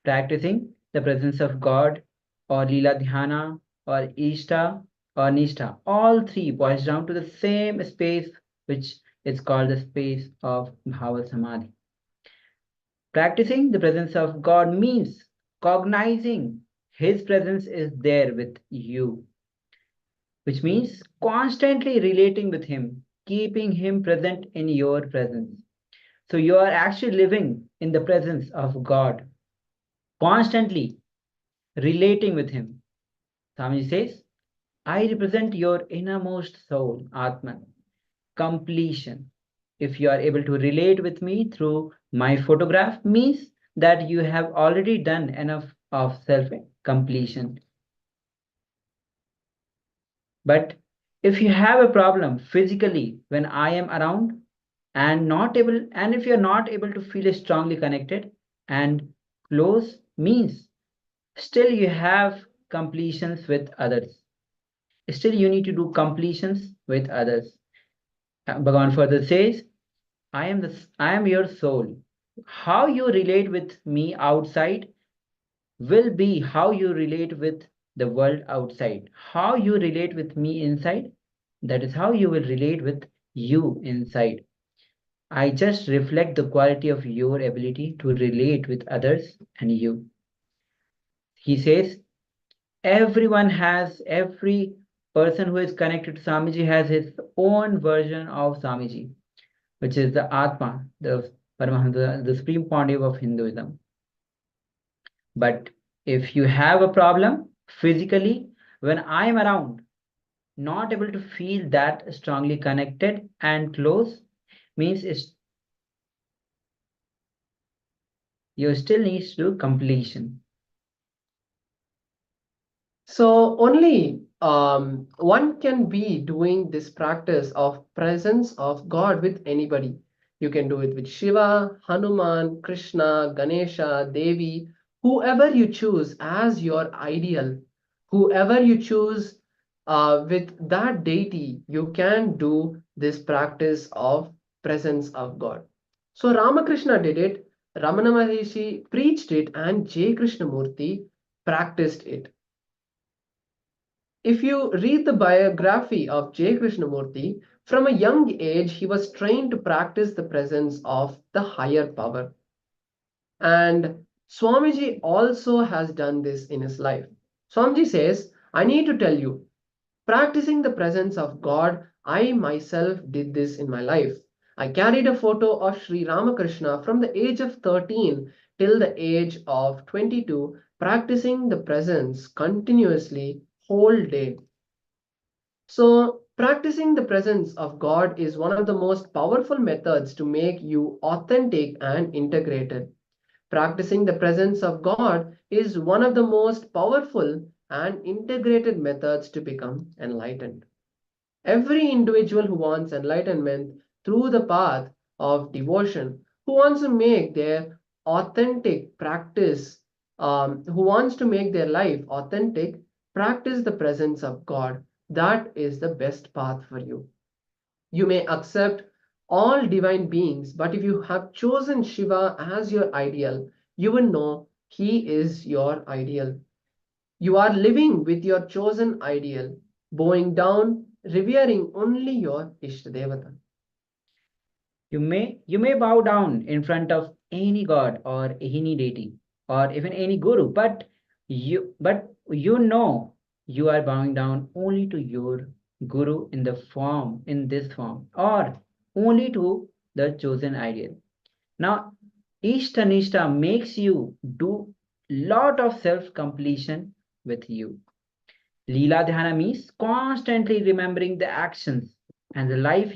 Practicing the presence of God, or Lila Dhyana, or Ishtha, or Nishtha. All three boils down to the same space, which is called the space of Bhava Samadhi. Practicing the presence of God means cognizing His presence is there with you, which means constantly relating with Him, keeping Him present in your presence. So you are actually living in the presence of God, constantly relating with Him. Swamiji says, I represent your innermost soul, Atman, completion. If you are able to relate with me through my photograph, means that you have already done enough of self-completion. But if you have a problem physically when I am around, and if you're not able to feel strongly connected and close, means still you have completions with others. Still you need to do completions with others. Bhagavan further says, I am your soul. How you relate with me outside will be how you relate with the world outside. How you relate with me inside, that is how you will relate with you inside. I just reflect the quality of your ability to relate with others and you. He says, every person who is connected to Swamiji has his own version of Swamiji, which is the Atma, the Paramahansa, the supreme pontiff of Hinduism. But if you have a problem physically, when I am around, not able to feel that strongly connected and close, means you still need to do completion. So only one can be doing this practice of presence of God with anybody. You can do it with Shiva, Hanuman, Krishna, Ganesha, Devi, whoever you choose as your ideal, whoever you choose with that deity, you can do this practice of presence of God. So Ramakrishna did it, Ramana Maharishi preached it, and J. Krishnamurti practiced it. If you read the biography of J. Krishnamurti, from a young age he was trained to practice the presence of the higher power. And Swamiji also has done this in his life. Swamiji says, I need to tell you, practicing the presence of God, I myself did this in my life. I carried a photo of Sri Ramakrishna from the age of 13 till the age of 22, practicing the presence continuously whole day. So practicing the presence of God is one of the most powerful methods to make you authentic and integrated. Practicing the presence of God is one of the most powerful and integrated methods to become enlightened. Every individual who wants enlightenment through the path of devotion, who wants to make their authentic practice, who wants to make their life authentic, practice the presence of God. That is the best path for you. You may accept all divine beings, but if you have chosen Shiva as your ideal, you will know he is your ideal. You are living with your chosen ideal, bowing down, revering only your Ishtadevata. You may bow down in front of any god or any deity or even any guru, but you know you are bowing down only to your guru in this form, or only to the chosen ideal. Now, Ishtanishta makes you do lot of self-completion with you. Leela Dhyana means constantly remembering the actions and the life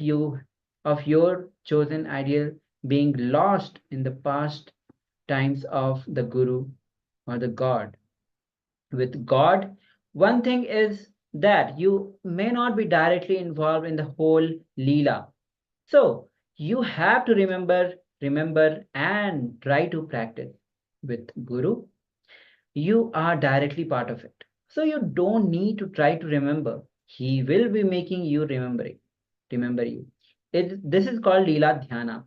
of your chosen ideal being lost in the past times of the Guru or the God. With God, one thing is that you may not be directly involved in the whole Leela. So you have to remember and try to practice. With Guru, you are directly part of it. So you don't need to try to remember. He will be making you remember you. This is called Leela Dhyana.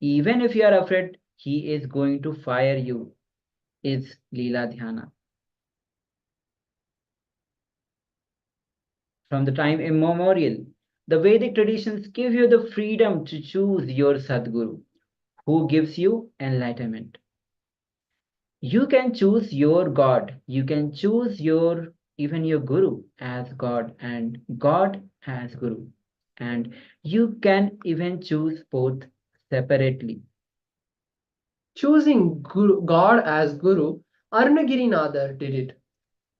Even if you are afraid, he is going to fire you. Is Leela Dhyana. From the time immemorial, the Vedic traditions give you the freedom to choose your Sadguru, who gives you enlightenment. You can choose your God. You can choose even your Guru as God and God as Guru. And you can even choose both separately. Choosing God as Guru, Arunagirinathar did it.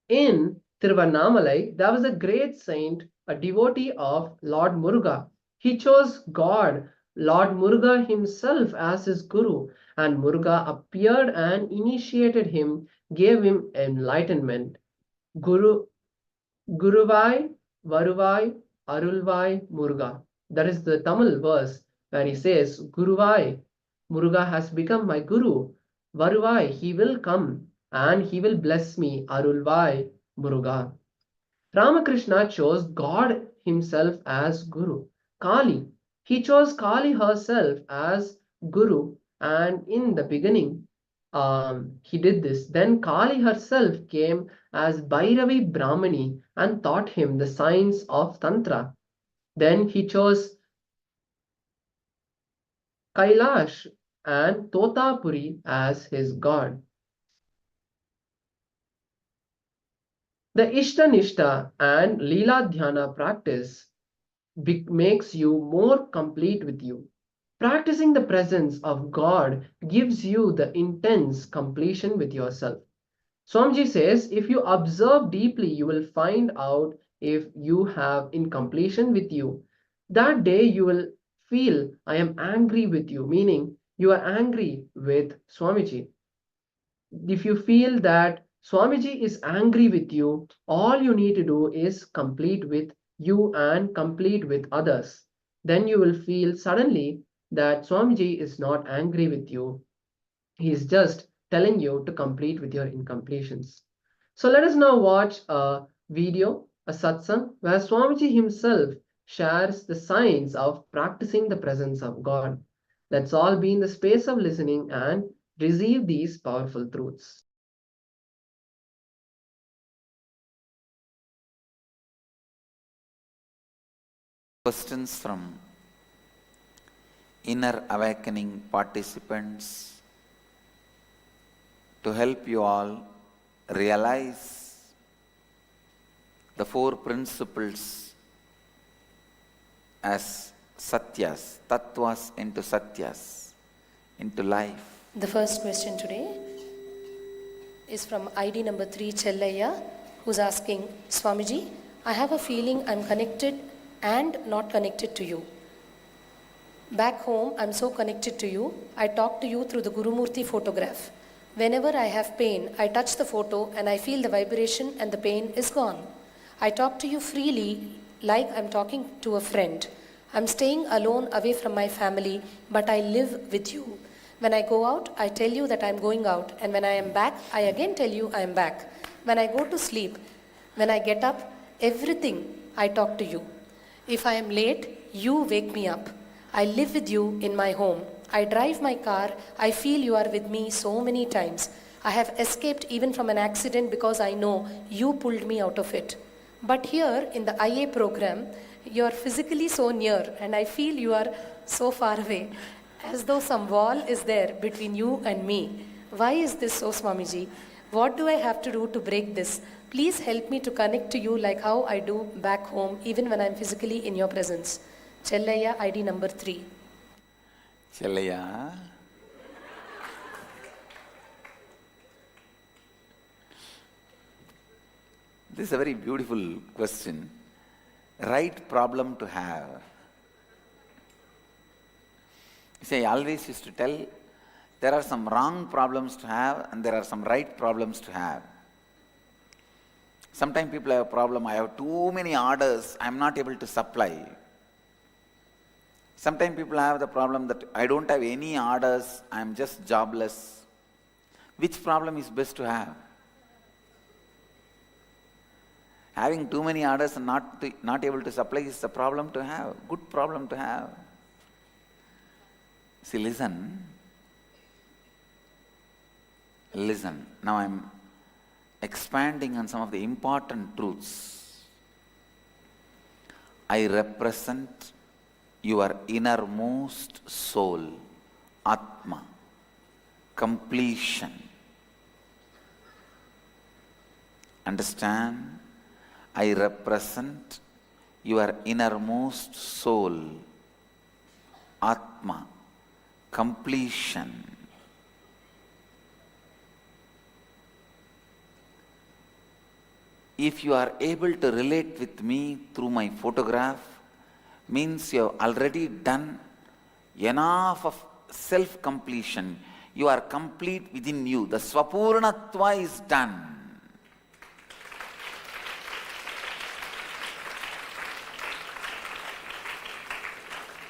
In Tiruvannamalai, there was a great saint, a devotee of Lord Muruga. He chose God, Lord Muruga himself, as his Guru, and Muruga appeared and initiated him, gave him enlightenment. Guruvai, Varuvai, Arulvai, Muruga. That is the Tamil verse. where he says, Guruvai, Muruga has become my Guru. Varuvai, he will come and he will bless me. Arulvai, Muruga. Ramakrishna chose God himself as Guru. Kali, he chose Kali herself as Guru, and in the beginning, he did this. Then Kali herself came as Bhairavi Brahmani and taught him the science of Tantra. Then he chose Kailash and Totapuri as his god. The Ishtanishta and Leela Dhyana practice makes you more complete with you. Practicing the presence of God gives you the intense completion with yourself. Swamiji says, if you observe deeply, you will find out if you have incompletion with you. That day you will feel, I am angry with you, meaning you are angry with Swamiji. If you feel that Swamiji is angry with you, all you need to do is complete with you and complete with others. Then you will feel suddenly that Swamiji is not angry with you. He is just telling you to complete with your incompletions. So let us now watch a video, a satsang, where Swamiji himself shares the science of practicing the presence of God. Let's all be in the space of listening and receive these powerful truths. Questions from inner awakening participants to help you all realize the four principles as satyas, tattvas into satyas, into life. The first question today is from ID number 3 Chellayya, who's asking, Swamiji, I have a feeling I'm connected and not connected to you. Back home, I'm so connected to you. I talk to you through the Gurumurti photograph. Whenever I have pain, I touch the photo and I feel the vibration and the pain is gone. I talk to you freely like I'm talking to a friend. I'm staying alone away from my family, but I live with you. When I go out, I tell you that I'm going out, and when I am back, I again tell you I am back. When I go to sleep, when I get up, everything I talk to you. If I am late, you wake me up. I live with you in my home. I drive my car. I feel you are with me so many times. I have escaped even from an accident because I know you pulled me out of it. But here in the IA program, you are physically so near and I feel you are so far away, as though some wall is there between you and me. Why is this so, Swamiji? What do I have to do to break this? Please help me to connect to you like how I do back home, even when I'm physically in your presence. Chellayya, ID number 3. Chellayya, this is a very beautiful question. Right problem to have. You see, I always used to tell, there are some wrong problems to have and there are some right problems to have. Sometimes people have a problem, I have too many orders, I am not able to supply. Sometimes people have the problem that I don't have any orders, I am just jobless. Which problem is best to have? Having too many orders and not able to supply is the problem to have, good problem to have. See, listen. Now I am expanding on some of the important truths. I represent your innermost soul, Atma, completion. Understand? I represent your innermost soul, Atma, completion. If you are able to relate with me through my photograph, means you have already done enough of self-completion. You are complete within you. The Swapurnatva is done.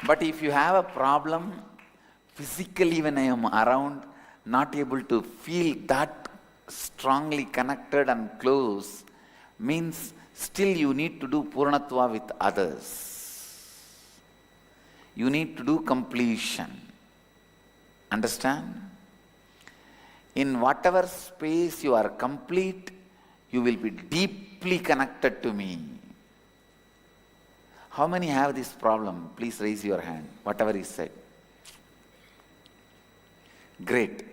But if you have a problem, physically when I am around, not able to feel that strongly connected and close, means still you need to do Purnatva with others. You need to do completion. Understand? In whatever space you are complete, you will be deeply connected to me. How many have this problem? Please raise your hand, whatever is said. Great.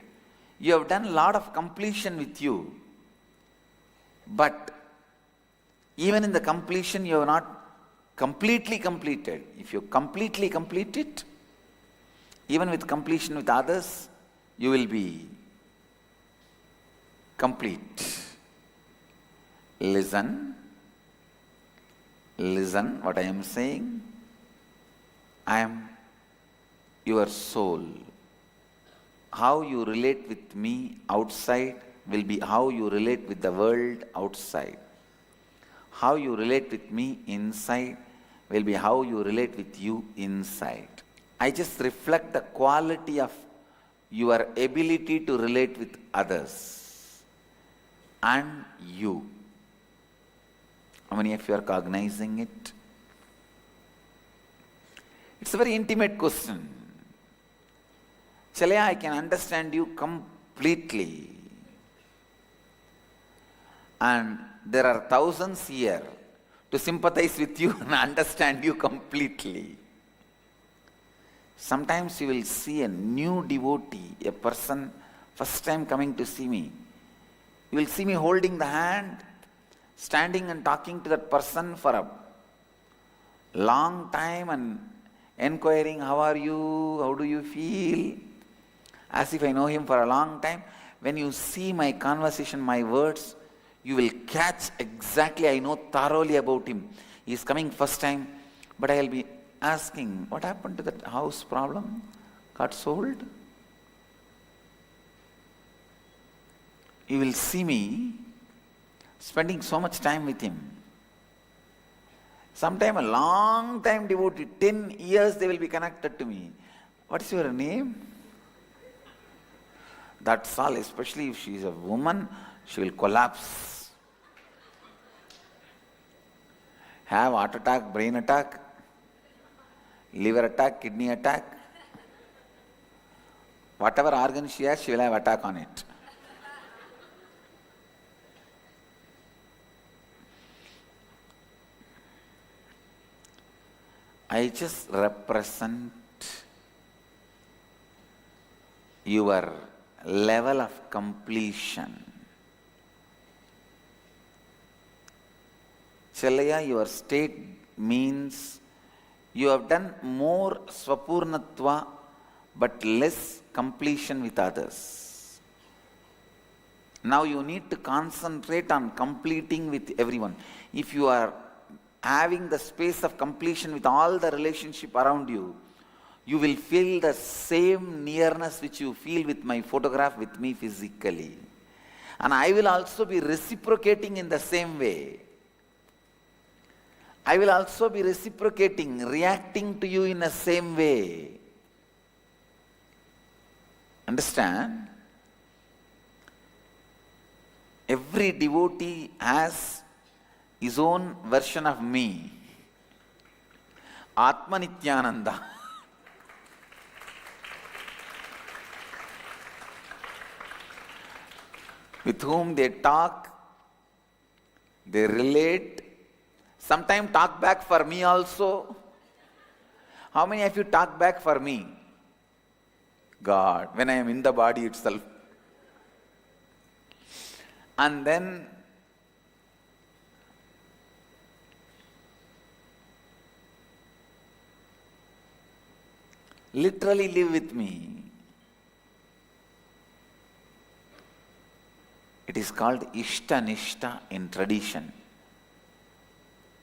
You have done a lot of completion with you, but even in the completion you have not completely completed. If you completely complete it, even with completion with others, you will be complete. Listen what I am saying. I am your soul. How you relate with me outside will be how you relate with the world outside. How you relate with me inside will be how you relate with you inside. I just reflect the quality of your ability to relate with others and you. How many of you are cognizing it? It's a very intimate question. Chalaya, I can understand you completely. And there are thousands here to sympathize with you and understand you completely. Sometimes you will see a new devotee, a person first time coming to see me. You will see me holding the hand, standing and talking to that person for a long time and inquiring, how are you, how do you feel, as if I know him for a long time. When you see my conversation, my words, you will catch exactly, I know thoroughly about him. He is coming first time, but I will be asking, what happened to that house problem? Got sold? You will see me spending so much time with him. Sometime a long time devotee, 10 years they will be connected to me. What's your name? That's all, especially if she is a woman, she will collapse. Have heart attack, brain attack, liver attack, kidney attack. Whatever organ she has, she will have attack on it. I just represent your level of completion. Chalaya, your state means you have done more swapurnatva but less completion with others. Now you need to concentrate on completing with everyone. If you are having the space of completion with all the relationship around you, you will feel the same nearness which you feel with my photograph with me physically. And I will also be reciprocating in the same way. I will also be reciprocating, reacting to you in the same way. Understand? Every devotee has his own version of me. Atma Nityananda. With whom they talk, they relate, sometimes talk back for me also. How many of you talk back for me? God, when I am in the body itself. And then literally live with me. It is called Ishta Nishta in tradition.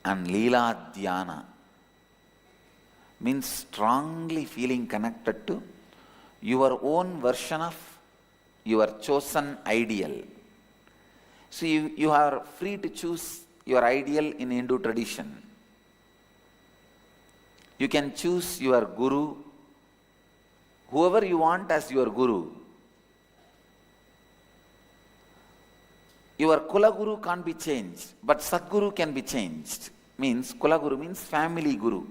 And Leela Dhyana means strongly feeling connected to your own version of your chosen ideal. So you are free to choose your ideal in Hindu tradition. You can choose your guru, whoever you want as your guru. Your Kula Guru can't be changed, but Sadguru can be changed. Means, Kula Guru means family Guru.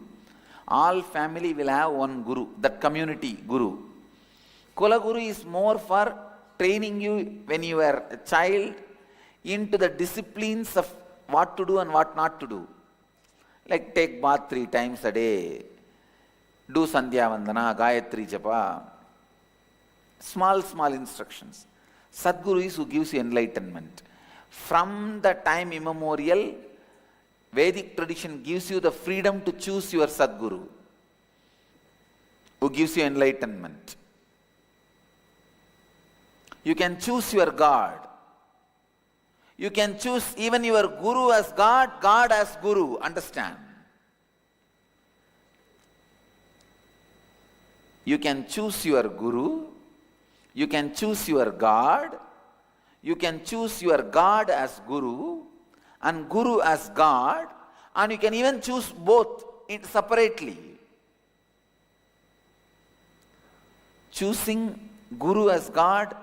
All family will have one Guru, that community Guru. Kula Guru is more for training you when you are a child into the disciplines of what to do and what not to do. Like take bath 3 times a day, do Sandhya Vandana, Gayatri Japa. Small instructions. Sadguru is who gives you enlightenment. From the time immemorial, Vedic tradition gives you the freedom to choose your Sadguru, who gives you enlightenment. You can choose your God. You can choose even your Guru as God, God as Guru. Understand? You can choose your Guru. You can choose your God. You can choose your God as Guru and Guru as God, and you can even choose both separately. Choosing Guru as God,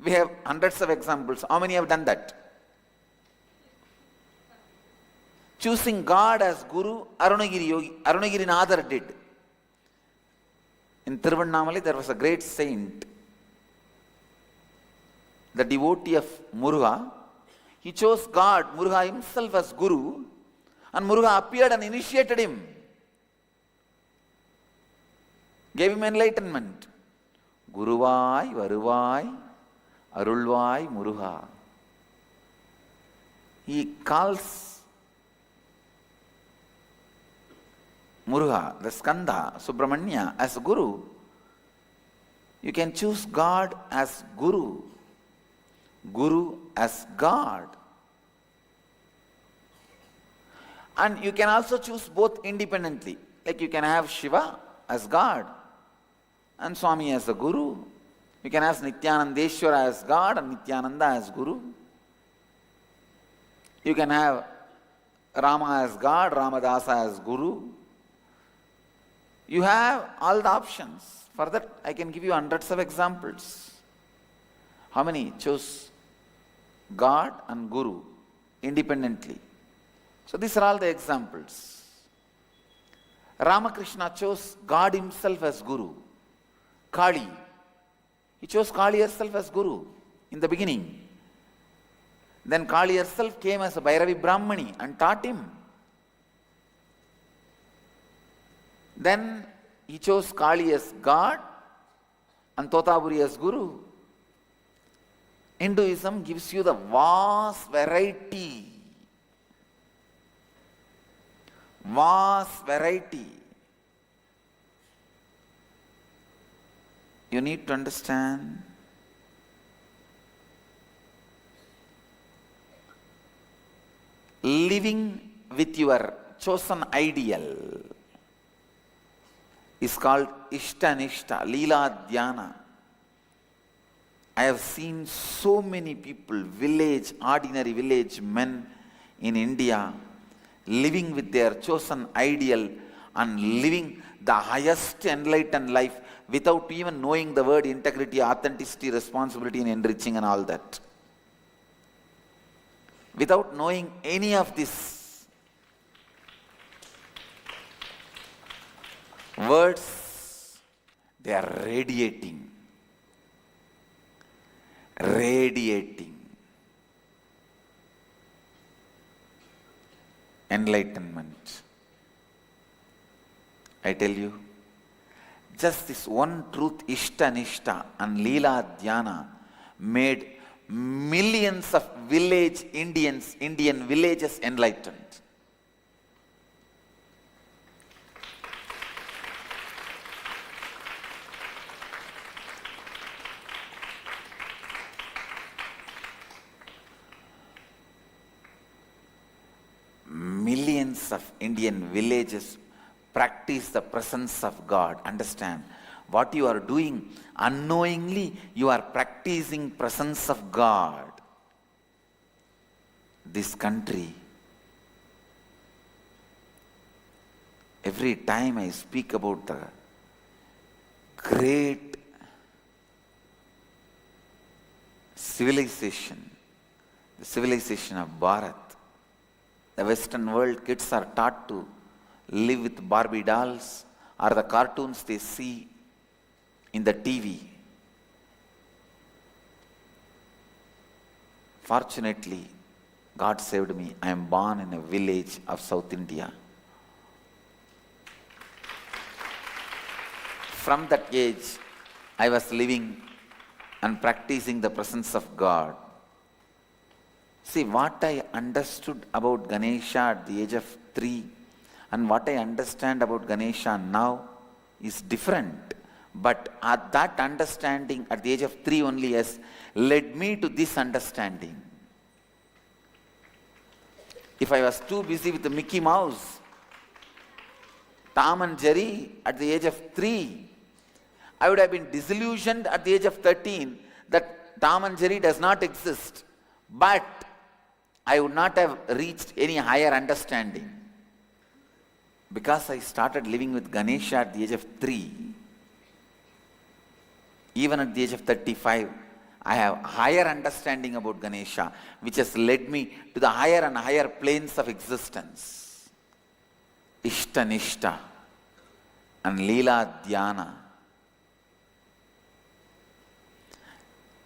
we have hundreds of examples. How many have done that? Choosing God as Guru, Arunagiri Nadar did. In Tiruvannamalai there was a great saint, the devotee of Muruga. He chose God, Muruga himself as Guru, and Muruga appeared and initiated him, gave him enlightenment. Guruvai, Varuvai, Arulvai, Muruga. He calls Muruga, the Skanda, Subramanya, as Guru. You can choose God as Guru, Guru as God. And you can also choose both independently. Like you can have Shiva as God and Swami as a Guru. You can have Nityanandeshwara as God and Nityananda as Guru. You can have Rama as God, Ramadasa as Guru. You have all the options. For that, I can give you hundreds of examples. How many chose God and Guru independently? So these are all the examples. Ramakrishna chose God himself as Guru. Kali, he chose Kali herself as Guru in the beginning. Then Kali herself came as a Bhairavi Brahmani and taught him. Then he chose Kali as God and Totaburi as Guru. Hinduism gives you the vast variety. Vast variety. You need to understand. Living with your chosen ideal is called Ishta-nishta, Leela Dhyana. I have seen so many people, ordinary village men in India, living with their chosen ideal and living the highest enlightened life without even knowing the word integrity, authenticity, responsibility and enriching and all that. Without knowing any of this, words, they are radiating. Enlightenment. I tell you, just this one truth, Ishta-nishta and Leela Dhyana, made millions of Indian villages enlightened. Millions of Indian villages practice the presence of God. Understand, what you are doing, unknowingly you are practicing presence of God. This country, Every time I speak about the great civilization, the civilization of Bharat, the Western world kids are taught to live with Barbie dolls or the cartoons they see in the TV. Fortunately, God saved me. I am born in a village of South India. From that age, I was living and practicing the presence of God. See, what I understood about Ganesha at the age of 3 and what I understand about Ganesha now is different. But that understanding at the age of 3 only has led me to this understanding. If I was too busy with the Mickey Mouse, Tom and Jerry at the age of 3, I would have been disillusioned at the age of 13 that Tom and Jerry does not exist. But I would not have reached any higher understanding. Because I started living with Ganesha at the age of 3, even at the age of 35, I have higher understanding about Ganesha, which has led me to the higher and higher planes of existence. Ishta Nishta and Leela Dhyana.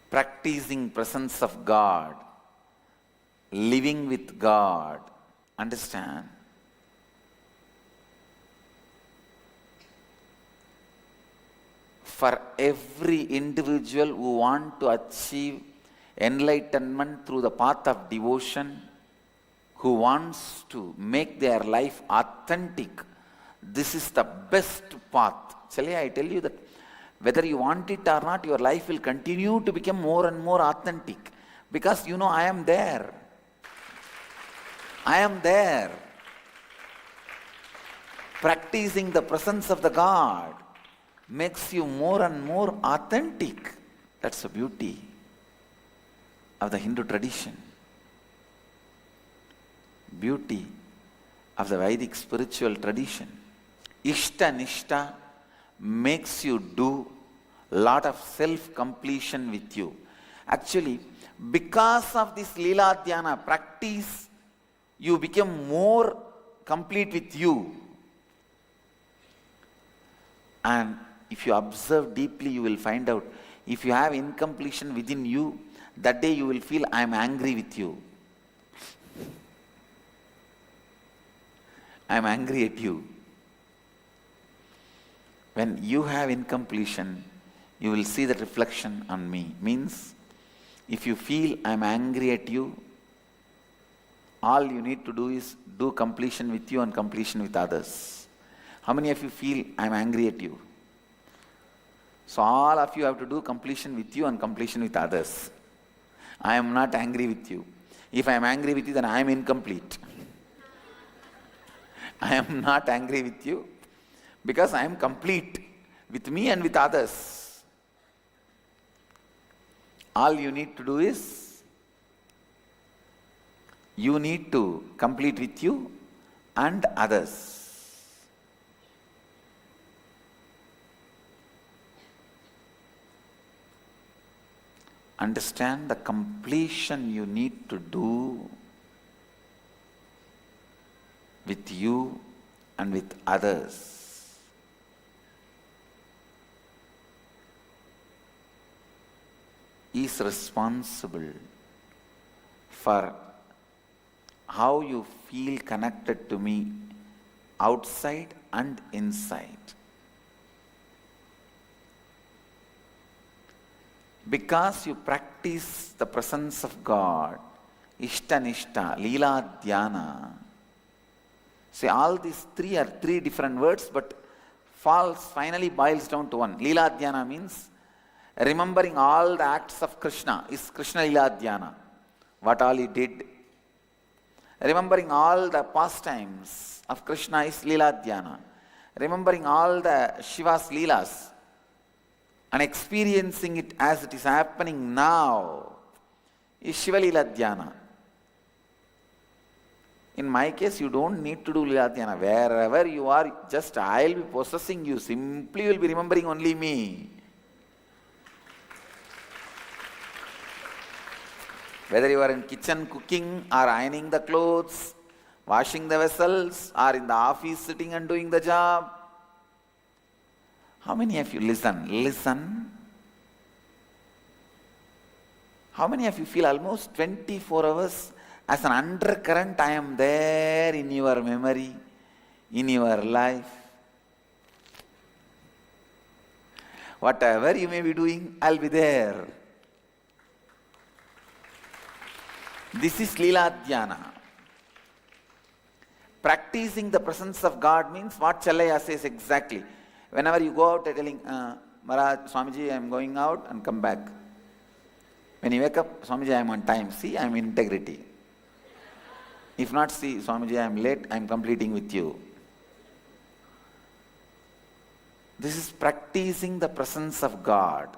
Practicing presence of God, living with God. Understand? For every individual who wants to achieve enlightenment through the path of devotion, who wants to make their life authentic, this is the best path. Actually, I tell you that whether you want it or not, your life will continue to become more and more authentic. Because you know, I am there. I am there. Practicing the presence of the God makes you more and more authentic. That's the beauty of the Hindu tradition. Beauty of the Vedic spiritual tradition. Ishta Nishta makes you do a lot of self-completion with you. Actually, because of this Leela Dhyana practice, you become more complete with you. And if you observe deeply, you will find out, if you have incompletion within you, that day you will feel, I am angry with you. I am angry at you. When you have incompletion, you will see the reflection on me. Means, if you feel I am angry at you, all you need to do is do completion with you and completion with others. How many of you feel I am angry at you? So all of you have to do completion with you and completion with others. I am not angry with you. If I am angry with you, then I am incomplete. I am not angry with you because I am complete with me and with others. All you need to do is, you need to complete with you and others. Understand the completion you need to do with you and with others. Is responsible for how you feel connected to me outside and inside. Because you practice the presence of God, Ishta Nishta, Leela Dhyana. See, all these three are three different words, but finally boils down to one. Leela Dhyana means remembering all the acts of Krishna is Krishna Leela Dhyana. What all he did. Remembering all the pastimes of Krishna is Leela Dhyana. Remembering all the Shiva's Leelas and experiencing it as it is happening now is Shiva Leela Dhyana. In my case, you don't need to do Lila Dhyana. Wherever you are, just I'll be possessing you. Simply you'll be remembering only me. Whether you are in kitchen cooking or ironing the clothes, washing the vessels, or in the office sitting and doing the job. How many of you listen? Listen. How many of you feel almost 24 hours as an undercurrent? I am there in your memory, in your life. Whatever you may be doing, I'll be there. This is Leela Dhyana. Practicing the presence of God means what Challaya says exactly. Whenever you go out, telling, Maharaj, Swamiji, I am going out and come back. When you wake up, Swamiji, I am on time. See, I am in integrity. If not, see, Swamiji, I am late, I am completing with you. This is practicing the presence of God.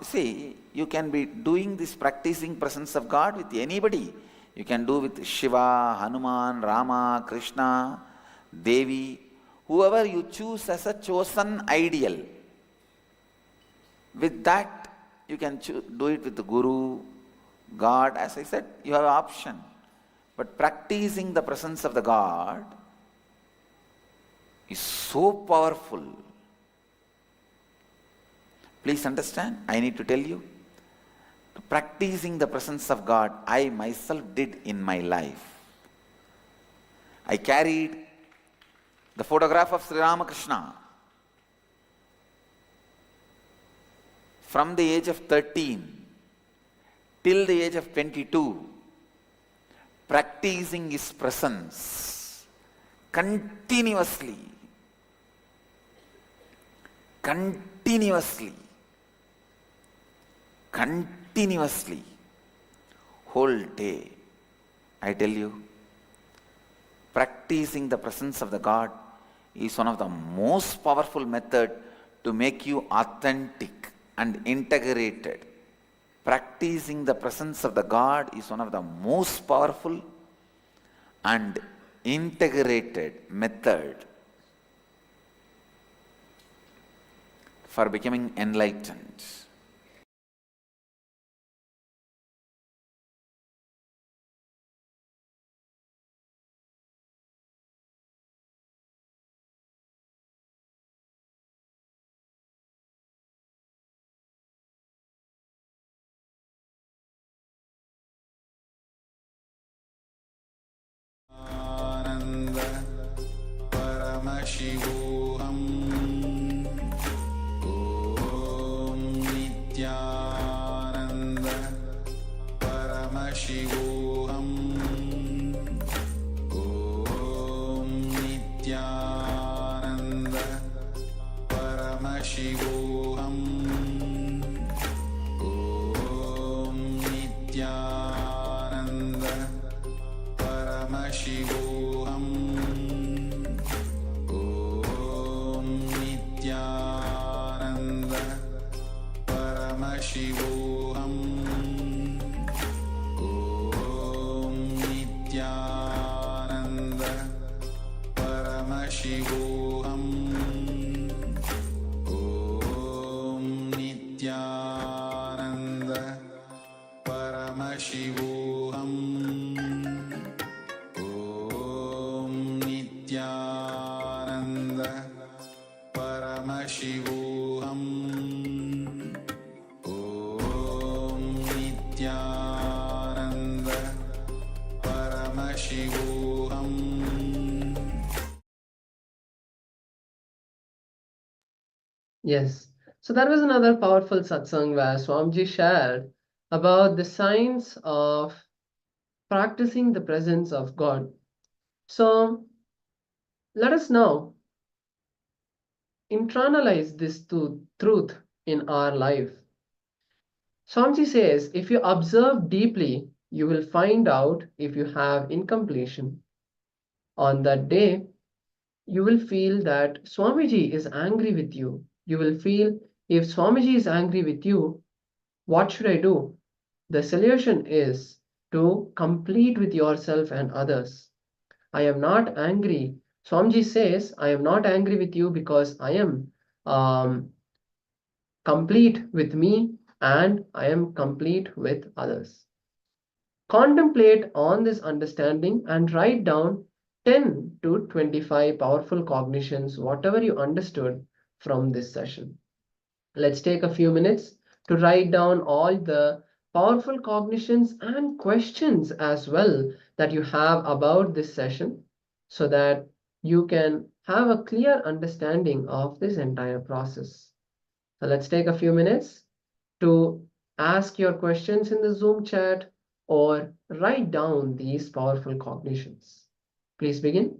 See, you can be doing this practicing presence of God with anybody. You can do with Shiva, Hanuman, Rama, Krishna, Devi, whoever you choose as a chosen ideal. With that, you can do it with the Guru, God. As I said, you have an option. But practicing the presence of the God is so powerful. Please understand, I need to tell you, practicing the presence of God, I myself did in my life. I carried the photograph of Sri Ramakrishna from the age of 13 till the age of 22, practicing his presence continuously. Continuously, whole day. I tell you, practicing the presence of the God is one of the most powerful methods to make you authentic and integrated. Practicing the presence of the God is one of the most powerful and integrated method for becoming enlightened. Paramashivoham Om Nityananda Paramashivoham Om Nityananda Paramashivoham Om Nityananda Paramashivoham Paramashivoham Om Nityananda Paramashivoham Om Nityananda Paramashivoham Om Nityananda Paramashivoham Yes. So that was another powerful satsang where Swamiji shared about the science of practicing the presence of God. So let us now internalize this truth in our life. Swamiji says, if you observe deeply, you will find out if you have incompletion. On that day, you will feel that Swamiji is angry with you. You will feel, if Swamiji is angry with you, what should I do? The solution is to complete with yourself and others. I am not angry. Swamiji says, I am not angry with you because I am complete with me and I am complete with others. Contemplate on this understanding and write down 10 to 25 powerful cognitions, whatever you understood from this session. Let's take a few minutes to write down all the powerful cognitions and questions as well that you have about this session so that you can have a clear understanding of this entire process. So let's take a few minutes to ask your questions in the Zoom chat or write down these powerful cognitions. Please begin.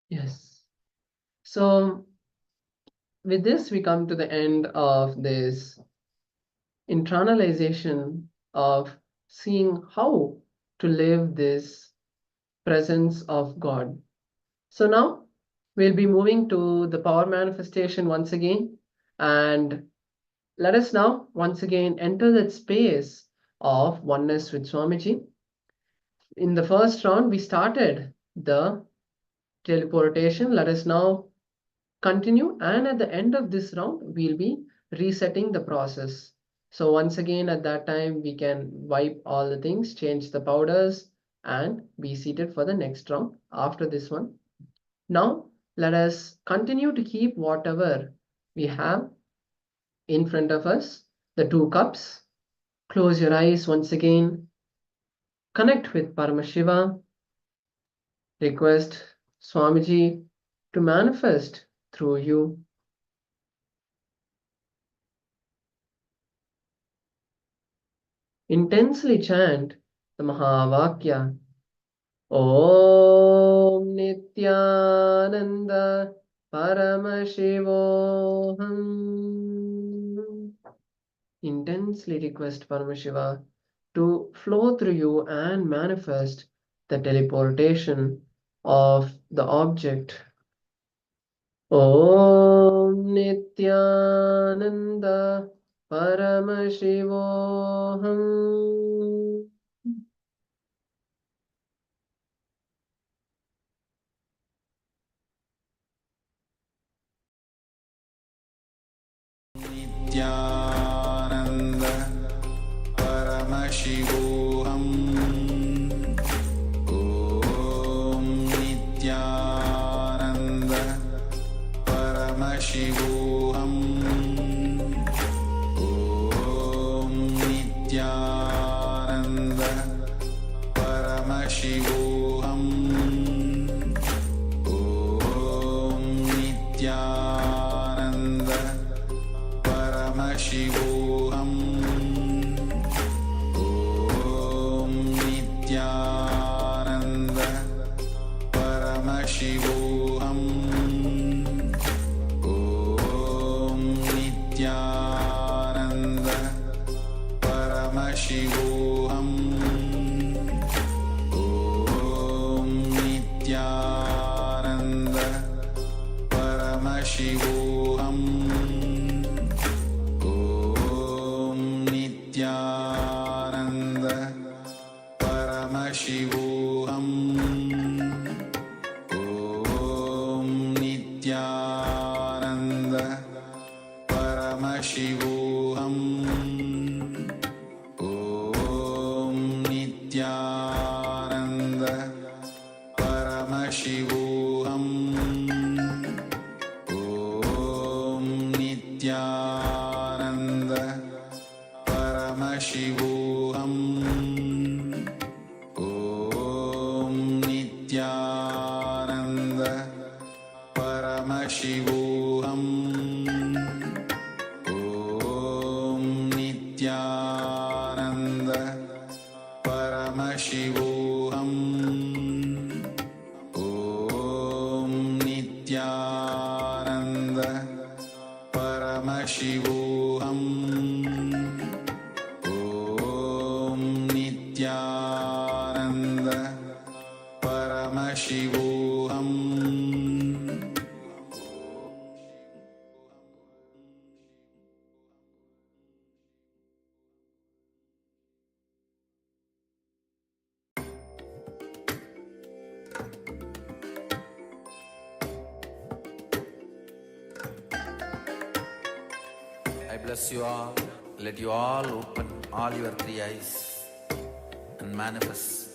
Yes. So with this, we come to the end of this internalization of seeing how to live this presence of God. So now we'll be moving to the power manifestation once again, and let us now once again enter that space of oneness with Swamiji. In the first round, we started the teleportation. Let us now continue, and at the end of this round, we'll be resetting the process. So once again, at that time, we can wipe all the things, change the powders, and be seated for the next round after this one. Now, let us continue to keep whatever we have in front of us, the two cups. Close your eyes once again. Connect with Paramashiva. Request Swamiji to manifest through you. Intensely chant the Mahavakya. Om Nityananda Paramashivoham. Intensely request Paramashiva to flow through you and manifest the teleportation of the object. Om Nityananda Paramashivoham. Nityananda Paramashivoham. Om Nityananda Paramashivoham. Om Nityananda Paramashivoham. Om Nityananda Paramashivoham. Om Nityananda Paramashivoham. Om Nityananda Paramashivoham. Om Nityananda Paramashivoham. Om Nityananda Paramashivoham. Om Nityananda Paramashivoham. Om Nityananda Paramashivoham. Om Nityananda Paramashivoham. Om Nityananda Paramashivoham. Om Nityananda Paramashivoham. Om Nityananda Paramashivoham. Om Nityananda Paramashivoham. I bless you all. Let you all open all your three eyes and manifest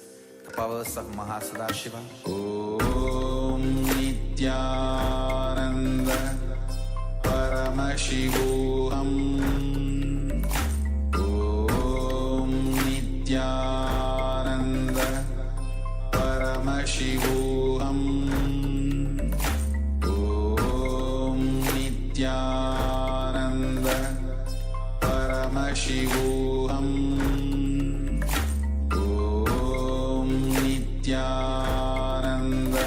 the powers of Mahasadashiva. Om Nityananda Paramashivoham. Om Nityananda Paramashivoham. Om Nityananda Paramashivoham. Om Nityananda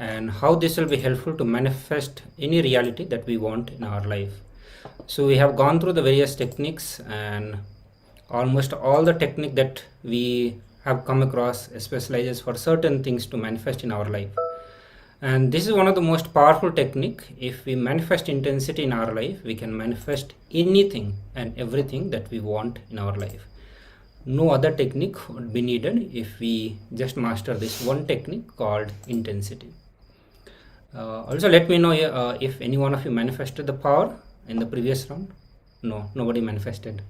and how this will be helpful to manifest any reality that we want in our life. So we have gone through the various techniques, and almost all the technique that we have come across specializes for certain things to manifest in our life. And this is one of the most powerful technique. If we manifest intensity in our life, we can manifest anything and everything that we want in our life. No other technique would be needed if we just master this one technique called intensity. Also, let me know if any one of you manifested the power in the previous round. No, nobody manifested.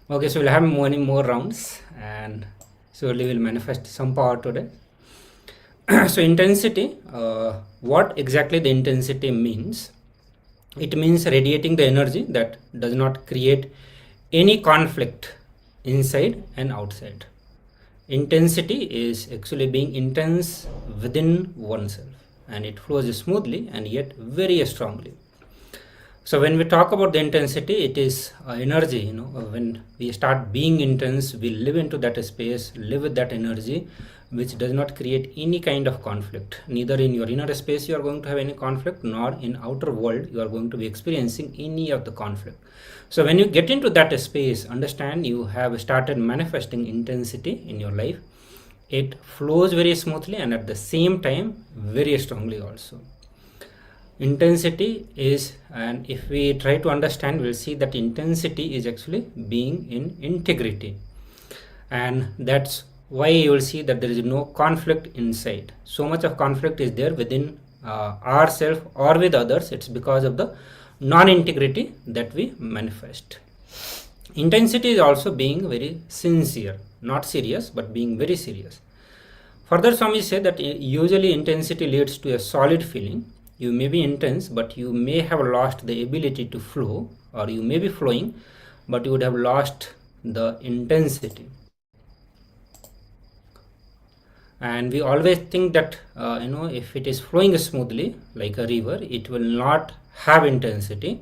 Okay, so we'll have many more rounds, and surely we'll manifest some power today. So intensity, what exactly the intensity means? It means radiating the energy that does not create any conflict inside and outside. Intensity is actually being intense within oneself, and it flows smoothly and yet very strongly. So when we talk about the intensity, it is energy. When we start being intense, we live into that space, live with that energy, which does not create any kind of conflict. Neither in your inner space you are going to have any conflict, nor in outer world you are going to be experiencing any of the conflict. So when you get into that space, understand you have started manifesting intensity in your life. It flows very smoothly and at the same time very strongly also. Intensity is, and if we try to understand, we'll see that intensity is actually being in integrity, and that's why you will see that there is no conflict inside. So much of conflict is there within ourselves or with others. It's because of the non-integrity that we manifest. Intensity is also being very sincere, not serious, but being very serious. Further, Swami said that usually intensity leads to a solid feeling. You may be intense, but you may have lost the ability to flow, or you may be flowing, but you would have lost the intensity. And we always think that if it is flowing smoothly like a river, it will not have intensity,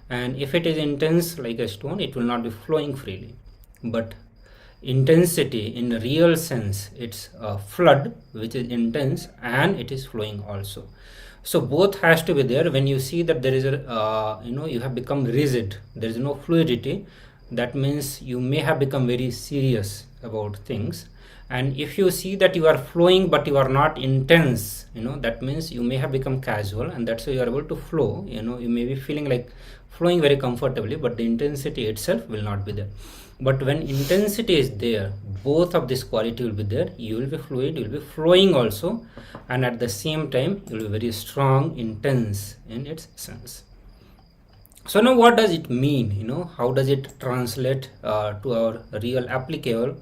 and if it is intense like a stone, it will not be flowing freely. But intensity in the real sense, it's a flood which is intense and it is flowing also. So both has to be there. When you see that there is a you have become rigid, there is no fluidity, that means you may have become very serious about things. And if you see that you are flowing but you are not intense, that means you may have become casual, and that's why you are able to flow. You may be feeling like flowing very comfortably, but the intensity itself will not be there. But when intensity is there, both of this quality will be there. You will be fluid, you will be flowing also, and at the same time you will be very strong, intense in its sense. So now what does it mean? How does it translate to our real applicable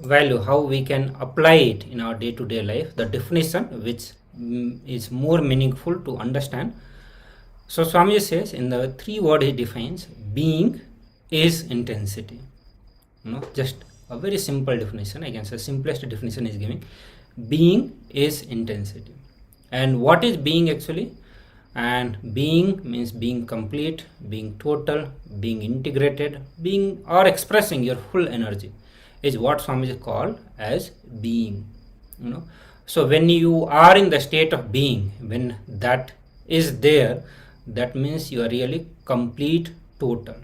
value? How we can apply it in our day-to-day life? The definition which is more meaningful to understand. So Swami says in the 3 words he defines, being is intensity. Just a very simple definition. I can say simplest definition is giving. Being is intensity. And what is being actually? And being means being complete, being total, being integrated, being or expressing your full energy is what Swamiji called as being. So when you are in the state of being, when that is there, that means you are really complete, total.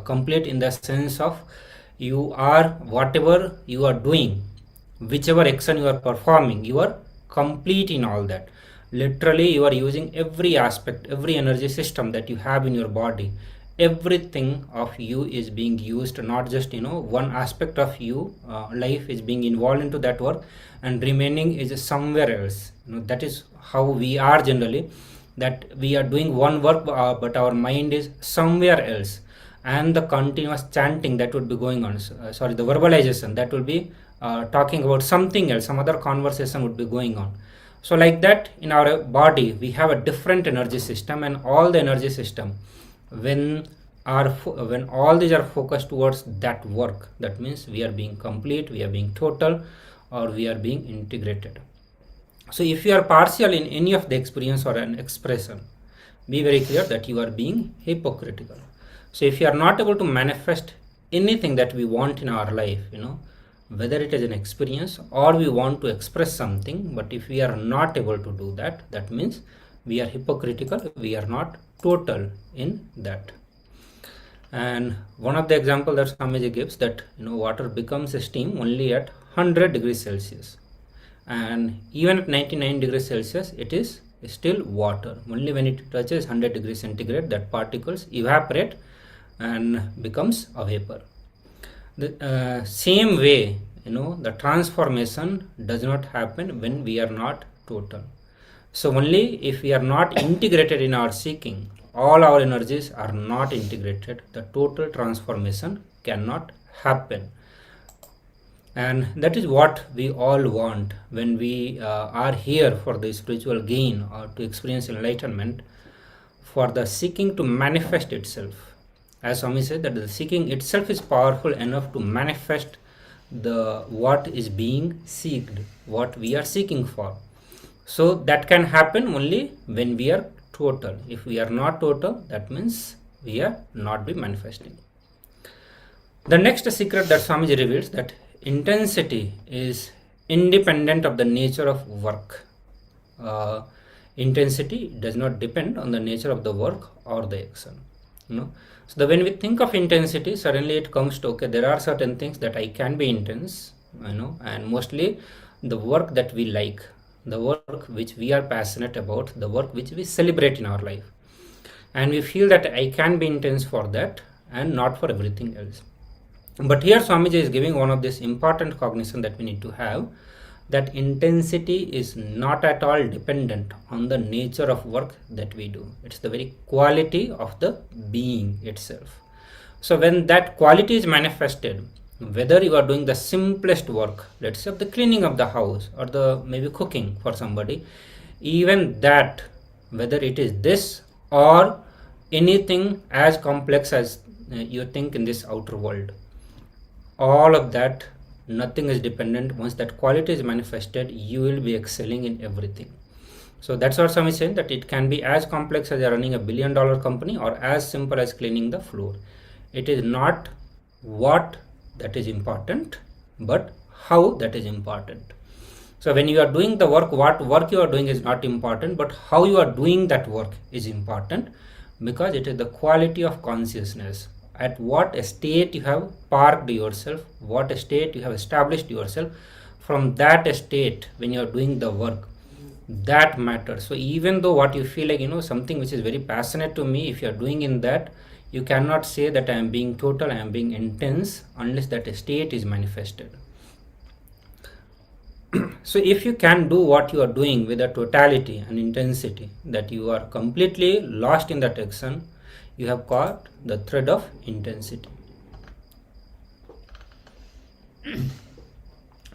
Complete in the sense of you are, whatever you are doing, whichever action you are performing, you are complete in all that. Literally you are using every aspect, every energy system that you have in your body. Everything of you is being used, not just one aspect of you life is being involved into that work, and remaining is somewhere else. That is how we are generally, that we are doing one work but our mind is somewhere else, and the continuous chanting that would be going on, the verbalization that will be talking about something else, some other conversation would be going on. So like that, in our body we have a different energy system, and all the energy system, when all these are focused towards that work, that means we are being complete, we are being total, or we are being integrated. So if you are partial in any of the experience or an expression, be very clear that you are being hypocritical. So if you are not able to manifest anything that we want in our life, whether it is an experience or we want to express something, but if we are not able to do that, that means we are hypocritical, we are not total in that. And one of the example that Swamiji gives, that water becomes a steam only at 100 degrees Celsius, and even at 99 degrees Celsius it is still water. Only when it touches 100 degrees centigrade, that particles evaporate and becomes a vapor. The same way, the transformation does not happen when we are not total. So only if we are not integrated in our seeking, all our energies are not integrated, the total transformation cannot happen. And that is what we all want when we are here for the spiritual gain or to experience enlightenment, for the seeking to manifest itself. As Swami said, that the seeking itself is powerful enough to manifest the what is being seeked, what we are seeking for. So that can happen only when we are total. If we are not total, that means we are not be manifesting. The next secret that Swamiji reveals, that intensity is independent of the nature of work. Intensity does not depend on the nature of the work or the action. So when we think of intensity, suddenly it comes to, okay, there are certain things that I can be intense, and mostly the work that we like, the work which we are passionate about, the work which we celebrate in our life, and we feel that I can be intense for that and not for everything else. But here Swamiji is giving one of this important cognition that we need to have, that intensity is not at all dependent on the nature of work that we do. It's the very quality of the being itself. So when that quality is manifested, whether you are doing the simplest work, let's say the cleaning of the house or the maybe cooking for somebody, even that, whether it is this or anything as complex as you think in this outer world, all of that, nothing is dependent. Once that quality is manifested, you will be excelling in everything. So that's what Swami is saying, that it can be as complex as running $1 billion company or as simple as cleaning the floor. It is not what that is important, but how that is important. So when you are doing the work, what work you are doing is not important, but how you are doing that work is important, because it is the quality of consciousness. At what state you have parked yourself, what state you have established yourself, from that state when you are doing the work, that matters. So even though what you feel like, something which is very passionate to me, if you are doing in that, you cannot say that I am being total, I am being intense, unless that state is manifested. So if you can do what you are doing with a totality and intensity, that you are completely lost in that action, you have caught the thread of intensity.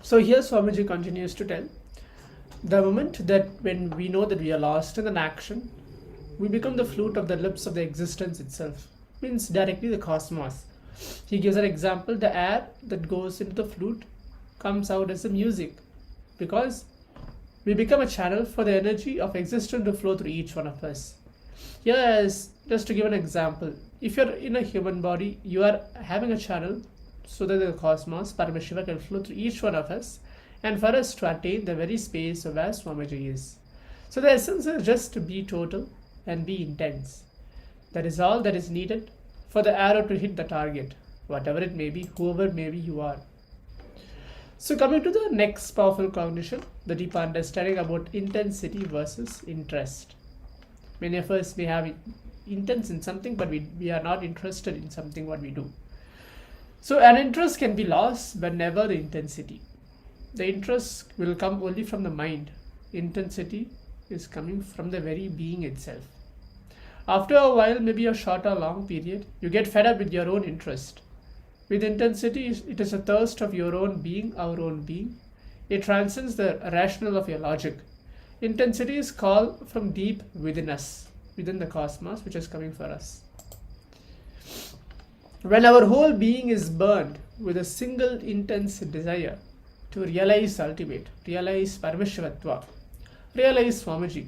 So here Swamiji continues to tell, the moment that when we know that we are lost in an action, we become the flute of the lips of the existence itself, means directly the cosmos. He gives an example, the air that goes into the flute comes out as the music, because we become a channel for the energy of existence to flow through each one of us. Here is just to give an example, if you're in a human body, you are having a channel so that the cosmos, Paramashiva, can flow through each one of us, and for us to attain the very space of where Swamiji is. So the essence is just to be total and be intense. That is all that is needed for the arrow to hit the target, whatever it may be, whoever maybe you are. So coming to the next powerful cognition, the deep understanding about intensity versus interest. Many of us may have intense in something, but we are not interested in something what we do. So an interest can be lost, but never the intensity. The interest will come only from the mind. Intensity is coming from the very being itself. After a while, maybe a short or long period, you get fed up with your own interest. With intensity, it is a thirst of your own being, our own being. It transcends the rational of your logic. Intensity is called from deep within us, within the cosmos, which is coming for us. When our whole being is burned with a single intense desire to realize ultimate, realize Paramashivatva, realize Swamiji,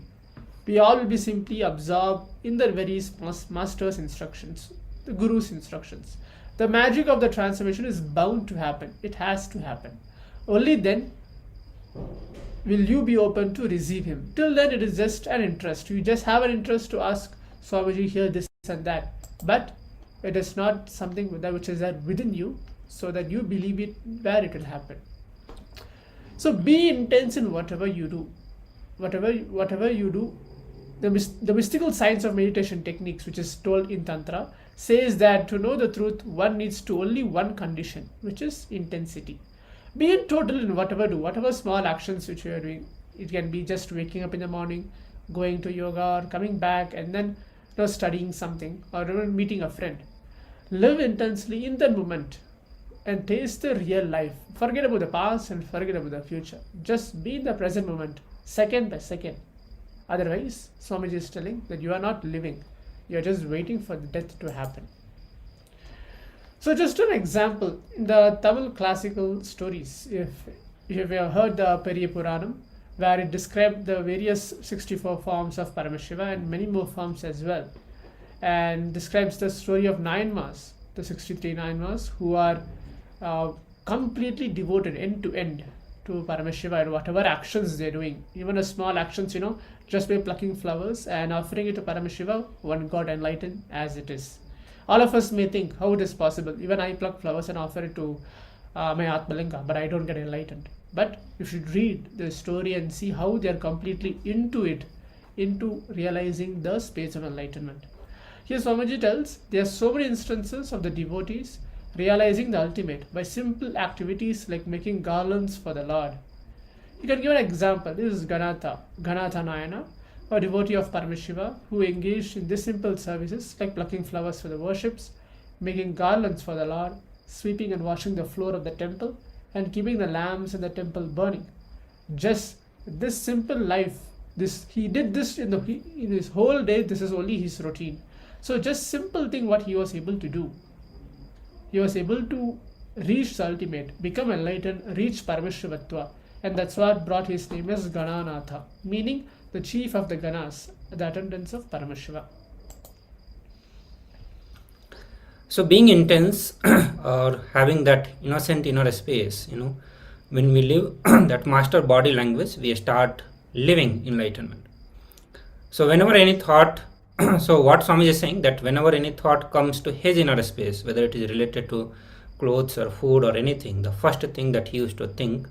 we all will be simply absorbed in the very master's instructions, the Guru's instructions, the magic of the transformation is bound to happen. It has to happen. Only then will you be open to receive him. Till then, it is just an interest. You just have an interest to ask Swamiji here this and that. But it is not something which is there within you, so that you believe it where it will happen. So be intense in whatever you do. Whatever you do, the mystical science of meditation techniques, which is told in Tantra, says that to know the truth, one needs to only one condition, which is intensity. Be in total in whatever small actions which you are doing. It can be just waking up in the morning, going to yoga, or coming back and then studying something, or even meeting a friend. Live intensely in the moment and taste the real life. Forget about the past and forget about the future. Just be in the present moment, second by second. Otherwise, Swamiji is telling that you are not living. You are just waiting for the death to happen. So just an example, in the Tamil classical stories, if you have heard the Periya Puranam, where it described the various 64 forms of Paramashiva and many more forms as well, and describes the story of Nayanmas, the 63 Nayanmas, who are completely devoted end to end to Paramashiva and whatever actions they're doing, even a small actions, just by plucking flowers and offering it to Paramashiva, one got enlightened as it is. All of us may think how it is possible. Even I pluck flowers and offer it to my Atmalinga, but I don't get enlightened. But you should read the story and see how they are completely into it, into realizing the space of enlightenment. Here Swamiji tells there are so many instances of the devotees realizing the ultimate by simple activities like making garlands for the Lord. You can give an example. This is Ganatha Nayana, a devotee of Paramashiva who engaged in this simple services like plucking flowers for the worships, making garlands for the Lord, sweeping and washing the floor of the temple, and keeping the lamps in the temple burning. Just this simple life, he did this in his whole day. This is only his routine. So just simple thing what he was able to do. He was able to reach the ultimate, become enlightened, reach Paramashivatva, and that's what brought his name as Gananatha, meaning the chief of the Ganas, the attendants of Paramashiva. So being intense or having that innocent inner space, when we live that master body language, we start living enlightenment. So whenever any thought, so what Swamiji is saying, that whenever any thought comes to his inner space, whether it is related to clothes or food or anything, the first thing that he used to think,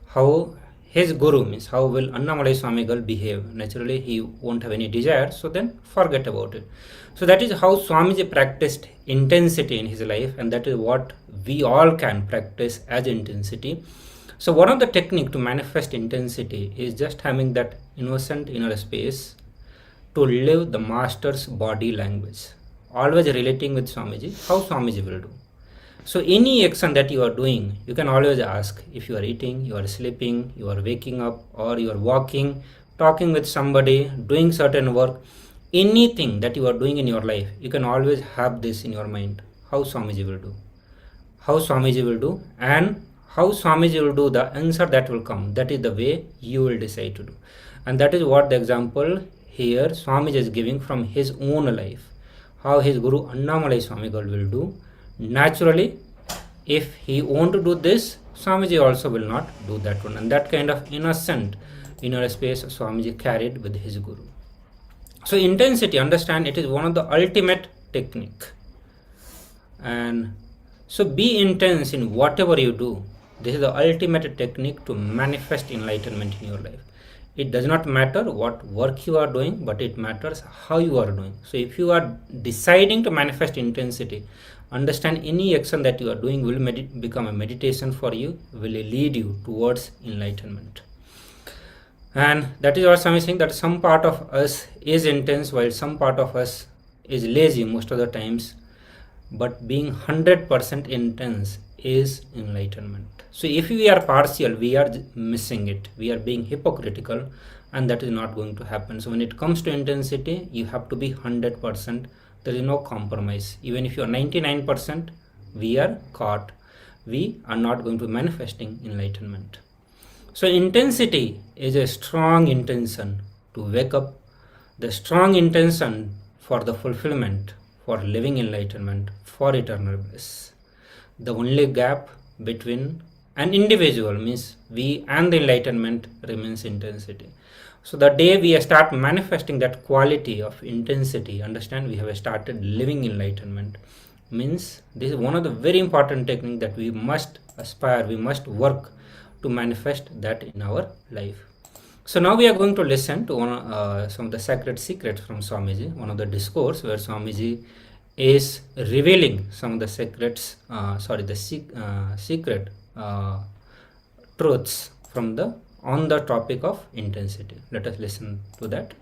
how his guru, means how will Annamalai Swamigal behave. Naturally he won't have any desire, so then forget about it. So that is how Swamiji practiced intensity in his life, and that is what we all can practice as intensity. So one of the technique to manifest intensity is just having that innocent inner space to live the master's body language, always relating with Swamiji, how Swamiji will do. So any action that you are doing, you can always ask, if you are eating, you are sleeping, you are waking up, or you are walking, talking with somebody, doing certain work, anything that you are doing in your life, you can always have this in your mind, how Swamiji will do. How Swamiji will do, and how Swamiji will do, the answer that will come, that is the way you will decide to do. And that is what the example here Swamiji is giving from his own life, how his Guru Annamalai Swamigal will do. Naturally, if he won't do this, Swamiji also will not do that one. And that kind of innocent inner space Swamiji carried with his Guru. So intensity, understand, it is one of the ultimate technique. And so be intense in whatever you do. This is the ultimate technique to manifest enlightenment in your life. It does not matter what work you are doing, but it matters how you are doing. So if you are deciding to manifest intensity, understand any action that you are doing will become a meditation for you, will lead you towards enlightenment. And that is what Swami is saying, that some part of us is intense while some part of us is lazy most of the times. But being 100% intense is enlightenment. So if we are partial, we are missing it. We are being hypocritical, and that is not going to happen. So when it comes to intensity, you have to be 100%. There is no compromise. Even if you are 99%, we are caught. We are not going to be manifesting enlightenment. So intensity is a strong intention to wake up, the strong intention for the fulfillment, for living enlightenment, for eternal bliss. the only gap between an individual, means we and the enlightenment, remains intensity. So the day we start manifesting that quality of intensity, understand, we have started living enlightenment. Means this is one of the very important technique that we must aspire, we must work to manifest that in our life. So now we are going to listen to some of the sacred secrets from Swamiji, one of the discourse where Swamiji is revealing some of the secrets, secret truths from the on the topic of intensity. Let us listen to that.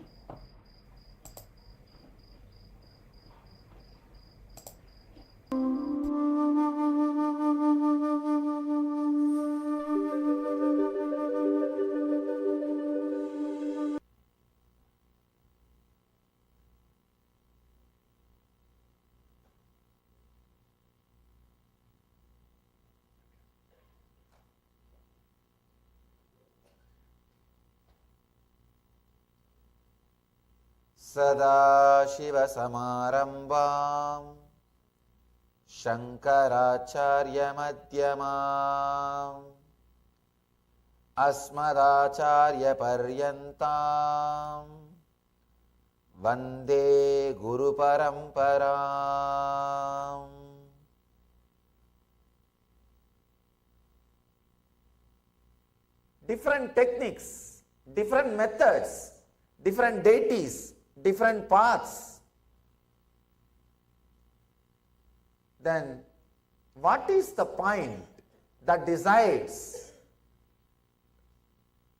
सदाशिवसमारम्भाम् शङ्कराचार्यमध्यमाम् अस्मदाचार्यपर्यन्ताम् वन्दे गुरुपरम्पराम्. Different techniques, different methods, different deities, different paths. Then what is the point that decides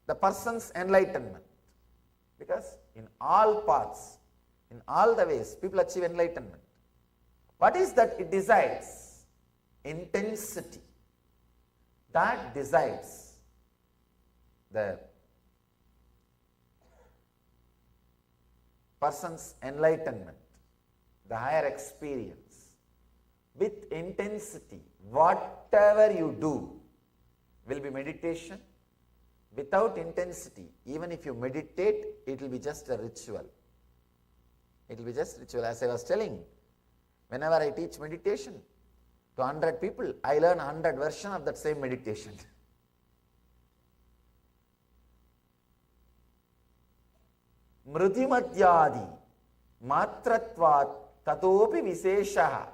the person's enlightenment? Because in all paths, in all the ways, people achieve enlightenment. What is that it decides? Intensity. That decides the person's enlightenment, the higher experience. With intensity, whatever you do will be meditation. Without intensity, even if you meditate, it will be just a ritual. It will be just ritual. As I was telling, whenever I teach meditation to 100 people, I learn 100 versions of that same meditation. Mrutimatyadi matratvat tatopi visheshaha.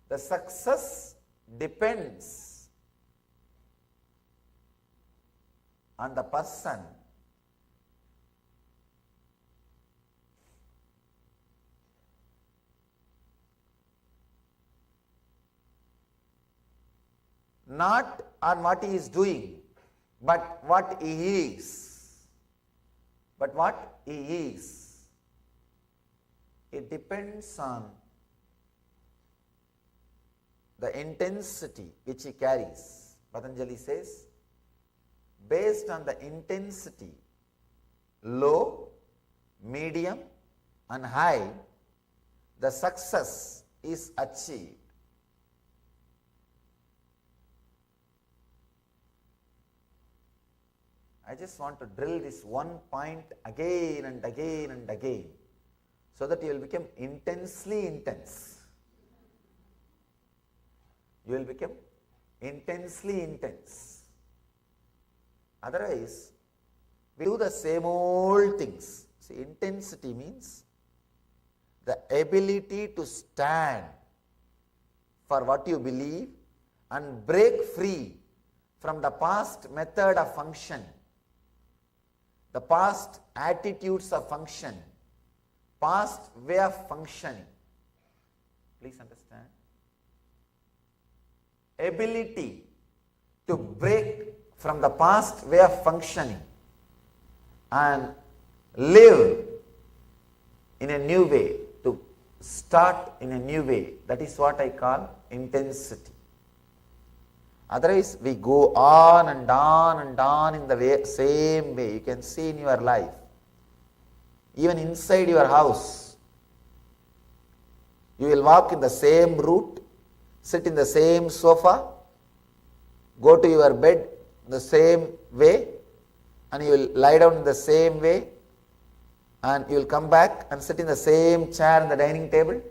The success depends on the person not on what he is doing, but what he is. But what he is, it depends on the intensity which he carries. Patanjali says, based on the intensity, low, medium and high, the success is achieved. I just want to drill this one point again and again and again, so that you will become intensely intense. You will become intensely intense. Otherwise, we do the same old things. See, intensity means the ability to stand for what you believe and break free from the past method of function, the past attitudes of function, past way of functioning. Please understand. Ability to break from the past way of functioning and live in a new way, to start in a new way. That is what I call intensity. Otherwise, we go on and on and on in the same way. You can see in your life, even inside your house, you will walk in the same route, sit in the same sofa, go to your bed the same way, and you will lie down in the same way, and you will come back and sit in the same chair in the dining table.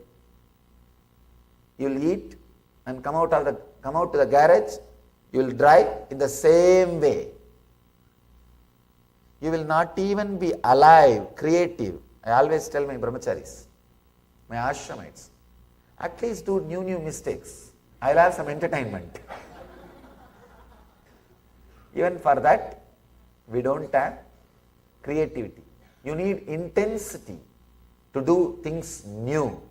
You will eat and come out to the garage, you will drive in the same way. You will not even be alive, creative. I always tell my brahmacharis, my ashramites, at least do new mistakes. I will have some entertainment. Even for that, we don't have creativity. You need intensity to do things new.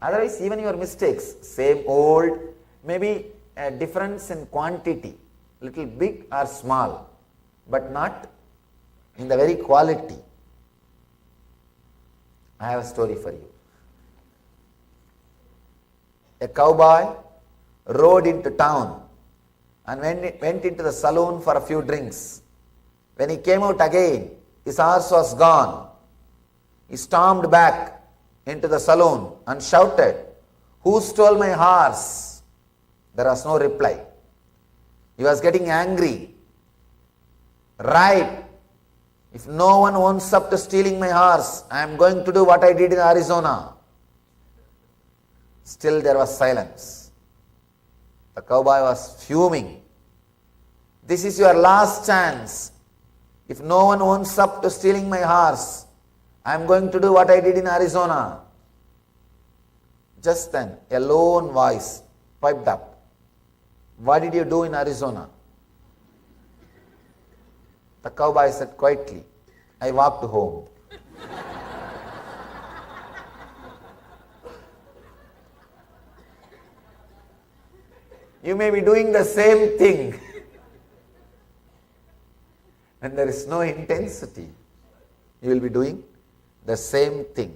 Otherwise, even your mistakes, same old, maybe a difference in quantity, little big or small, but not in the very quality. I have a story for you. A cowboy rode into town and went into the saloon for a few drinks. When he came out again, his horse was gone. He stormed back into the saloon and shouted, "Who stole my horse?" There was no reply. He was getting angry. "Right, if no one owns up to stealing my horse, I am going to do what I did in Arizona." Still there was silence. The cowboy was fuming. "This is your last chance. If no one owns up to stealing my horse, I am going to do what I did in Arizona." Just then, a lone voice piped up. "What did you do in Arizona?" The cowboy said quietly, "I walked home." You may be doing the same thing. And there is no intensity. You will be doing the same thing.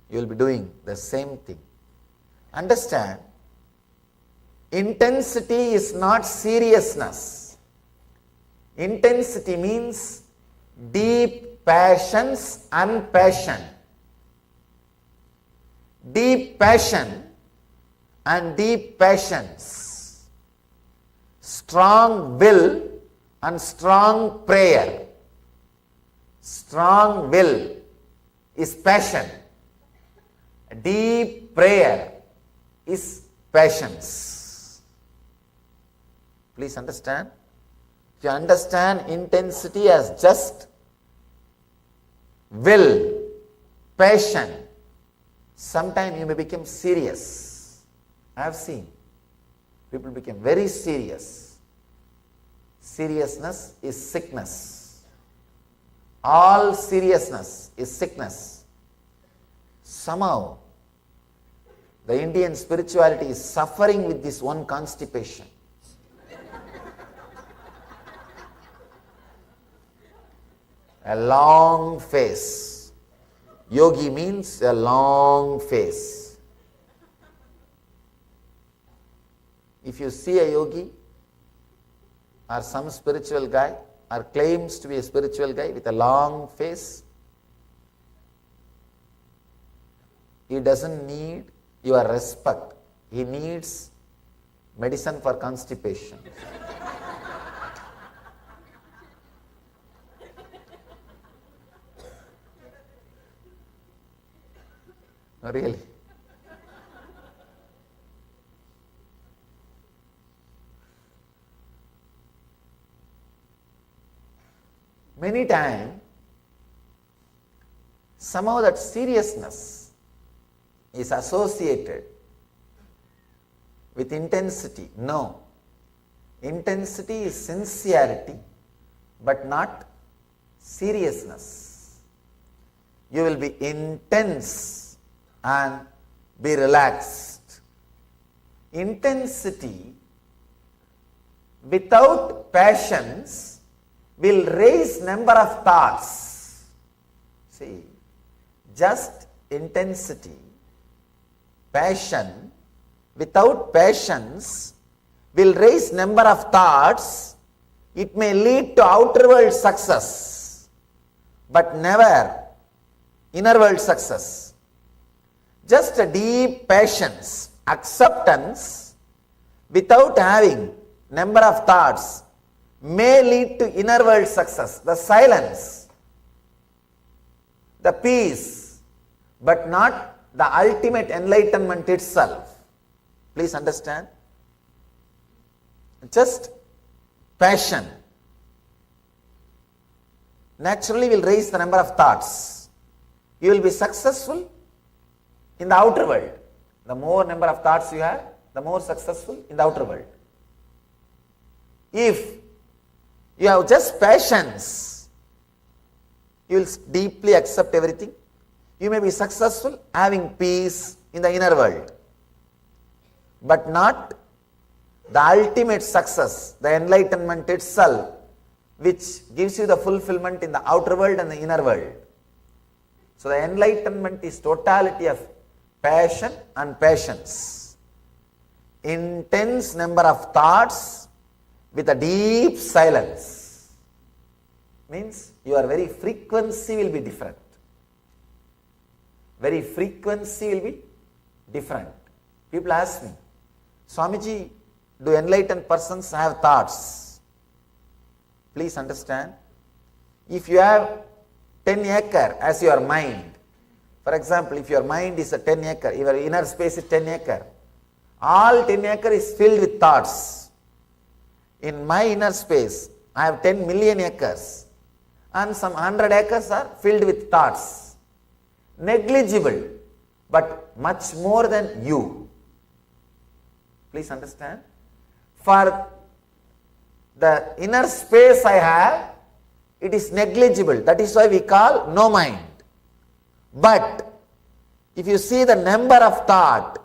You will be doing the same thing. Understand, intensity is not seriousness. Intensity means deep passions and passion. Deep passion and deep passions. Strong will and strong prayer. Strong will is passion. Deep prayer is passions. Please understand. If you understand intensity as just will, passion, sometime you may become serious. I have seen people become very serious. Seriousness is sickness. All seriousness is sickness. Somehow, the Indian spirituality is suffering with this one constipation. A long face. Yogi means a long face. If you see a yogi or some spiritual guy or claims to be a spiritual guy with a long face, he doesn't need your respect. He needs medicine for constipation. No, really. Many times, somehow that seriousness is associated with intensity. No. Intensity is sincerity, but not seriousness. You will be intense and be relaxed. Intensity without passions will raise number of thoughts. See, just intensity, passion without passions will raise number of thoughts. It may lead to outer world success, but never inner world success. Just a deep passions, acceptance without having number of thoughts may lead to inner world success, the silence, the peace, but not the ultimate enlightenment itself. Please understand. Just passion naturally will raise the number of thoughts. You will be successful in the outer world. The more number of thoughts you have, the more successful in the outer world. If you have just passions, you will deeply accept everything. You may be successful having peace in the inner world, but not the ultimate success, the enlightenment itself, which gives you the fulfillment in the outer world and the inner world. So the enlightenment is totality of passion and patience. Intense number of thoughts with a deep silence. Means your very frequency will be different. Very frequency will be different. People ask me, Swamiji, do enlightened persons have thoughts? Please understand. If you have 10 acre as your mind, for example, if your mind is a 10 acre, your inner space is 10 acre, all 10 acre is filled with thoughts. In my inner space, I have 10 million acres, and some 100 acres are filled with thoughts. Negligible, but much more than you. Please understand. For the inner space I have, it is negligible. That is why we call no mind. But if you see the number of thought,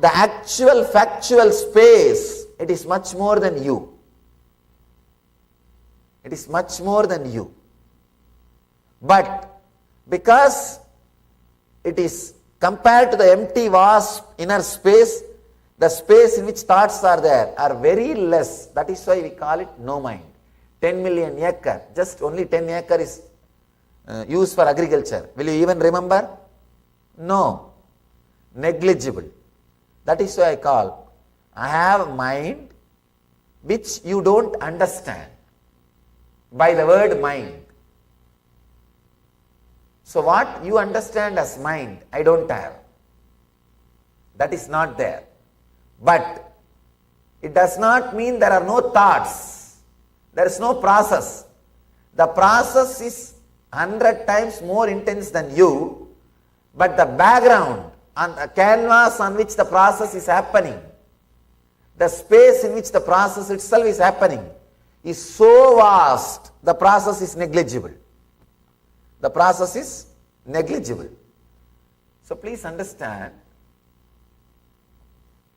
the actual factual space, it is much more than you. It is much more than you. But because it is compared to the empty vast inner space, the space in which thoughts are there are very less. That is why we call it no mind. 10 million acre, just only 10 acre is used for agriculture. Will you even remember? No. Negligible. That is why I have mind which you don't understand by the word mind. So what you understand as mind, I don't have. That is not there. But it does not mean there are no thoughts. There is no process. The process is 100 times more intense than you, but the background and the canvas on which the process is happening, the space in which the process itself is happening, is so vast, the process is negligible. The process is negligible. So please understand,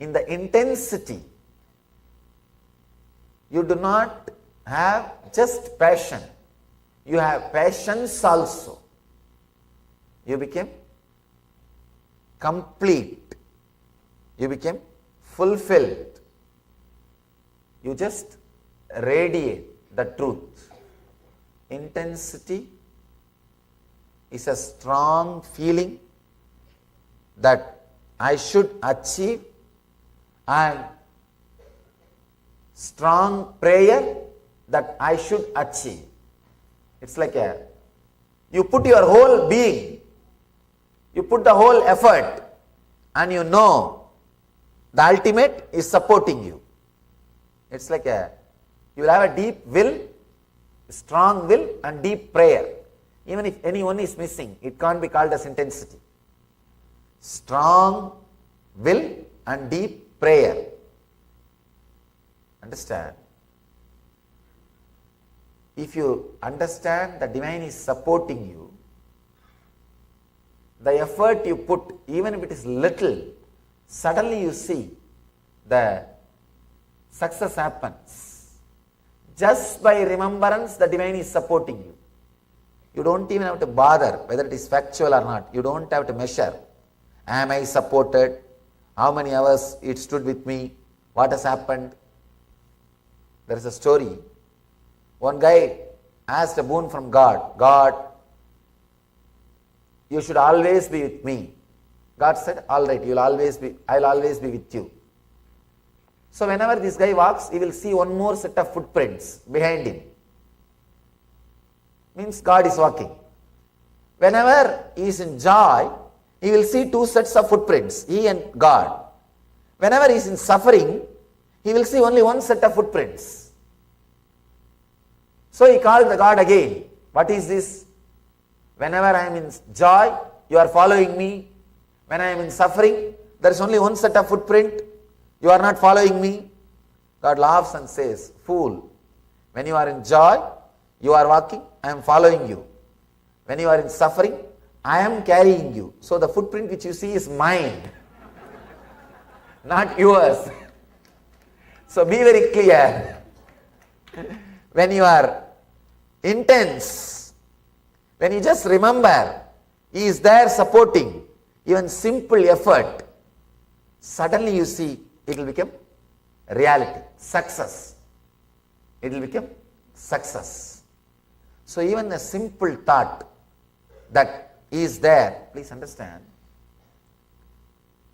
in the intensity, you do not have just passion. You have patience also. You became complete. You became fulfilled. You just radiate the truth. Intensity is a strong feeling that I should achieve, and strong prayer that I should achieve. It's like you put your whole being, you put the whole effort, and you know the ultimate is supporting you. It's like you will have a deep will, strong will, and deep prayer. Even if anyone is missing, it can't be called as intensity. Strong will and deep prayer. Understand? If you understand the divine is supporting you, the effort you put, even if it is little, suddenly you see the success happens. Just by remembrance, the divine is supporting you. You don't even have to bother whether it is factual or not. You don't have to measure. Am I supported? How many hours it stood with me? What has happened? There is a story. One guy asked a boon from God. God, you should always be with me. God said, all right, I'll always be with you. So whenever this guy walks, he will see one more set of footprints behind him. Means God is walking. Whenever he is in joy, he will see two sets of footprints, he and God. whenever he is in suffering, he will see only one set of footprints. So he called the God again. What is this? Whenever I am in joy, you are following me. When I am in suffering, there is only one set of footprint. You are not following me. God laughs and says, fool, when you are in joy, you are walking, I am following you. When you are in suffering, I am carrying you. So the footprint which you see is mine, not yours. So be very clear. When you are intense, when you just remember, he is there supporting even simple effort, suddenly you see it will become reality, success. It will become success. So even a simple thought that is there, please understand.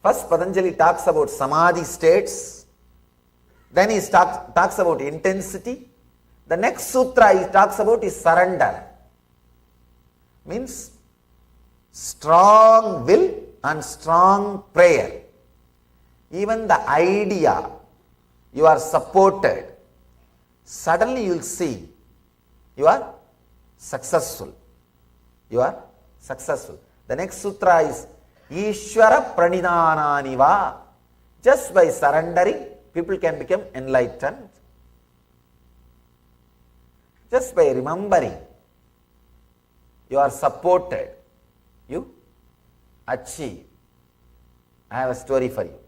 First Patanjali talks about samadhi states, then he talks about intensity. The next sutra he talks about is surrender. Means strong will and strong prayer. Even the idea you are supported, suddenly you will see you are successful. You are successful. The next sutra is Ishvara Pranidhananiva. Just by surrendering, people can become enlightened. Just by remembering, you are supported, you achieve. I have a story for you.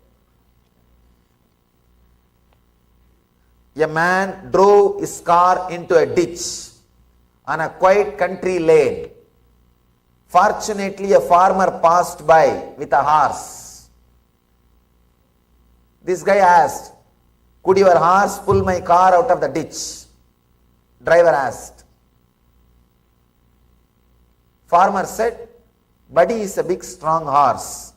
A man drove his car into a ditch on a quiet country lane. Fortunately, a farmer passed by with a horse. This guy asked, could your horse pull my car out of the ditch? Driver asked. Farmer said, buddy is a big strong horse.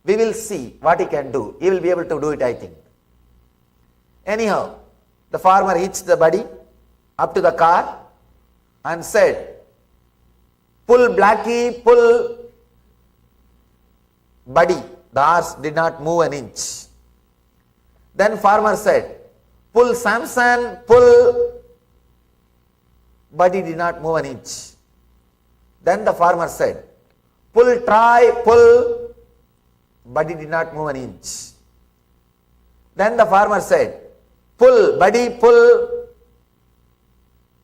We will see what he can do. He will be able to do it, I think. Anyhow, the farmer hitched the buddy up to the car and said, pull Blackie, pull. Buddy, the horse did not move an inch. Then farmer said, pull Samson, pull. Buddy did not move an inch. Then the farmer said, pull Troy, pull. Buddy did not move an inch. Then the farmer said, pull, buddy, pull.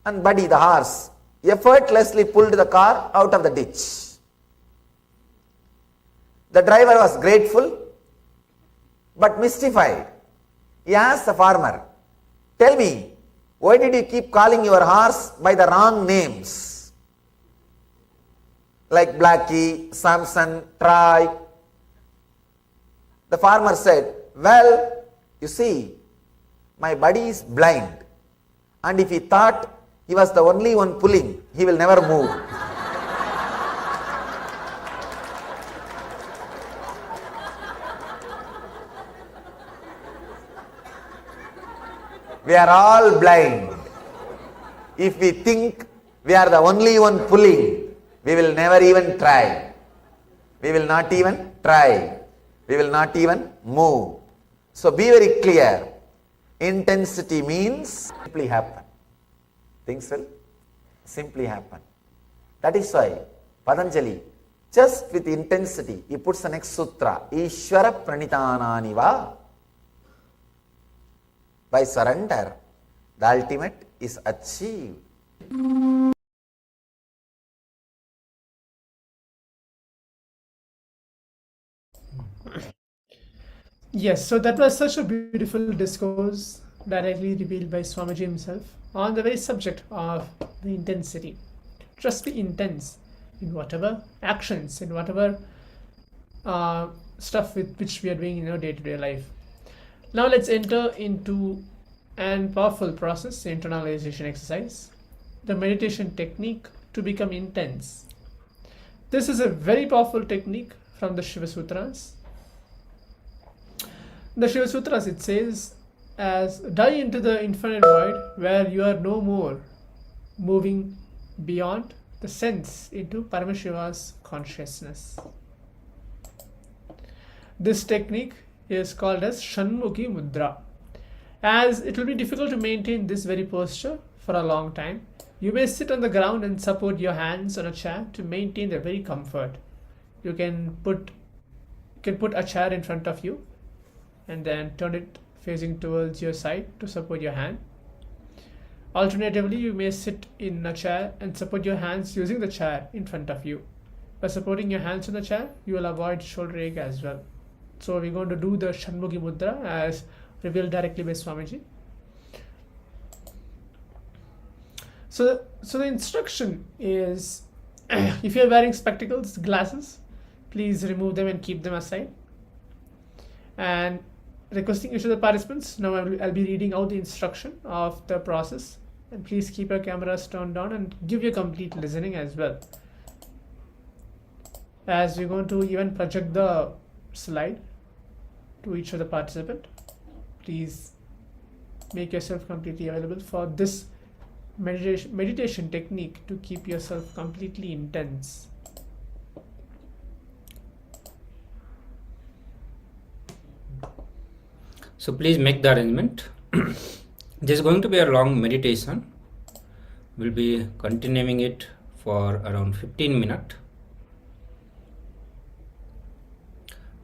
And buddy, the horse, effortlessly pulled the car out of the ditch. The driver was grateful but mystified. He asked the farmer, tell me, why did you keep calling your horse by the wrong names? Like Blackie, Samson, Troy. The farmer said, well, you see, my buddy is blind, and if he thought he was the only one pulling, he will never move. We are all blind. If we think we are the only one pulling, we will never even try. We will not even try. We will not even move. So be very clear. Intensity means simply happen. Things will simply happen. That is why Patanjali, just with intensity, he puts the next sutra, Ishvara Pranidhananiva. By surrender, the ultimate is achieved. Yes, so that was such a beautiful discourse directly revealed by Swamiji himself on the very subject of the intensity. Just be intense in whatever actions, in whatever stuff with which we are doing in our day-to-day life. Now let's enter into an powerful process, the internalization exercise, the meditation technique to become intense. This is a very powerful technique from the Shiva Sutras. The Shiva Sutras, it says, as dive into the infinite void where you are no more moving beyond the sense into Paramashiva's consciousness. This technique is called as Shanmukhi Mudra. As it will be difficult to maintain this very posture for a long time, you may sit on the ground and support your hands on a chair to maintain the very comfort. You can put a chair in front of you and then turn it facing towards your side to support your hand. Alternatively, you may sit in a chair and support your hands using the chair in front of you. By supporting your hands on the chair, you will avoid shoulder ache as well. So we're going to do the Shanmukhi Mudra as revealed directly by Swamiji. So the instruction is, if you're wearing spectacles, glasses, please remove them and keep them aside. And requesting each of the participants, now I'll be reading out the instruction of the process, and please keep your cameras turned on and give your complete listening as well. As we're going to even project the slide to each of the participant, please make yourself completely available for this meditation technique to keep yourself completely intense. So please make the arrangement. This is going to be a long meditation. We'll be continuing it for around 15 minutes.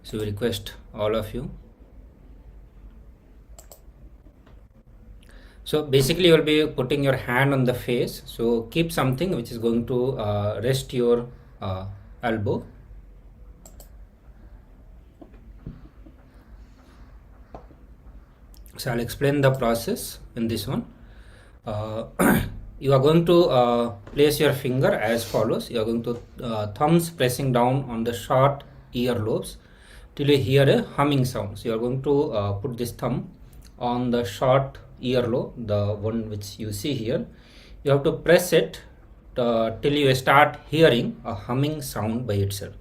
So we request all of you. So basically you will be putting your hand on the face. So keep something which is going to rest your elbow. So I'll explain the process in this one. You are going to place your finger as follows. You are going to thumbs pressing down on the short ear lobes till you hear a humming sound. So you are going to put this thumb on the short earlobe, the one which you see here. You have to press it till you start hearing a humming sound by itself.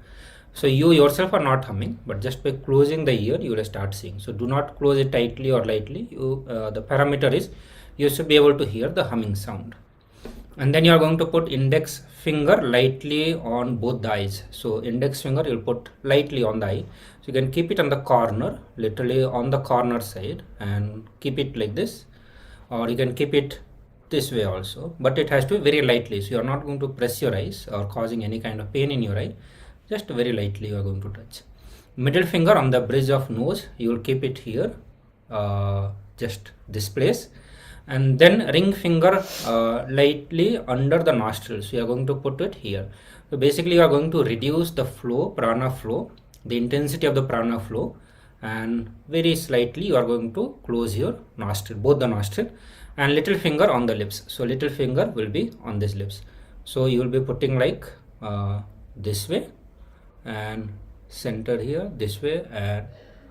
So you yourself are not humming, but just by closing the ear you will start seeing. So do not close it tightly or lightly. The parameter is you should be able to hear the humming sound. And then you are going to put index finger lightly on both the eyes. So index finger you'll put lightly on the eye. So you can keep it on the corner, literally on the corner side, and keep it like this, or you can keep it this way also, but it has to be very lightly. So you are not going to press your eyes or causing any kind of pain in your eye. Just very lightly you are going to touch. Middle finger on the bridge of nose, you will keep it here, just this place. And then ring finger lightly under the nostrils. So you are going to put it here. So basically you are going to reduce the flow, prana flow, the intensity of the prana flow, and very slightly you are going to close your nostril, both the nostril, and little finger on the lips. So little finger will be on this lips. So you will be putting like this way, and center here, this way and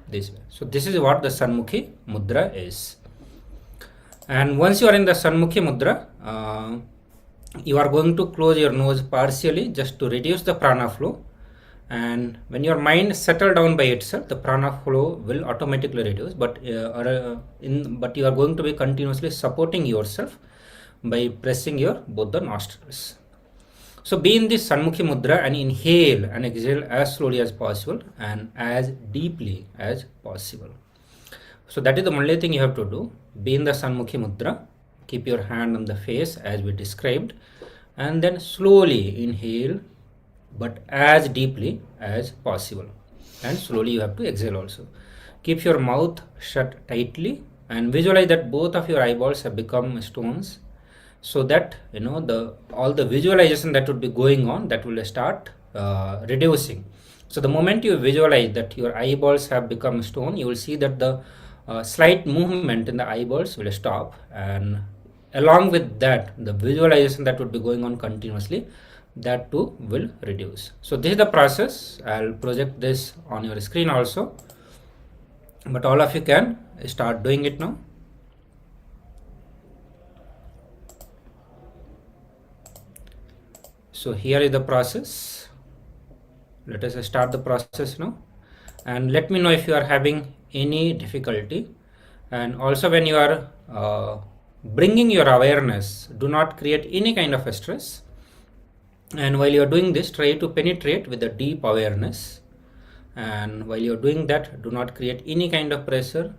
this way. So this is what the Shanmukhi Mudra is. And once you are in the Shanmukhi Mudra, you are going to close your nose partially just to reduce the prana flow. And when your mind settle down by itself, the prana flow will automatically reduce, but you are going to be continuously supporting yourself by pressing your both the nostrils. So be in this Shanmukhi Mudra and inhale and exhale as slowly as possible and as deeply as possible. So that is the only thing you have to do. Be in the Shanmukhi Mudra, keep your hand on the face as we described, and then slowly inhale, but as deeply as possible, and slowly you have to exhale also. Keep your mouth shut tightly and visualize that both of your eyeballs have become stones, so that all the visualization that would be going on, that will start reducing. So the moment you visualize that your eyeballs have become stone, you will see that the slight movement in the eyeballs will stop, and along with that the visualization that would be going on continuously, that too will reduce. So this is the process. I'll project this on your screen also, but all of you can start doing it now. So here is the process. Let us start the process now, and let me know if you are having any difficulty. And also, when you are bringing your awareness, do not create any kind of a stress. And while you are doing this, try to penetrate with a deep awareness, And while you're doing that, do not create any kind of pressure,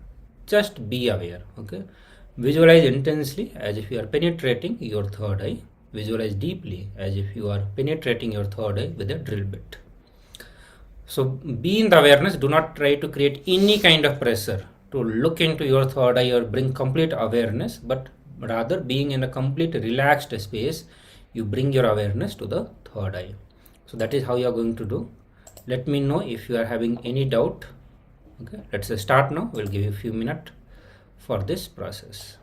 just be aware. Okay, visualize intensely as if you are penetrating your third eye. Visualize deeply as if you are penetrating your third eye with a drill bit. So be in the awareness, do not try to create any kind of pressure to look into your third eye or bring complete awareness, but rather being in a complete relaxed space, you bring your awareness to the third eye. So that is how you are going to do. Let me know if you are having any doubt. Okay, let's start now. We'll give you a few minutes for this process.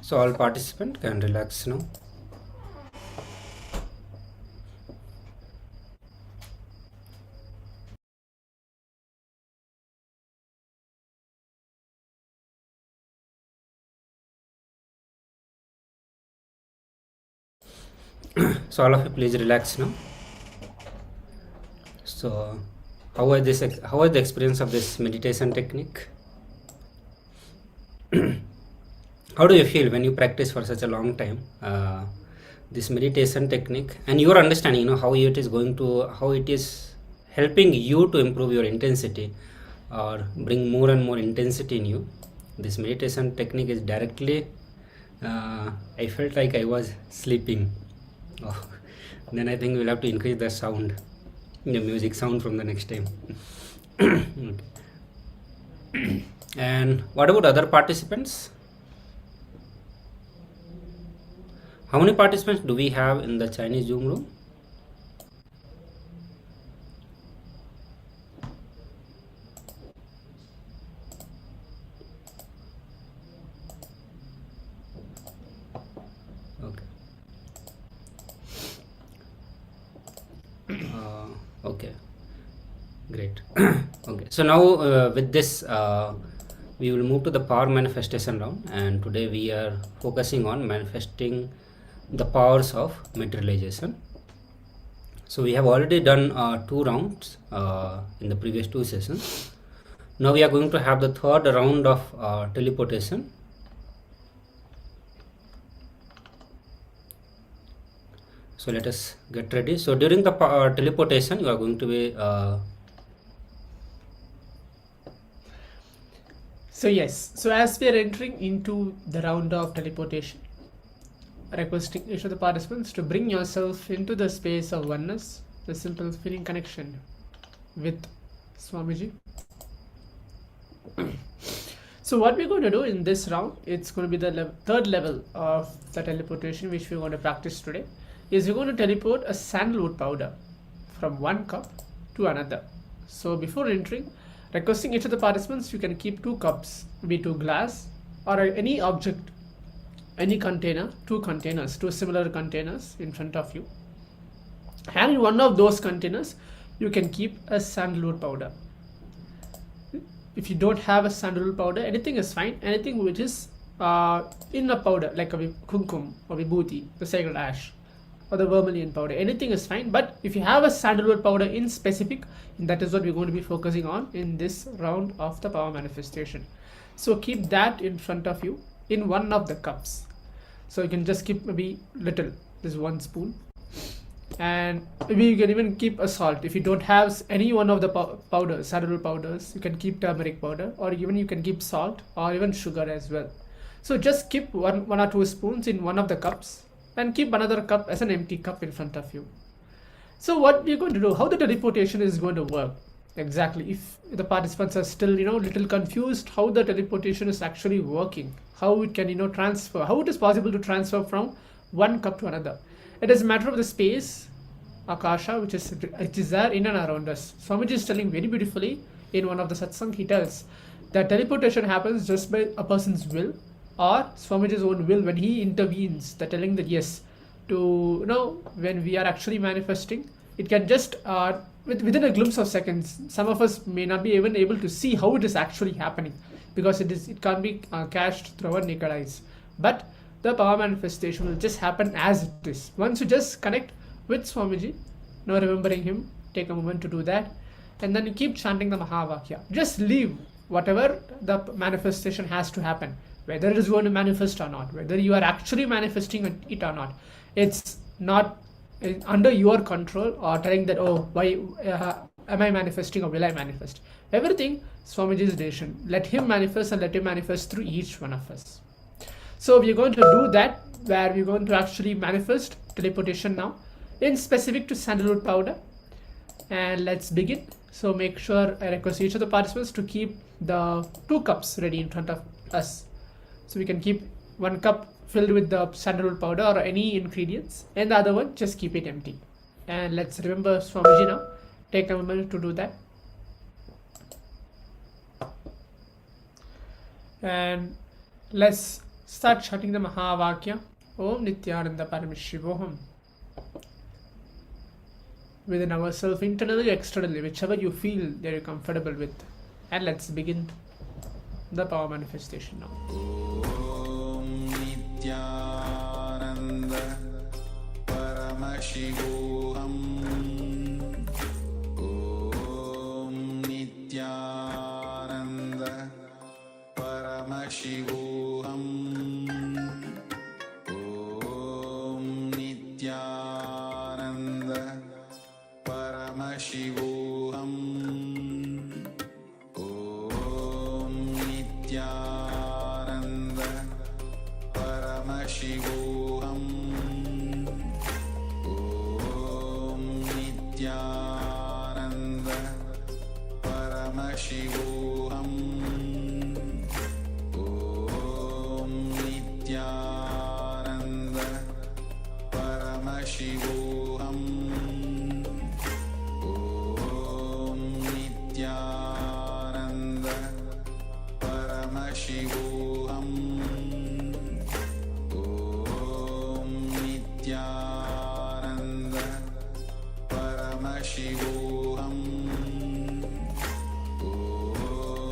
So all participants can relax now. So all of you please relax now. So how was the experience of this meditation technique? How do you feel when you practice for such a long time this meditation technique, and your understanding, how it is helping you to improve your intensity or bring more and more intensity in you? This meditation technique is directly I felt like I was sleeping. Then I think we'll have to increase the sound, the music sound from the next time. Okay. And what about other participants? How many participants do we have in the Chinese Zoom room? Okay. Okay. Great. Okay. So now with this, we will move to the power manifestation round, and today we are focusing on manifesting the powers of materialization. So we have already done 2 rounds in the previous 2 sessions. Now we are going to have the third round of teleportation. So let us get ready. So during the teleportation, you are going to be So yes, so as we are entering into the round of teleportation, requesting each of the participants to bring yourself into the space of oneness, the simple feeling connection with Swamiji. So what we're going to do in this round, it's going to be the third level of the teleportation which we're going to practice today, is we're going to teleport a sandalwood powder from one cup to another. So before entering, requesting each of the participants, you can keep 2 cups, be 2 glass or any object, any container, 2 containers, 2 similar containers in front of you, and in one of those containers you can keep a sandalwood powder. if you don't have a sandalwood powder, anything is fine. Anything which is in a powder, like a kumkum or vibhuti, the sacred ash, or the vermilion powder, anything is fine. But if you have a sandalwood powder in specific, that is what we're going to be focusing on in this round of the power manifestation. So keep that in front of you in one of the cups. So you can just keep maybe little, this 1 spoon, and maybe you can even keep a salt. If you don't have any one of the powders, sandalwood powders, you can keep turmeric powder, or even you can keep salt or even sugar as well. So just keep one or 2 spoons in one of the cups, and keep another cup as an empty cup in front of you. So what we're going to do, how the teleportation is going to work exactly, if the participants are still little confused how the teleportation is actually working, how it can transfer, how it is possible to transfer from one cup to another. It is a matter of the space, akasha, which is there in and around us. Swamiji is telling very beautifully in one of the satsang. He tells that teleportation happens just by a person's will, or Swamiji's own will when he intervenes. They're telling that yes, when we are actually manifesting, it can just within a glimpse of seconds. Some of us may not be even able to see how it is actually happening, because it can't be catched through our naked eyes. But the power manifestation will just happen as it is. Once you just connect with Swamiji, remembering him, take a moment to do that, and then you keep chanting the Mahavakya. Just leave whatever the manifestation has to happen, whether it is going to manifest or not, whether you are actually manifesting it or not. It's not under your control, or telling that, oh, why am I manifesting, or will I manifest? Everything Swamiji's decision. Let him manifest, and let him manifest through each one of us. So we're going to do that, where we're going to actually manifest teleportation now, in specific to sandalwood powder. And let's begin. So make sure I request each of the participants to keep the 2 cups ready in front of us. So we can keep 1 cup filled with the sandalwood powder or any ingredients, and the other one just keep it empty. And let's remember Swamiji now. Take a moment to do that. And let's start chanting the Mahavakya. Om Nityananda Paramashivoham. Within ourselves, internally, externally, whichever you feel that you're comfortable with. And let's begin the power manifestation now. Om Nityananda Paramashivoham. Om Nityananda Paramashivoham. Om Nityananda Paramashivoham. Om Nityananda Paramashivoham. Om Nityananda Paramashivoham. Om Nityananda Paramashivoham. Om Nityananda Paramashivoham. Om Nityananda Paramashivoham. Om Nityananda Paramashivoham. Om Nityananda Paramashivoham.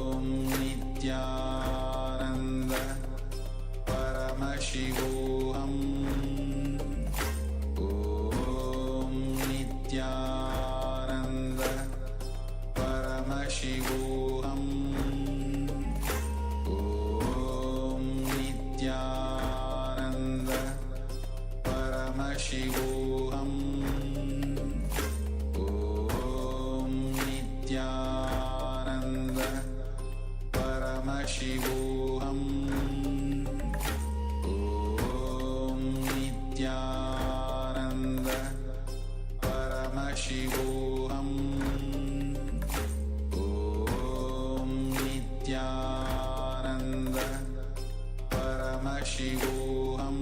Om Nityananda Paramashivoham. Om Nityananda Paramashivoham. Om Nityananda Paramashivoham. Om Nityananda Paramashivoham.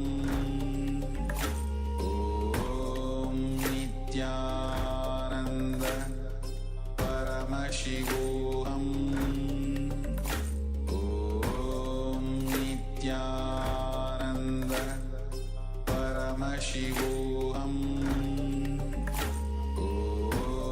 Om Nityananda Paramashivoham. Om Nityananda Paramashivoham. Om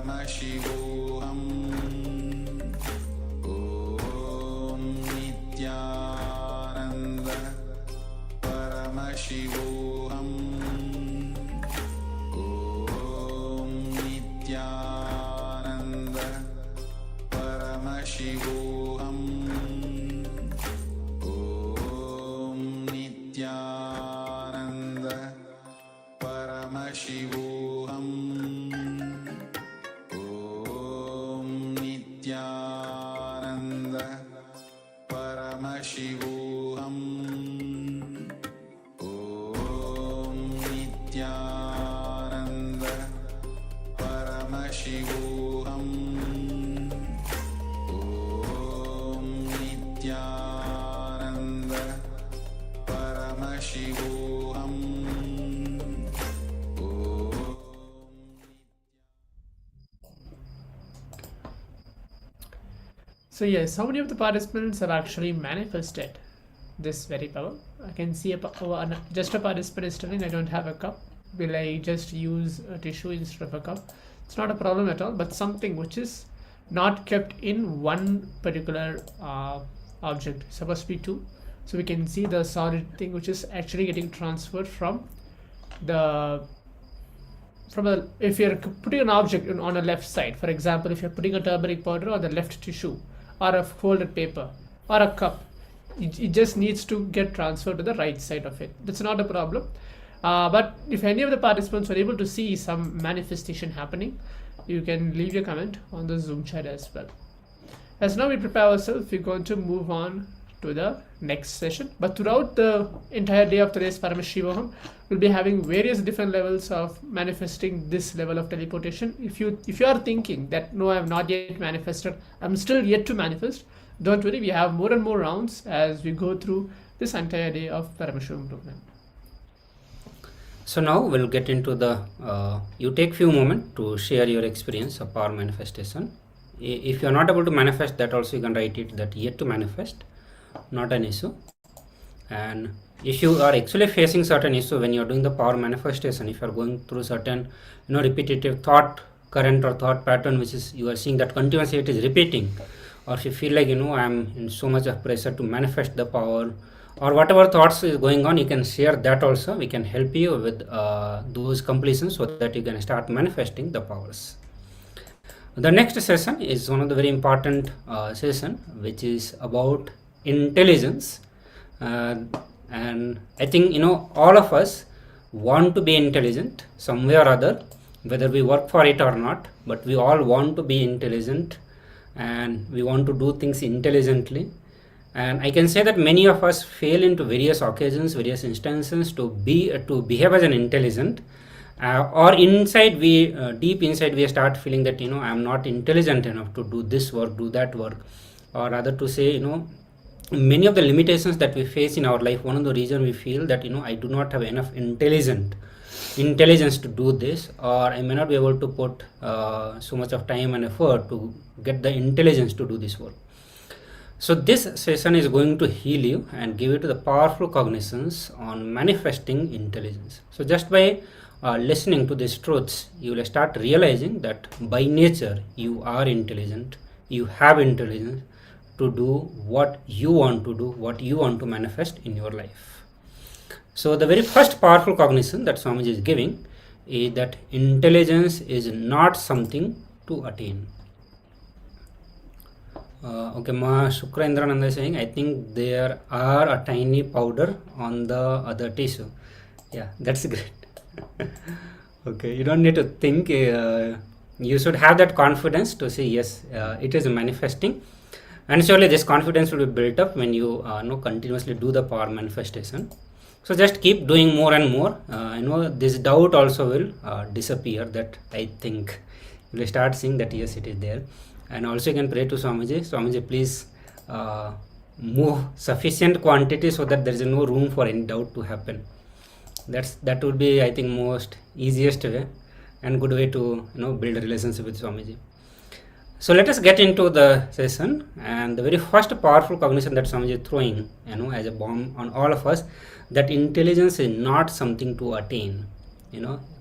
Paramashivoham Om Nityananda Paramashivoham Om Nityananda Paramashivoham Om Nityananda Paramashivoham Om Nityananda Paramashivoham Om Nityananda Paramashivoham Om Nityananda Paramashivoham. So yes, how many of the participants have actually manifested this very power? I can see just a participant is telling I don't have a cup. Will I just use a tissue instead of a cup? It's not a problem at all, but something which is not kept in one particular object. It's supposed to be two. So we can see the solid thing which is actually getting transferred from if you're putting an object on a left side, for example, if you're putting a turmeric powder on the left tissue or a folded paper or a cup, it just needs to get transferred to the right side of it. That's not a problem. But if any of the participants were able to see some manifestation happening, you can leave your comment on the Zoom chat as well. As now we prepare ourselves, we're going to move on to the next session. But throughout the entire day of today's Paramashivoham, we'll be having various different levels of manifesting this level of teleportation. If you are thinking that no, I have not yet manifested, I'm still yet to manifest, don't worry, we have more and more rounds as we go through this entire day of Paramashivoham program. So now we'll get into the, you take few moments to share your experience of power manifestation. If you're not able to manifest, that also you can write it that yet to manifest, not an issue. And if you are actually facing certain issue when you're doing the power manifestation, if you're going through certain repetitive thought current or thought pattern, which is you are seeing that continuously it is repeating, or if you feel like I'm in so much of pressure to manifest the power, or whatever thoughts is going on, you can share that also. We can help you with those completions so that you can start manifesting the powers. The next session is one of the very important session, which is about intelligence. And I think all of us want to be intelligent some way or other, whether we work for it or not, but we all want to be intelligent and we want to do things intelligently. And I can say that many of us fail into various occasions, various instances to behave as an intelligent, or inside deep inside we start feeling that I am not intelligent enough to do this work, do that work, or rather to say many of the limitations that we face in our life. One of the reasons we feel that I do not have enough intelligence to do this, or I may not be able to put so much of time and effort to get the intelligence to do this work. So this session is going to heal you and give you the powerful cognitions on manifesting intelligence. So just by listening to these truths, you will start realizing that by nature you are intelligent, you have intelligence to do what you want to do, what you want to manifest in your life. So the very first powerful cognition that Swamiji is giving is that intelligence is not something to attain. Okay, Ma Shukra is saying, I think there are a tiny powder on the other tissue. Yeah, that's great. Okay, you don't need to think. You should have that confidence to say, yes, it is manifesting. And surely this confidence will be built up when you continuously do the power manifestation. So just keep doing more and more. This doubt also will disappear, that I think. You will start seeing that, yes, it is there. And also you can pray to Swamiji. Swamiji, please move sufficient quantity so that there is no room for any doubt to happen. That would be, I think, most easiest way and good way to build a relationship with Swamiji. So let us get into the session, and the very first powerful cognition that Swamiji is throwing as a bomb on all of us, that intelligence is not something to attain.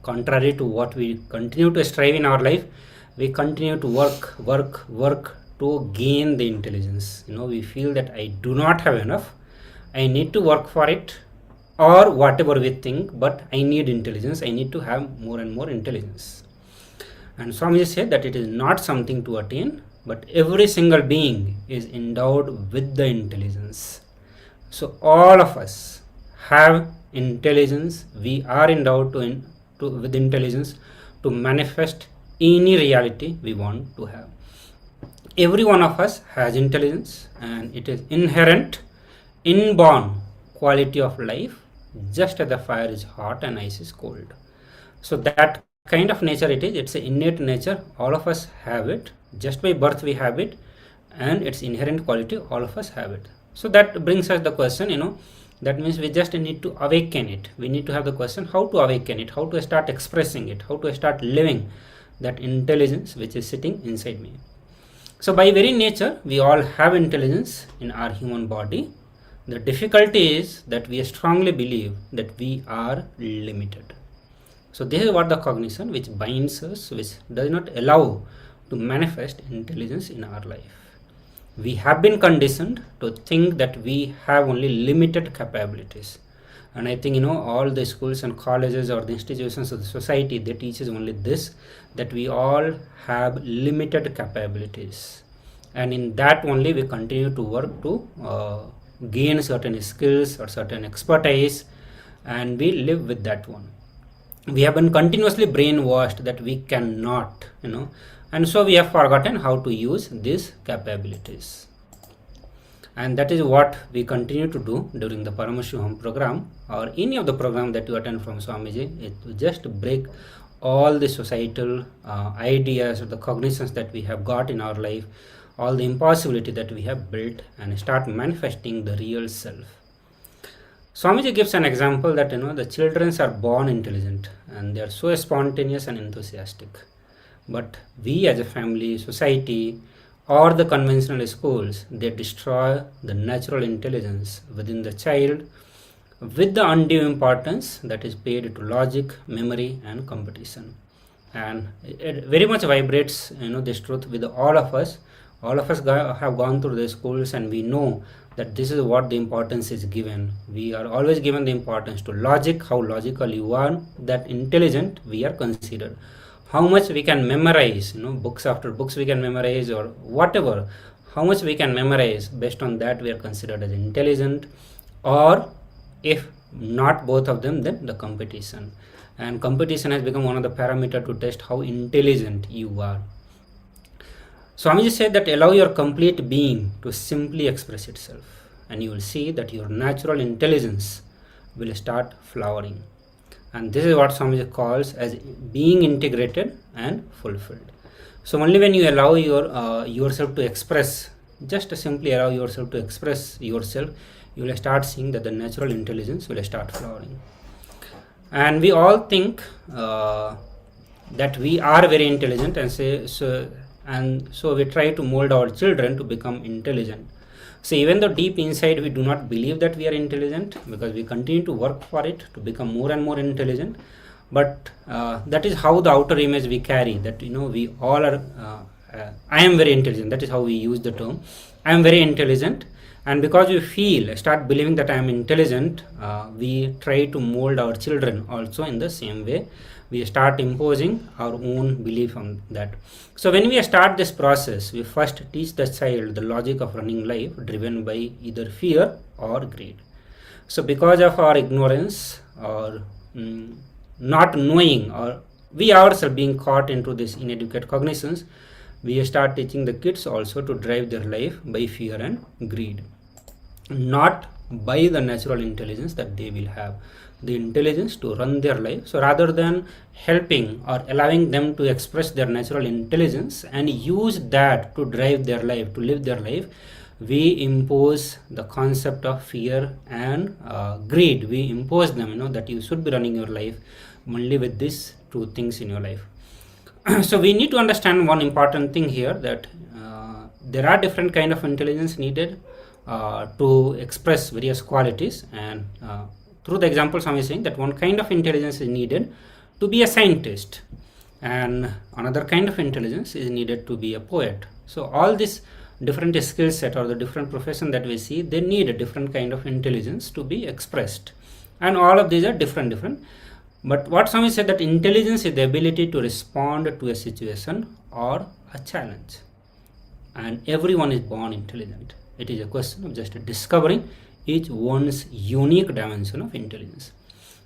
Contrary to what we continue to strive in our life, we continue to work to gain the intelligence. We feel that I do not have enough, I need to work for it, or whatever we think, but I need intelligence, I need to have more and more intelligence. And Swamiji said that it is not something to attain, but every single being is endowed with the intelligence. So all of us have intelligence. We are endowed with intelligence to manifest any reality we want to have. Every one of us has intelligence, and it is inherent, inborn quality of life, just as the fire is hot and ice is cold. So that kind of nature it is. It's an innate nature. All of us have it. Just by birth we have it, and its inherent quality, all of us have it. So that brings us the question, that means we just need to awaken it. We need to have the question how to awaken it, how to start expressing it, how to start living that intelligence which is sitting inside me. So by very nature, we all have intelligence in our human body. The difficulty is that we strongly believe that we are limited. So this is what the cognition which binds us, which does not allow to manifest intelligence in our life. We have been conditioned to think that we have only limited capabilities. And I think, all the schools and colleges or the institutions of the society, they teach us only this, that we all have limited capabilities. And in that only we continue to work to gain certain skills or certain expertise, and we live with that one. We have been continuously brainwashed that we cannot, and so we have forgotten how to use these capabilities. And that is what we continue to do during the Paramashivoham program, or any of the program that you attend from Swamiji, is to just break all the societal ideas or the cognitions that we have got in our life, all the impossibility that we have built, and start manifesting the real self. Swamiji gives an example that the children are born intelligent and they are so spontaneous and enthusiastic. But we as a family, society, or the conventional schools, they destroy the natural intelligence within the child with the undue importance that is paid to logic, memory, and competition. And it very much vibrates this truth with all of us. All of us have gone through the schools, and we know that this is what the importance is given. We are always given the importance to logic, how logical you are, that intelligent we are considered. How much we can memorize, books after books we can memorize, or whatever, how much we can memorize, based on that we are considered as intelligent, or if not both of them, then the competition. And competition has become one of the parameters to test how intelligent you are. Swamiji said that allow your complete being to simply express itself, and you will see that your natural intelligence will start flowering. And this is what Swamiji calls as being integrated and fulfilled. So only when you allow yourself to express, just simply allow yourself to express yourself, you will start seeing that the natural intelligence will start flowering. And we all think that we are very intelligent, and so we try to mold our children to become intelligent. So even though deep inside we do not believe that we are intelligent, because we continue to work for it to become more and more intelligent, but that is how the outer image we carry, that we all are I am very intelligent. That is how we use the term. I am very intelligent, and because we start believing that I am intelligent, we try to mold our children also in the same way. We start imposing our own belief on that. So when we start this process, we first teach the child the logic of running life driven by either fear or greed. So because of our ignorance or not knowing, or we ourselves being caught into this inadequate cognitions, we start teaching the kids also to drive their life by fear and greed, not by the natural intelligence that they will have, the intelligence to run their life. So rather than helping or allowing them to express their natural intelligence and use that to drive their life, to live their life, we impose the concept of fear and greed. We impose them, that you should be running your life only with these two things in your life. So we need to understand one important thing here, that there are different kind of intelligence needed to express various qualities, and through the examples I'm saying that one kind of intelligence is needed to be a scientist. and another kind of intelligence is needed to be a poet. So all these different skill set or the different profession that we see, they need a different kind of intelligence to be expressed, and all of these are different. But what Swami said, that intelligence is the ability to respond to a situation or a challenge, and everyone is born intelligent. It is a question of just discovering each one's unique dimension of intelligence.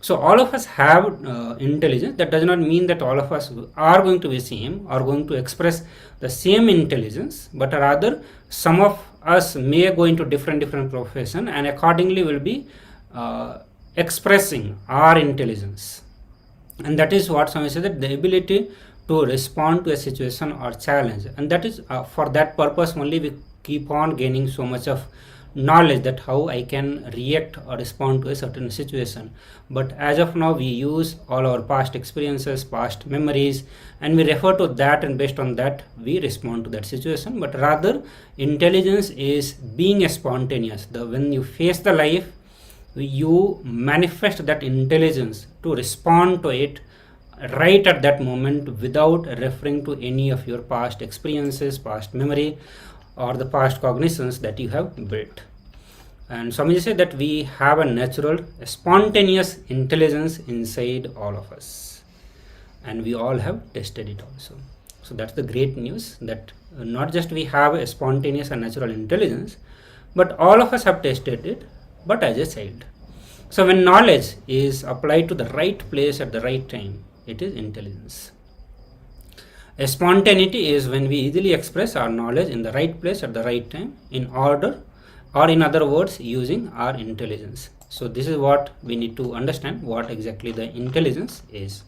So all of us have intelligence. That does not mean that all of us are going to be same or going to express the same intelligence, but rather some of us may go into different profession, and accordingly will be expressing our intelligence. And that is what Swami said, that the ability to respond to a situation or challenge, and that is for that purpose only we keep on gaining so much of knowledge, that how I can react or respond to a certain situation. But as of now, we use all our past experiences, past memories, and we refer to that, and based on that we respond to that situation. But rather, intelligence is being spontaneous. When you face the life, you manifest that intelligence to respond to it right at that moment, without referring to any of your past experiences, past memory, or the past cognitions that you have built. And Swamiji said that we have a natural, spontaneous intelligence inside all of us, and we all have tested it also. So that's the great news, that not just we have a spontaneous and natural intelligence, but all of us have tested it, but as a child. So when knowledge is applied to the right place at the right time, it is intelligence. A spontaneity is when we easily express our knowledge in the right place at the right time, in order, or in other words, using our intelligence. So this is what we need to understand, what exactly the intelligence is.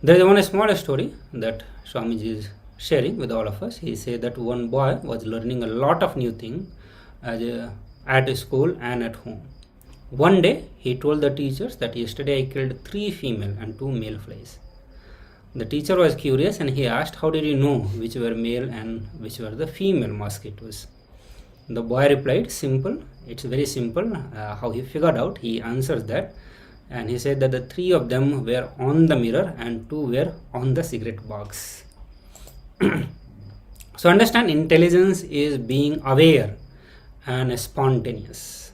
There is one small story that Swamiji is sharing with all of us. He said that one boy was learning a lot of new things at school and at home. One day he told the teachers that yesterday I killed 3 female and 2 male flies. The teacher was curious, and he asked, how did you know which were male and which were the female mosquitoes? The boy replied, simple, it's very simple. How he figured out, he answers that, and he said that the 3 of them were on the mirror and 2 were on the cigarette box. So understand, intelligence is being aware and spontaneous.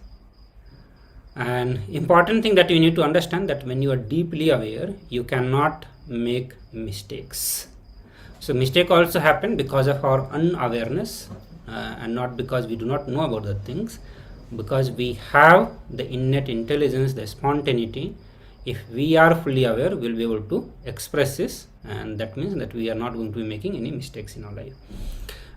And important thing that you need to understand, that when you are deeply aware, you cannot make mistakes. So mistake also happen because of our unawareness, and not because we do not know about the things, because we have the innate intelligence, the spontaneity. If we are fully aware, we'll be able to express this, and that means that we are not going to be making any mistakes in our life.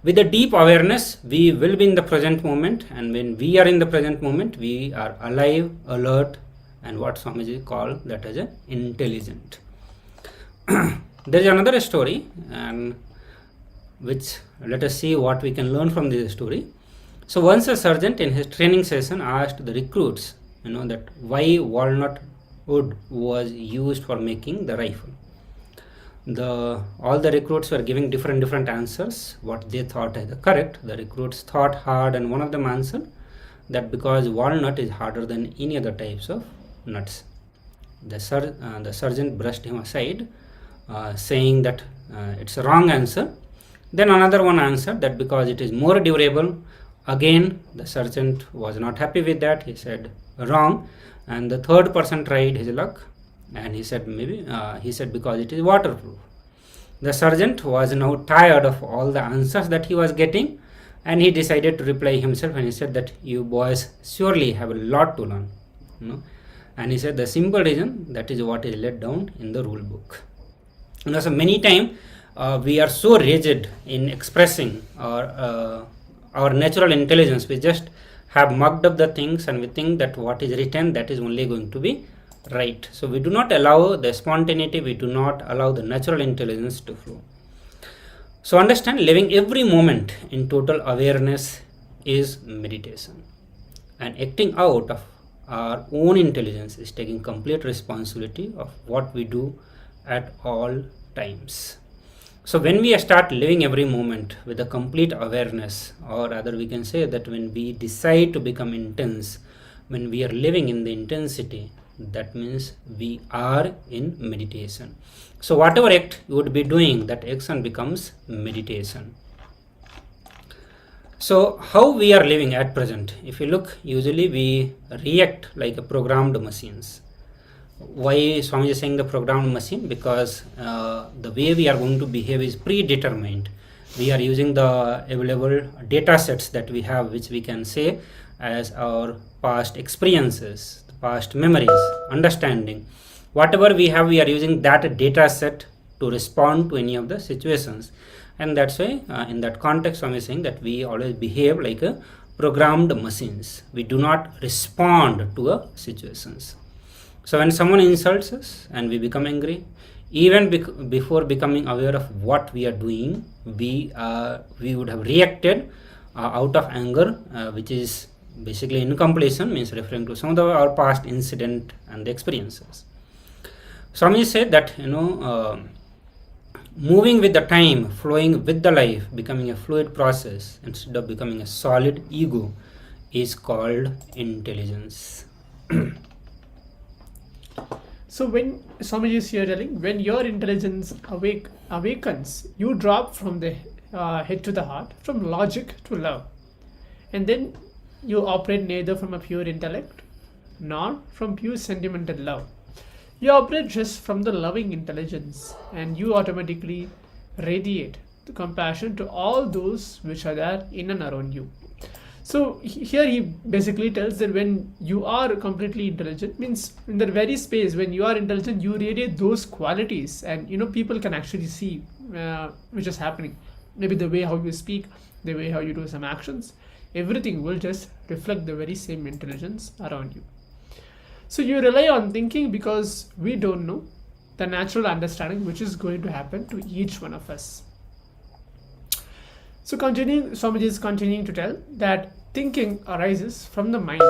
With a deep awareness, we will be in the present moment, and when we are in the present moment, we are alive, alert, and what Swamiji called that as an intelligent. There is another story, and which let us see what we can learn from this story. So once a sergeant in his training session asked the recruits, that why walnut wood was used for making the rifle. All the recruits were giving different answers, what they thought as correct. The recruits thought hard, and one of them answered that because walnut is harder than any other types of nuts. The sergeant brushed him aside, saying that it's a wrong answer. Then another one answered that because it is more durable. Again, the sergeant was not happy with that. He said wrong, and the third person tried his luck, and he said because it is waterproof. The sergeant was now tired of all the answers that he was getting, and he decided to reply himself, and he said that you boys surely have a lot to learn. And he said the simple reason, that is what is laid down in the rule book. So many times we are so rigid in expressing our natural intelligence. We just have mucked up the things, and we think that what is written, that is only going to be right. So we do not allow the spontaneity, we do not allow the natural intelligence to flow. So understand, living every moment in total awareness is meditation, and acting out of our own intelligence is taking complete responsibility of what we do at all times. So when we start living every moment with a complete awareness, or rather we can say that when we decide to become intense, when we are living in the intensity, that means we are in meditation. So whatever act you would be doing, that action becomes meditation. So how we are living at present? If you look, usually we react like a programmed machines. Why Swami is saying the programmed machine? Because the way we are going to behave is predetermined. We are using the available data sets that we have, which we can say as our past experiences, past memories, understanding. Whatever we have, we are using that data set to respond to any of the situations. And that's why in that context, Swami is saying that we always behave like a programmed machines. We do not respond to situations. So when someone insults us and we become angry, even before becoming aware of what we are doing, we would have reacted out of anger, which is basically incompletion, means referring to some of our past incident and the experiences. Swami said that moving with the time, flowing with the life, becoming a fluid process instead of becoming a solid ego is called intelligence. So when Swamiji is here telling, when your intelligence awakens, you drop from the head to the heart, from logic to love. And then you operate neither from a pure intellect nor from pure sentimental love. You operate just from the loving intelligence, and you automatically radiate the compassion to all those which are there in and around you. So here he basically tells that when you are completely intelligent, means in that very space when you are intelligent, you radiate those qualities, and people can actually see which is happening. Maybe the way how you speak, the way how you do some actions, everything will just reflect the very same intelligence around you. So you rely on thinking because we don't know the natural understanding which is going to happen to each one of us. So Swamiji is continuing to tell that thinking arises from the mind,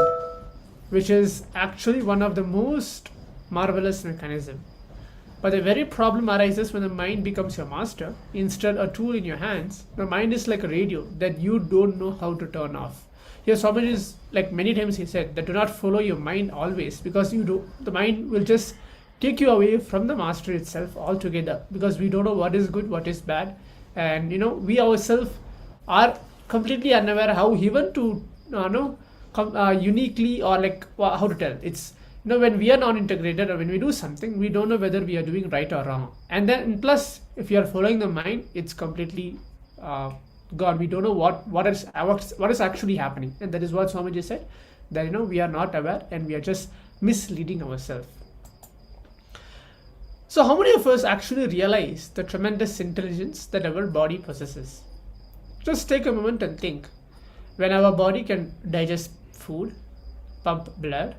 which is actually one of the most marvelous mechanism. But the very problem arises when the mind becomes your master instead a tool in your hands. The mind is like a radio that you don't know how to turn off. Here Swamiji is, like many times he said, that do not follow your mind always, because the mind will just take you away from the master itself altogether, because we don't know what is good, what is bad, and we ourselves are completely unaware how even to uniquely, or like how to tell. It's when we are non-integrated or when we do something, we don't know whether we are doing right or wrong. And then plus, if you are following the mind, it's completely God. We don't know what is actually happening, and that is what Swamiji said, that we are not aware and we are just misleading ourselves. So how many of us actually realize the tremendous intelligence that our body possesses? Just take a moment and think. When our body can digest food, pump blood,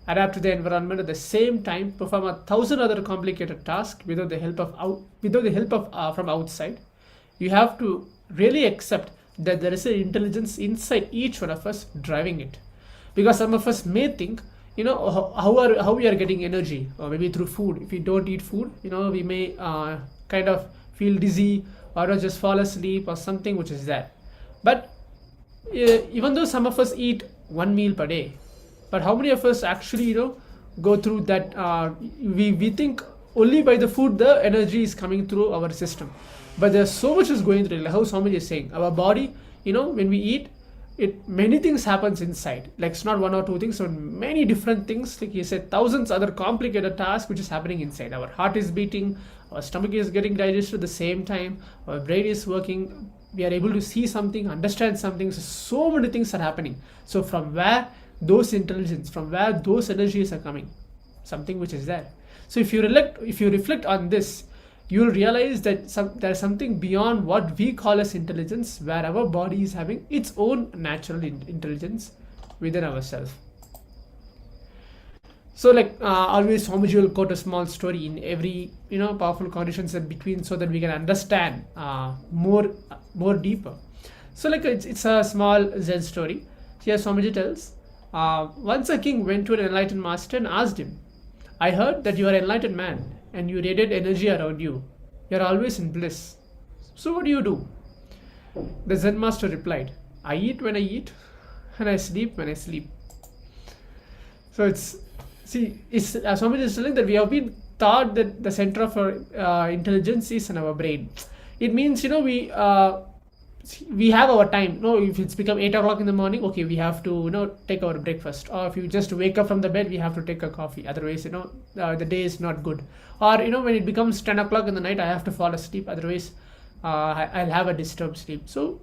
adapt to the environment at the same time, perform 1,000 other complicated tasks without the help of from outside, you have to really accept that there is an intelligence inside each one of us driving it. Because some of us may think, how we are getting energy, or maybe through food. If we don't eat food, we may kind of feel dizzy or just fall asleep or something which is there. But even though some of us eat one meal per day, but how many of us actually go through that? We think only by the food the energy is coming through our system, but there's so much is going through. Like how Swamiji is saying, our body, when we eat, many things happens inside. Like it's not one or two things, so many different things. Like he said, thousands other complicated tasks which is happening inside. Our heart is beating, our stomach is getting digested at the same time, our brain is working, we are able to see something, understand something. So many things are happening. So from where those intelligence, from where those energies are coming, something which is there. So if you reflect on this, you will realize that there's something beyond what we call as intelligence, where our body is having its own natural intelligence within ourselves. So like always Swamiji will quote a small story in every powerful conditions in between, so that we can understand more deeper. So like it's a small Zen story. Here Swamiji tells, once a king went to an enlightened master and asked him, I heard that you are an enlightened man and you radiate energy around you. You are always in bliss. So what do you do? The Zen master replied, I eat when I eat and I sleep when I sleep. So it's see, Swamiji is telling that we have been taught that the center of our intelligence is in our brain. It means, we have our time. If it's become 8 o'clock in the morning, okay, we have to, take our breakfast. Or if you just wake up from the bed, we have to take a coffee. Otherwise, the day is not good. Or, when it becomes 10 o'clock in the night, I have to fall asleep. Otherwise, I'll have a disturbed sleep. So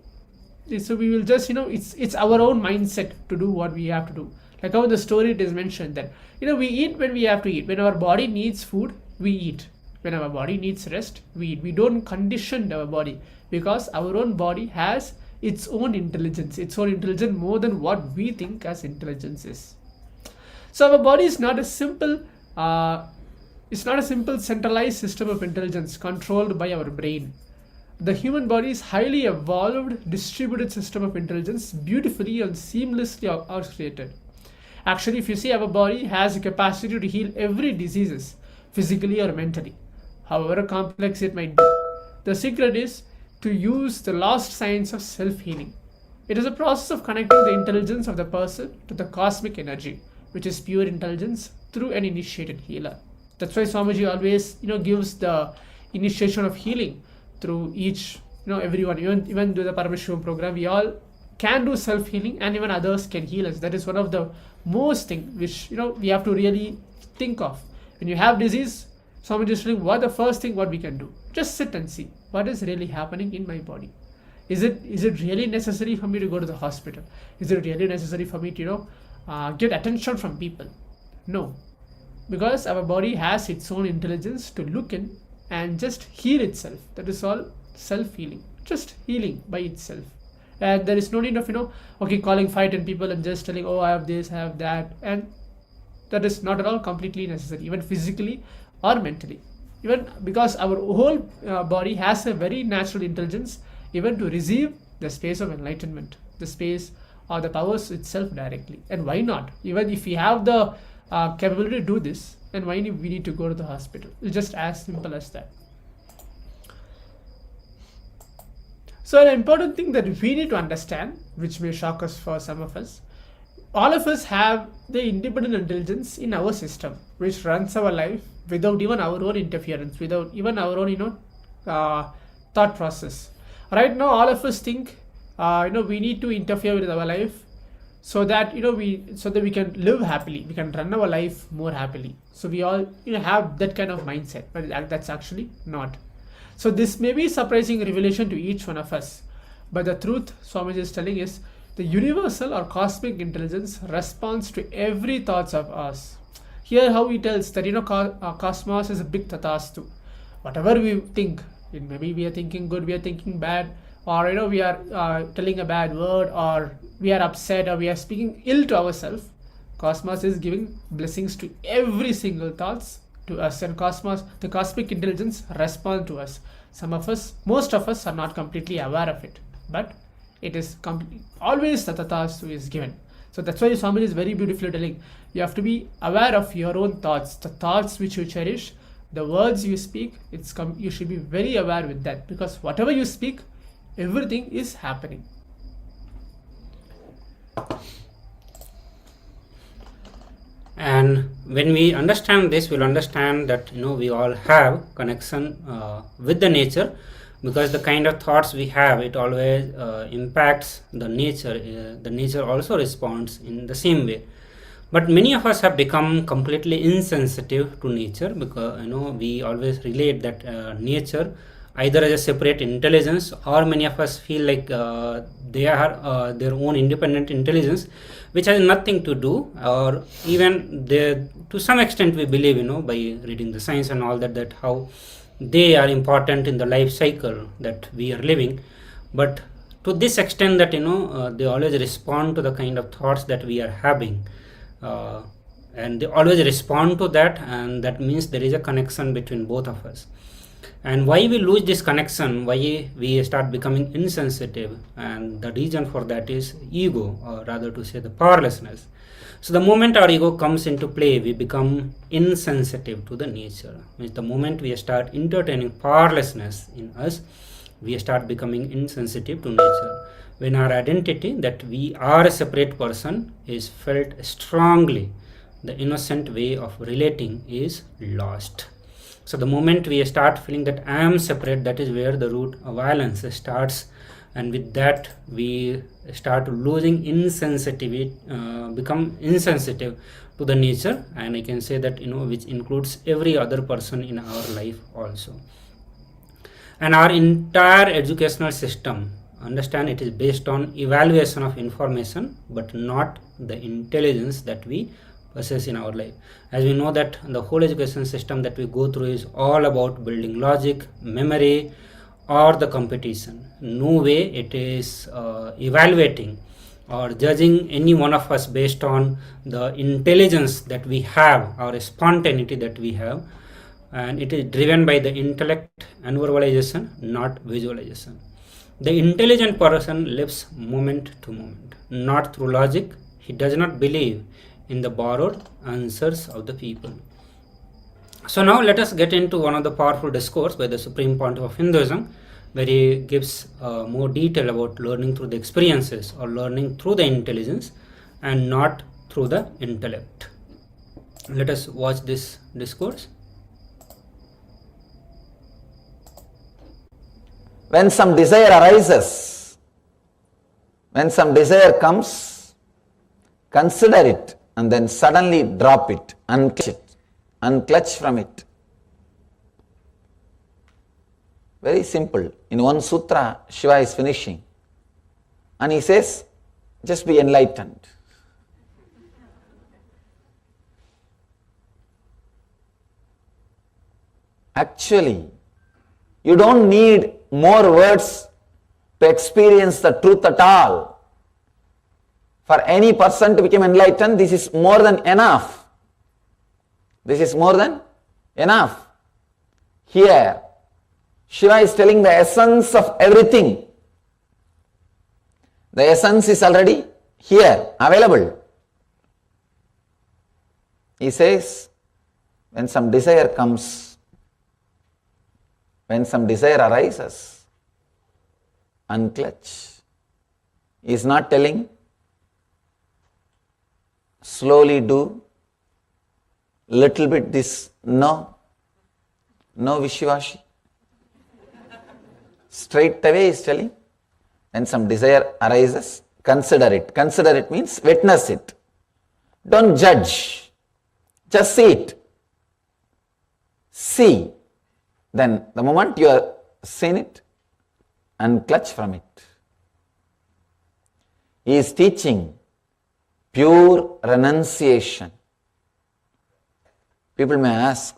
we will just, it's our own mindset to do what we have to do. Like how the story it is mentioned that, we eat when we have to eat. When our body needs food, we eat. When our body needs rest, we eat. We don't condition our body, because our own body has its own intelligence more than what we think as intelligence is. So our body is not a simple centralized system of intelligence controlled by our brain. The human body is highly evolved, distributed system of intelligence, beautifully and seamlessly orchestrated. Actually, if you see, our body has a capacity to heal every diseases, physically or mentally, however complex it might be. The secret is to use the lost science of self-healing. It is a process of connecting the intelligence of the person to the cosmic energy, which is pure intelligence, through an initiated healer. That's why Swamiji always, gives the initiation of healing through each, everyone. Even through the Paramashivoham program, we all can do self-healing, and even others can heal us. That is one of the most thing which, we have to really think of. When you have disease, Swamiji is telling what the first thing what we can do. Just sit and see what is really happening in my body. Is it really necessary for me to go to the hospital? Is it really necessary for me to, get attention from people? No, because our body has its own intelligence to look in and just heal itself. That is all self-healing, just healing by itself. And there is no need of, calling 5-10 people and just telling, oh, I have this, I have that. And that is not at all completely necessary, even physically or mentally. Even because our whole body has a very natural intelligence, even to receive the space of enlightenment, the space or the powers itself directly. And why not? Even if we have the capability to do this, then why we need to go to the hospital? It's just as simple as that. So an important thing that we need to understand, which may shock us for some of us, all of us have the independent intelligence in our system, which runs our life without even our own interference, without even our own, thought process. Right now, all of us think, we need to interfere with our life so that, we can live happily, we can run our life more happily. So we all, have that kind of mindset, but that's actually not. So this may be a surprising revelation to each one of us, but the truth Swamiji is telling is the universal or cosmic intelligence responds to every thoughts of us. Here how he tells that cosmos is a big tathastu. Whatever we think, maybe we are thinking good, we are thinking bad, or we are telling a bad word, or we are upset, or we are speaking ill to ourselves. Cosmos is giving blessings to every single thoughts to us, and the cosmic intelligence respond to us. Most of us are not completely aware of it, but it is always the tathastu is given. So that's why Swamiji is very beautifully telling, you have to be aware of your own thoughts, the thoughts which you cherish, the words you speak. You should be very aware with that, because whatever you speak, everything is happening. And when we understand this, we'll understand that we all have connection with the nature, because the kind of thoughts we have, it always impacts the nature. The nature also responds in the same way. But many of us have become completely insensitive to nature, because we always relate that nature either as a separate intelligence, or many of us feel like they are their own independent intelligence, which has nothing to do, or even to some extent we believe, by reading the science and all that how they are important in the life cycle that we are living. But to this extent that they always respond to the kind of thoughts that we are having, and they always respond to that, and that means there is a connection between both of us. And why we lose this connection, why we start becoming insensitive, and the reason for that is ego, or rather to say the powerlessness. So the moment our ego comes into play, we become insensitive to the nature. Means the moment we start entertaining powerlessness in us, we start becoming insensitive to nature. When our identity that we are a separate person is felt strongly the innocent way of relating is lost. So the moment we start feeling that I am separate, that is where the root of violence starts, and with that we start losing insensitivity, become insensitive to the nature, and I can say that, which includes every other person in our life also. And our entire educational system, understand, it is based on evaluation of information, but not the intelligence that we possess in our life. As we know that the whole education system that we go through is all about building logic, memory, or the competition. No way it is evaluating or judging any one of us based on the intelligence that we have or spontaneity that we have, and it is driven by the intellect and verbalization, not visualization. The intelligent person lives moment to moment, not through logic. He does not believe in the borrowed answers of the people. So now let us get into one of the powerful discourse by the Supreme Pontiff of Hinduism, where he gives more detail about learning through the experiences or learning through the intelligence and not through the intellect. Let us watch this discourse. When some desire arises, when some desire comes, consider it and then suddenly drop it, unclutch from it. Very simple. In one sutra, Shiva is finishing and he says, just be enlightened. Actually, you don't need more words to experience the truth at all. For any person to become enlightened, this is more than enough. This is more than enough. Here, Shiva is telling the essence of everything. The essence is already here, available. He says, when some desire comes, when some desire arises, unclutch. He is not telling, slowly do, little bit this, no Vishivashi. Straight away he is telling, when some desire arises, consider it. Consider it means witness it. Don't judge, just see it. See. Then the moment you are seen it, unclutch from it. He is teaching pure renunciation. People may ask,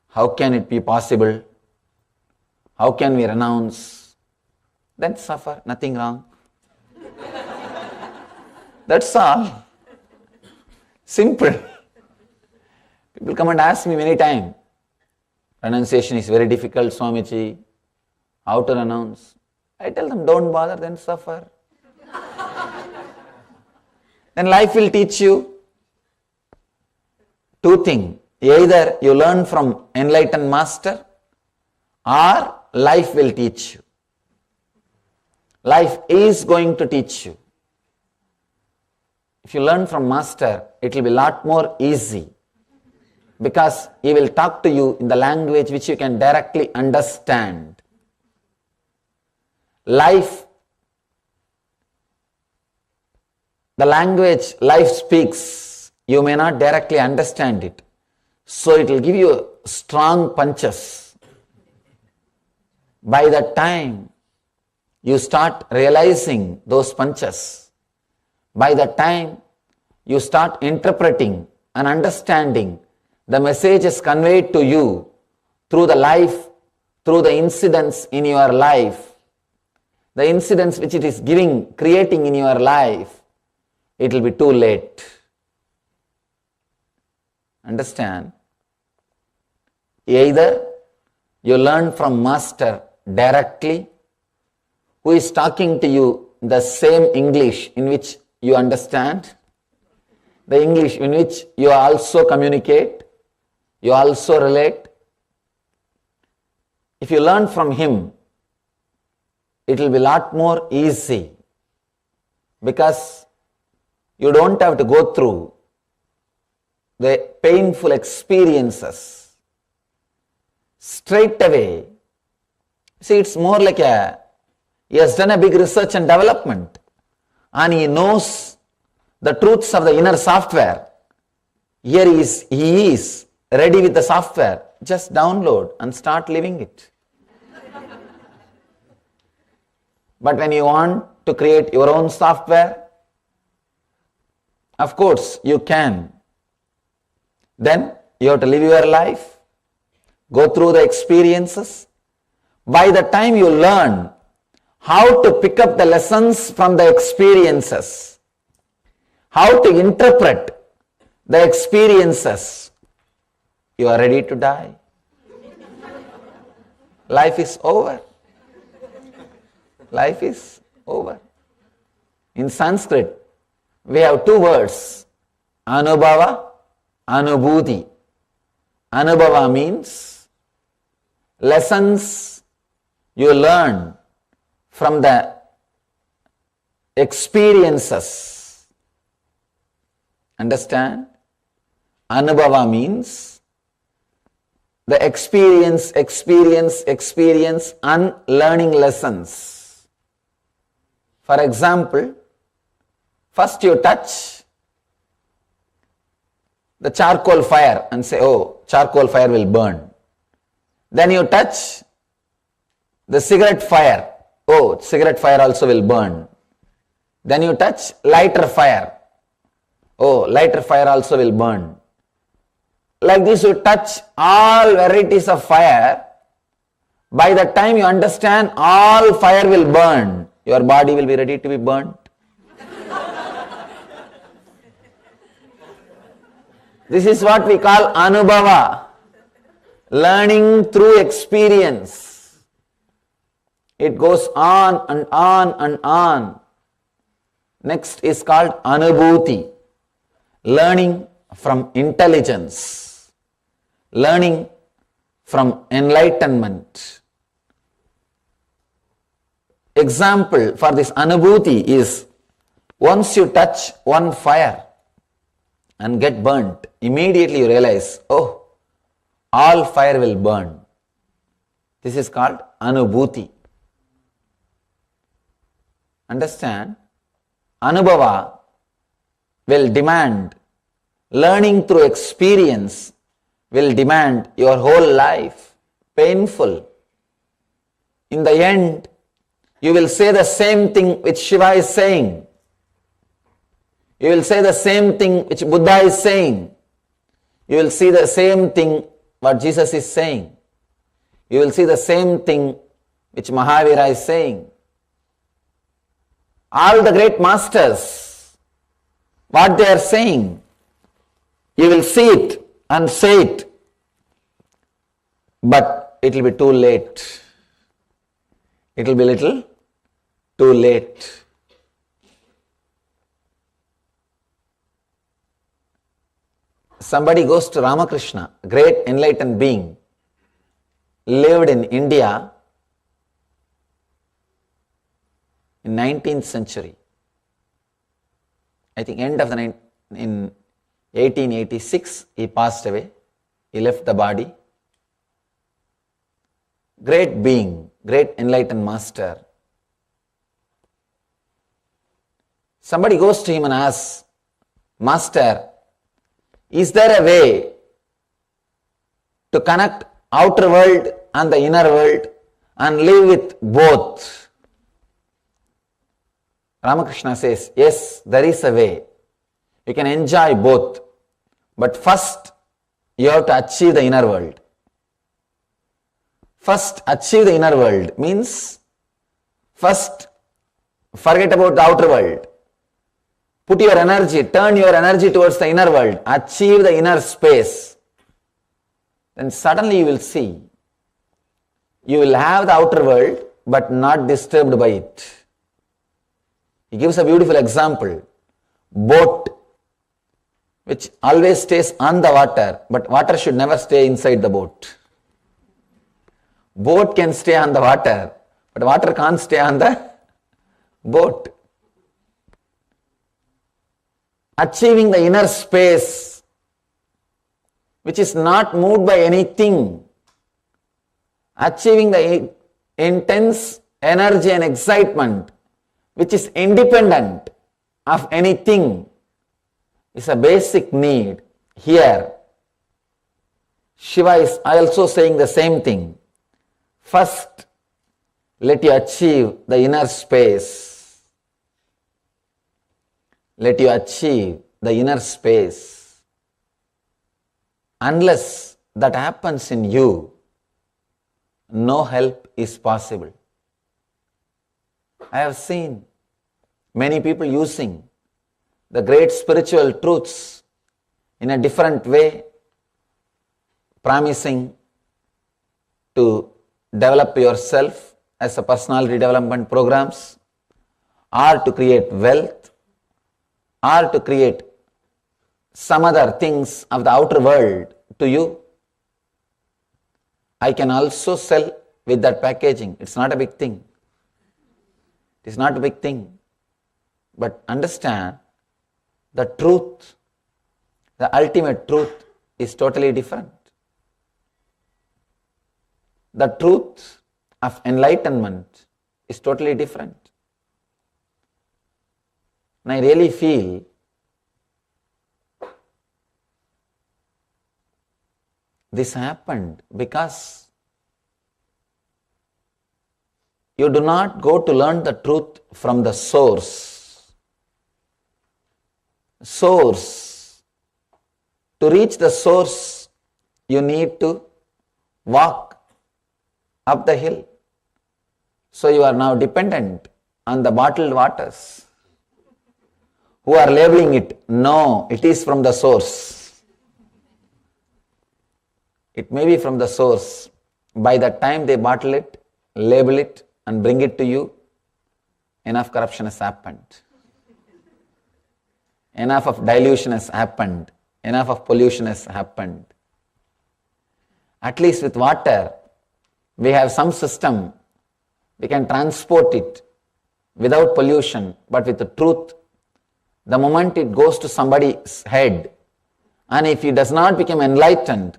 how can it be possible? How can we renounce? Then suffer, nothing wrong. That's all. Simple. People come and ask me many times, renunciation is very difficult, Swamiji. How to renounce? I tell them, don't bother, then suffer. Then life will teach you two things. Either you learn from enlightened master or life will teach you. Life is going to teach you. If you learn from master, it will be a lot more easy, because he will talk to you in the language which you can directly understand. Life, the language life speaks, you may not directly understand it. So it will give you strong punches. By the time you start realizing those punches, by the time you start interpreting and understanding the messages conveyed to you through the life, through the incidents in your life, the incidents which it is creating in your life, it will be too late. Understand? Either you learn from master directly, who is talking to you the same English in which you understand, the English in which you also communicate, you also relate. If you learn from him, it will be a lot more easy, because you don't have to go through the painful experiences straight away. See, it's more like he has done a big research and development and he knows the truths of the inner software. Here he is ready with the software. Just download and start living it. But when you want to create your own software, of course you can. Then you have to live your life, go through the experiences. By the time you learn how to pick up the lessons from the experiences, how to interpret the experiences, you are ready to die. Life is over. Life is over. In Sanskrit, we have two words, anubhava, anubhuti. Anubhava means lessons you learn from the experiences. Understand? Anubhava means the experience, and learning lessons. For example, first you touch the charcoal fire and say, oh, charcoal fire will burn. Then you touch the cigarette fire. Oh, cigarette fire also will burn. Then you touch lighter fire. Oh, lighter fire also will burn. Like this you touch all varieties of fire. By the time you understand all fire will burn, your body will be ready to be burnt. This is what we call anubhava, learning through experience. It goes on and on and on. Next is called anubhuti, learning from intelligence, learning from enlightenment. Example for this anubhuti is, once you touch one fire and get burnt, immediately you realize, oh, all fire will burn. This is called anubhuti. Understand? Anubhava will demand, learning through experience will demand your whole life, painful. In the end, you will say the same thing which Shiva is saying. You will say the same thing which Buddha is saying. You will see the same thing what Jesus is saying. You will see the same thing which Mahavira is saying. All the great masters, what they are saying, you will see it and say it, but it will be too late. It will be little too late. Somebody goes to Ramakrishna, great enlightened being, lived in India in 19th century. I think end of in 1886 he passed away. He left the body. Great being, great enlightened master. Somebody goes to him and asks, Master, is there a way to connect outer world and the inner world and live with both? Ramakrishna says, yes, there is a way. You can enjoy both. But first, you have to achieve the inner world. First, achieve the inner world means first forget about the outer world. Put your energy, turn your energy towards the inner world. Achieve the inner space. Then suddenly you will see, you will have the outer world but not disturbed by it. He gives a beautiful example. Boat which always stays on the water, but water should never stay inside the boat. Boat can stay on the water, but water can't stay on the boat. Achieving the inner space which is not moved by anything, achieving the intense energy and excitement which is independent of anything, is a basic need. Here, Shiva is also saying the same thing. First, let you achieve the inner space. Let you achieve the inner space. Unless that happens in you, no help is possible. I have seen many people using the great spiritual truths in a different way, promising to develop yourself as a personality development programs, or to create wealth, or to create some other things of the outer world to you. I can also sell with that packaging. It's not a big thing. It is not a big thing. But understand, the truth, the ultimate truth is totally different. The truth of enlightenment is totally different. And I really feel this happened because you do not go to learn the truth from the source. To reach the source, you need to walk up the hill. So you are now dependent on the bottled waters, who are labeling it. No, it is from the source. It may be from the source. By the time they bottle it, label it, and bring it to you, enough corruption has happened. Enough of dilution has happened. Enough of pollution has happened. At least with water, we have some system. We can transport it without pollution. But with the truth, the moment it goes to somebody's head, and if he does not become enlightened,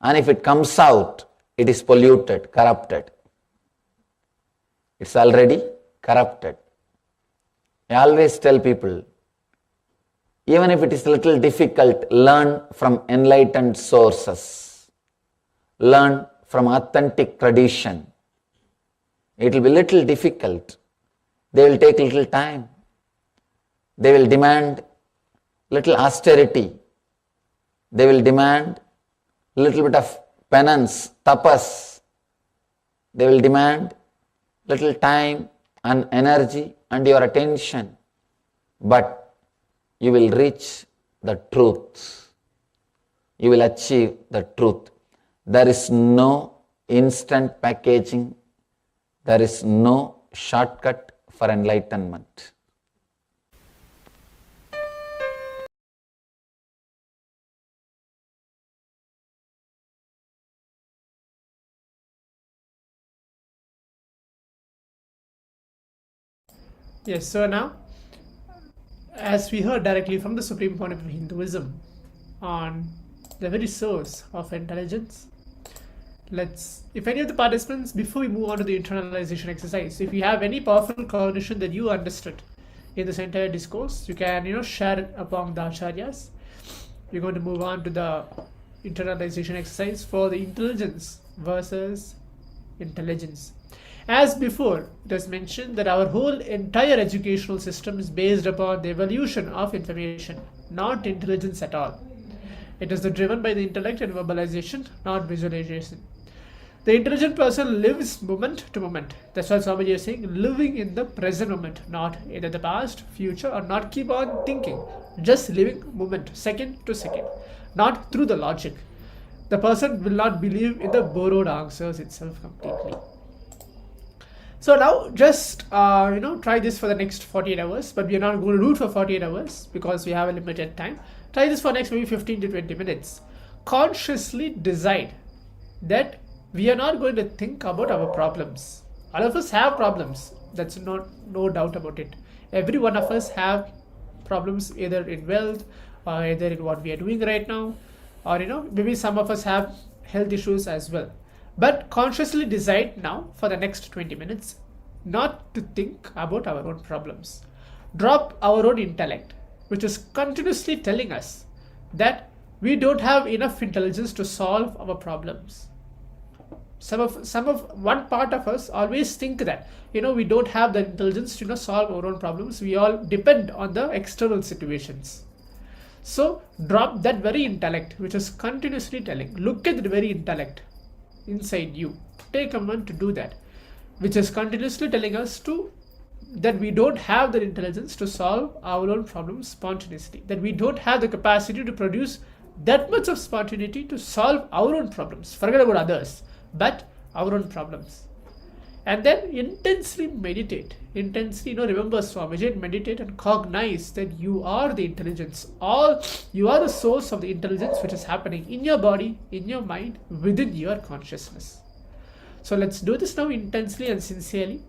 and if it comes out, it is polluted, corrupted. It's already corrupted. I always tell people, even if it is a little difficult, learn from enlightened sources. Learn from authentic tradition. It will be little difficult. They will take little time. They will demand little austerity. They will demand little bit of penance, tapas. They will demand little time and energy and your attention. But you will reach the truth. You will achieve the truth. There is no instant packaging. There is no shortcut for enlightenment. Yes, so now, as we heard directly from the supreme point of Hinduism on the very source of intelligence, if any of the participants, before we move on to the internalization exercise, if you have any powerful cognition that you understood in this entire discourse, you can share it among the acharyas. We're going to move on to the internalization exercise for the intelligence versus intelligence. As before, it was mentioned that our whole entire educational system is based upon the evolution of information, not intelligence at all. It is driven by the intellect and verbalization, not visualization. The intelligent person lives moment to moment. That's what Swamiji is saying, living in the present moment, not either the past, future, or not keep on thinking. Just living moment, second to second, not through the logic. The person will not believe in the borrowed answers itself completely. So now just try this for the next 48 hours, but we are not going to do it for 48 hours because we have a limited time. Try this for next maybe 15 to 20 minutes. Consciously decide that we are not going to think about our problems. All of us have problems. That's no doubt about it. Every one of us have problems either in wealth or either in what we are doing right now, or maybe some of us have health issues as well. But consciously decide now for the next 20 minutes not to think about our own problems. Drop our own intellect, which is continuously telling us that we don't have enough intelligence to solve our problems. One part of us always think that we don't have the intelligence to solve our own problems. We all depend on the external situations. So drop that very intellect which is continuously telling. Look at the very intellect inside you. Take a moment to do that, which is continuously telling us that we don't have the intelligence to solve our own problems spontaneously, that we don't have the capacity to produce that much of spontaneity to solve our own problems. Forget about others, but our own problems. And then intensely meditate. Intensely, remember Swamiji, meditate and cognize that you are the intelligence. You are the source of the intelligence which is happening in your body, in your mind, within your consciousness. So let's do this now intensely and sincerely.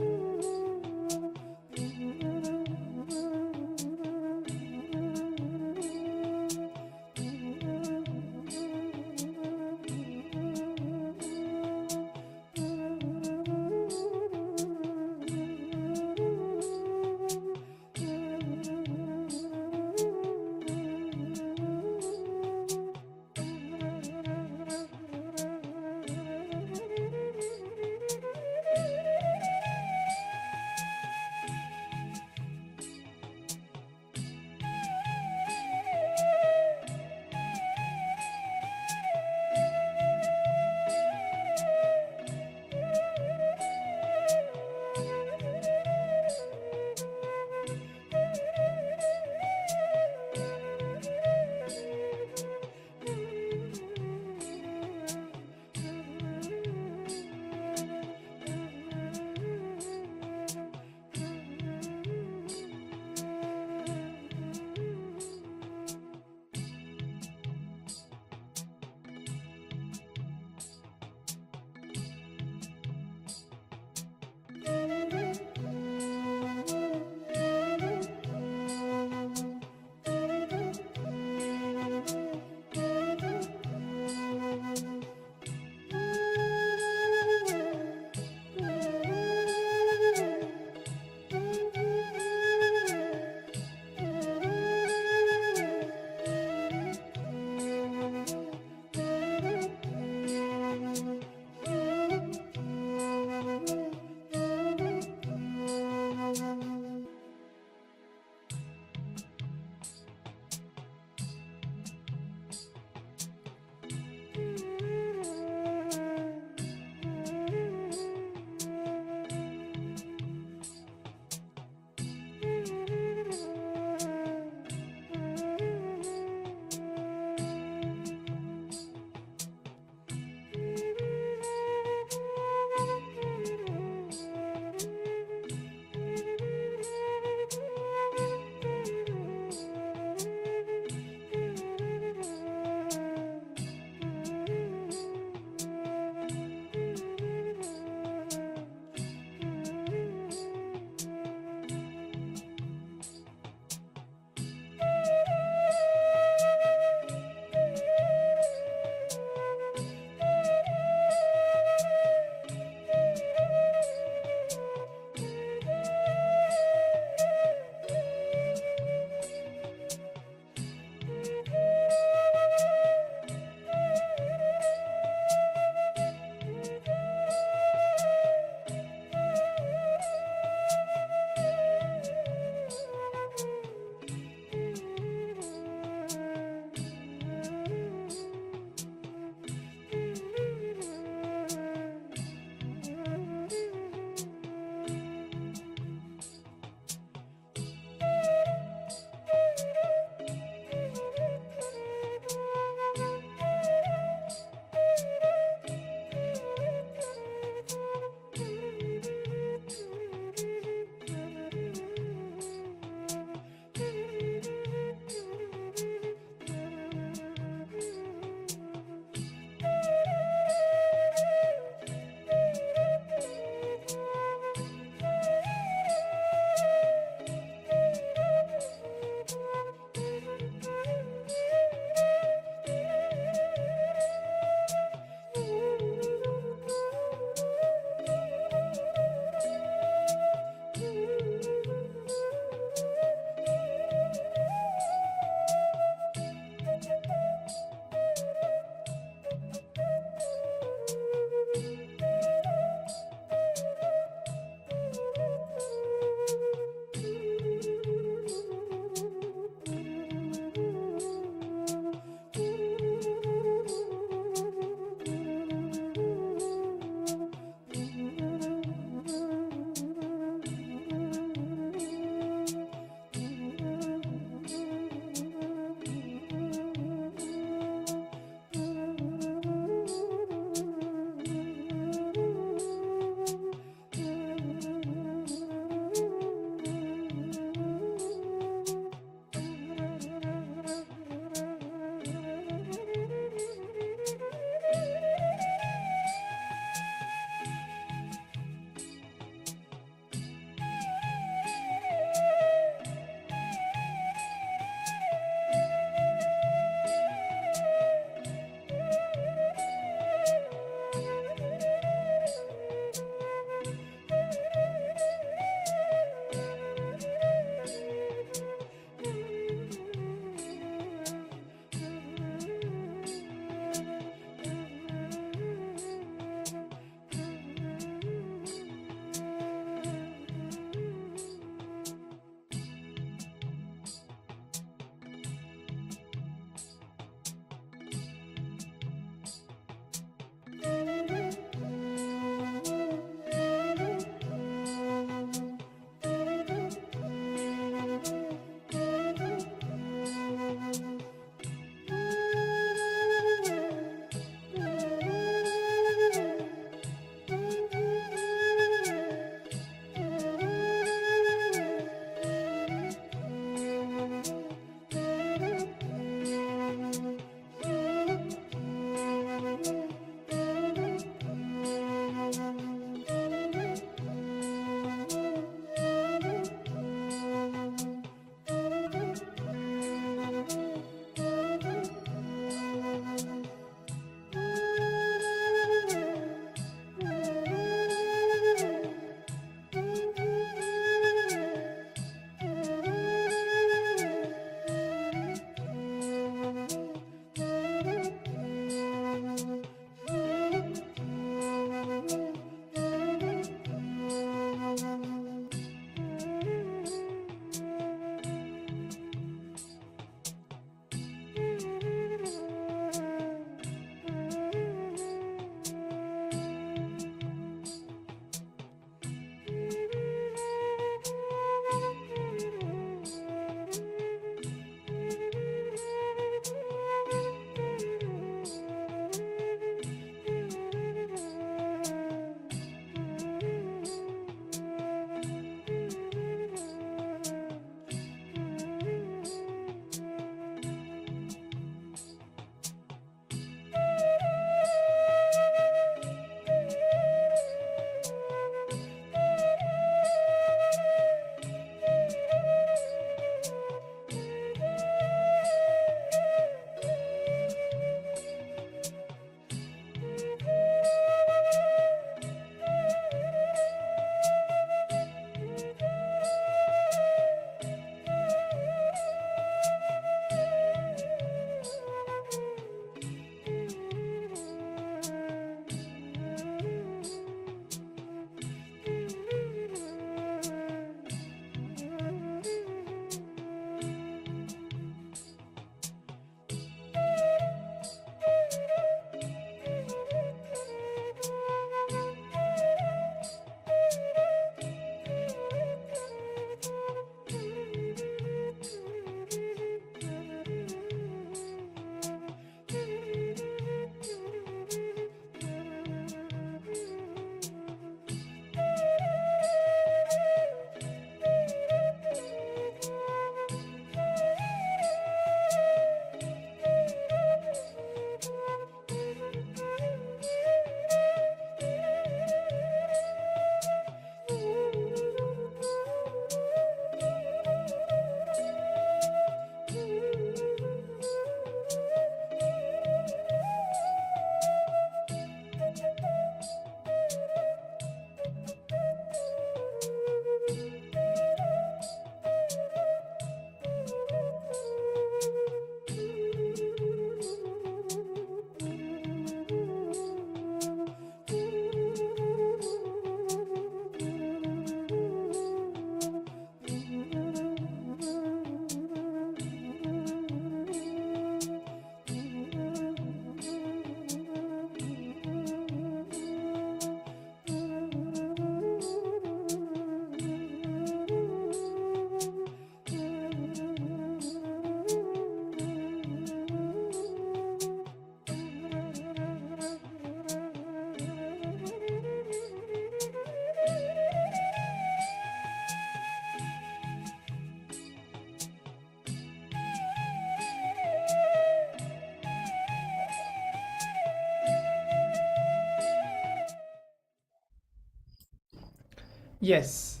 Yes.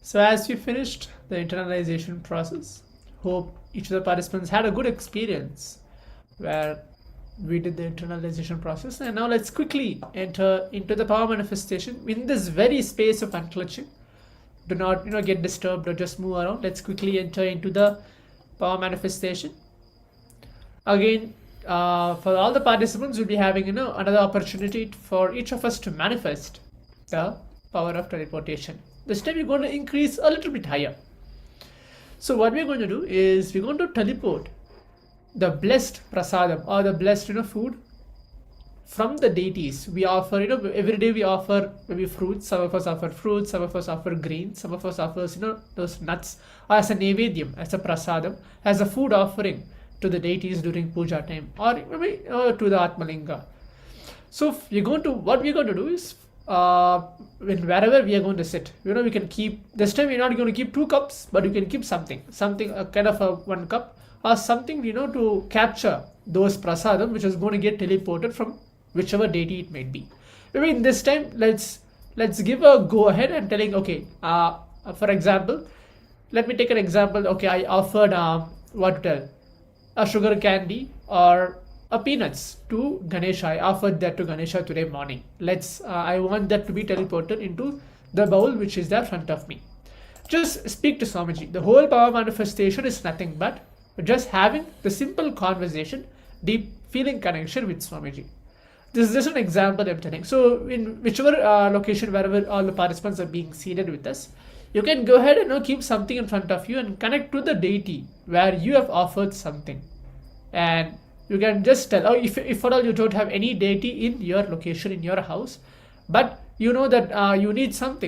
So as we finished the internalization process, hope each of the participants had a good experience where we did the internalization process. And now let's quickly enter into the power manifestation in this very space of unclutching. Do not get disturbed or just move around. Let's quickly enter into the power manifestation. Again, for all the participants, we'll be having another opportunity for each of us to manifest the power of teleportation. This time we're going to increase a little bit higher. So what we're going to do is we're going to teleport the blessed prasadam or the blessed food from the deities. We offer, every day we offer maybe fruits. Some of us offer fruits, some of us offer grains, some of us offers those nuts as a nevedyam, as a prasadam, as a food offering to the deities during puja time, or maybe to the Atmalinga. So what we're going to do is wherever we are going to sit, we can keep, this time we're not going to keep 2 cups, but you can keep something kind of a 1 cup or something to capture those prasadam which is going to get teleported from whichever deity it might be. Maybe in this time let's give a go ahead and telling, okay, for example, let me take an example. Okay, I offered a sugar candy or a peanuts to Ganesha. I offered that to Ganesha today morning. I want that to be teleported into the bowl which is there in front of me. Just speak to Swamiji. The whole power manifestation is nothing but just having the simple conversation, deep feeling connection with Swamiji. This is just an example I'm telling. So in whichever location, wherever all the participants are being seated with us, you can go ahead and keep something in front of you and connect to the deity where you have offered something. And you can just tell, if at all you don't have any deity in your location, in your house, but you know that you need some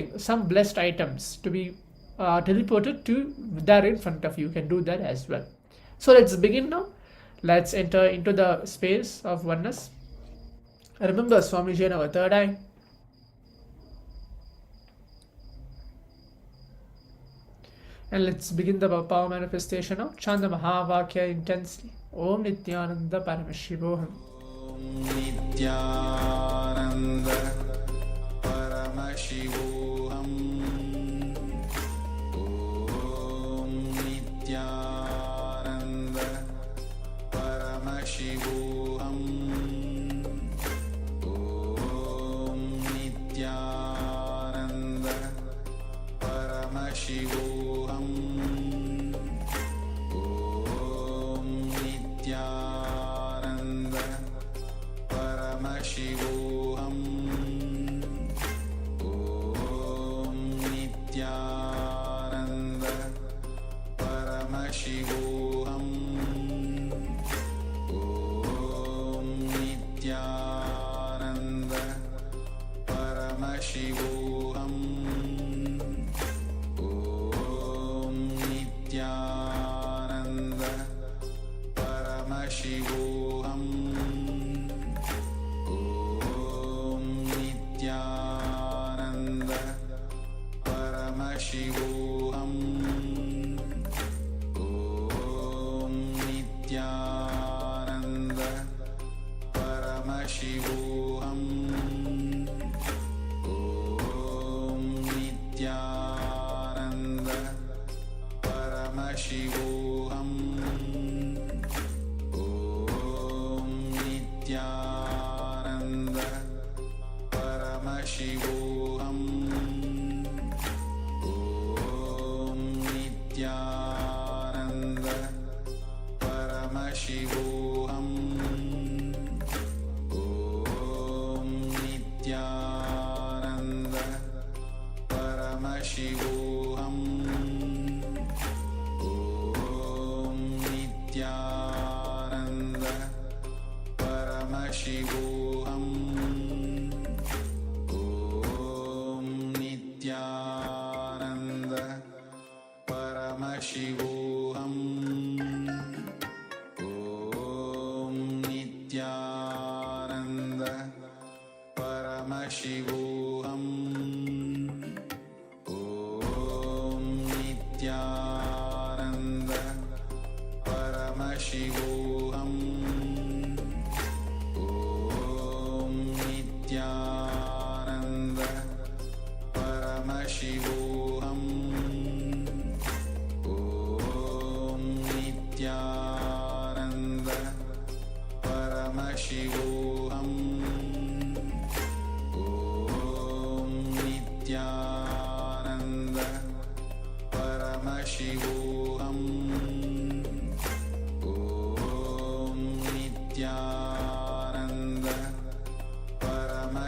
blessed items to be teleported to there in front of you. You can do that as well. So let's begin now. Let's enter into the space of oneness. Remember Swamiji in our third eye. And let's begin the power manifestation now. Chant the Mahavakya intensely. Om Nityananda Paramashivoham. Om Nityananda Paramashivoham. Om Nityananda Paramashivoham. Om Nityananda Paramashivoham. Om Nityananda Paramashivoham. Om Nityananda Paramashivoham. Om Nityananda Paramashivoham. Om Nityananda Paramashivoham. Om Nityananda Paramashivoham. Om Nityananda Paramashivoham. Om Nityananda Paramashivoham. Om Nityananda Paramashivoham. Om Nityananda Paramashivoham. Om Nityananda Paramashivoham. Om Nityananda Paramashivoham. Om Nityananda Paramashivoham. Om Nityananda Paramashivoham. Om Nityananda Paramashivoham. Om Nityananda Paramashivoham.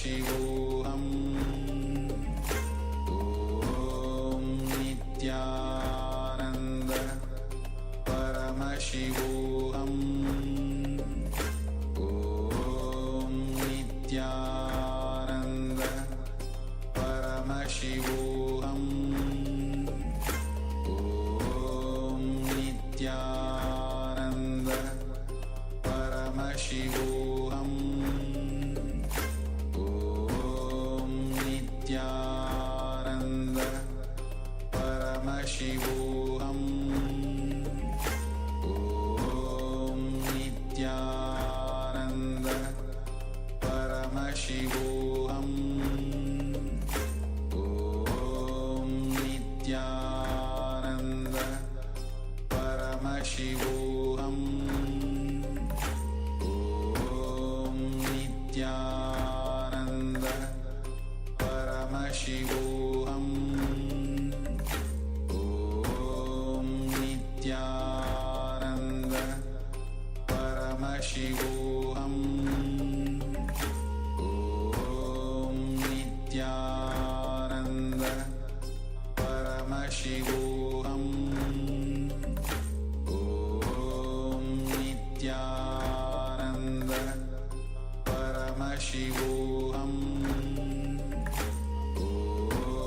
Paramashivoham Om Nityananda Paramashivoham Om Nityananda Paramashivoham Om Nityananda Paramashivoham Om Nityananda Paramashivoham Om Nityananda Paramashivoham Om Nityananda Paramashivoham Om Nityananda Paramashivoham Om Nityananda Paramashivoham Om Nityananda Paramashivoham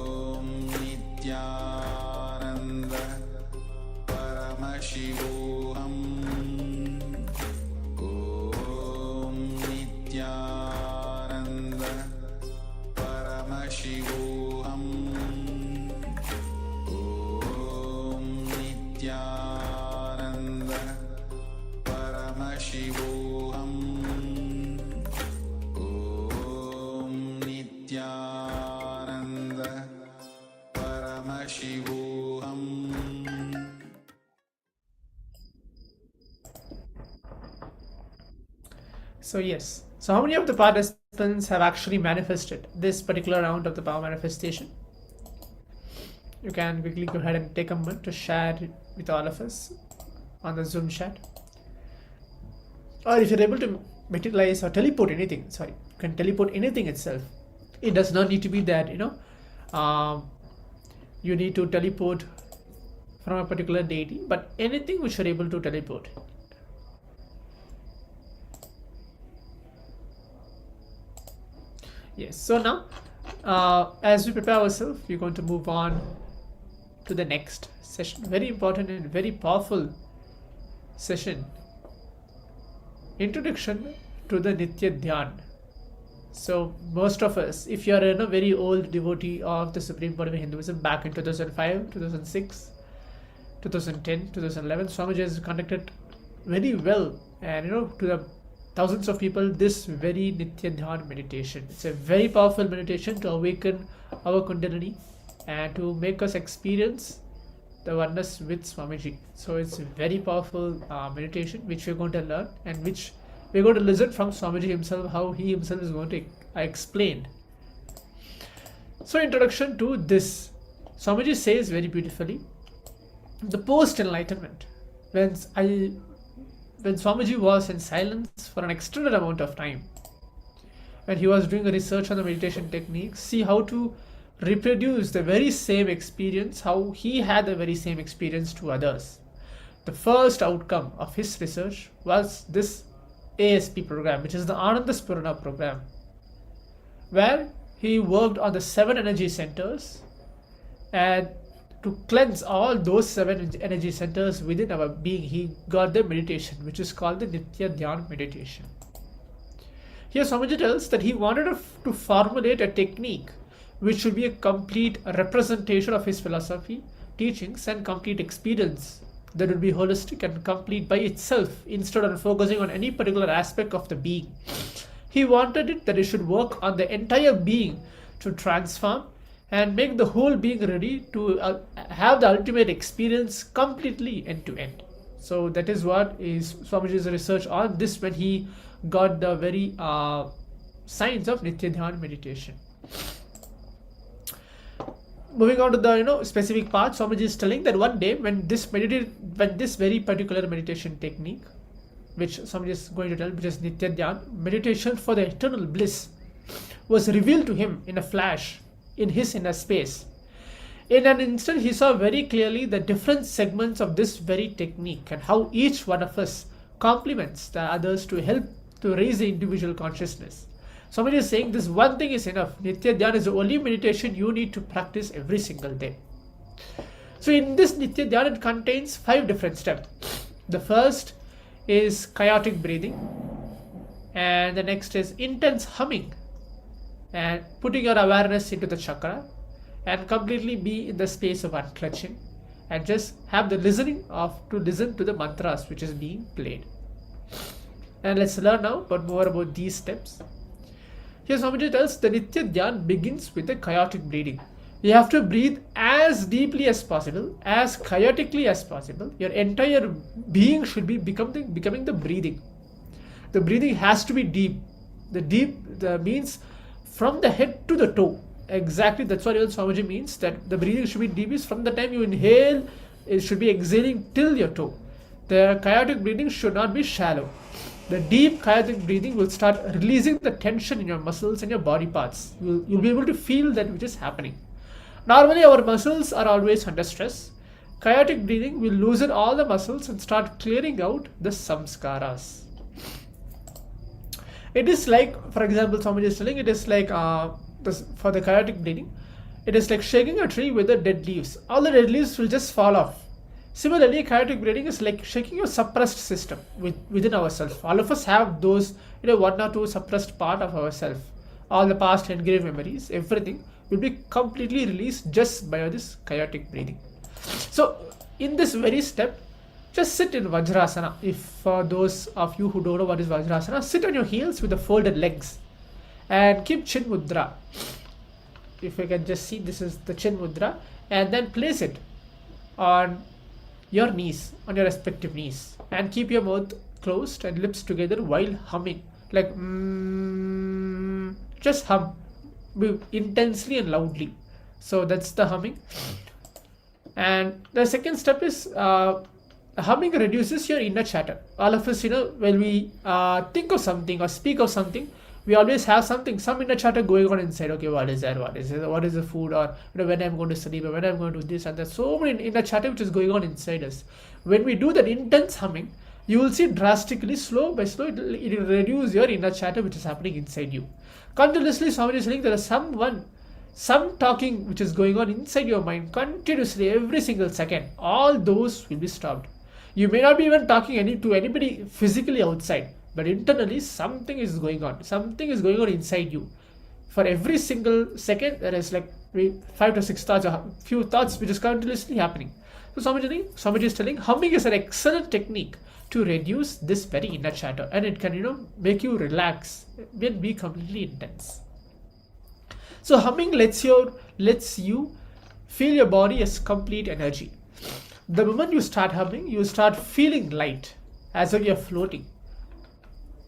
Om Nityananda Paramashivoham Om Nityananda Paramashivoham Om Nityananda Paramashivoham Om Nityananda Paramashivoham Om Nityananda Paramashivoham. So yes, so how many of the participants have actually manifested this particular round of the power manifestation? You can quickly go ahead and take a moment to share it with all of us on the Zoom chat. Or if you're able to materialize or teleport anything, you can teleport anything itself. It does not need to be that, you need to teleport from a particular deity, but anything which you're able to teleport. Yes, so now as we prepare ourselves, we're going to move on to the next session. Very important and very powerful session. Introduction to the Nitya Dhyan. So most of us, if you are a very old devotee of the Supreme Body of Hinduism back in 2005, 2006, 2010, 2011, Swamiji has conducted very well and to the thousands of people this very Nitya Dhyan meditation. It's a very powerful meditation to awaken our Kundalini and to make us experience the oneness with Swamiji. So it's a very powerful meditation which we're going to learn and which we're going to listen from Swamiji himself, how he himself is going to explain. So introduction to this. Swamiji says very beautifully, the post-enlightenment, when Swamiji was in silence for an extended amount of time, when he was doing a research on the meditation techniques, see how to reproduce the very same experience, how he had the very same experience to others. The first outcome of his research was this ASP program, which is the Ananda Spurana program, where he worked on the 7 energy centers and to cleanse all those 7 energy centers within our being. He got the meditation which is called the Nitya Dhyan meditation. Here Swamiji tells that he wanted to formulate a technique which should be a complete representation of his philosophy, teachings and complete experience that would be holistic and complete by itself instead of focusing on any particular aspect of the being. He wanted it that it should work on the entire being to transform and make the whole being ready to have the ultimate experience completely end to end. So that is what is Swamiji's research on this when he got the very science of Nitya Dhyan meditation. Moving on to the specific part, Swamiji is telling that one day when this very particular meditation technique, which Swamiji is going to tell, which is Nitya Dhyan, meditation for the eternal bliss, was revealed to him in a flash in his inner space. In an instant, he saw very clearly the different segments of this very technique and how each one of us complements the others to help to raise the individual consciousness. Somebody is saying this one thing is enough. Nitya Dhyana is the only meditation you need to practice every single day. So in this Nitya Dhyana, it contains 5 different steps. The first is chaotic breathing, and the next is intense humming and putting your awareness into the chakra and completely be in the space of unclutching and just have the listening to listen to the mantras which is being played. And let's learn now more about these steps. Here Swamiji tells the Nitya Dhyan begins with the chaotic breathing. You have to breathe as deeply as possible, as chaotically as possible. Your entire being should be becoming the breathing. The breathing has to be deep. The means from the head to the toe. Exactly, that's what Swamiji means, that the breathing should be deep is from the time you inhale, it should be exhaling till your toe. The chaotic breathing should not be shallow. The deep chaotic breathing will start releasing the tension in your muscles and your body parts. You'll be able to feel that which is happening. Normally our muscles are always under stress. Chaotic breathing will loosen all the muscles and start clearing out the samskaras. It is like, for example, somebody is telling, it is like for the chaotic breathing, it is like shaking a tree with the dead leaves. All the dead leaves will just fall off. Similarly, chaotic breathing is like shaking your suppressed system within ourselves. All of us have those, 1 or 2 suppressed part of ourselves. All the past engraved memories, everything will be completely released just by this chaotic breathing. So, in this very step, just sit in Vajrasana. If for those of you who don't know what is Vajrasana, sit on your heels with the folded legs and keep Chin Mudra. If you can just see, this is the Chin Mudra, and then place it on your knees, on your respective knees, and keep your mouth closed and lips together while humming, like just hum intensely and loudly. So that's the humming. And the second step is humming reduces your inner chatter. All of us, when we think of something or speak of something, we always have some inner chatter going on inside. Okay, what is that? What is it? What is the food? Or when I'm going to sleep, or when I'm going to do this and that. So many inner chatter which is going on inside us. When we do that intense humming, you will see drastically, slow by slow, it will reduce your inner chatter which is happening inside you. Continuously, somebody is saying there is some talking which is going on inside your mind continuously every single second. All those will be stopped. You may not be even talking to anybody physically outside, but internally something is going on. Something is going on inside you. For every single second, there is like 5 to 6 thoughts, or few thoughts which is continuously happening. So Swamiji is telling, humming is an excellent technique to reduce this very inner chatter, and it can make you relax and be completely intense. So humming lets you feel your body as complete energy. The moment you start humming, you start feeling light, as if you're floating.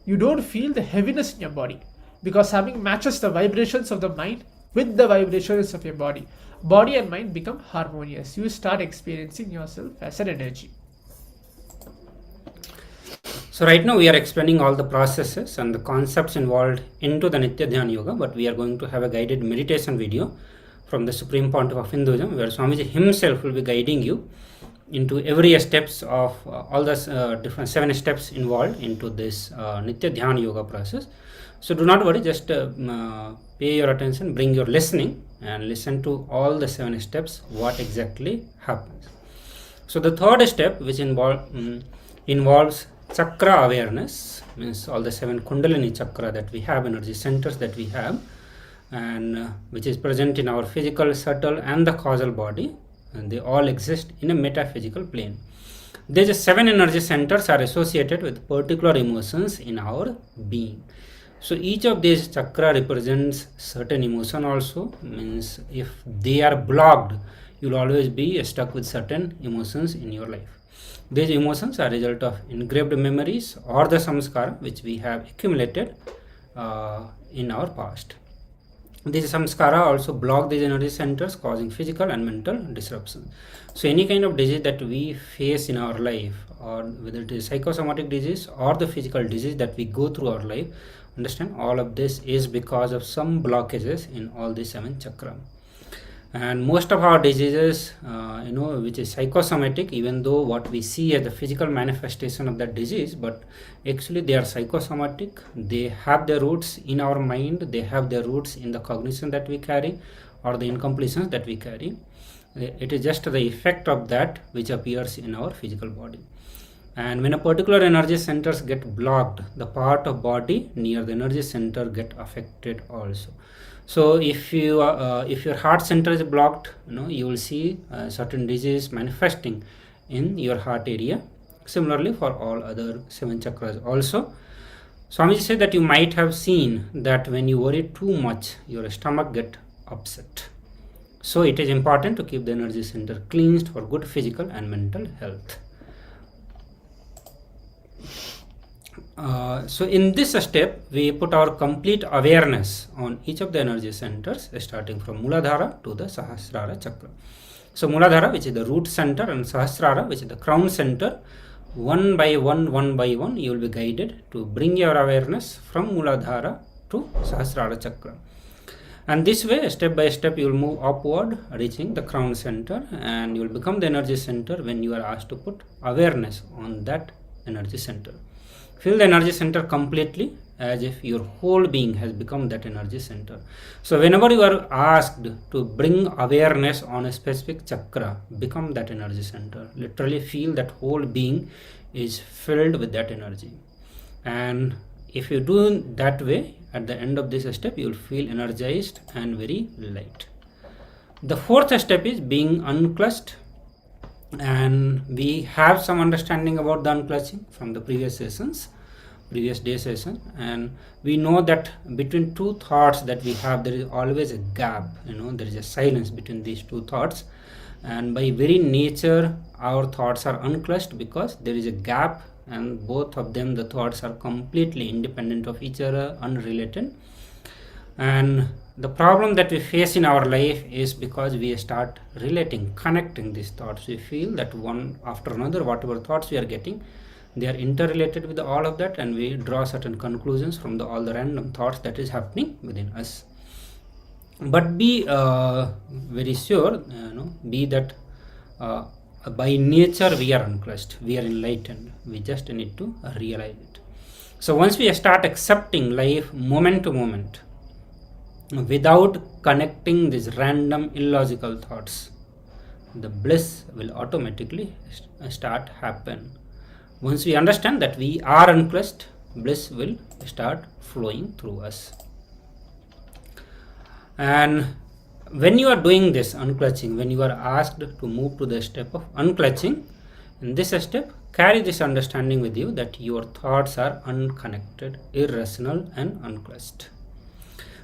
You don't feel the heaviness in your body, because humming matches the vibrations of the mind with the vibrations of your body. Body and mind become harmonious. You start experiencing yourself as an energy. So right now we are explaining all the processes and the concepts involved into the Nitya Dhyana Yoga, but we are going to have a guided meditation video from the Supreme Pontiff of Hinduism, where Swamiji himself will be guiding you into every steps of all the different 7 steps involved into this Nitya Dhyana Yoga process. So do not worry, just pay your attention, bring your listening and listen to all the 7 steps, what exactly happens. So the third step, which involves chakra awareness, means all the 7 Kundalini chakra that we have, energy centers that we have, and which is present in our physical, subtle and the causal body, and they all exist in a metaphysical plane. These 7 energy centers are associated with particular emotions in our being. So each of these chakra represents certain emotion also, means if they are blocked, you'll always be stuck with certain emotions in your life. These emotions are a result of engraved memories or the samskara which we have accumulated in our past. These samskara also block these energy centers, causing physical and mental disruption. So any kind of disease that we face in our life, or whether it is psychosomatic disease or the physical disease that we go through our life, Understand, all of this is because of some blockages in all the 7 chakra. And most of our diseases, which is psychosomatic, even though what we see as the physical manifestation of that disease, but actually they are psychosomatic. They have their roots in our mind. They have their roots in the cognition that we carry or the incompletions that we carry. It is just the effect of that which appears in our physical body. And when a particular energy centers get blocked, the part of body near the energy center get affected also. So if your heart center is blocked, you will see certain disease manifesting in your heart area. Similarly for all other 7 chakras also. Swamiji said that you might have seen that when you worry too much, your stomach get upset. So it is important to keep the energy center cleansed for good physical and mental health. So in this step, we put our complete awareness on each of the energy centers, starting from Muladhara to the Sahasrara chakra. So Muladhara, which is the root center, and Sahasrara, which is the crown center, one by one, you will be guided to bring your awareness from Muladhara to Sahasrara chakra. And this way, step by step, you will move upward, reaching the crown center, and you will become the energy center when you are asked to put awareness on that energy center. Feel the energy center completely, as if your whole being has become that energy center. So whenever you are asked to bring awareness on a specific chakra, become that energy center. Literally feel that whole being is filled with that energy. And if you do that way, at the end of this step, you will feel energized and very light. The 4th step is being unclutched. And we have some understanding about the unclutching from the previous day session, and we know that between 2 thoughts that we have, there is always a gap. There is a silence between these 2 thoughts, and by very nature our thoughts are unclutched because there is a gap, and both of them, the thoughts, are completely independent of each other, unrelated. And the problem that we face in our life is because we start connecting these thoughts. We feel that one after another, whatever thoughts we are getting, they are interrelated with all of that, and we draw certain conclusions from all the random thoughts that is happening within us. But be very sure, be that by nature we are unclutched, we are enlightened. We just need to realize it. So once we start accepting life moment to moment, without connecting these random illogical thoughts, the bliss will automatically start happen. Once we understand that we are unclutched, bliss will start flowing through us. And when you are doing this unclutching, when you are asked to move to the step of unclutching, in this step, carry this understanding with you that your thoughts are unconnected, irrational and unclutched.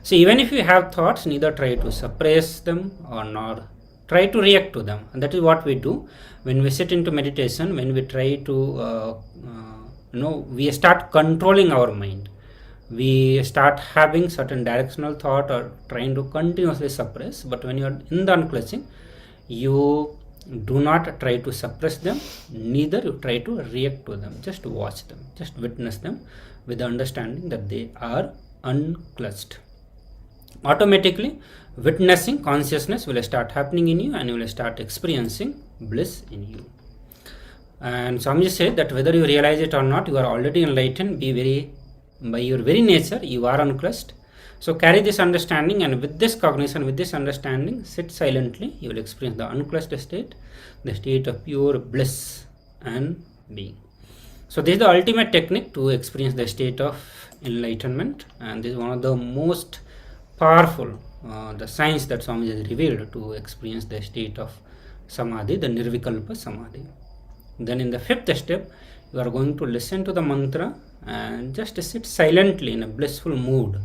So even if you have thoughts, neither try to suppress them or nor try to react to them. And that is what we do when we sit into meditation. When we try to we start controlling our mind, we start having certain directional thought or trying to continuously suppress. But when you are in the unclutching, you do not try to suppress them, neither you try to react to them. Just watch them, just witness them with the understanding that they are unclutched. Automatically, witnessing consciousness will start happening in you, and you will start experiencing bliss in you. And Swamiji said that whether you realize it or not, you are already enlightened. By your very nature, you are unclutched. So carry this understanding, and with this cognition, with this understanding, sit silently. You will experience the unclutched state, the state of pure bliss and being. So this is the ultimate technique to experience the state of enlightenment, and this is one of the most powerful, the science that Swamiji has revealed to experience the state of samadhi, the nirvikalpa samadhi. Then in the 5th step, you are going to listen to the mantra and just sit silently in a blissful mood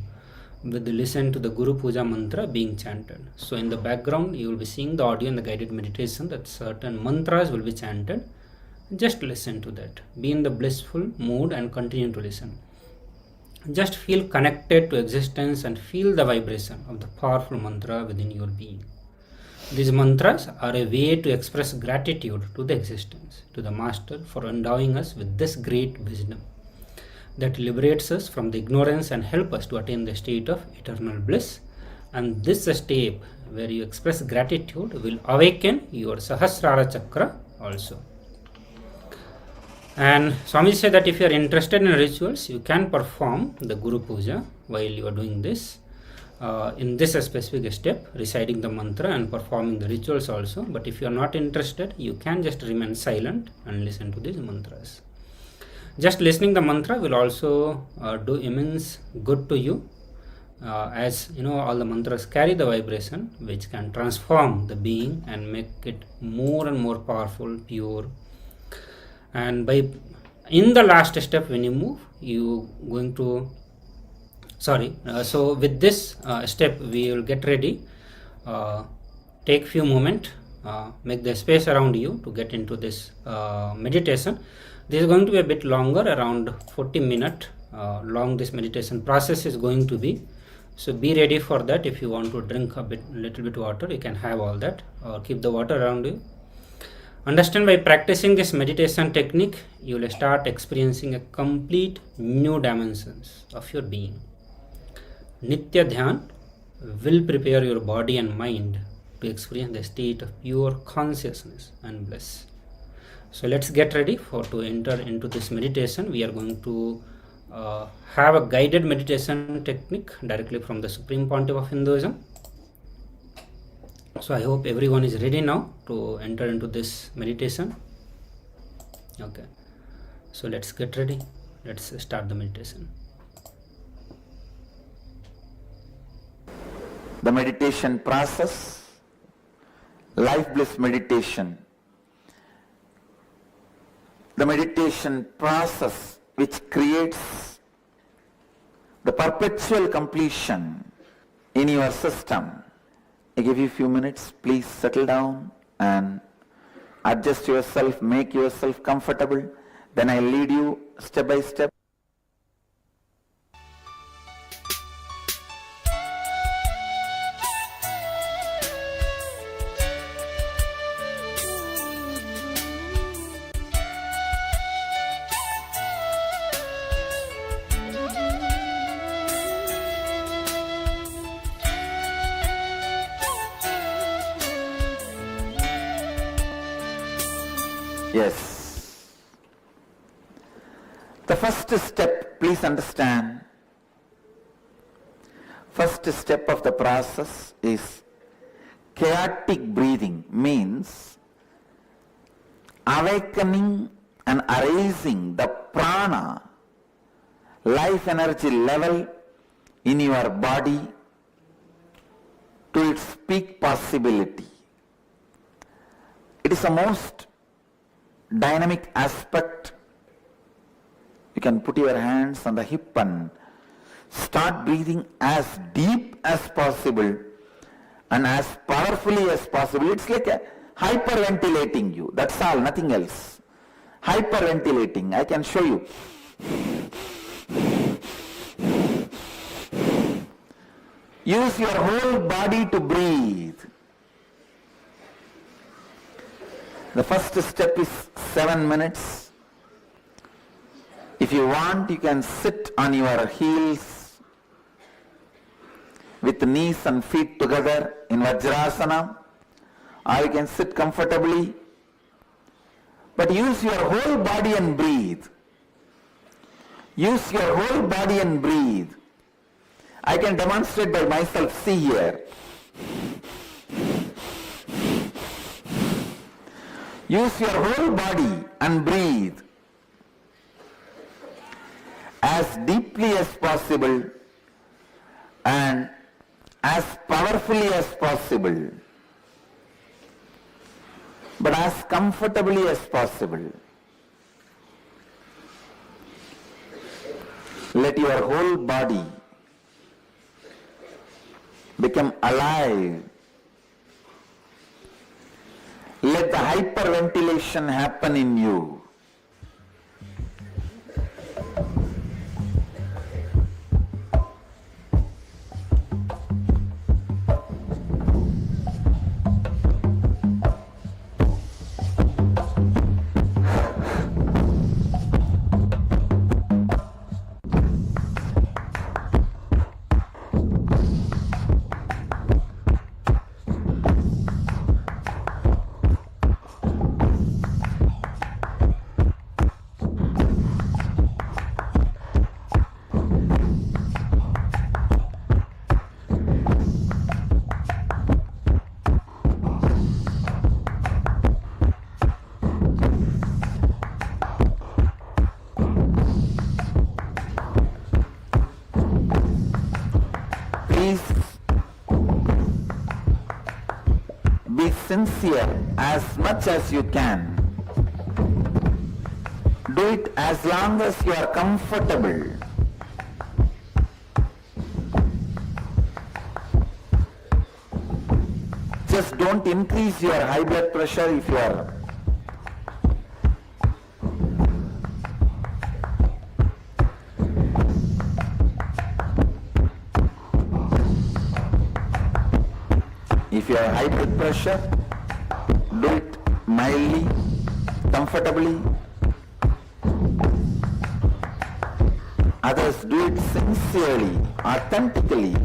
with listen to the Guru Puja mantra being chanted. So in the background, you will be seeing the audio and the guided meditation that certain mantras will be chanted. Just listen to that. Be in the blissful mood and continue to listen. Just feel connected to existence and feel the vibration of the powerful mantra within your being. These mantras are a way to express gratitude to the existence, to the Master, for endowing us with this great wisdom. that liberates us from the ignorance and help us to attain the state of eternal bliss. And this step where you express gratitude will awaken your Sahasrara Chakra also. And Swamiji said that if you are interested in rituals, you can perform the Guru Puja while you are doing this. In this specific step, reciting the mantra and performing the rituals also. But if you are not interested, you can just remain silent and listen to these mantras. Just listening the mantra will also do immense good to you, as you know, all the mantras carry the vibration which can transform the being and make it more and more powerful, pure. And in the last step, when you move, you going to so with this step we will get ready. Take few moments, make the space around you to get into this meditation. This is going to be a bit longer, around 40 minutes long this meditation process is going to be. So be ready for that. If you want to drink little bit water, you can have all that, or keep the water around you. Understand, by practicing this meditation technique, you will start experiencing a complete new dimensions of your being. Nitya Dhyan will prepare your body and mind to experience the state of pure consciousness and bliss. So let's get ready to enter into this meditation. We are going to have a guided meditation technique directly from the Supreme Pontiff of Hinduism. So I hope everyone is ready now to enter into this meditation. Okay, so let's get ready. Let's start the meditation. The meditation process, life bliss meditation. The meditation process which creates the perpetual completion in your system. I give you a few minutes. Please settle down and adjust yourself, make yourself comfortable. Then I lead you step by step. Yes. The first step, please understand, first step of the process is chaotic breathing, means awakening and arising the prana, life energy level in your body to its peak possibility. It is the most dynamic aspect. You can put your hands on the hip and start breathing as deep as possible and as powerfully as possible. It's like a hyperventilating you. That's all, nothing else. Hyperventilating. I can show you. Use your whole body to breathe. The first step is 7 minutes. If you want, you can sit on your heels with knees and feet together in Vajrasana, or you can sit comfortably. But use your whole body and breathe. Use your whole body and breathe. I can demonstrate by myself. See here. Use your whole body and breathe as deeply as possible and as powerfully as possible, but as comfortably as possible. Let your whole body become alive. Let the hyperventilation happen in you. Please be sincere as much as you can. Do it as long as you are comfortable. Just don't increase your high blood pressure if you are high blood pressure, do it mildly, comfortably. Others do it sincerely, authentically.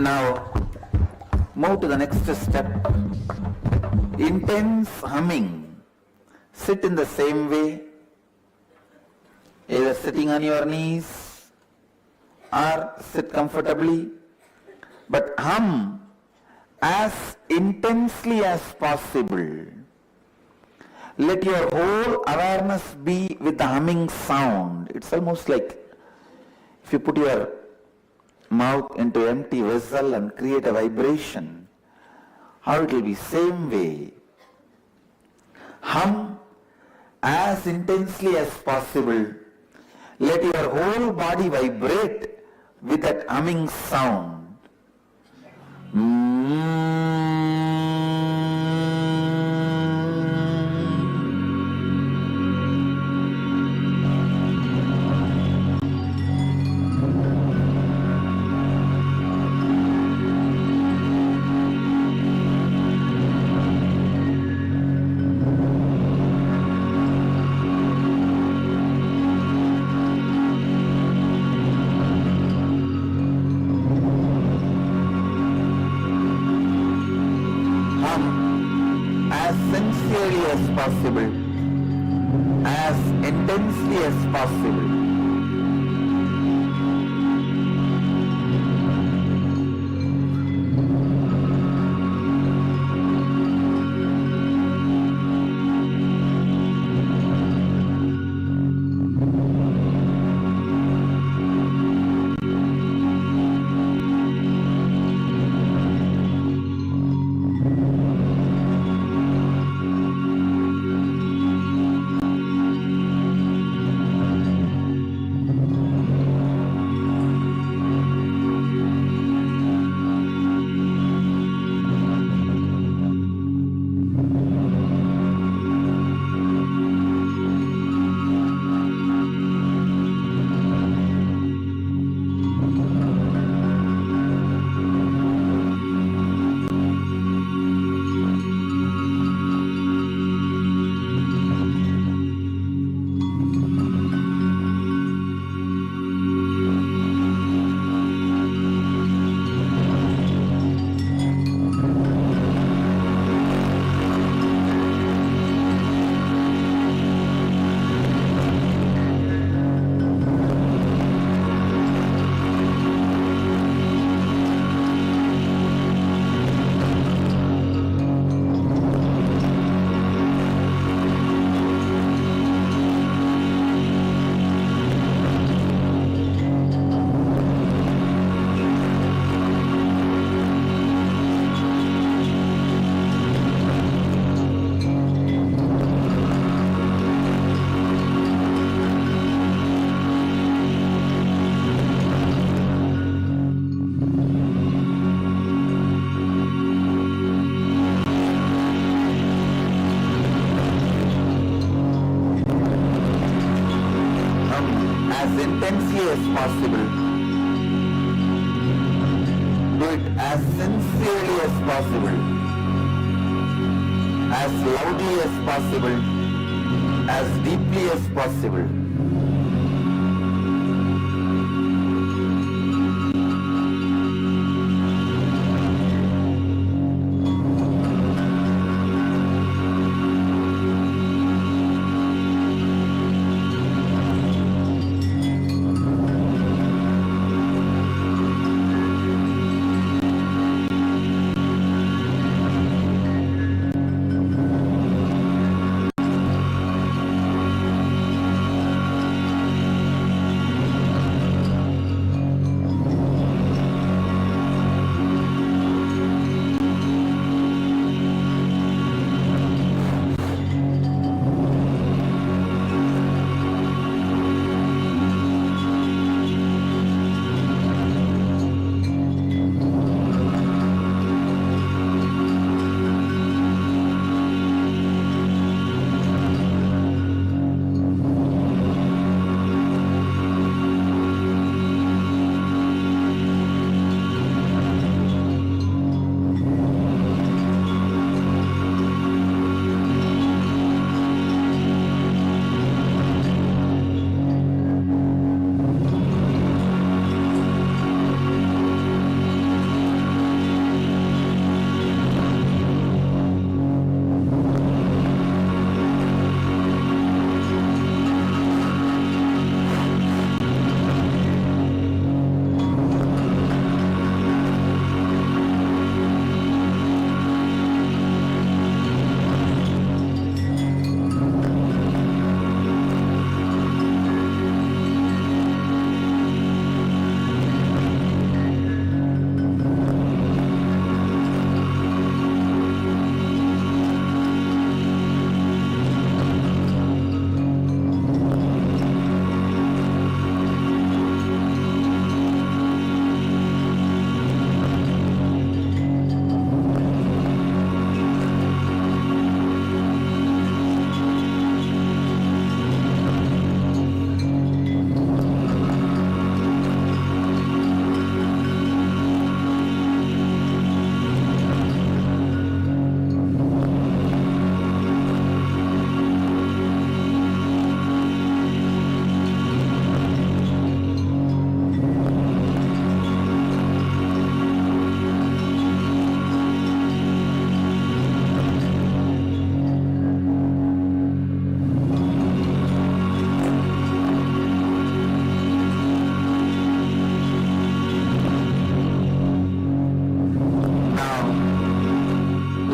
Now, move to the next step. Intense humming. Sit in the same way, either sitting on your knees or sit comfortably, but hum as intensely as possible. Let your whole awareness be with the humming sound. It's almost like if you put your mouth into empty vessel and create a vibration, how it will be same way. Hum as intensely as possible. Let your whole body vibrate with that humming sound. as possible, as intensely as possible. As intensely as possible. Do it as sincerely as possible, as loudly as possible, as deeply as possible.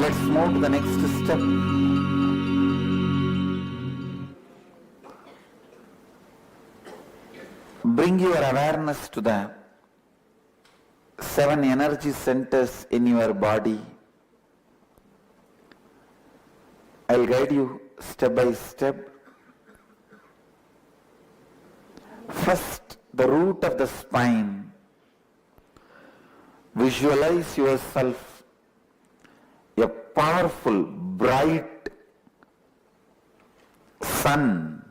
let's move to the next step. Bring your awareness to the 7 energy centers in your body. I'll guide you step by step. First, the root of the spine. Visualize yourself a powerful, bright sun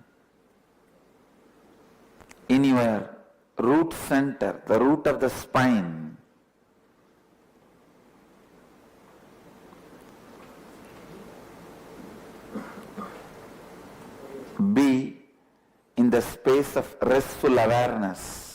in your root center, the root of the spine. Be in the space of restful awareness.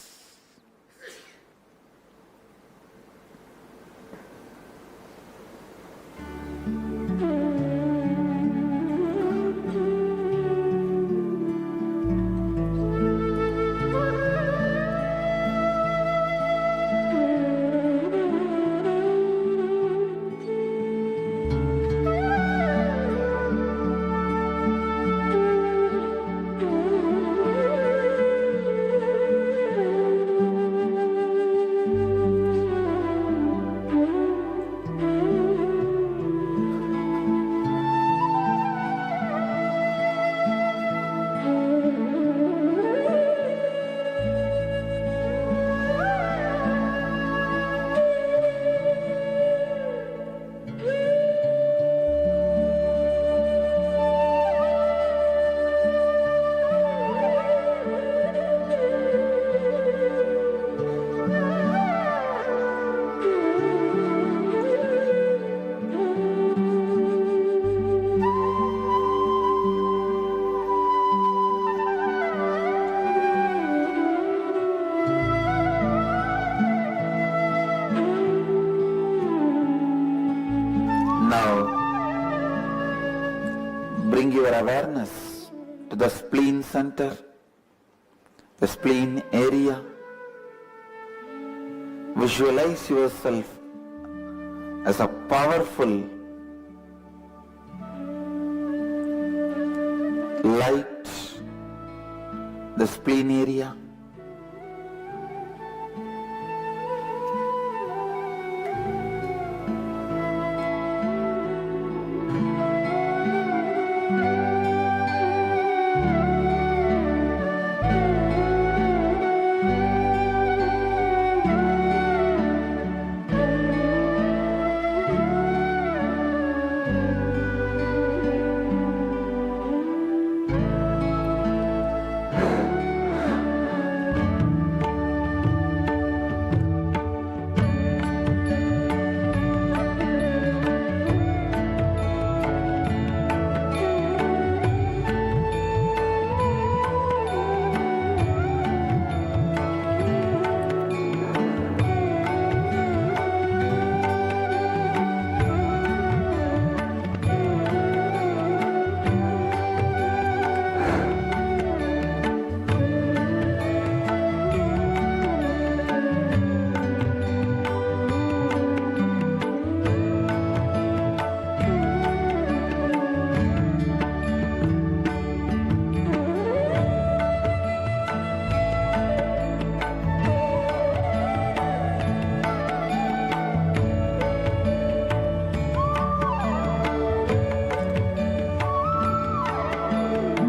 Bring your awareness to the spleen center, the spleen area. Visualize yourself as a powerful light, the spleen area.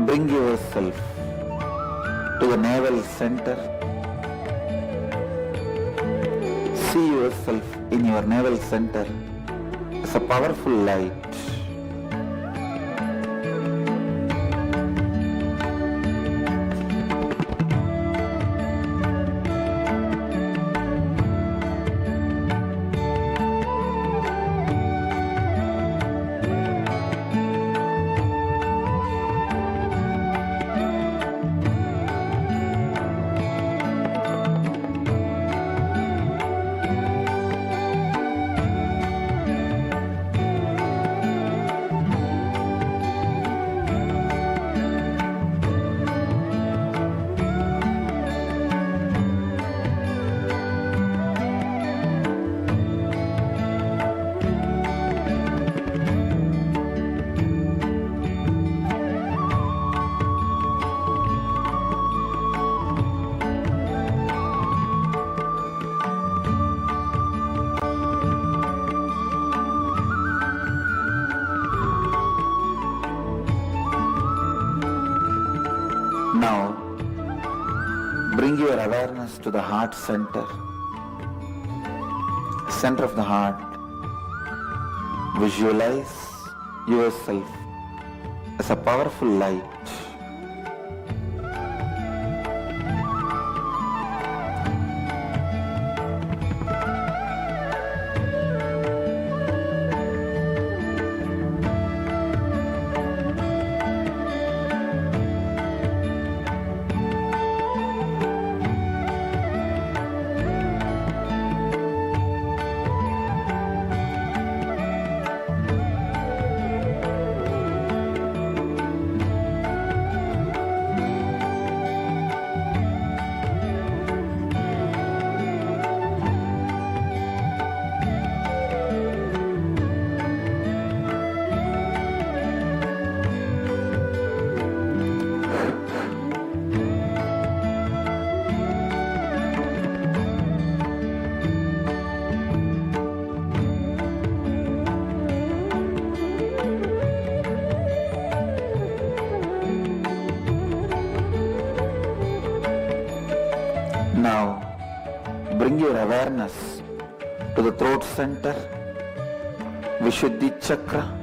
Bring yourself to the navel center. See yourself in your navel center as a powerful light. to the heart center. Center of the heart. Visualize yourself as a powerful light. Now, bring your awareness to the throat center, Vishuddhi chakra.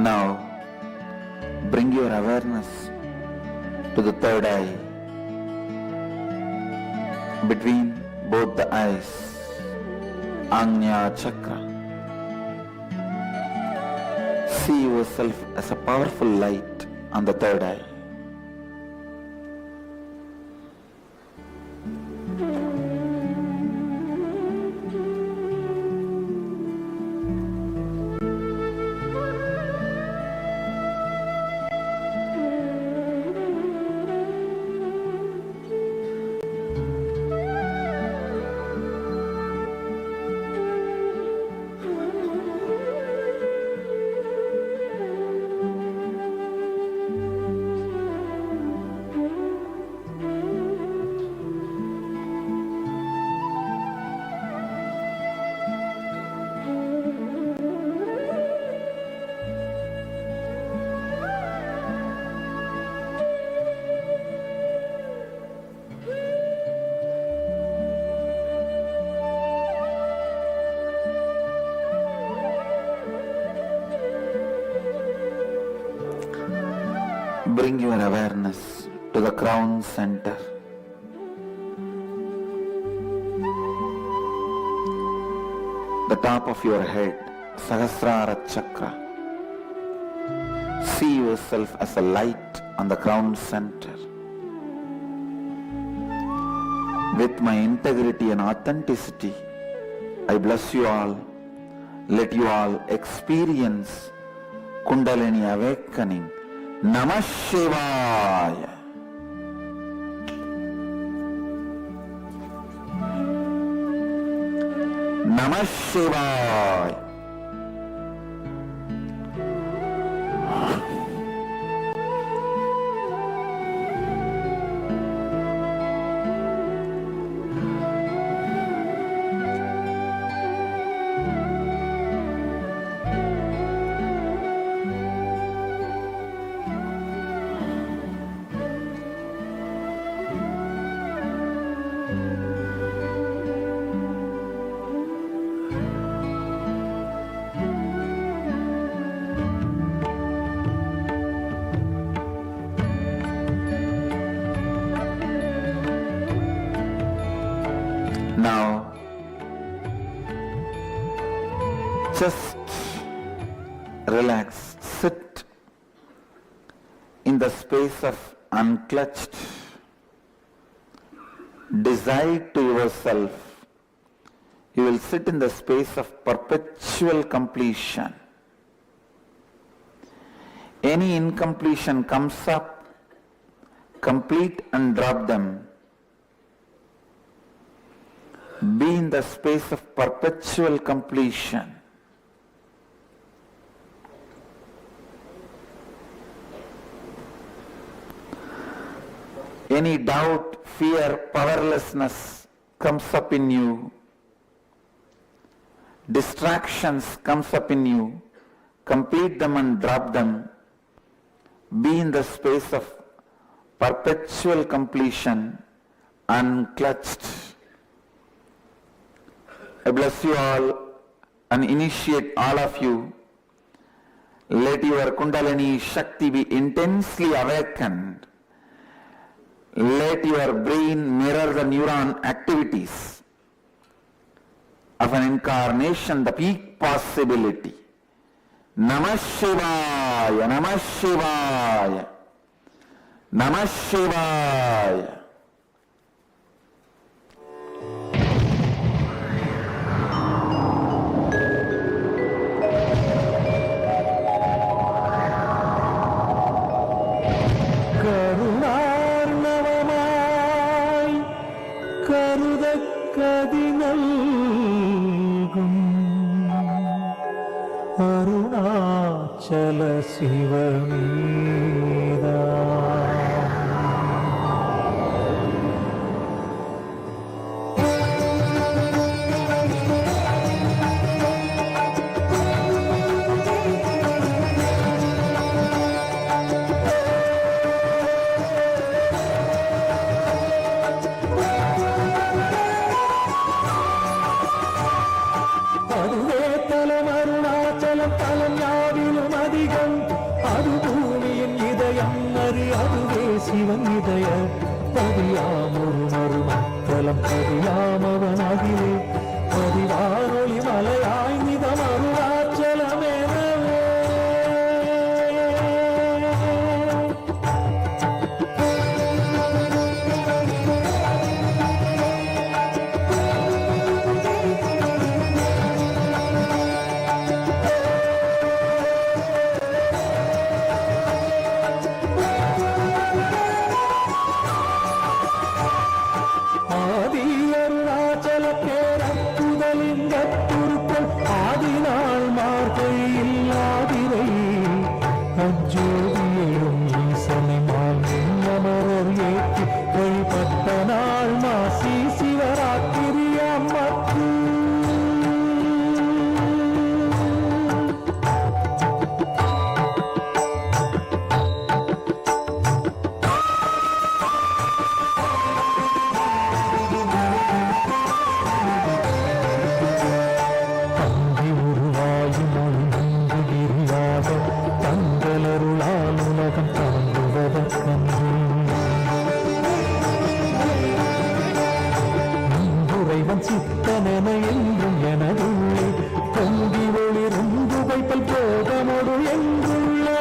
Now, bring your awareness to the third eye, between both the eyes, Agnya chakra. See yourself as a powerful light on the third eye. Bring your awareness to the crown center. The top of your head, Sahasrara chakra. See yourself as a light on the crown center. With my integrity and authenticity, I bless you all. Let you all experience Kundalini awakening. Namah Shivaya. Namah Shivaya. Now, just relax, sit in the space of unclutched, decide to yourself, you will sit in the space of perpetual completion. Any incompletion comes up, complete and drop them. Be in the space of perpetual completion. Any doubt, fear, powerlessness comes up in you, distractions comes up in you, complete them and drop them. Be in the space of perpetual completion, unclutched. I bless you all and initiate all of you. Let your Kundalini Shakti be intensely awakened. Let your brain mirror the neuron activities of an incarnation, the peak possibility. Namah Shivaya, Namah Shivaya, Namah Shivaya. Arunachal சிவமீதா Sivan இதய பதியாமொரு மறுமத்தலம் பதியாமவனகிலே பதிவாரொளி மலையாய் நிதம் அருணாச்சலமெனவே. ஜோதியும் ஈசனிமால் நின்னமரர் ஏற்றி வழிபட்ட நாள் மாசி சிவராத்திரி அம்மக்கு. தங்கி உருவாயும் மொழி நன்கு விரியாக தங்களருளால் உலகம் தாங்குவதற்கன்று இறைவன் சித்தனென என்றும் எனதுள்ளே பொங்கி ஒளிரும் புகைப்பல் போகமொடு என்றுள்ளே.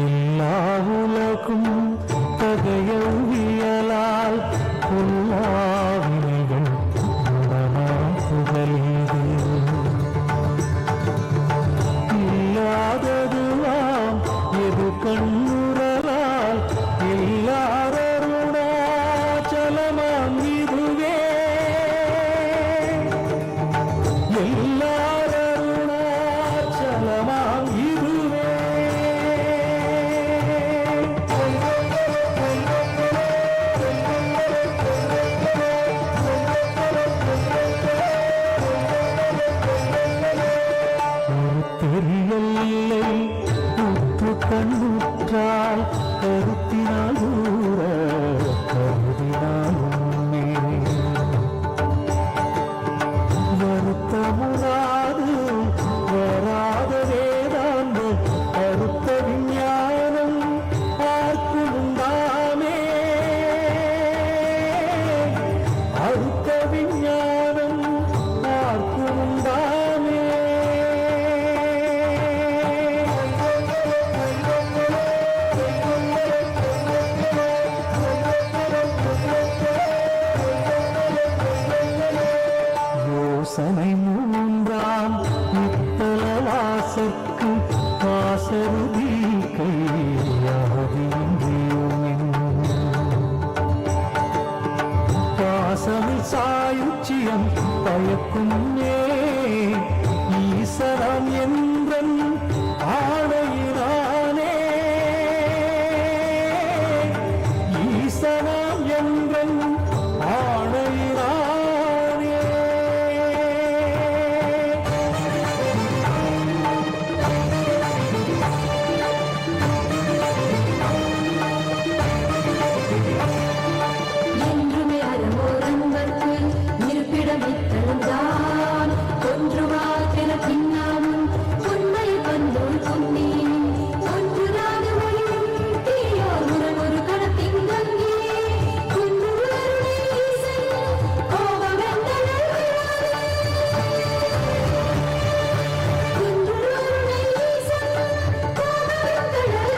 எல்லா உலக கண்ணுற்றால் கருத்தினால் ஊற கருதினால் உண்மை வருத்தமுறாது வராத வேதாந்த அறுத்த விஞ்ஞானம் பார்க்குண்டாமே அறுத்த விஞ்ஞானம் பார்க்குண்டாமே யோசனை மூன்றாம் இத்தல வாசற்கு வாசருதி கையாதியும் பாசமில் சாயுச்சியம் பயக்கும் ஈசனம் என்றன் ஆணையினானே ஈசனம் என்றன் ஆணையினானே என்றுமே அறமோரன்பர்க்கு இருப்பிடமித்தழுந்தான் ஒன்றுவாக்கென பின்னாலும் உண்மை பந்தோள் பொன்னி ஒன்றுதான மொழியும் தீயோர் உடன் ஒரு கடத்திங்கங்கே குன்றுருளருளே ஈசன் கோபமெந்தனல் குன்றுருளருளே ஈசன் கோபமெந்தனல்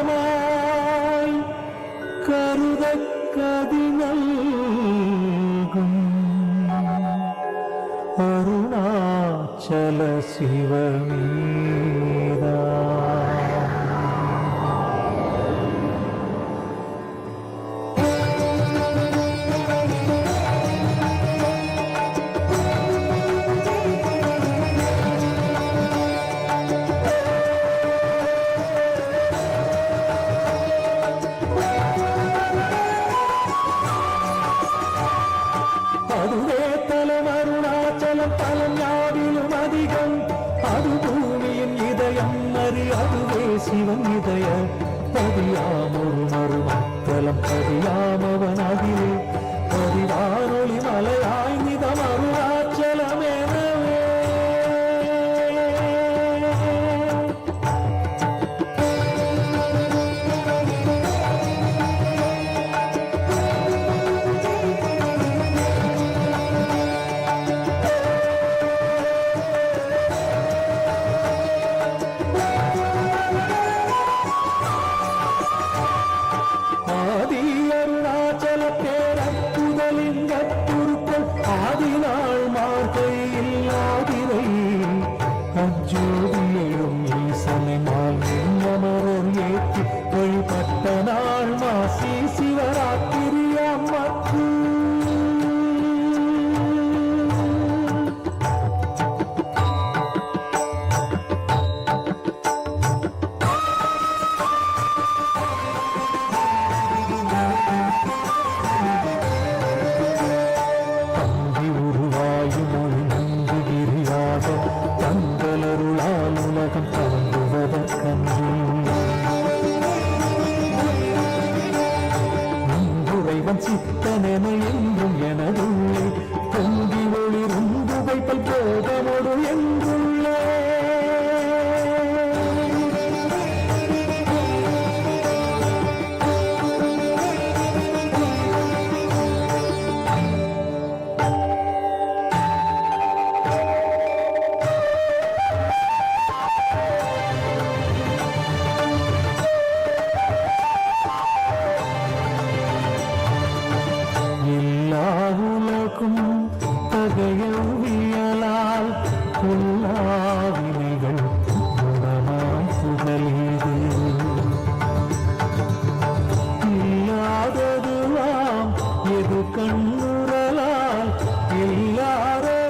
கருணார்ணவமாய் கருதக் கதிநல்கும் அருணாச்சல சிவமீதா அதுவே தலம் அருணாச்சலம் தலம் யாவிலும் அதிகம் அது பூமியின் இதயம் அதுவே சிவன் இதய பதியாமொரு மருமத்தலம் பதியாமவன் அதிலே பதிவானொளி மலையாய் நிதம் அருணாச்சலமெனவே ஆதி அருணாச்சல பேரக இதயவியலால் பொல்லாவினைகள் குணமாய் புகழீது இல்லாததுலாம் எது கண்ணுறலால் எல்லாரருணாச்சலமாம்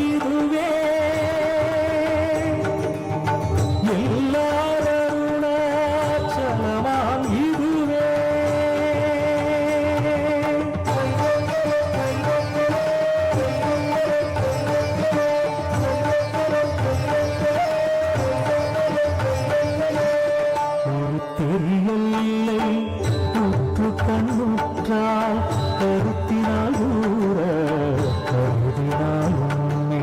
இதுவே எல்லாரருணாச்சலமாம் இதுவே ஒரு தெரியல் இல்லை உற்று கண்ணுற்றால் கருத்தினால் ஊற கருதினால் உண்மை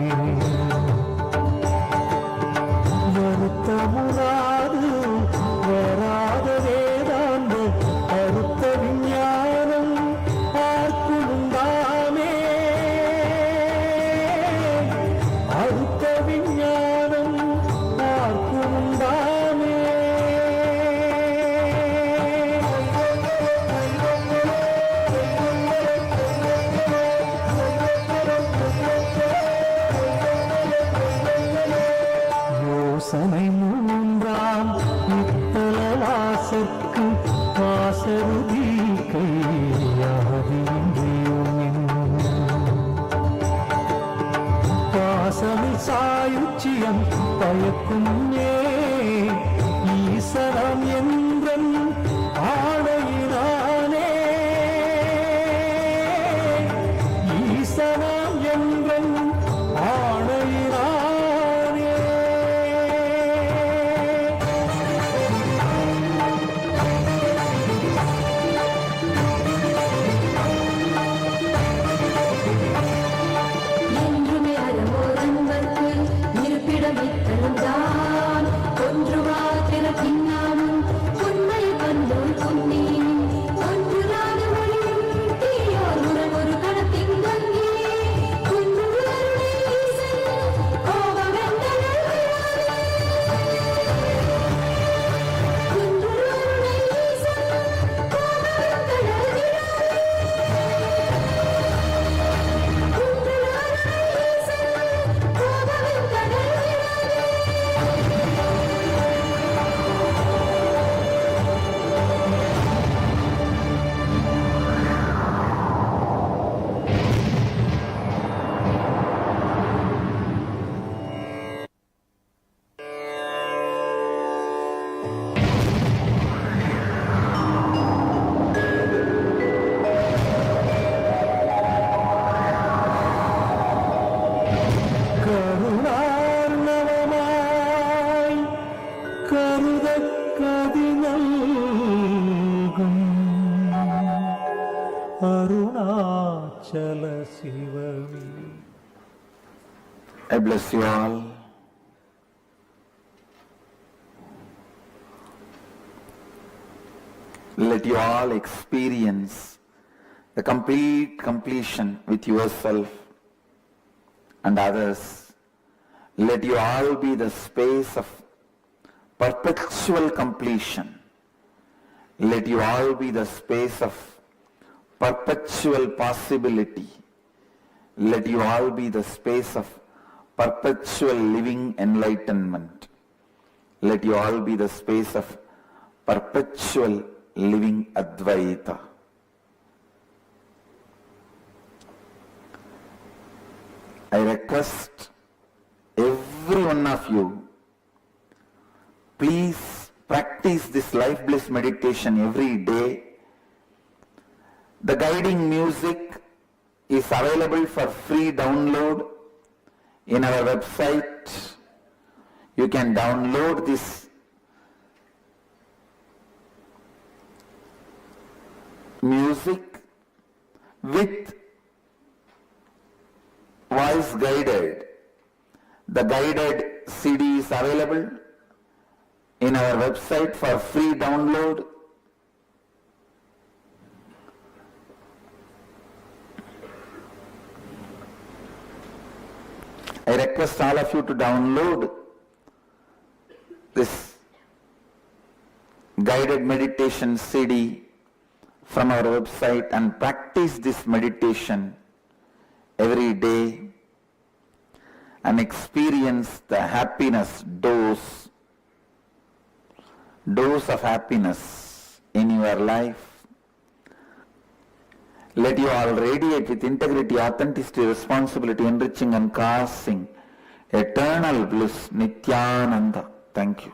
வருத்தமுறாது வராத வேதாந்த அறுத்த விஞ்ஞானம் பார்க்குண்டாமே அறுத்த விஞ்ஞானம் பார்க்குண்டாமே யோசனை மூன்றாம் இத்தல வாசற்கு வாசருதி கையாதியும் பாசமில் சாயுச்சியம் பயக்கும் ஈசனம் என்றன் ஆணையினானே ஈசனம் என்றன் ஆணையினானே என்றுமே அறமோர் அன்பர்க்கு இருப்பிடமித்தழுந்தான் ஒன்றுவாக்கென பின்னாலும் உண்மை கண்டோர் பொன்னேன் ஒன்றுராத மொழியும் தீயோர் உறன் ஒரு கணத்திங்கங்கே குன்று அருளை ஈசன் கோபமென்றனல் விழாதே குன்று அருளை ஈசன் கோபமென்றனல் விழாதே குன்று அருளை ஈசன் கோபமென்றனல் விழாதே கருணார்ணவமாய் கருதக் கதிநல்கும் அருணாச்சல சிவமே. I bless you all. Let you all experience the complete completion with yourself and others. Let you all be the space of perpetual completion. Let you all be the space of perpetual possibility. Let you all be the space of perpetual living enlightenment. Let you all be the space of perpetual living Advaita. I request every one of you, please practice this life bliss meditation every day. The guiding music is available for free download in our website. You can download this music with voice guided. The guided CD is available in our website for free download. I request all of you to download this guided meditation CD from our website and practice this meditation every day and experience the happiness dose of happiness in your life. Let you all radiate with integrity, authenticity, responsibility, enriching and causing eternal bliss, Nityananda. Thank you.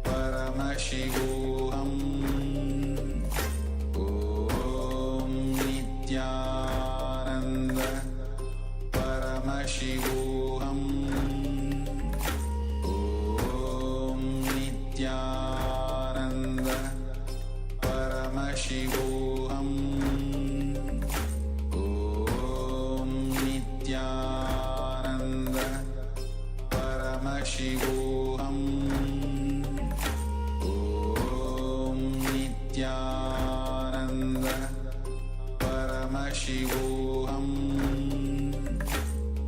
Paramashivoham Om Nityananda Paramashivoham Om Nityananda Paramashivoham Om Nityananda Paramashivoham Nityananda Paramashivoham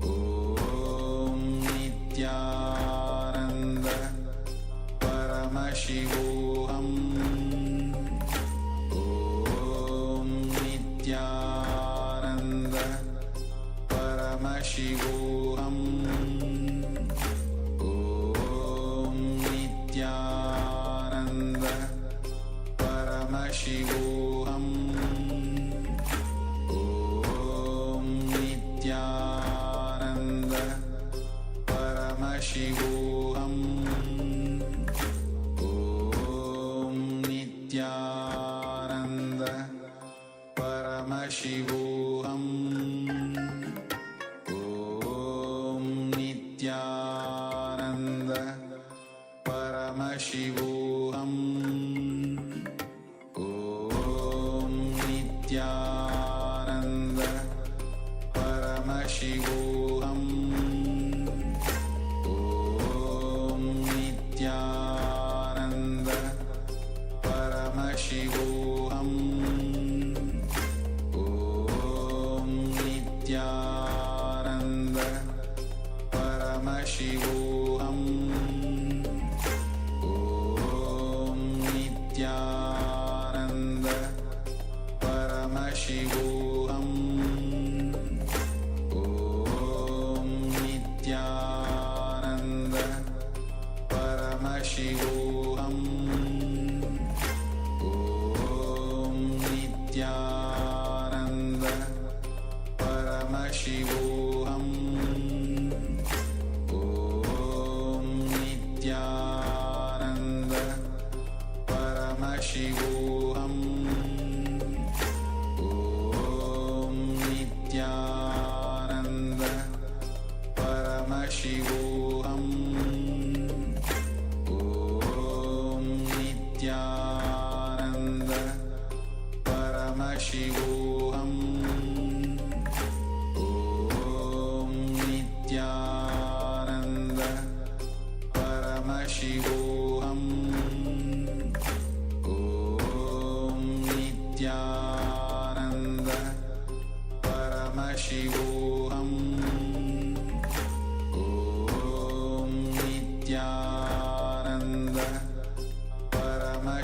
Om Nityananda Paramashivoham Om Nityananda Paramashivoham Om Nityananda Paramashivoham Om Nityananda Paramashivoham Om Nityananda Paramashivoham Om Nityananda Paramashivoham Om Nityananda Paramashivoham Om Nityananda Paramashivoham Om Nityananda Paramashivoham Om Nityananda Paramashivoham Om Nityananda Paramashivoham Om Nityananda Paramashivoham Om Nityananda Paramashivoham Om Nityananda Paramashivoham Om Nityananda Paramashivoham Om Nityananda Paramashivoham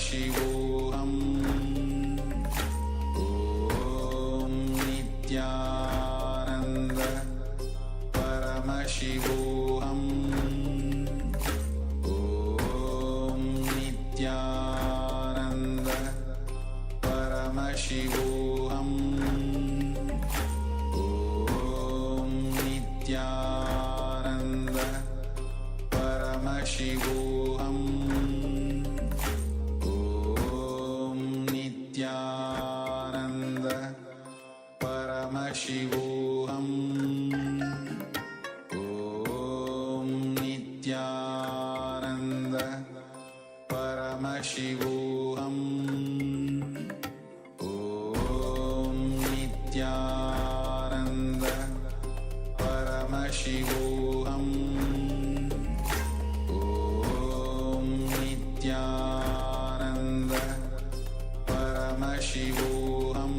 Paramashivoham Om Nityananda Paramashivoham Om Nityananda Paramashivoham Om Nityananda Paramashivoham Om Nityananda Paramashivoham Om Nityananda Paramashivoham Om Nityananda Paramashivoham Om Nityananda Paramashivoham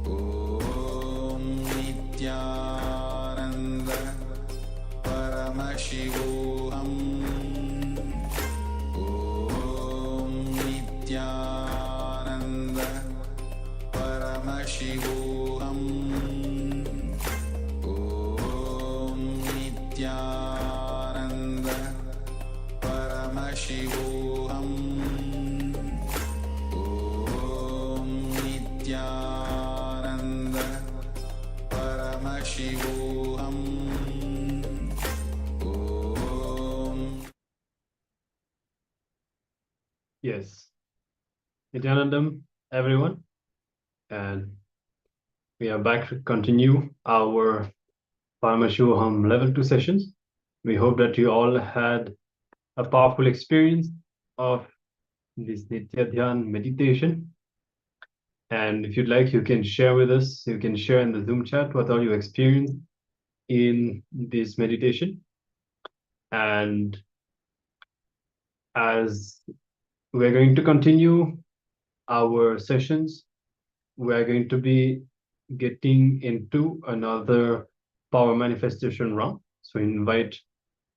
Om Nityananda Paramashivoham Om Nityananda Paramashivoham Om Nityananda Paramashivoham Om Nityananda Paramashivoham Om Yes. Nityanandam, everyone. And we are back to continue our Paramashivoham Level 2 sessions. We hope that you all had a powerful experience of this Nitya Dhyan meditation. And if you'd like, you can share with us, you can share in the Zoom chat what all you experienced in this meditation. And as we're going to continue our sessions, we're going to be getting into another power manifestation round. So invite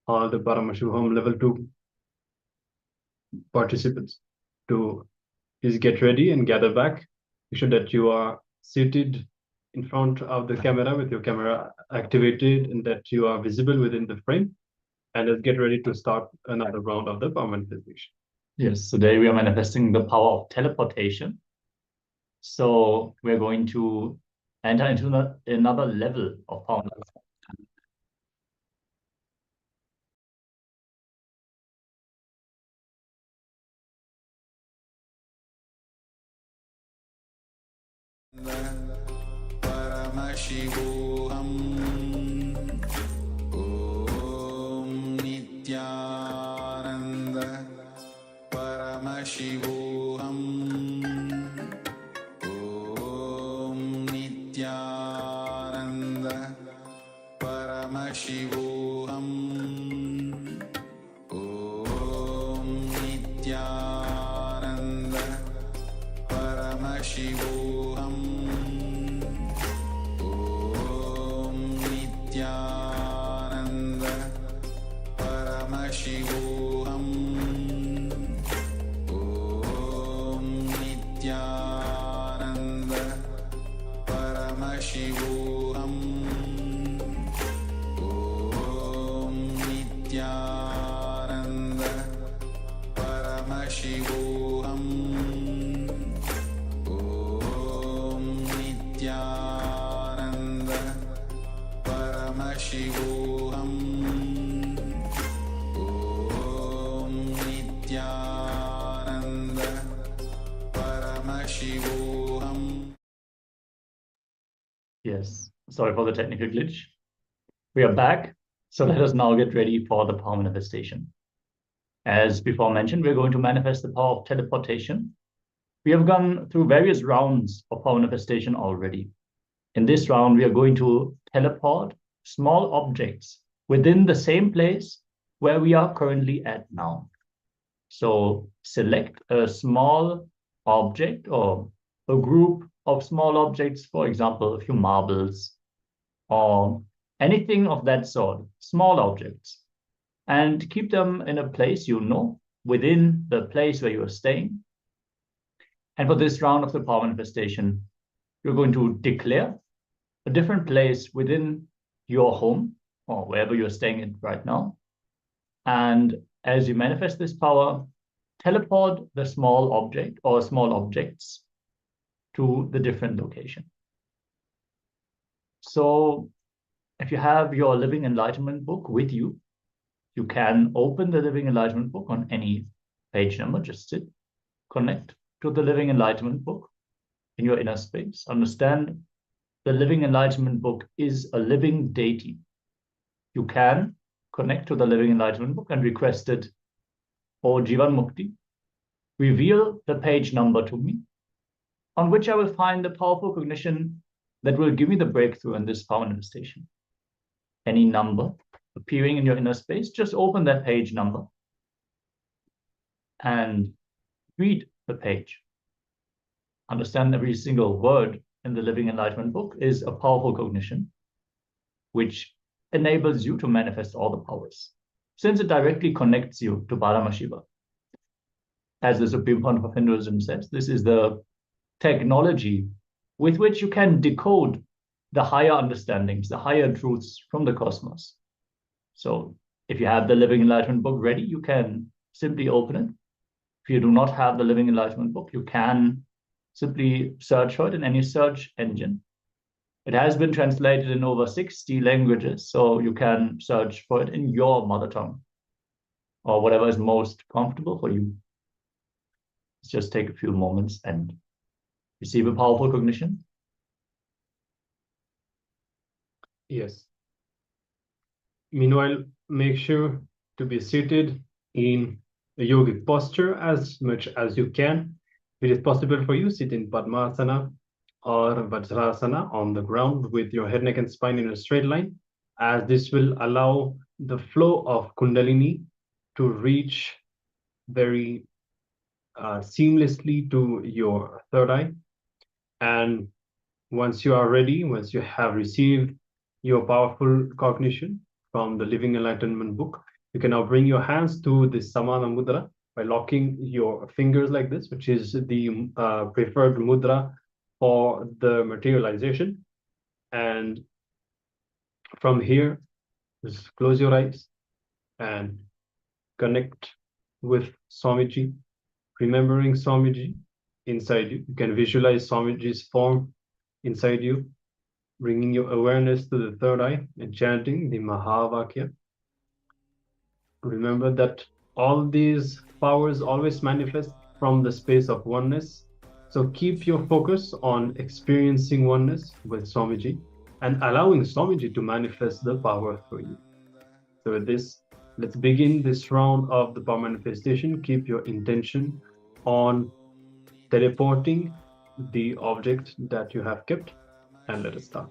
all the Paramashivoham Level 2 participants to please get ready and gather back. Make sure that you are seated in front of the camera with your camera activated and that you are visible within the frame. And let's get ready to start another round of the power manifestation. Yes, today we are manifesting the power of teleportation. So we're going to enter into another level of power. Paramashivoham Om Nityananda Paramashivoham Om Nityananda Paramashivoham Om Nityananda Paramashivoham Om Nityananda Paramashivoham Om Nityananda Paramashivoham Om Nityananda Paramashivoham Om Nityananda Paramashivoham Om Nityananda Paramashivoham. Yes, sorry for the technical glitch. We are back, so let us now get ready for the power manifestation. As before mentioned, we're going to manifest the power of teleportation. We have gone through various rounds of power manifestation already. In this round, we are going to teleport small objects within the same place where we are currently at now. So select a small object or a group of small objects, for example, a few marbles or anything of that sort, small objects, and keep them in a place you know within the place where you are staying. And for this round of the power manifestation, you're going to declare a different place within your home or wherever you're staying in right now. And as you manifest this power, teleport the small object or small objects to the different location. So if you have your Living Enlightenment book with you, you can open the Living Enlightenment book on any page number, just sit, connect to the Living Enlightenment book in your inner space. Understand the Living Enlightenment book is a living deity. You can connect to the Living Enlightenment book and request it, "O Jivan Mukti, reveal the page number to me, on which I will find the powerful cognition that will give me the breakthrough in this power manifestation." Any number appearing in your inner space, just open that page number and read the page. Understand every single word in the Living Enlightenment book is a powerful cognition, which enables you to manifest all the powers, since it directly connects you to Paramashiva. As the Supreme Founder of Hinduism says, this is the technology with which you can decode the higher understandings, the higher truths from the cosmos. So if you have the Living Enlightenment book ready, you can simply open it. If you do not have the Living Enlightenment book, you can simply search for it in any search engine. It has been translated in over 60 languages, so you can search for it in your mother tongue or whatever is most comfortable for you. Let's just take a few moments and receive a powerful cognition. Yes. Meanwhile, make sure to be seated in a yogic posture as much as you can. If it is possible for you, sit in Padmasana or Vajrasana on the ground with your head, neck, and spine in a straight line, as this will allow the flow of Kundalini to reach very seamlessly to your third eye. And once you are ready, once you have received your powerful cognition from the Living Enlightenment book, you can now bring your hands to the Samana Mudra by locking your fingers like this, which is the preferred mudra for the materialization. And from here, just close your eyes and connect with Swamiji, remembering Swamiji inside you. You can visualize Swamiji's form inside you, bringing your awareness to the third eye and chanting the Mahavakya. Remember that all these powers always manifest from the space of oneness. So keep your focus on experiencing oneness with Swamiji and allowing Swamiji to manifest the power through you. So with this, let's begin this round of the power manifestation. Keep your intention on teleporting the object that you have kept, and let us start.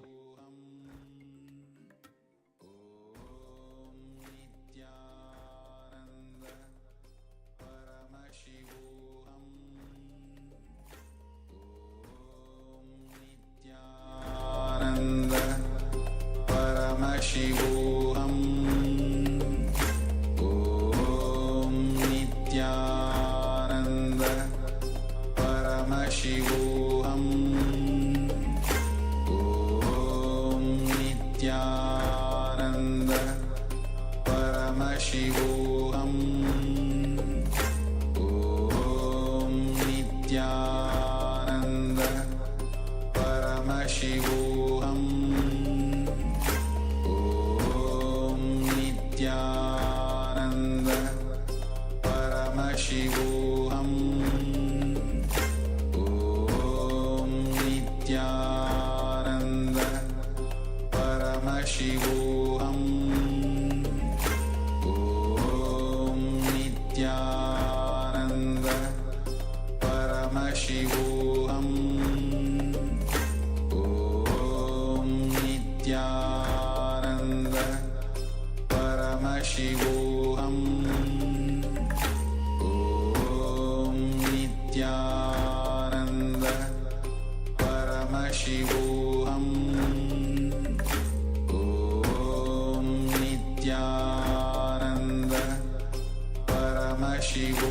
Paramashivoham Om Nityananda Paramashivoham Om Nityananda Paramashivoham Om Nityananda Paramashivoham Nityananda Paramashivoham Om Nityananda Paramashivoham Om Nityananda Paramashivoham Om Nityananda Paramashivoham Om Nityananda Paramashivoham Om Nityananda Paramashivoham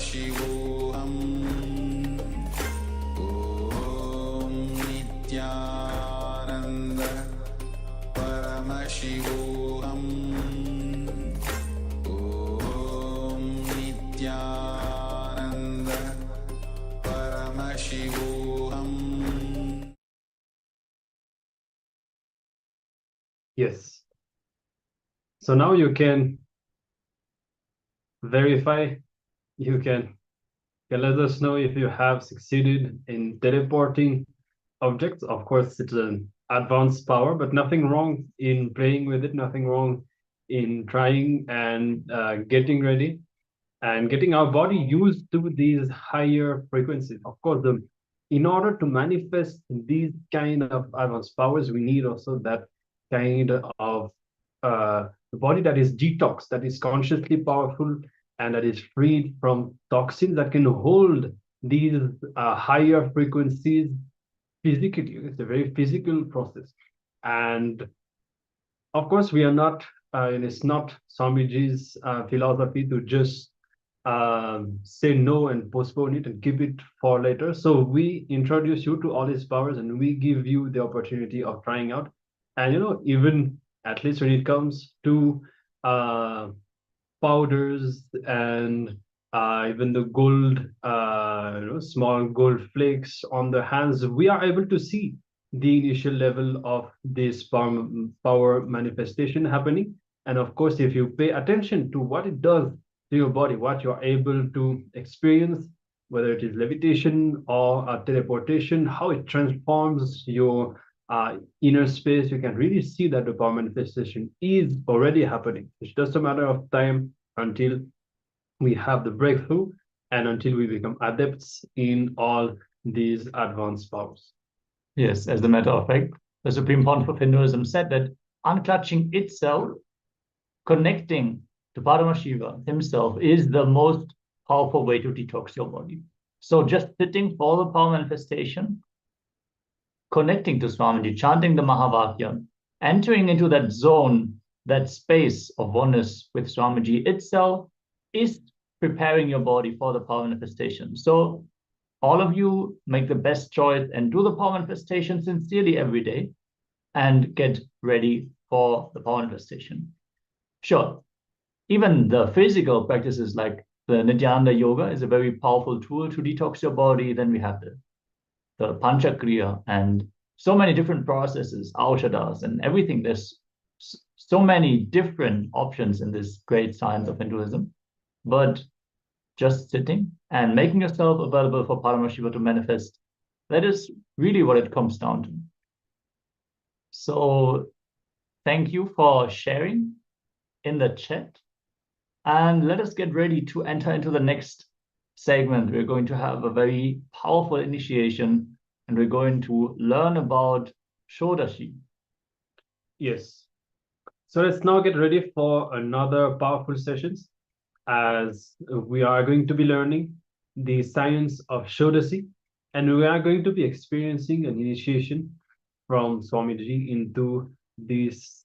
Paramashivoham Om Nityananda Paramashivoham Om Nityananda Paramashivoham. Yes. So now you can verify, you can let us know if you have succeeded in teleporting objects. Of course, it's an advanced power, but nothing wrong in playing with it, nothing wrong in trying and getting ready and getting our body used to these higher frequencies. Of course, in order to manifest these kind of advanced powers, we need also that kind of the body that is detox, that is consciously powerful, and that is freed from toxins that can hold these higher frequencies physically. It's a very physical process. And of course, we are not, and it's not Swamiji's philosophy to just say no and postpone it and keep it for later. So we introduce you to all these powers and we give you the opportunity of trying out. And, even at least when it comes to powders and even the gold, small gold flakes on the hands, we are able to see the initial level of this power manifestation happening. And of course, if you pay attention to what it does to your body, what you're able to experience, whether it is levitation or teleportation, how it transforms your inner space, you can really see that the power manifestation is already happening. It's just a matter of time until we have the breakthrough and until we become adepts in all these advanced powers. Yes, as a matter of fact, the Supreme Pontiff of Hinduism said that unclutching itself, connecting to Paramashiva himself, is the most powerful way to detox your body. So just sitting for the power manifestation, connecting to Swamiji, chanting the Mahavakyam, entering into that zone, that space of oneness with Swamiji itself is preparing your body for the power manifestation. So all of you make the best choice and do the power manifestation sincerely every day and get ready for the power manifestation. Sure, even the physical practices like the Nityananda Yoga is a very powerful tool to detox your body. Then we have the Panchakriya and so many different processes, Aushadas and everything. There's so many different options in this great science of Hinduism. But just sitting and making yourself available for Paramashiva to manifest, that is really what it comes down to. So thank you for sharing in the chat. And let us get ready to enter into the next segment. We're going to have a very powerful initiation and we're going to learn about Shodashi. Yes. So let's now get ready for another powerful sessions, as we are going to be learning the science of Shodashi, and we are going to be experiencing an initiation from Swamiji into this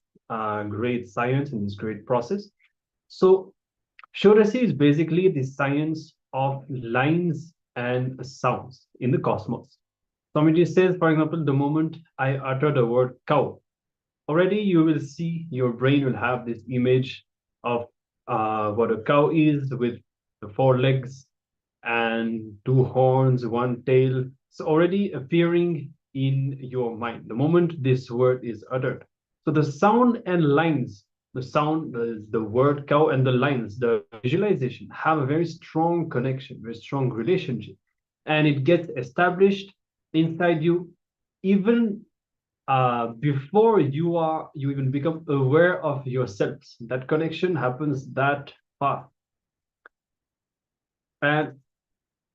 great science and this great process. So Shodashi is basically the science of lines and sounds in the cosmos. Swamiji says, for example, the moment I utter the word cow, already you will see, your brain will have this image of what a cow is, with the 4 legs and 2 horns, 1 tail. It's already appearing in your mind the moment this word is uttered. So the sound and lines, the sound, the word cow and the lines, the visualization have a very strong connection, very strong relationship. And it gets established inside you even before you even become aware of yourselves. That connection happens that fast. And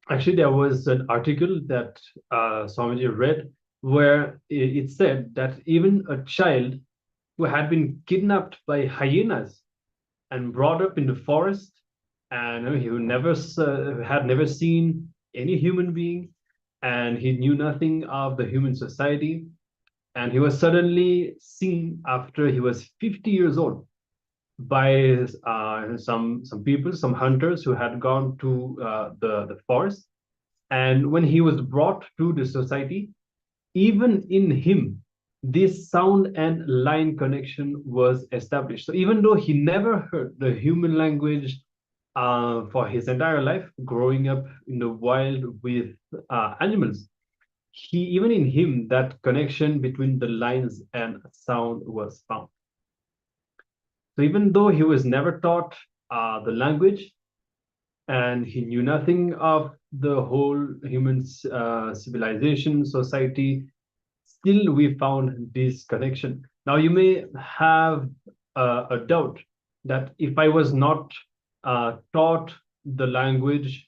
actually, there was an article that Swamiji read where it said that even a child who had been kidnapped by hyenas and brought up in the forest, and he had never seen any human being, and he knew nothing of the human society, and he was suddenly seen after he was 50 years old by some people, some hunters who had gone to the forest. And when he was brought to the society, even in him, this sound and line connection was established. So even though he never heard the human language for his entire life, growing up in the wild with animals, even in him, that connection between the lines and sound was found. So even though he was never taught the language, and he knew nothing of the whole human civilization, society, still we found this connection. Now you may have a doubt that if I was not taught the language,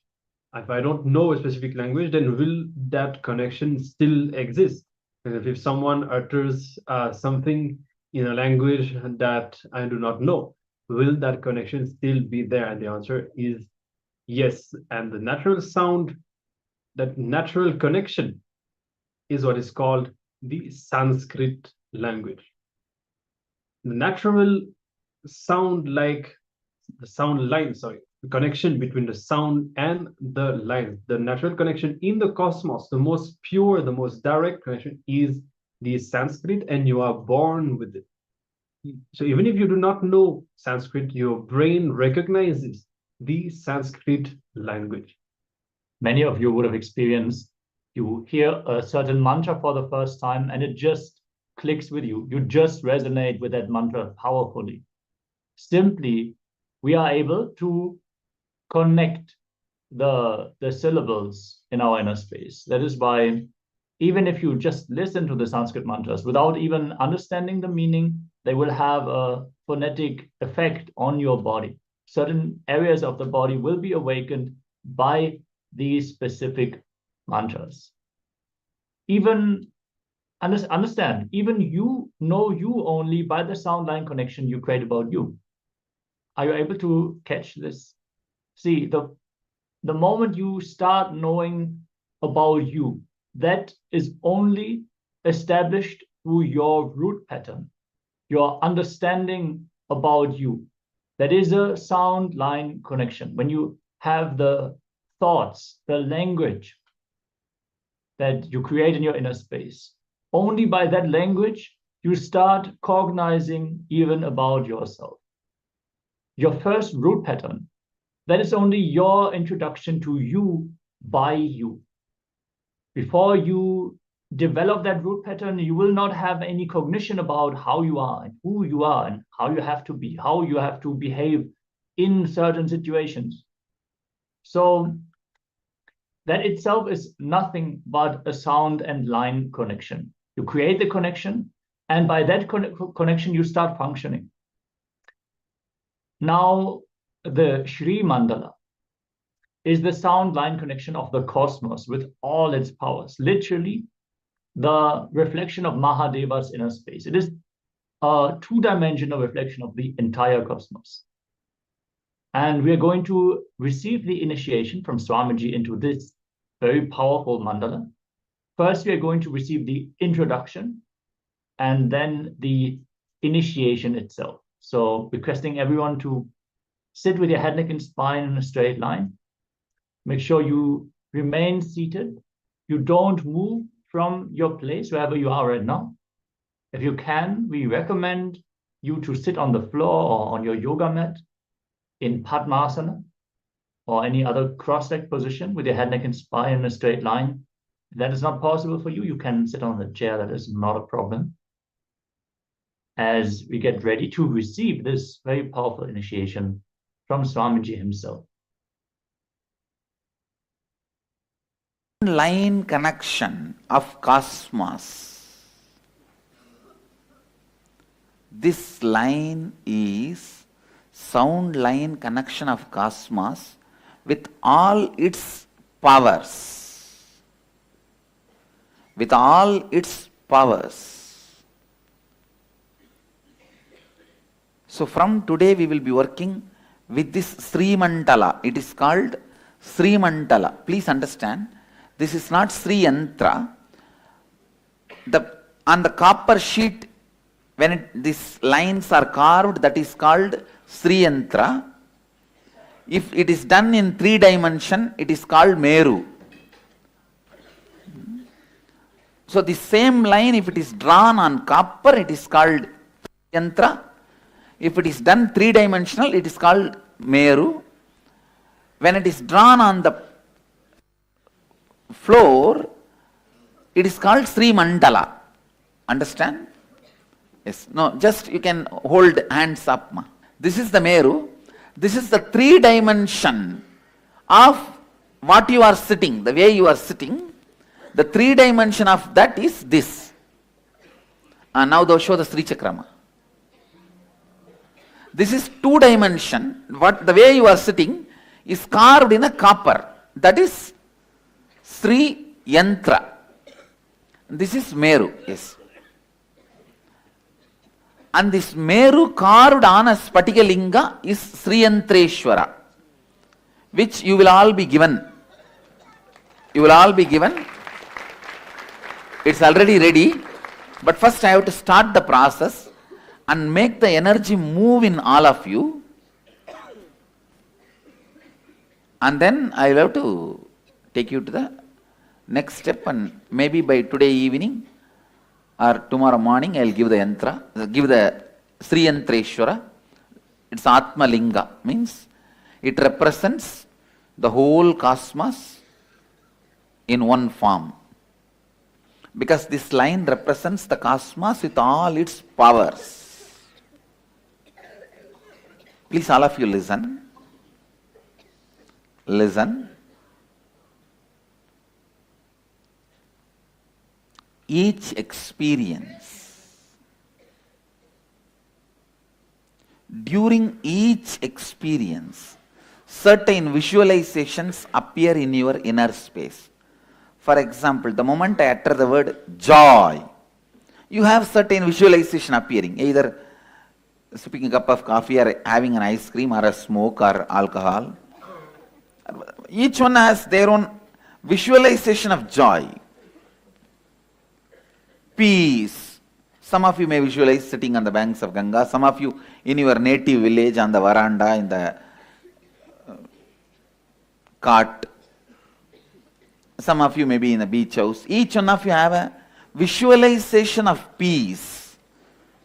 if I don't know a specific language, then will that connection still exist? If someone utters something in a language that I do not know, will that connection still be there? And the answer is yes. And the natural sound, that natural connection, is what is called the Sanskrit language. The natural sound, like the sound line, the connection between the sound and the line, the natural connection in the cosmos, the most pure, the most direct connection is the Sanskrit, and you are born with it. So even if you do not know Sanskrit, your brain recognizes the Sanskrit language. Many of you would have experienced, you hear a certain mantra for the first time and it just clicks with you. You just resonate with that mantra powerfully. Simply, we are able to connect the syllables in our inner space. That is why even if you just listen to the Sanskrit mantras without even understanding the meaning, they will have a phonetic effect on your body. Certain areas of the body will be awakened by these specific mantras. Even understand, even you know you only by the sound line connection you create about you. Are you able to catch this? See, the moment you start knowing about you, that is only established through your root pattern, your understanding about you. That is a sound line connection. When you have the thoughts, the language that you create in your inner space, only by that language you start cognizing even about yourself. Your first root pattern, that is only your introduction to you by you. Before you develop that root pattern, you will not have any cognition about how you are and who you are and how you have to be, how you have to behave in certain situations. So that itself is nothing but a sound and line connection. You create the connection, and by that connection, you start functioning. Now, the Shri Mandala is the sound line connection of the cosmos with all its powers, literally the reflection of Mahadeva's inner space. It is a two-dimensional reflection of the entire cosmos. And we are going to receive the initiation from Swamiji into this very powerful mandala. First, we are going to receive the introduction and then the initiation itself. So requesting everyone to sit with your head, neck, and spine in a straight line. Make sure you remain seated. You don't move from your place, wherever you are right now. If you can, we recommend you to sit on the floor or on your yoga mat in Padmasana or any other cross-legged position with your head, neck, and spine in a straight line. If that is not possible for you, you can sit on the chair. That is not a problem. As we get ready to receive this very powerful initiation from Swamiji himself. Line connection of cosmos. This line is sound line connection of cosmos with all its powers. With all its powers. So from today we will be working with this Sri Mantala. It is called Sri Mantala. Please understand, this is not Sri Yantra. On the copper sheet, when these lines are carved, that is called Sri Yantra. If it is done in 3 dimension, it is called Meru. So the same line, if it is drawn on copper, it is called Yantra. If it is done 3 dimensional, it is called Meru. When it is drawn on the floor, it is called Sri Mandala. Understand? Yes. No, just you can hold hands up. This is the Meru. This is the 3 dimension of what you are sitting, the way you are sitting. The 3 dimension of that is this. Now thou show the Sri Chakrama. This is 2 dimension. What the way you are sitting is carved in a copper. That is Sri Yantra. This is Meru. Yes. And this Meru carved on a Spatika Linga is Sri Yantreshwara, which you will all be given. You will all be given. It's already ready. But first I have to start the process and make the energy move in all of you. And then I will have to take you to the next step, and maybe by today evening or tomorrow morning I will give the yantra, give the Sri Yantreshwara. It's Atma Linga, means it represents the whole cosmos in one form. Because this line represents the cosmos with all its powers. Please all of you listen. Listen. Each experience, during each experience, certain visualizations appear in your inner space. For example, the moment I utter the word joy, you have certain visualization appearing, either sipping a cup of coffee or having an ice cream or a smoke or alcohol. Each one has their own visualization of joy. Peace. Some of you may visualize sitting on the banks of Ganga. Some of you in your native village on the veranda, in the cart. Some of you may be in a beach house. Each one of you have a visualization of peace.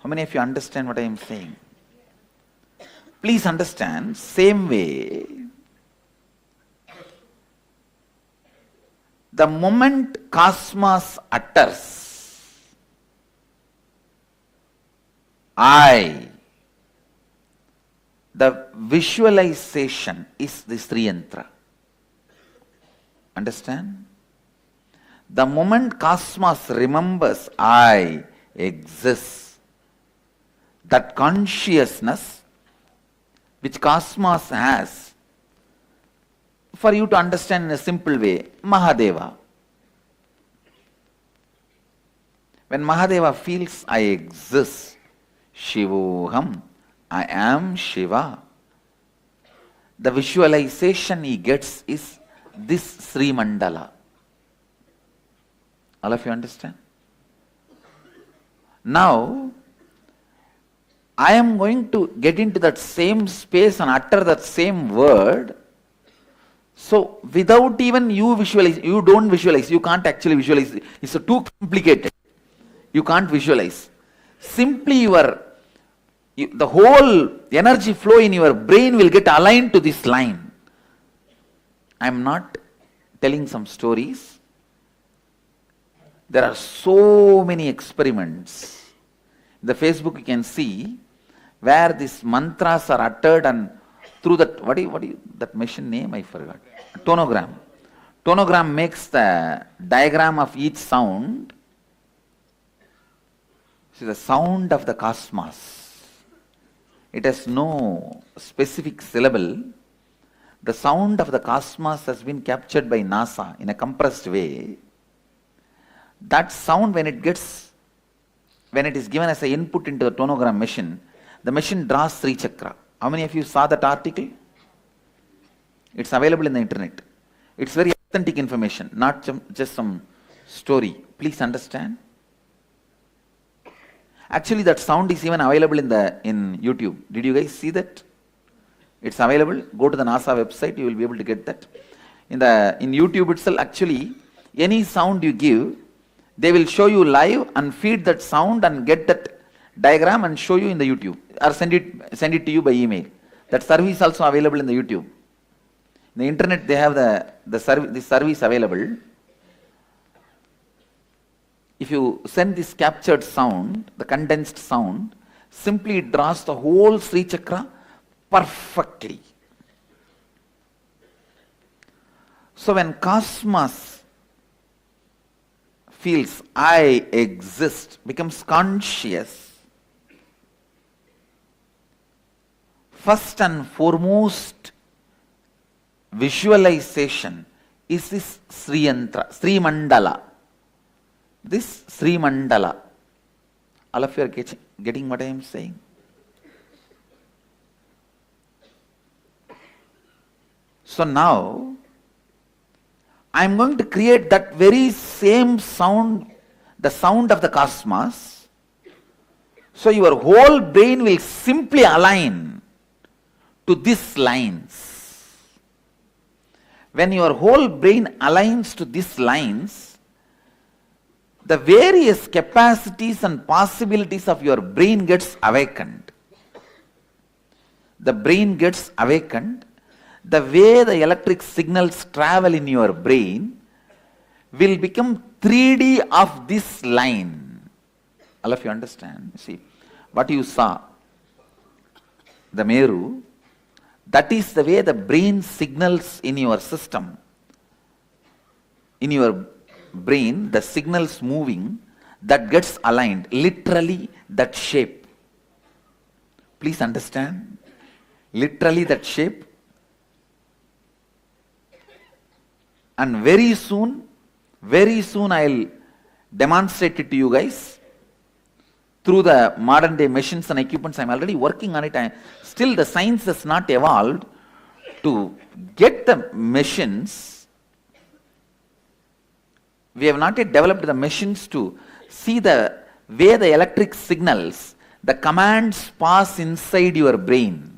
How many of you understand what I am saying? Please understand, same way, the moment cosmos utters I, the visualization is the Sri Yantra. Understand? The moment cosmos remembers I exist, that consciousness which cosmos has, for you to understand in a simple way, Mahadeva. When Mahadeva feels I exist, Shivoham, I am Shiva, the visualization he gets is this Sri Mandala. All of you understand? Now, I am going to get into that same space and utter that same word. So, without even you visualize, you don't visualize, you can't actually visualize. It's too complicated. You can't visualize. Simply the whole energy flow in your brain will get aligned to this line. I am not telling some stories. There are so many experiments. In the Facebook you can see where these mantras are uttered, and through that, what do you that machine name I forgot. Tonogram. Tonogram makes the diagram of each sound. See, the sound of the cosmos. It has no specific syllable. The sound of the cosmos has been captured by NASA in a compressed way. That sound, when it is given as an input into the tonogram machine, the machine draws Sri Chakra. How many of you saw that article? It's available in the internet. It's very authentic information, not just some story. Please understand. Actually, that sound is even available in YouTube. Did you guys see that? It's available. Go to the NASA website, you will be able to get that. In YouTube itself, actually, any sound you give, they will show you live and feed that sound and get that diagram and show you in the YouTube, or send it to you by email. That service also available in the YouTube. In the internet, they have the service available. If you send this captured sound, the condensed sound, simply it draws the whole Sri Chakra perfectly. So when cosmos feels I exist, becomes conscious, first and foremost visualization is this Sri Mandala. This Sri Mandala. All of you are getting what I am saying? So now, I am going to create that very same sound, the sound of the cosmos. So your whole brain will simply align to these lines. When your whole brain aligns to these lines, the various capacities and possibilities of your brain gets awakened. The brain gets awakened. The way the electric signals travel in your brain will become 3D of this line. All of you understand? See, what you saw, the Meru, that is the way the brain signals in your system. In your brain, the signals moving, that gets aligned, literally that shape. Please understand, literally that shape. And very soon I'll demonstrate it to you guys through the modern day machines and equipments. I'm already working on it. Still the science has not evolved to get the machines. We have not yet developed the machines to see the way the electric signals, the commands pass inside your brain.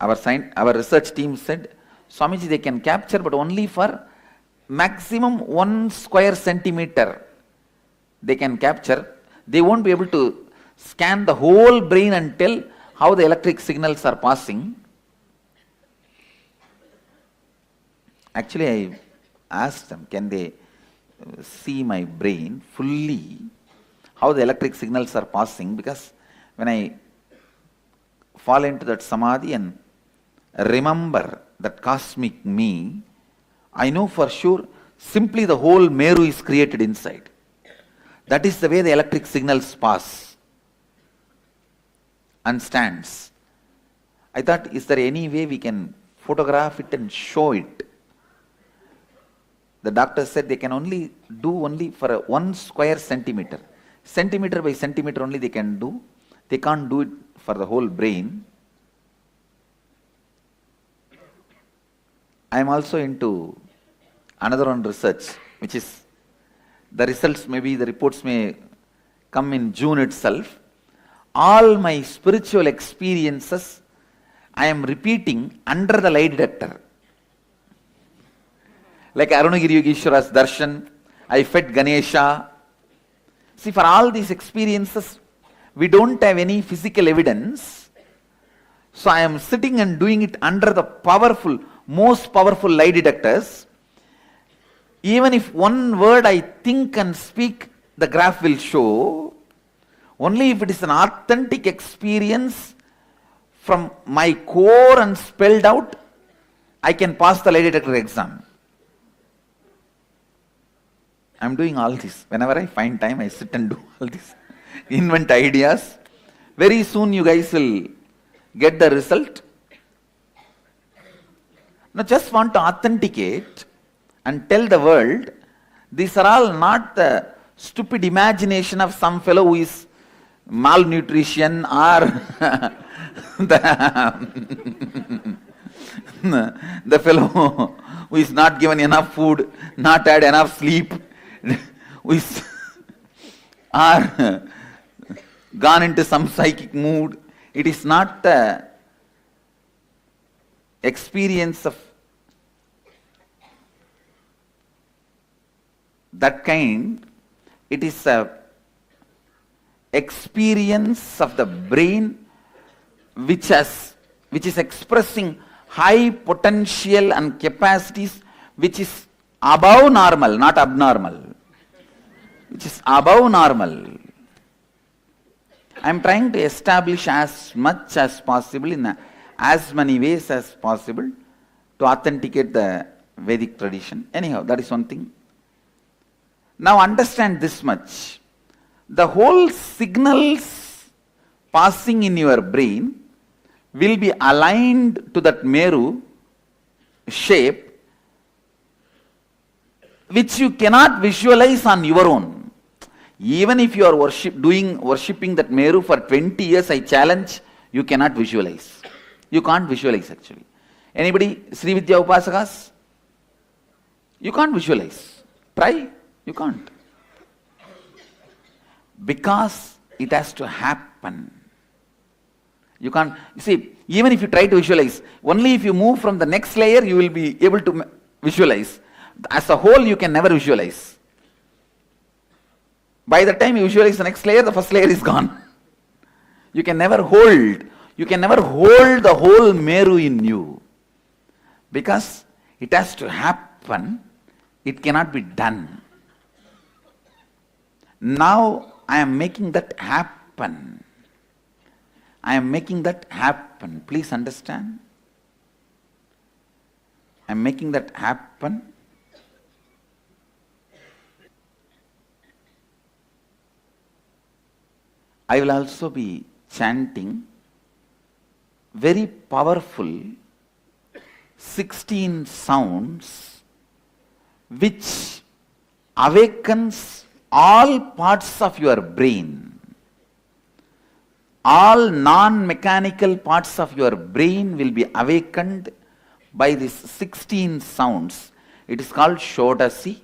Our research team said, Swamiji, they can capture, but only for maximum 1 square centimeter they can capture. They won't be able to scan the whole brain and tell how the electric signals are passing. Actually, I asked them, can they see my brain fully, how the electric signals are passing? Because when I fall into that samadhi and remember that cosmic me, I know for sure simply the whole Meru is created inside. That is the way the electric signals pass and stands. I thought, is there any way we can photograph it and show it? The doctor said they can only do for 1 square centimeter. Centimeter by centimeter only they can do. They can't do it for the whole brain. I am also into another one research, which is the results the reports may come in June itself. All my spiritual experiences I am repeating under the lie detector. Like Arunagiri Yogeshwara's darshan, I fed Ganesha. See, for all these experiences, we don't have any physical evidence. So I am sitting and doing it under the most powerful lie detectors. Even if one word I think and speak, the graph will show. Only if it is an authentic experience from my core and spelled out, I can pass the lie detector exam. I'm doing all this. Whenever I find time, I sit and do all this. Invent ideas. Very soon you guys will get the result. Now just want to authenticate and tell the world, these are all not the stupid imagination of some fellow who is malnutrition or the fellow who is not given enough food, not had enough sleep, who is are gone into some psychic mood. It is not the experience of that kind. It is a experience of the brain which is expressing high potential and capacities, which is above normal, not abnormal, which is above normal. I am trying to establish as much as possible in as many ways as possible to authenticate the Vedic tradition. Anyhow, that is one thing. Now understand this much. The whole signals passing in your brain will be aligned to that Meru shape, which you cannot visualize on your own. Even if you are worshipping that Meru for 20 years, I challenge, you cannot visualize. You can't visualize actually. Anybody Sri Vidya Upasakas? You can't visualize. Try, you can't. Because it has to happen. You can't, you see, even if you try to visualize, only if you move from the next layer, you will be able to visualize. As a whole, you can never visualize. By the time you visualize the next layer, the first layer is gone. You can never hold the whole Meru in you. Because it has to happen, it cannot be done. Now I am making that happen. I am making that happen. Please understand. I am making that happen. I will also be chanting very powerful 16 sounds which awakens all parts of your brain. All non-mechanical parts of your brain will be awakened by these 16 sounds. It is called Shodasi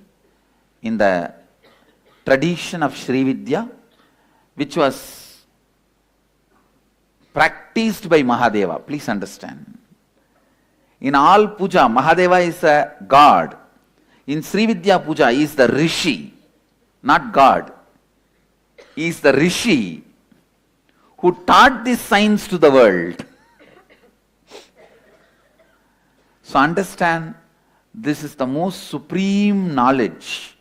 in the tradition of Sri Vidya, which was practiced by Mahadeva. Please understand. In all puja, Mahadeva is a god. In Sri Vidya puja, he is the Rishi, not God. He is the Rishi who taught this science to the world. So understand, this is the most supreme knowledge,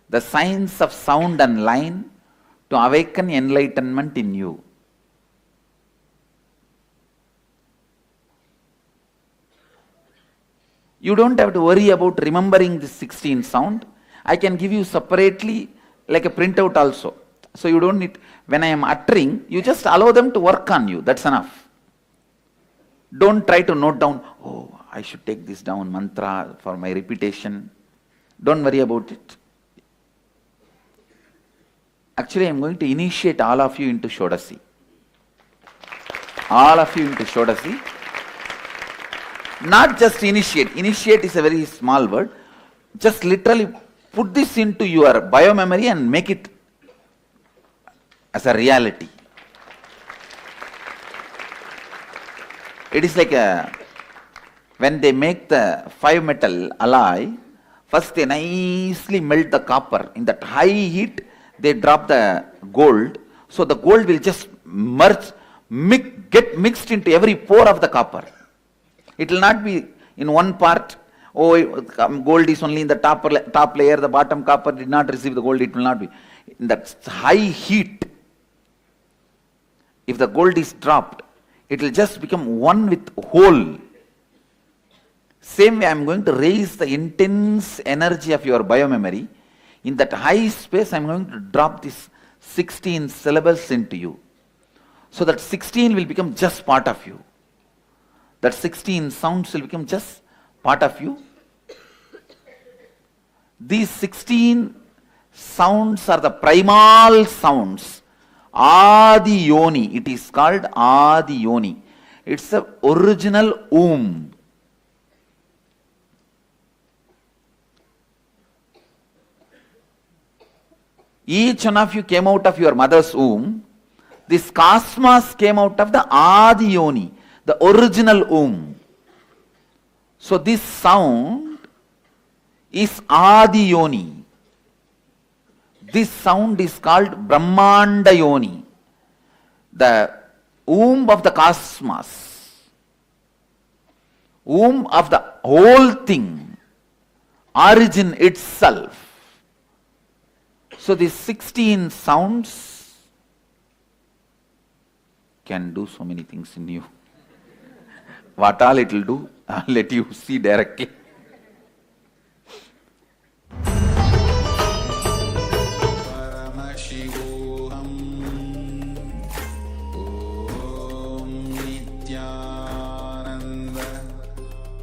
the science of sound and line to awaken enlightenment in you. You don't have to worry about remembering this 16 sound. I can give you separately like a printout also. So you don't need, when I am uttering, you just allow them to work on you. That's enough. Don't try to note down, oh, I should take this down mantra for my repetition. Don't worry about it. Actually, I am going to initiate all of you into Shodasi. All of you into Shodasi. Not just initiate. Initiate is a very small word. Just literally put this into your biomemory and make it as a reality. It is like when they make the 5-metal alloy, first they nicely melt the copper. In that high heat, they drop the gold. So the gold will just merge, get mixed into every pore of the copper. It will not be in one part. Oh, gold is only in the top layer, the bottom copper did not receive the gold. It will not be. In that high heat, if the gold is dropped, it will just become one with whole. Same way, I am going to raise the intense energy of your biomemory. In that high space, I am going to drop these 16 syllables into you. So that 16 will become just part of you. That 16 sounds will become just part of you. These 16 sounds are the primal sounds. Adi Yoni, it is called Adi Yoni. It's the original womb. Each one of you came out of your mother's womb. This cosmos came out of the Adi Yoni, the original womb. So this sound is Adi Yoni. This sound is called Brahmanda Yoni, the womb of the cosmos, womb of the whole thing, origin itself. So these 16 sounds can do so many things in you. What all it will do, I'll let you see directly. Paramashivoham Om Nityananda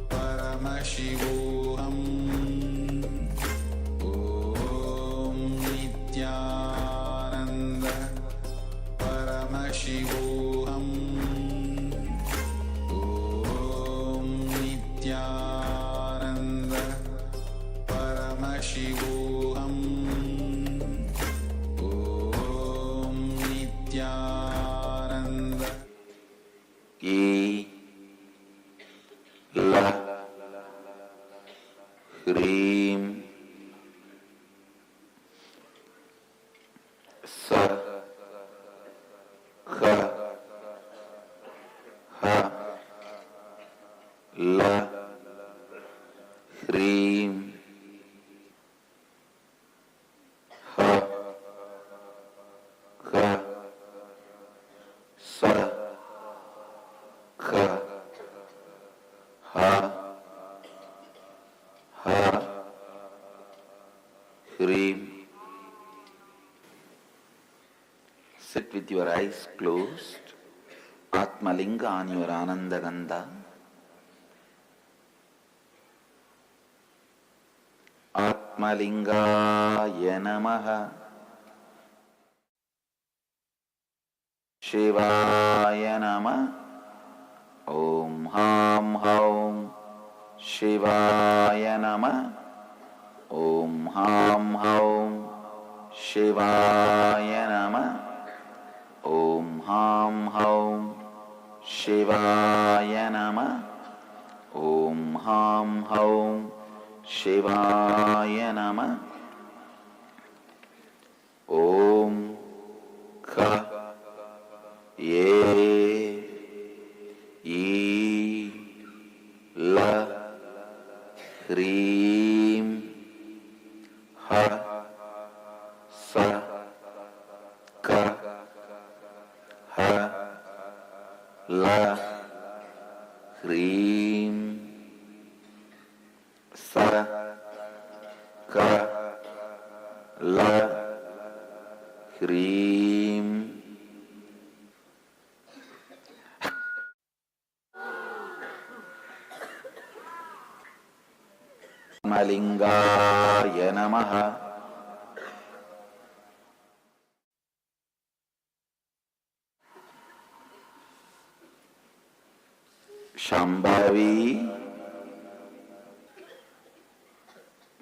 Paramashivoham Om Nityananda Paramashivoham Om Nityananda Paramashivoham Om Nityananda Ki La Hrim Sa Kha Ha La Hrim Ha Kha Sa Kha Ha Ha Hrim. Sit with your eyes closed, Atmalinga on your Ananda Gandha. Atmalingaya Namaha Shivaya Namah Om Ham Haum Shivaya Namah Om Ham Haum Shivaya Namah Om Ham Haum Shivaya Namah Om Ham Haum Shivaya Namah Om Kha Ye I La Hrim Ha Sa Ka Ha La Hrim Sa Ka La Hrim. Malingaya Namaha Shambhavi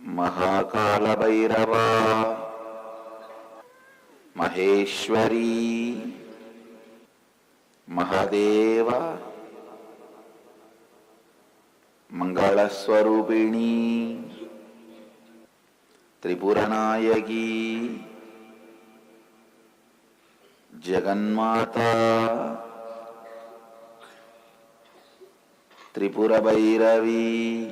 Mahakala Bhairava Maheshwari Mahadeva Mangala Swarupini Tripuranayagi Jagannmata Tripura Bhairavi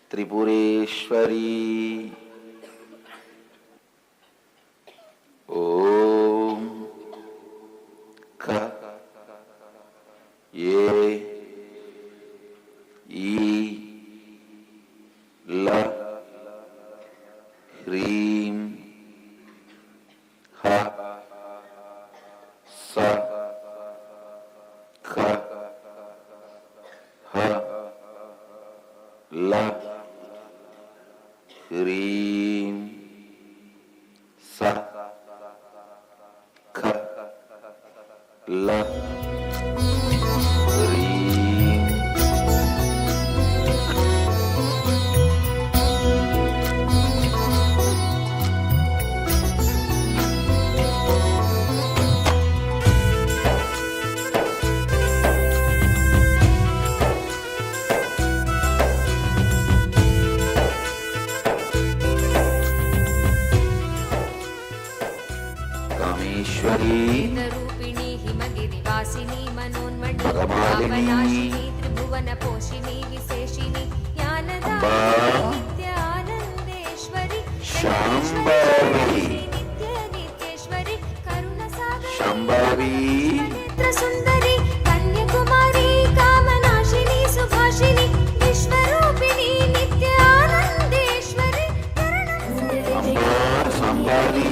Tripureshwari Om Kha Ye I La Hrim Ha Sa Kha Ha La Hrim Sa Kha La Hrim Bhagamalini मनोन्मणि पापनाशिनी त्रिभुवन पोषिणी विशेषिणी ज्ञानदायिनी नित्यानन्देश्वरि शाम्भवी नित्य नित्येश्वरि करुणसागरी शाम्भवी सुन्दरी कन्याकुमारी कामनाशिनी सुभाषिनी विश्वरूपिणी नित्यानन्देश्वरि शाम्भवी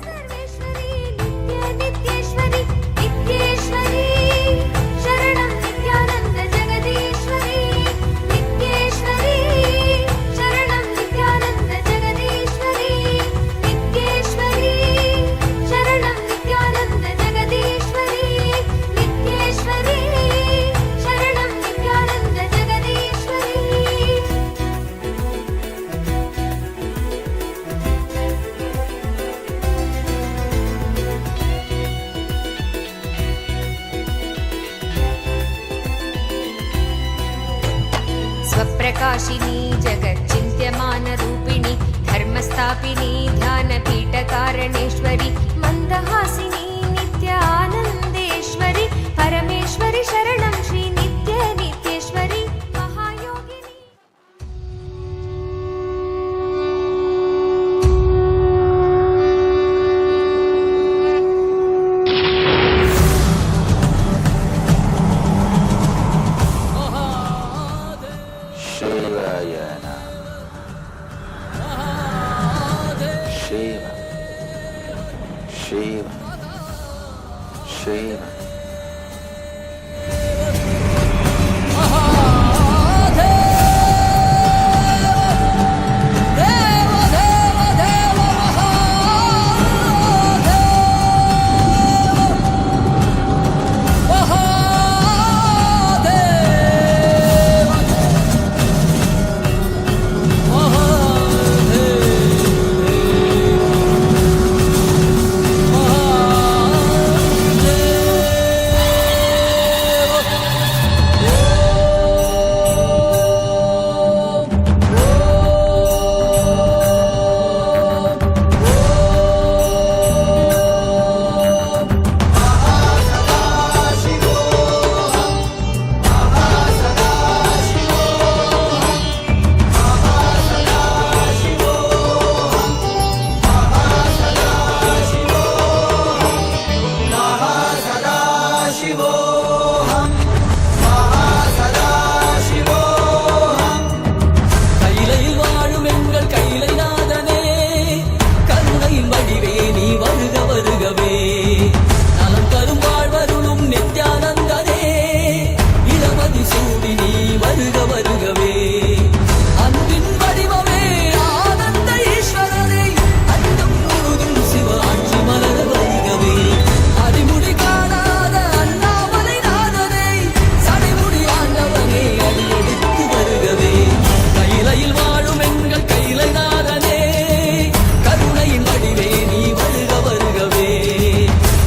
सर्वेश्वरी नित्य नित्येश्वरि नित्येश्वरी शरणं नित्यानन्द जगदीश्वरी नित्येश्वरी शरणं नित्यानन्द जगदीश्वरी नित्येश्वरी शरणं नित्यानन्द जगदीश्वरी नित्येश्वरी शरणं नित्यानन्द जगदीश्वरी स्वप्रकाशिनी जगच्चिन्त्यमानरूपिणी धर्मस्थापिनी ध्यानपीठकारणेश्वरी मन्दहासिनी नित्यानन्देश्वरि परमेश्वरि शरणं श्री नित्य नित्येश्वरि महायोगिनी Shivayana Shiva Shiva Shiva கைலையில் வாழும் எங்கள் கைலைநாதனே கருணையின் வடிவே நீ வருக வருகவே நலம் தரும் வாழ்வருளும் நித்யானந்தனே இளமதி சூடி நீ வருக வருகவே அன்பின் வடிவமே ஆனந்த ஈஸ்வரனே அண்டம் முழுதும் சிவ ஆட்சி மலர வருகவே அடிமுடி காணாத அண்ணாமலை நாதனே சடைமுடி ஆண்டவனே அடியெடுத்து வருகவே கைலையில் வாழும் எங்கள் கைலைநாதனே கருணையின் வடிவே நீ வருக வருகவே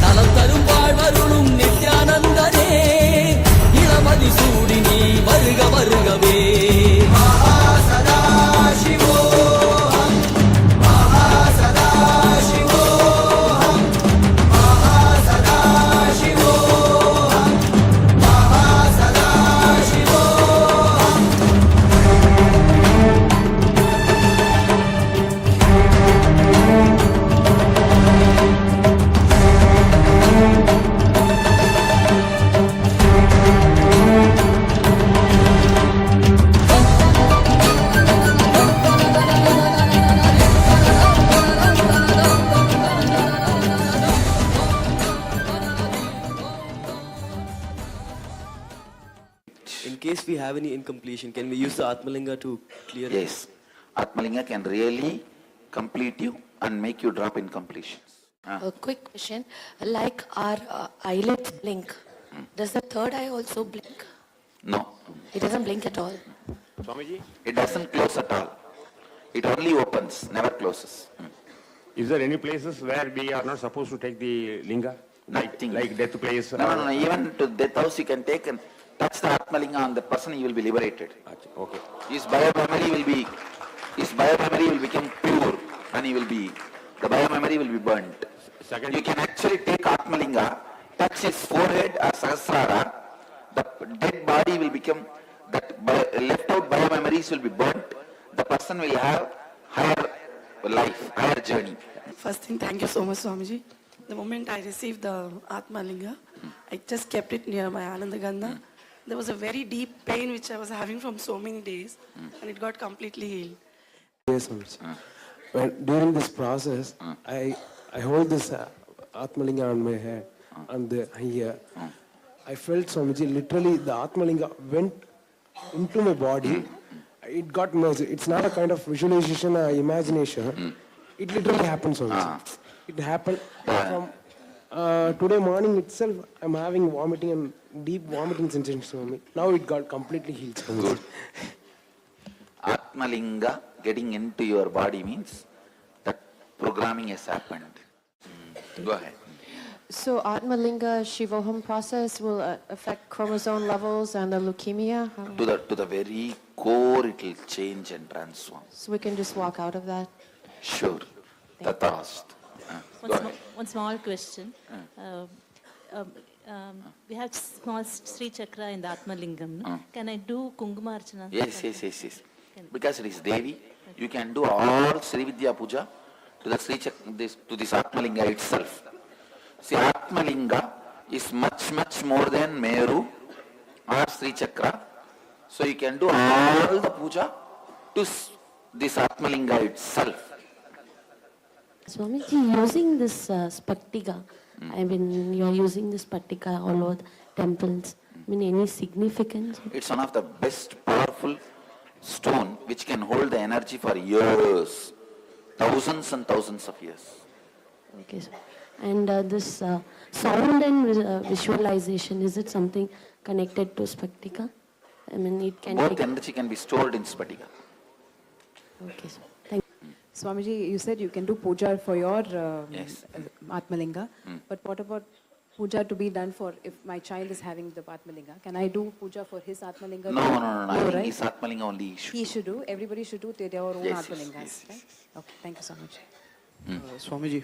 நலம் தரும் வாழ்வருளும் நித்யானந்தனே இளமதி சூடி நீ வருக வருகவே In case we have any incompletion, can we use the Atmalinga to clear it? Yes, Atmalinga can really complete you and make you drop in completions. A quick question, like our eyelids blink, does the third eye also blink? No, It doesn't blink at all. it doesn't close at all. It only opens, never closes. Is there any places where we are not supposed to take the linga? Nothing. Like death place? No. Even to death house you can take and touch the Atmalinga on the person, he will be liberated. Okay. His bio-memory will become pure and the bio-memory will be burnt. Second, You can actually take Atmalinga, touch his forehead or Sahasrara, the dead body will become, left out bio memories will be burnt, the person will have higher life, higher journey. First thing, thank you so much, Swamiji. The moment I received the Atma Linga, I just kept it near my Anandagandha. There was a very deep pain which I was having from so many days, and it got completely healed. Yes, Swamiji. When, during this process, I hold this Atmalinga on my head, and here. I felt, Swamiji, literally the Atmalinga went into my body. It got merged. It's not a kind of visualization or imagination. It literally happened, Swamiji. It happened from today morning itself. I'm having vomiting and deep vomiting sensations, Swami. Now it got completely healed, Swamiji. Good. Atmalinga getting into your body means that programming has happened. Go ahead. So Atmalinga Shivoham process will affect chromosome levels and the leukemia? To the very core it will change and transform. So we can just walk out of that? Sure. Tatast. One small question. We have small Sri Chakra in the Atmalingam. No? Can I do Kunguma Archana? Yes. Because it is Devi, you can do all Sri Vidya Puja to the Sri Chakra, to this Atmalinga itself. See, Atmalinga is much more than Meru or Sri Chakra. So you can do all the puja to this Atmalinga itself. Swamiji, using this spaktika, I mean, you're using this spaktika all over the temples. I mean, any significance? It's one of the best powerful stone which can hold the energy for years, thousands and thousands of years. Okay, sir. And this sound and visualization, is it something connected to spaktika? I mean, it can... Both energy can be stored in spatika. Okay, sir. Thank you. Swamiji, you said you can do puja for your Yes. Atmalinga, but what about puja to be done for if my child is having the Atmalinga? Can I do puja for his Atmalinga? No. I think right? his Atmalinga only he should. He should do. Everybody should do their own Yes, Atmalingas. yes. Right? Okay, thank you so much. Swamiji,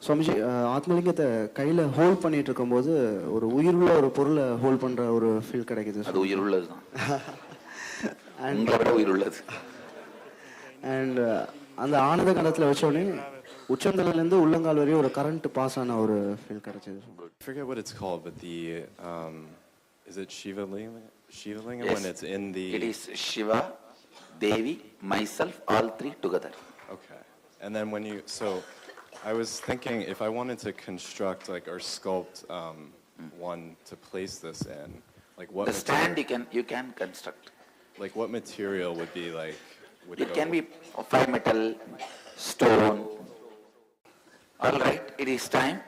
Swamiji, ஆத்மலிங்கத்தை கையில் hold பண்ணிட்டு இருக்கும்போது ஒரு உயிருள்ள ஒரு பொருளை hold பண்ற ஒரு feel கிடைக்குது. அது உயிருள்ளது தான். உங்களை விட உயிருள்ளது. அண்ட் அந்த ஆனந்த கணத்தில் வச்ச உடனே உச்சந்தலையிலேருந்து உள்ளங்கால் வரையும் ஒரு கரண்ட் பாஸ் ஆன ஒரு ஃபீல் கிடைச்சது. I forget what it's called, but the is it Shivalinga? Yes. When it's in the... It is Shiva, Devi, myself, all three together. Okay. And then when you... So I was thinking if I wanted to construct like or sculpt one to place this in, like what... The stand you can construct. Like what material would be like... It can be fire metal, stone. All right, it is time.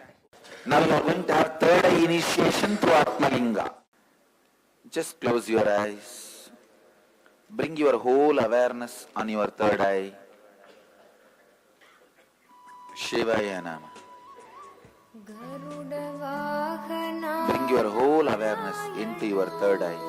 Now you are going to have third eye initiation through Atmalinga. Just close your eyes. Bring your whole awareness on your third eye. Shivaya Nama. Bring your whole awareness into your third eye.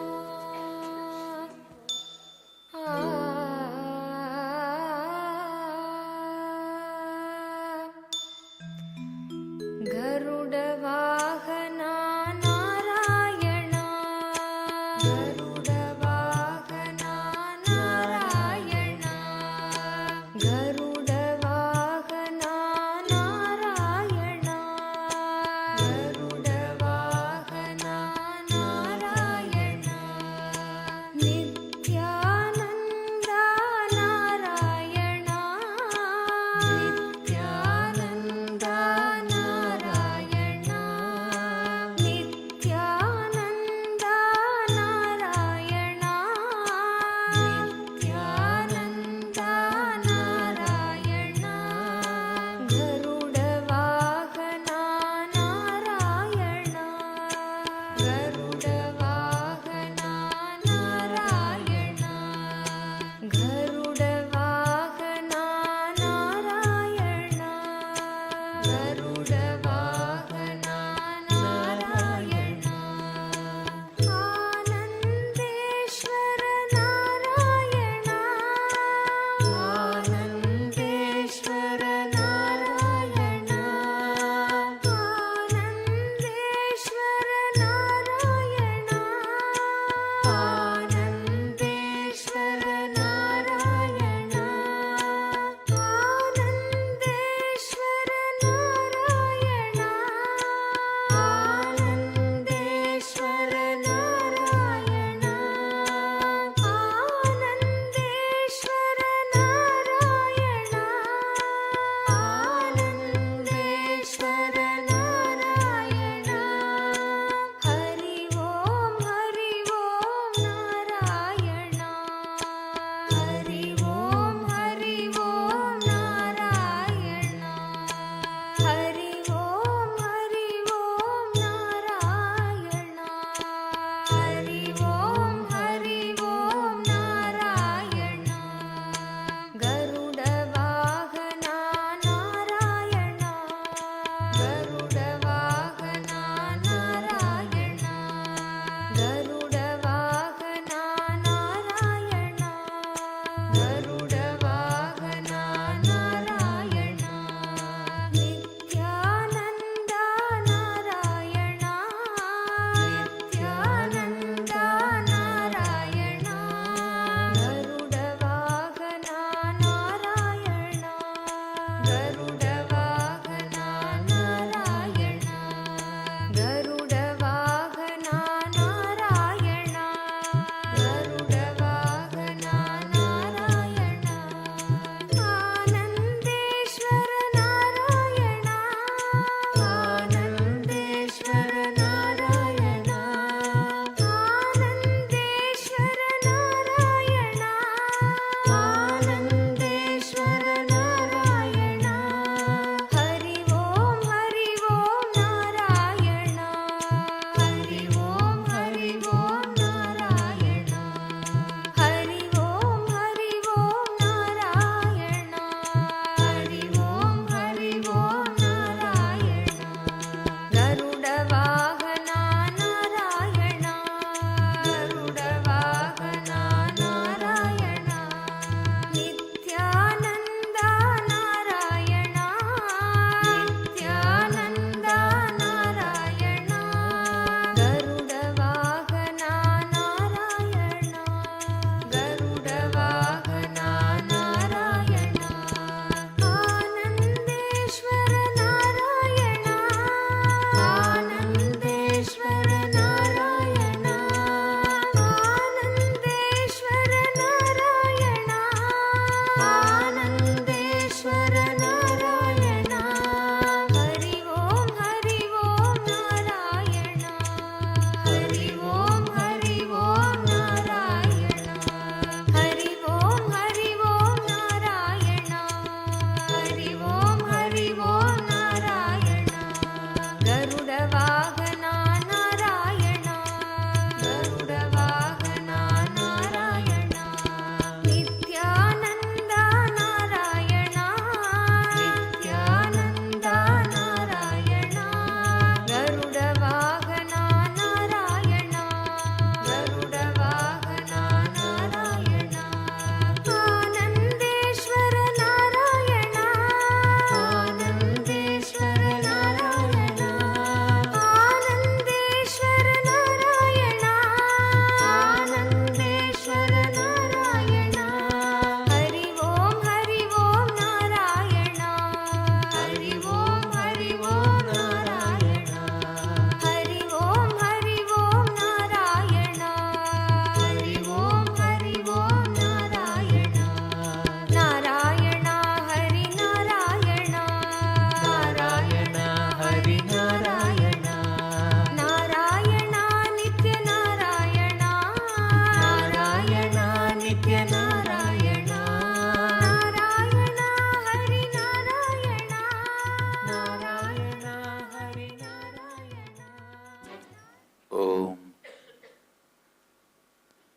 गरुडवाहना Narayana गरुडवाहना Narayana Nityananda Narayana Nityananda Narayana गरुडवाहना Narayana गरुडवाहना Narayana Anandeshwar Narayana Anandeshwar Narayana Anandeshwar Narayana Anandeshwar Narayana Hari ओम नारायणा हरि ओम नारायणा हरि ओम नारायणा हरि ओम नारायणा नारायणा हरि नारायणा नारायणा हरि नारायणा नारायणा नित्य नारायणा नारायणा नित्य Narayana Narayana Hari Narayana Narayana Hari Narayana Om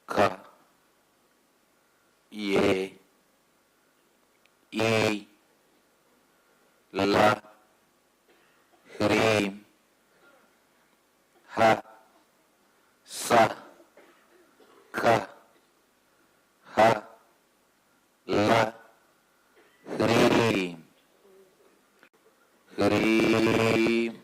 Ka Ye E La Hrim Ha Sa Ka Ha La Hrim Hrim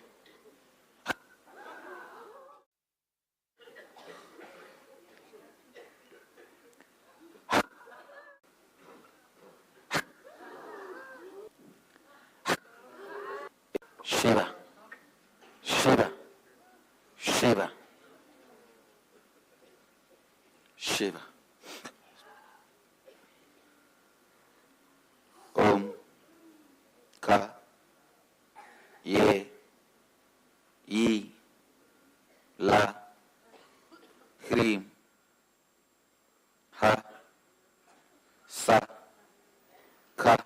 Shiva, Shiva, Shiva, Shiva. Om Ka Ye E La Hrim Ha Sa Ka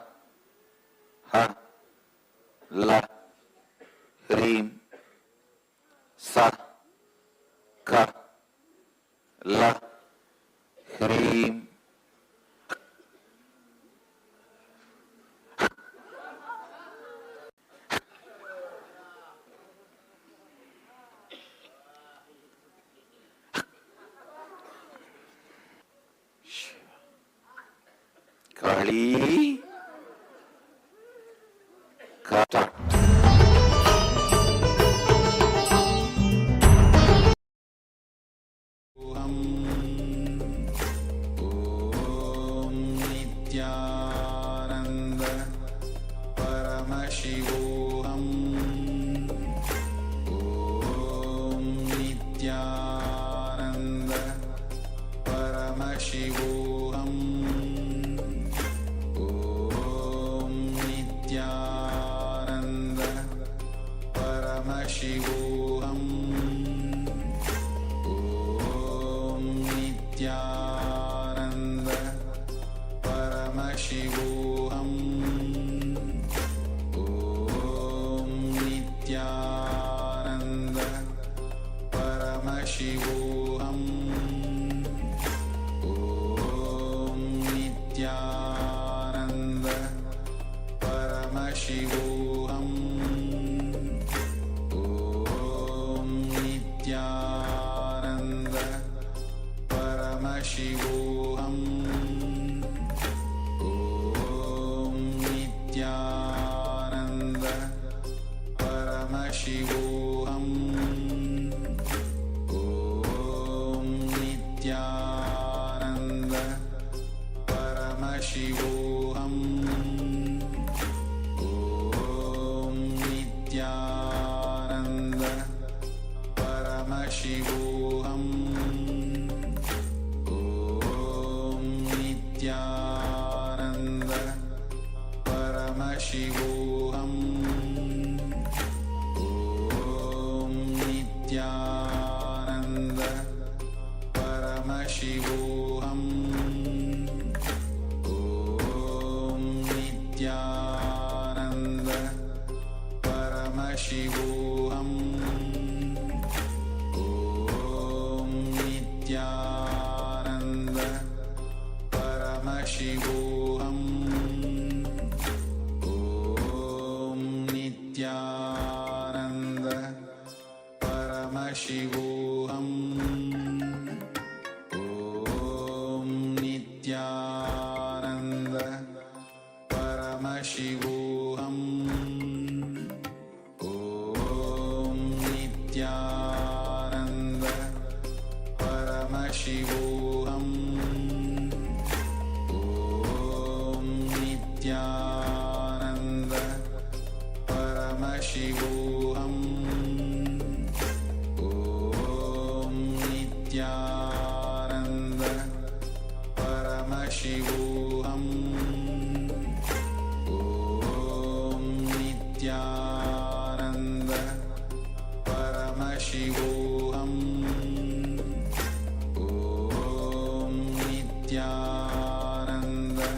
Ha La Hrim Sa Ka La Hrim Kali Kata. Om Nityananda Paramashivoham Om Nityananda Paramashivoham Om Nityananda Paramashivoham Om Nityananda Paramashivoham Om Nityananda Paramashivoham Om Nityananda Paramashivoham Om Nityananda Paramashivoham Om Nityananda Paramashivoham Om Nityananda Paramashivoham Om Nityananda Paramashivoham Om Nityananda Paramashivoham Om Nityananda Paramashivoham Om Nityananda Paramashivoham Paramashivoham Om Nityananda Paramashivoham Om Nityananda Paramashivoham Om Nityananda Paramashivoham Om Nityananda Paramashivoham Om Nityananda Paramashivoham Om Nityananda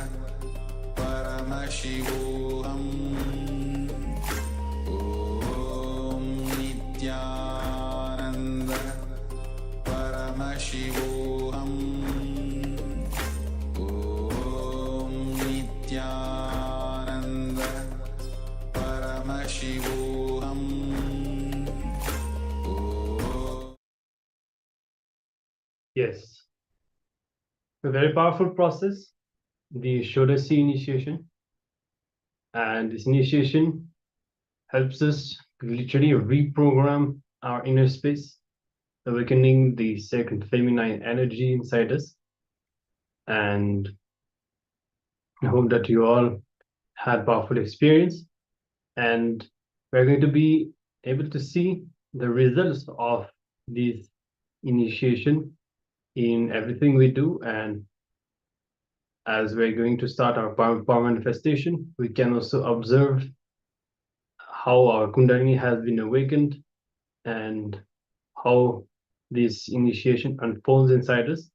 Paramashivoham Om Nityananda Paramashivoham Om Nityananda Paramashivoham Yes, a very powerful process, the Shodashi initiation. And this initiation helps us literally reprogram our inner space, awakening the second feminine energy inside us. And I hope that you all had powerful experience, and we're going to be able to see the results of this initiation in everything we do. And as we're going to start our power manifestation, we can also observe how our Kundalini has been awakened and how this initiation unfolds inside us.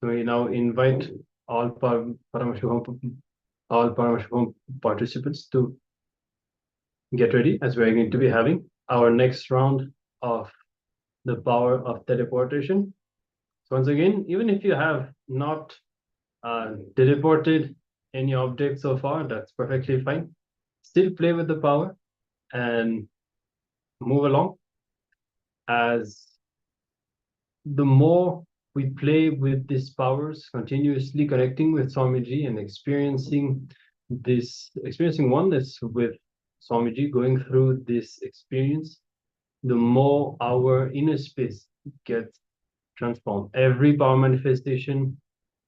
So we now invite all Paramashivoham participants to get ready, as we're going to be having our next round of the power of teleportation. So once again, even if you have not teleported any object so far, that's perfectly fine. Still play with the power and move along, as the more we play with these powers, continuously connecting with Swamiji and experiencing oneness with Swamiji, going through this experience, the more our inner space gets transformed. Every power manifestation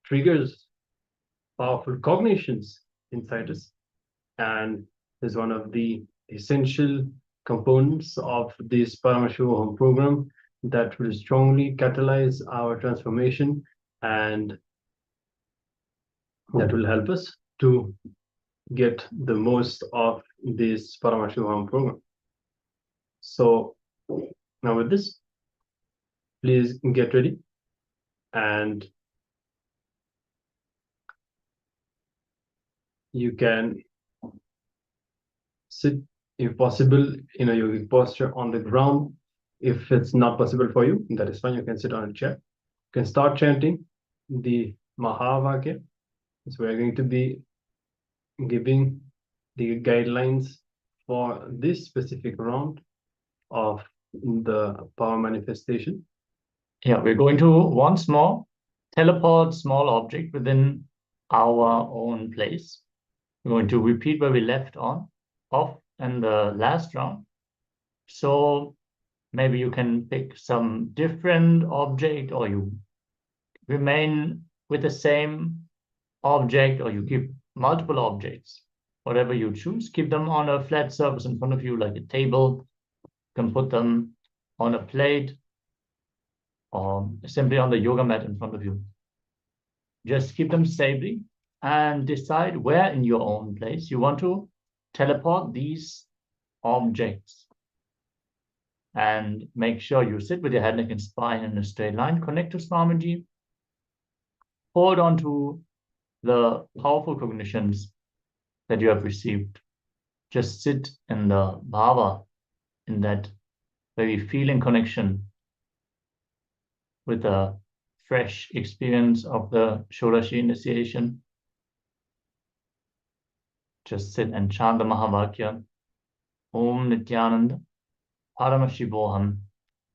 triggers powerful cognitions inside us, and is one of the essential components of this Paramashivoham program that will strongly catalyze our transformation, and that will help us to get the most of this Paramashivoham program. So now with this, please get ready, and you can sit, if possible, in a yogic posture on the ground. If it's not possible for you, that is fine. You can sit on a chair. You can start chanting the Mahavakya. So we're going to be giving the guidelines for this specific round of the power manifestation. Yeah, we're going to once more teleport small object within our own place. We're going to repeat where we left off in the last round. So maybe you can pick some different object, or you remain with the same object, or you keep multiple objects. Whatever you choose, keep them on a flat surface in front of you, like a table. You can put them on a plate, or simply on the yoga mat in front of you. Just keep them stably and decide where in your own place you want to teleport these objects. And make sure you sit with your head, neck, and spine in a straight line. Connect to Swamiji. Hold on to the powerful cognitions that you have received. Just sit in the bhava, in that very feeling connection with the fresh experience of the Shodashi initiation. Just sit and chant the Mahavakya. Om Nityananda Paramashivoham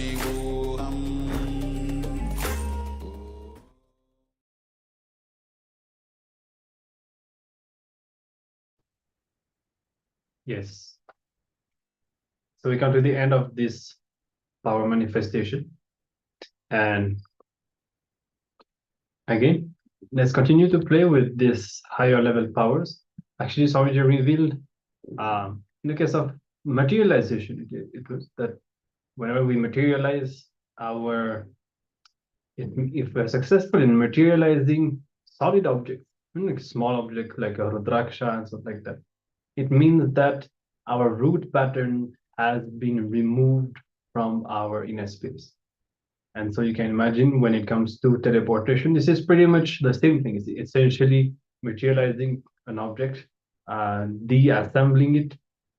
Paramashivoham. Yes. So we come to the end of this power manifestation. And again, let's continue to play with these higher level powers. Actually, Swamiji revealed in the case of materialization, it was that whenever we materialize if we're successful in materializing solid objects, like a small object like a rudraksha and stuff like that, it means that our root pattern has been removed from our inner space. And so you can imagine when it comes to teleportation, this is pretty much the same thing. It's essentially materializing an object, deassembling it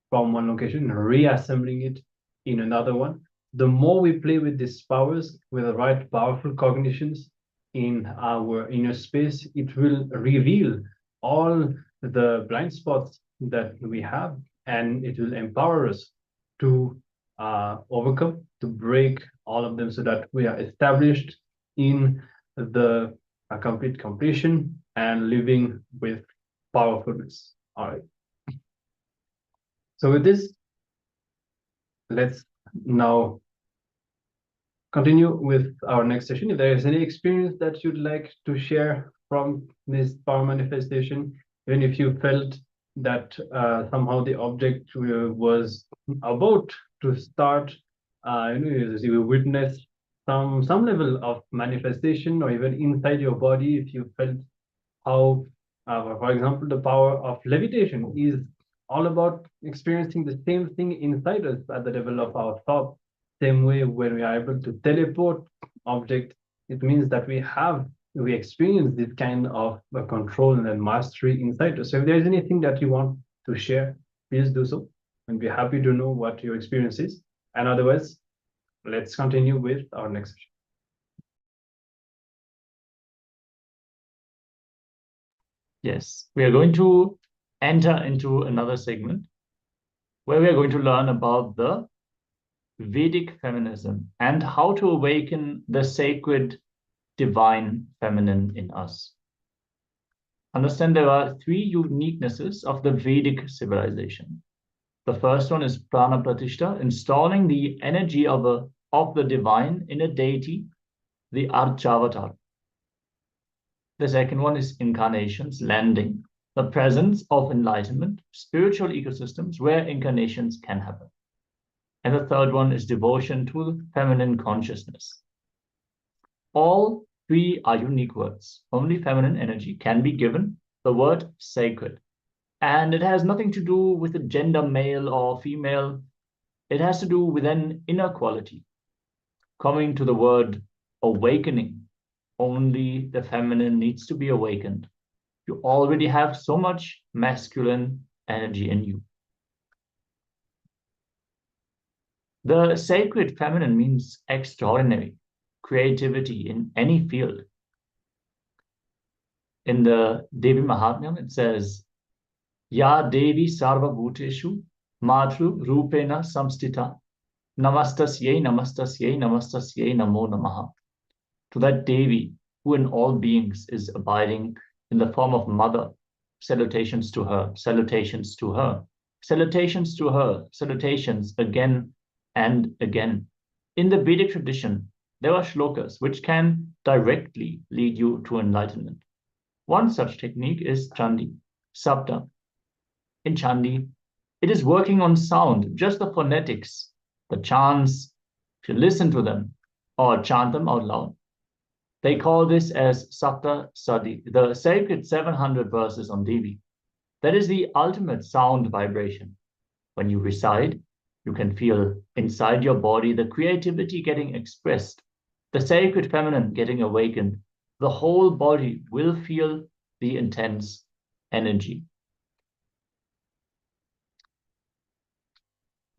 from one location, reassembling it in another one. The more we play with these powers, with the right powerful cognitions in our inner space, it will reveal all the blind spots that we have, and it will empower us to overcome, to break all of them so that we are established in the complete completion and living with powerfulness. All right. So with this, let's now continue with our next session. If there is any experience that you'd like to share from this power manifestation, even if you felt that somehow the object was about to start, you witness some level of manifestation, or even inside your body, if you felt how, for example, the power of levitation is all about experiencing the same thing inside us at the level of our thought. Same way, when we are able to teleport object, it means that we experience this kind of control and mastery inside us. So if there's anything that you want to share, please do so, and be happy to know what your experience is. And otherwise, let's continue with our next session. Yes, we are going to enter into another segment where we are going to learn about the Vedic feminism and how to awaken the sacred divine feminine in us. Understand there are three uniquenesses of the Vedic civilization. The first one is prana pratishtha, installing the energy of the divine in a deity, the Archavatar. The second one is incarnations, landing, the presence of enlightenment, spiritual ecosystems where incarnations can happen. And the third one is devotion to feminine consciousness. All three are unique words. Only feminine energy can be given the word sacred. And it has nothing to do with the gender male or female. It has to do with an inner quality. Coming to the word awakening, only the feminine needs to be awakened. You already have so much masculine energy in you. The sacred feminine means extraordinary creativity in any field. In the Devi Mahatmyam, it says, Ya Devi Sarva Bhuteshu Matru Rupena Samstita Namastasye Namastasye Namastasye Namo Namaha. To that Devi, who in all beings is abiding in the form of mother, salutations to her, salutations to her, salutations to her, salutations again and again. In the Vedic tradition, there are shlokas which can directly lead you to enlightenment. One such technique is Chandi, Sapta. In Chandi, it is working on sound, just the phonetics, the chants, if you listen to them or chant them out loud. They call this as Sapta Sadi, the sacred 700 verses on Devi. That is the ultimate sound vibration. When you recite, you can feel inside your body the creativity getting expressed, the sacred feminine getting awakened. The whole body will feel the intense energy.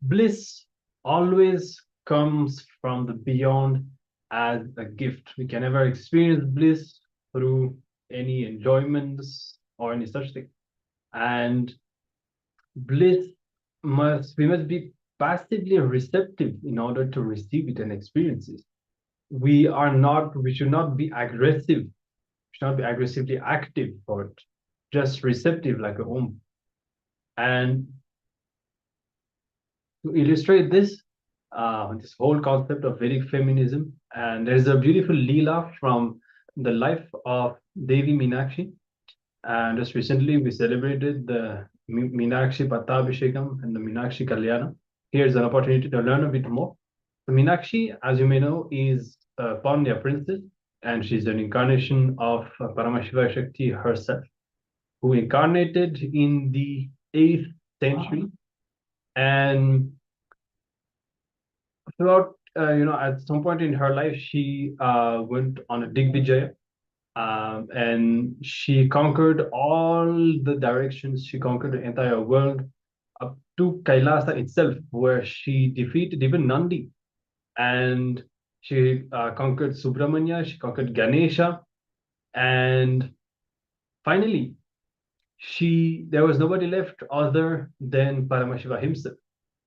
Bliss always comes from the beyond as a gift. We can never experience bliss through any enjoyments or any such thing. And bliss we must be passively receptive in order to receive it and experience it. We should not be aggressive, should not be aggressively active for it, just receptive like a home. And to illustrate this whole concept of Vedic feminism, and there's a beautiful Leela from the life of Devi Meenakshi. And just recently we celebrated the Meenakshi Pattabhishekam and the Meenakshi Kalyana. Here's an opportunity to learn a bit more. So Meenakshi, as you may know, is a Pandya princess, and she's an incarnation of Paramashiva Shakti herself, who incarnated in the 8th century. And throughout, at some point in her life, she went on a Digvijaya, and she conquered all the directions. She conquered the entire world up to Kailasa itself, where she defeated even Nandi. And she conquered Subramanya, she conquered Ganesha, and finally, there was nobody left other than Paramashiva himself.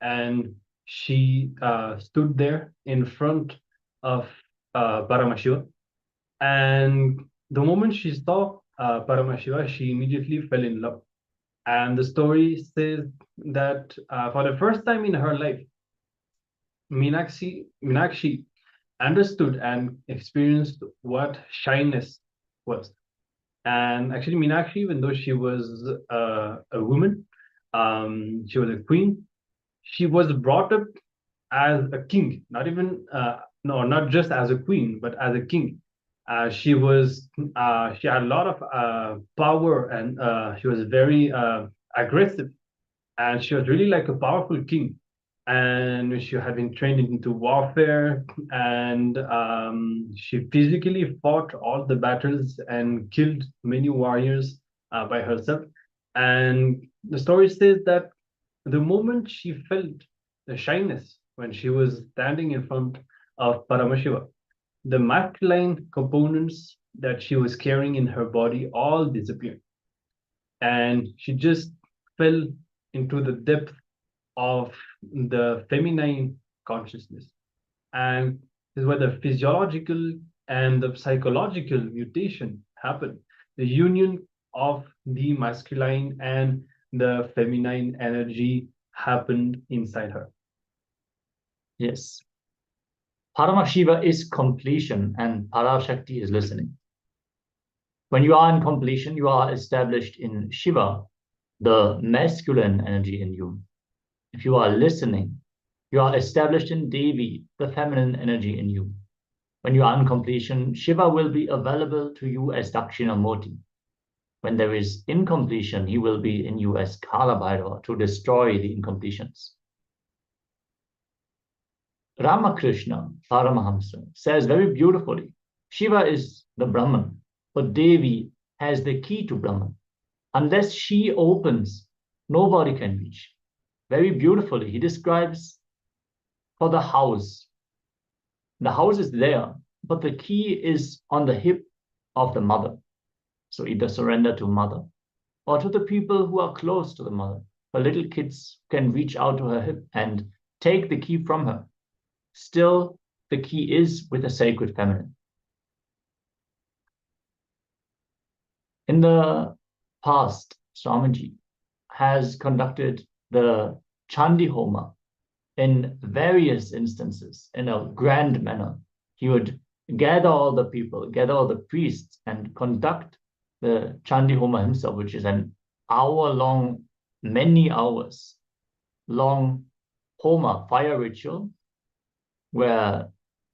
And she stood there in front of Paramashiva. And the moment she saw Paramashiva, she immediately fell in love. And the story says that for the first time in her life, Meenakshi understood and experienced what shyness was. And actually, Meenakshi, even though she was a woman, she was a queen, she was brought up as a king, not just as a queen, but as a king. She had a lot of power, and she was very aggressive, and she was really like a powerful king. And she had been trained into warfare, and she physically fought all the battles and killed many warriors by herself. And the story says that the moment she felt the shyness when she was standing in front of Paramashiva, the masculine components that she was carrying in her body all disappeared. And she just fell into the depth of the feminine consciousness. And this is where the physiological and the psychological mutation happened. The union of the masculine and the feminine energy happened inside her. Yes. Paramashiva is completion and Parashakti is listening. When you are in completion, you are established in Shiva, the masculine energy in you. If you are listening, you are established in Devi, the feminine energy in you. When you are in completion, Shiva will be available to you as Dakshinamurti. When there is incompletion, he will be in you as Kalabhairava to destroy the incompletions. Ramakrishna, Paramahamsa, says very beautifully, Shiva is the Brahman, but Devi has the key to Brahman. Unless she opens, nobody can reach. Very beautifully, he describes for the house. The house is there, but the key is on the hip of the mother. So either surrender to mother or to the people who are close to the mother. Her little kids can reach out to her hip and take the key from her. Still, the key is with the sacred feminine. In the past, Swamiji has conducted the Chandi Homa in various instances in a grand manner. He would gather all the people, gather all the priests, and conduct the Chandi Homa himself, which is an hour-long, many hours long Homa, fire ritual, where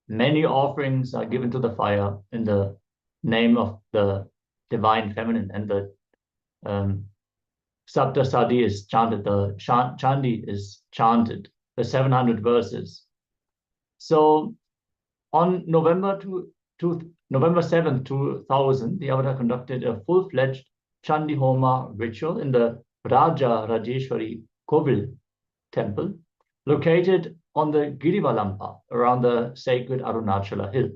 many offerings are given to the fire in the name of the divine feminine, and the Saptasadi is chanted, the Chandi is chanted, the 700 verses. So on November 7th, 2000, the Avatar conducted a full-fledged Chandi Homa ritual in the Raja Rajeshwari Kovil temple, located on the Girivalam path around the sacred Arunachala hill.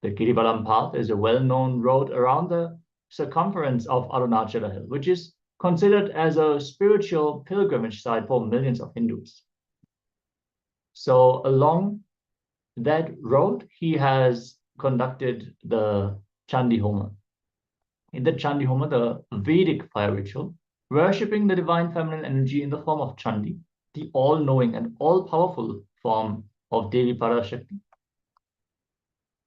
The Girivalam path is a well-known road around the circumference of Arunachala hill, which is considered as a spiritual pilgrimage site for millions of Hindus. So along that road, he has conducted the Chandi Homa. In the Chandi Homa, the Vedic fire ritual, worshipping the divine feminine energy in the form of Chandi, the all-knowing and all-powerful form of Devi Parashakti.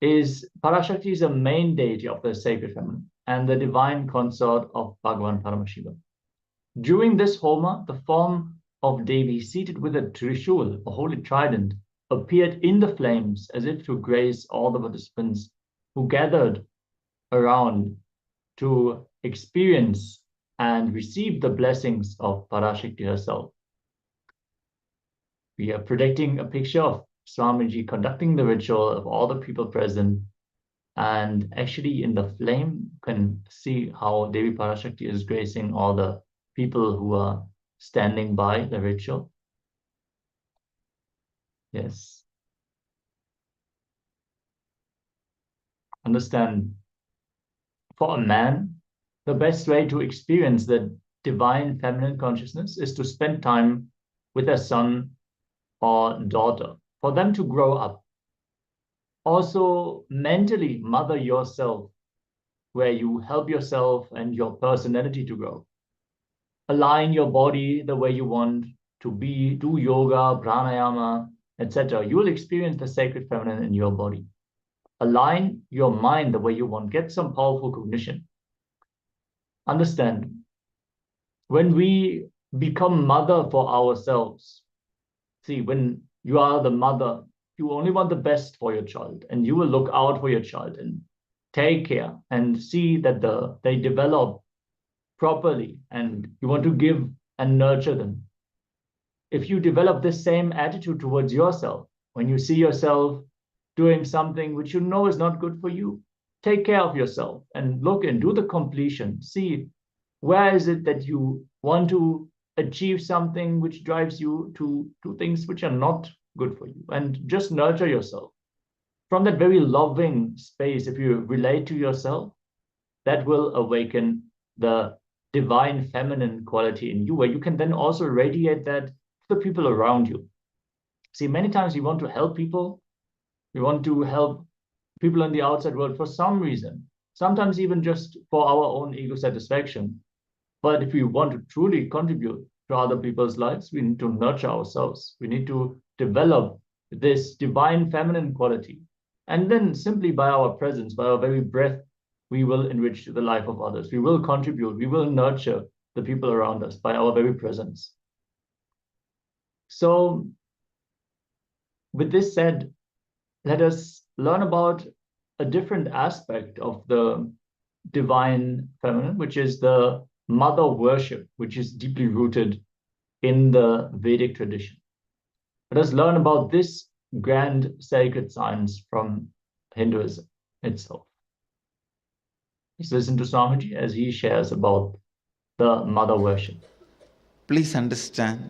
Parashakti is a main deity of the sacred feminine and the divine consort of Bhagavan Paramashiva. During this Homa, the form of Devi seated with a trishul, a holy trident, appeared in the flames as if to grace all the participants who gathered around to experience and receive the blessings of Parashakti herself. We are projecting a picture of Swamiji conducting the ritual of all the people present, and actually in the flame you can see how Devi Parashakti is gracing all the people who are standing by the ritual. Yes. Understand, for a man, the best way to experience the divine feminine consciousness is to spend time with a son or daughter, for them to grow up. Also, mentally mother yourself, where you help yourself and your personality to grow. Align your body the way you want to be, do yoga, pranayama, etc. You will experience the sacred feminine in your body. Align your mind the way you want. Get some powerful cognition. Understand, when we become mother for ourselves, see, when you are the mother, you only want the best for your child, and you will look out for your child and take care and see that they develop properly, and you want to give and nurture them. If you develop this same attitude towards yourself, when you see yourself doing something which you know is not good for you, take care of yourself and look and do the completion. See, where is it that you want to achieve something which drives you to do things which are not good for you, and just nurture yourself. From that very loving space, if you relate to yourself, that will awaken the divine feminine quality in you, where you can then also radiate that to the people around you. See, many times we want to help people. We want to help people in the outside world for some reason, sometimes even just for our own ego satisfaction. But if we want to truly contribute to other people's lives, we need to nurture ourselves. We need to develop this divine feminine quality. And then simply by our presence, by our very breath, we will enrich the life of others. We will contribute, we will nurture the people around us by our very presence. So with this said, let us learn about a different aspect of the divine feminine, which is the mother worship, which is deeply rooted in the Vedic tradition. Let us learn about this grand sacred science from Hinduism itself. Let's listen to Swamiji as he shares about the mother worship. Please understand,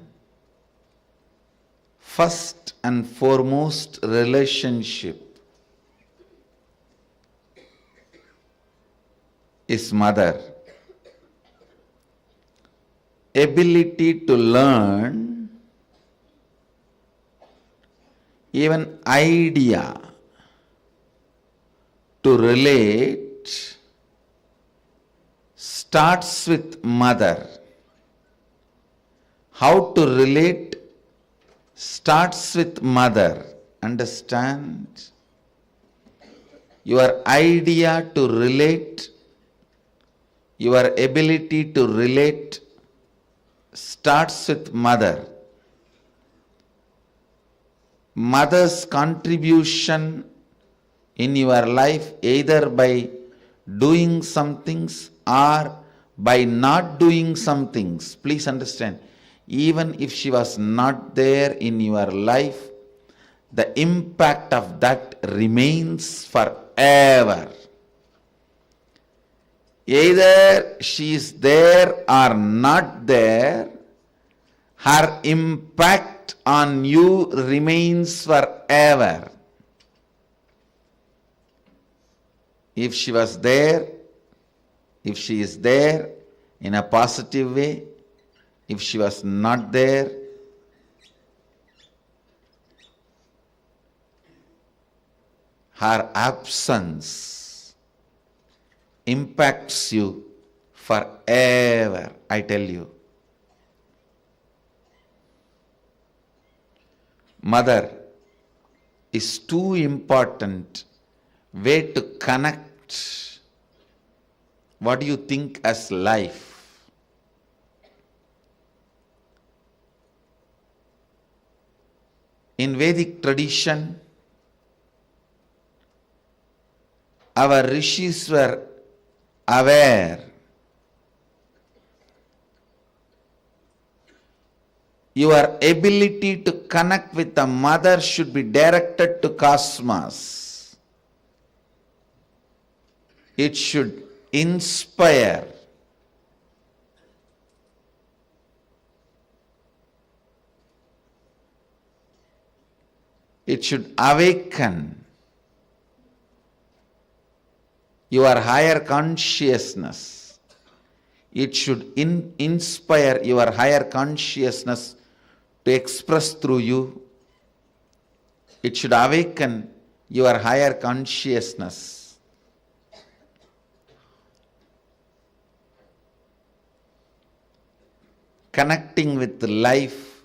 first and foremost relationship is mother. Ability to learn, even idea to relate starts with mother. How to relate starts with mother. Understand? Your idea to relate, your ability to relate starts with mother. Mother's contribution in your life, either by doing some things or by not doing some things. Please understand, even if she was not there in your life, the impact of that remains forever. Either she is there or not there, her impact on you remains forever. If she was there, if she is there in a positive way, if she was not there, her absence impacts you forever, I tell you. Mother is too important way to connect what you think as life. In Vedic tradition, our rishis were aware. Your ability to connect with the mother should be directed to cosmos. It should inspire. It should awaken your higher consciousness. It should inspire your higher consciousness to express through you. It should awaken your higher consciousness. Connecting with life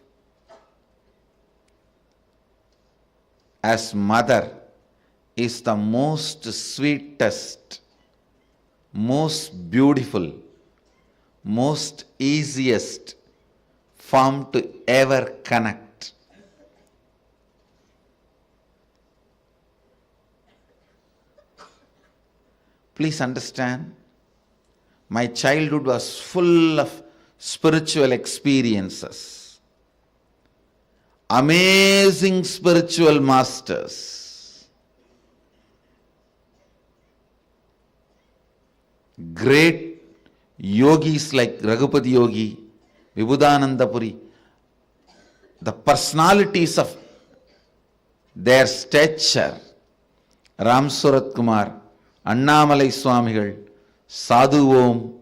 as mother is the most sweetest, most beautiful, most easiest form to ever connect. Please understand, my childhood was full of spiritual experiences, amazing spiritual masters, great yogis like Raghupati Yogi, Vibhudananda Puri, the personalities of their stature, Ram Surat Kumar, Annamalai Swamigal, Sadhu Om.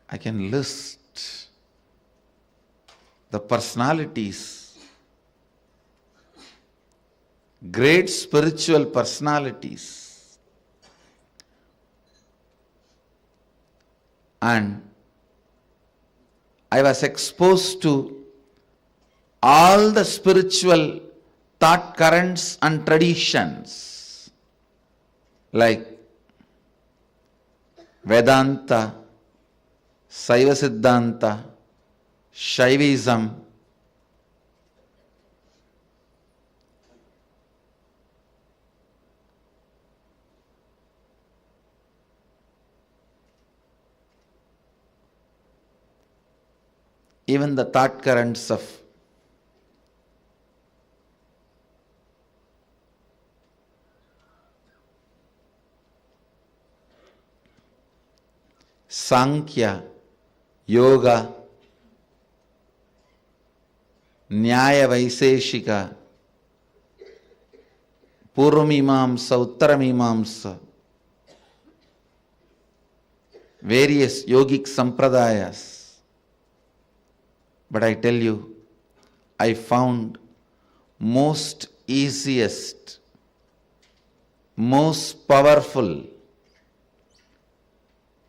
I can list the personalities, great spiritual personalities. And I was exposed to all the spiritual thought currents and traditions like Vedanta, Saiva Siddhanta, Shaivism, even the thought currents of Sankhya, Yoga, Nyaya Vaiseshika, Purvamimamsa, Uttaramimamsa, various yogic sampradayas. But I tell you, I found most easiest, most powerful,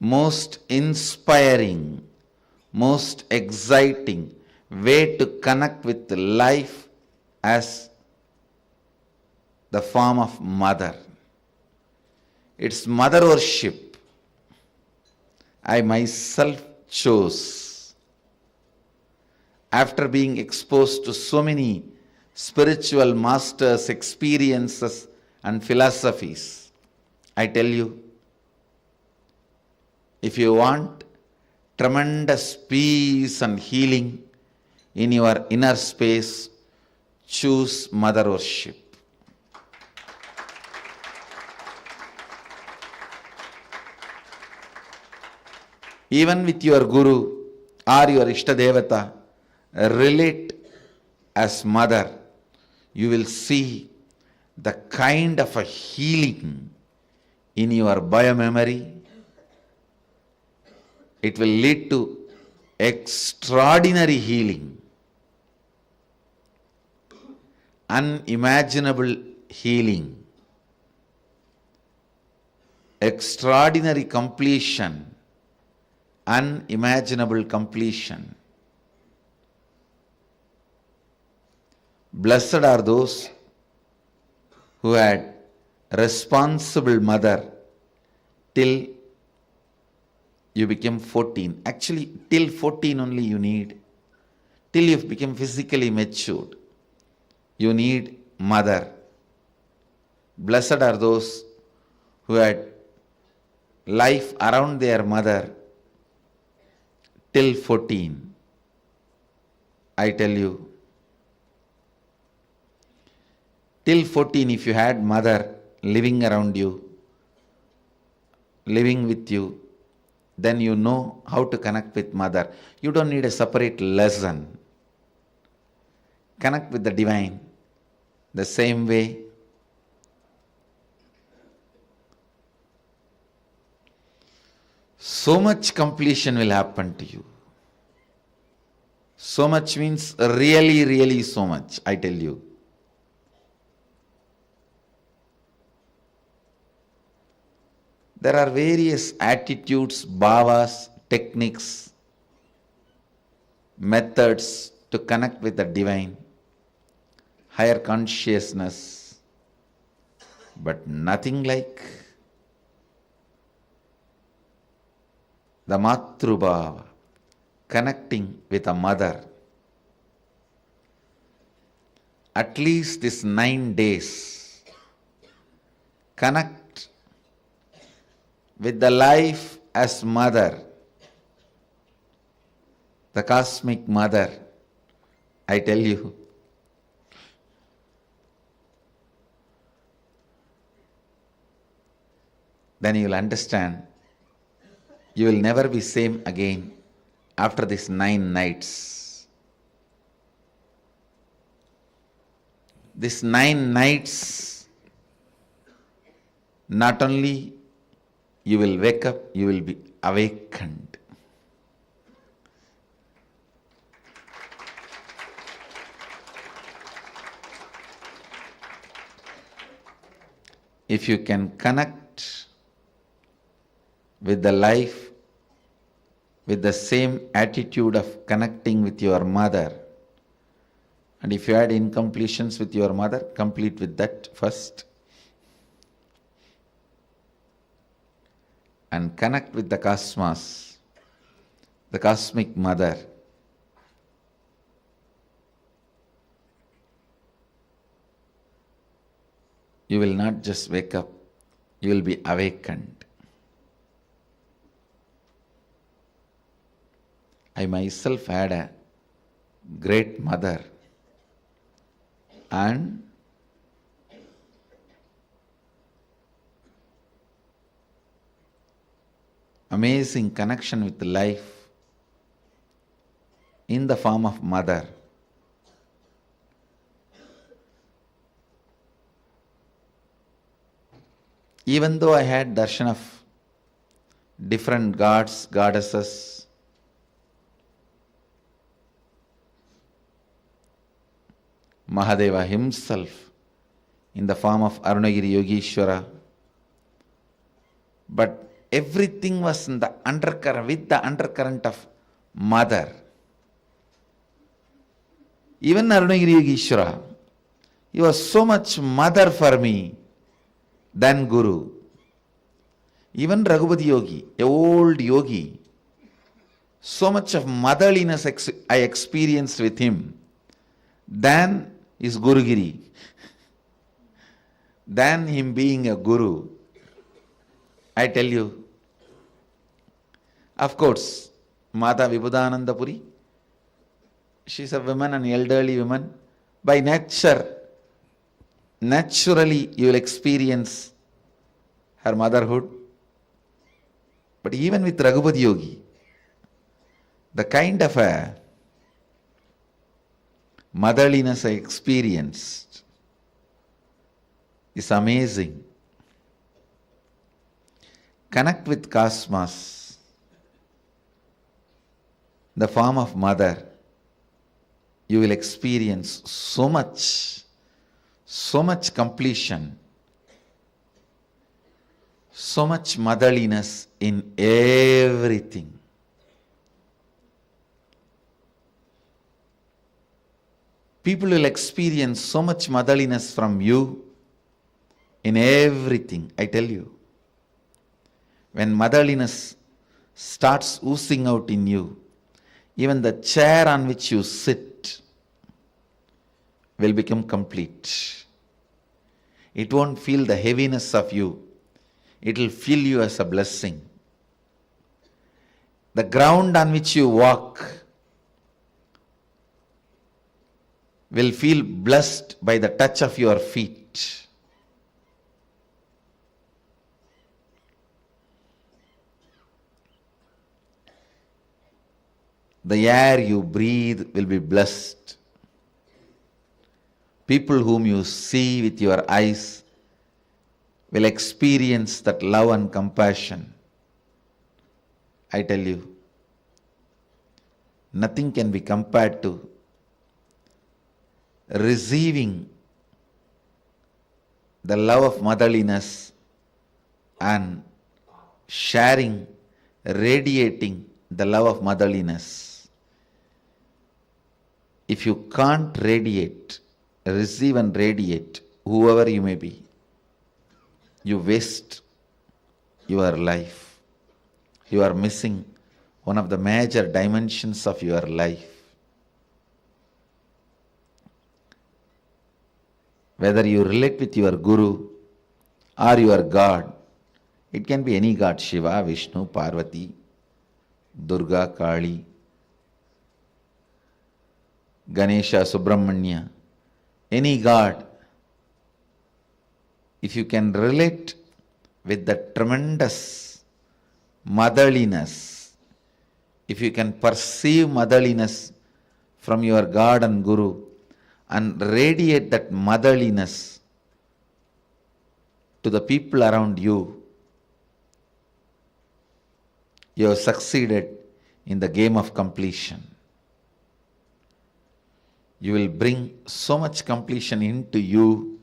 most inspiring, most exciting way to connect with life as the form of mother. It's mother worship. I myself chose. After being exposed to so many spiritual masters, experiences and philosophies, I tell you, if you want tremendous peace and healing in your inner space, choose mother worship. Even with your guru or your Ishtadevata, relate as mother, you will see the kind of a healing in your biomemory. It will lead to extraordinary healing. unimaginable healing, extraordinary completion, unimaginable completion. Blessed are those who had responsible mother till you became 14. Actually, till 14 only you need. Till you become physically matured, you need mother. Blessed are those who had life around their mother till 14. I tell you, till 14, if you had mother living around you, living with you, then you know how to connect with mother. You don't need a separate lesson. Connect with the divine the same way. So much completion will happen to you. So much means really, really so much, I tell you. There are various attitudes, bhavas, techniques, methods to connect with the divine, higher consciousness, but nothing like the Matrubhava, connecting with a mother. At least this 9 days, connect with the life as mother, the cosmic mother, I tell you. Then you will understand, you will never be same again after these 9 nights. These 9 nights, not only you will wake up, you will be awakened. If you can connect with the life with the same attitude of connecting with your mother, and if you had incompletions with your mother, complete with that first. And connect with the cosmos, the cosmic mother. You will not just wake up, you will be awakened. I myself had a great mother, and amazing connection with life in the form of mother. Even though I had darshan of different gods, goddesses, Mahadeva himself in the form of Arunagiri Yogeshwara, but everything was in the undercurrent, with the undercurrent of mother. Even Arunagiri Yogeshwara, he was so much mother for me than Guru. Even Raghupati Yogi, a old yogi, so much of motherliness I experienced with him than his Gurugiri, than him being a Guru. I tell you, of course, Mata Vibhudananda Puri, she's a woman, an elderly woman. By nature, naturally you will experience her motherhood. But even with Raghupati Yogi, the kind of a motherliness I experienced is amazing. Connect with cosmos, the form of mother. You will experience so much so much completion, so much motherliness in everything. People will experience so much motherliness from you in everything, I tell you. When motherliness starts oozing out in you, even the chair on which you sit will become complete. It won't feel the heaviness of you. It will feel you as a blessing. The ground on which you walk will feel blessed by the touch of your feet. The air you breathe will be blessed. People whom you see with your eyes will experience that love and compassion. I tell you, nothing can be compared to receiving the love of motherliness and sharing, radiating the love of motherliness. If you can't radiate, receive and radiate, whoever you may be, you waste your life. You are missing one of the major dimensions of your life. Whether you relate with your Guru or your God, it can be any God, Shiva, Vishnu, Parvati, Durga, Kali, Ganesha, Subramanya, any God. If you can relate with the tremendous motherliness, if you can perceive motherliness from your God and Guru and radiate that motherliness to the people around you, you have succeeded in the game of completion. You will bring so much completion into you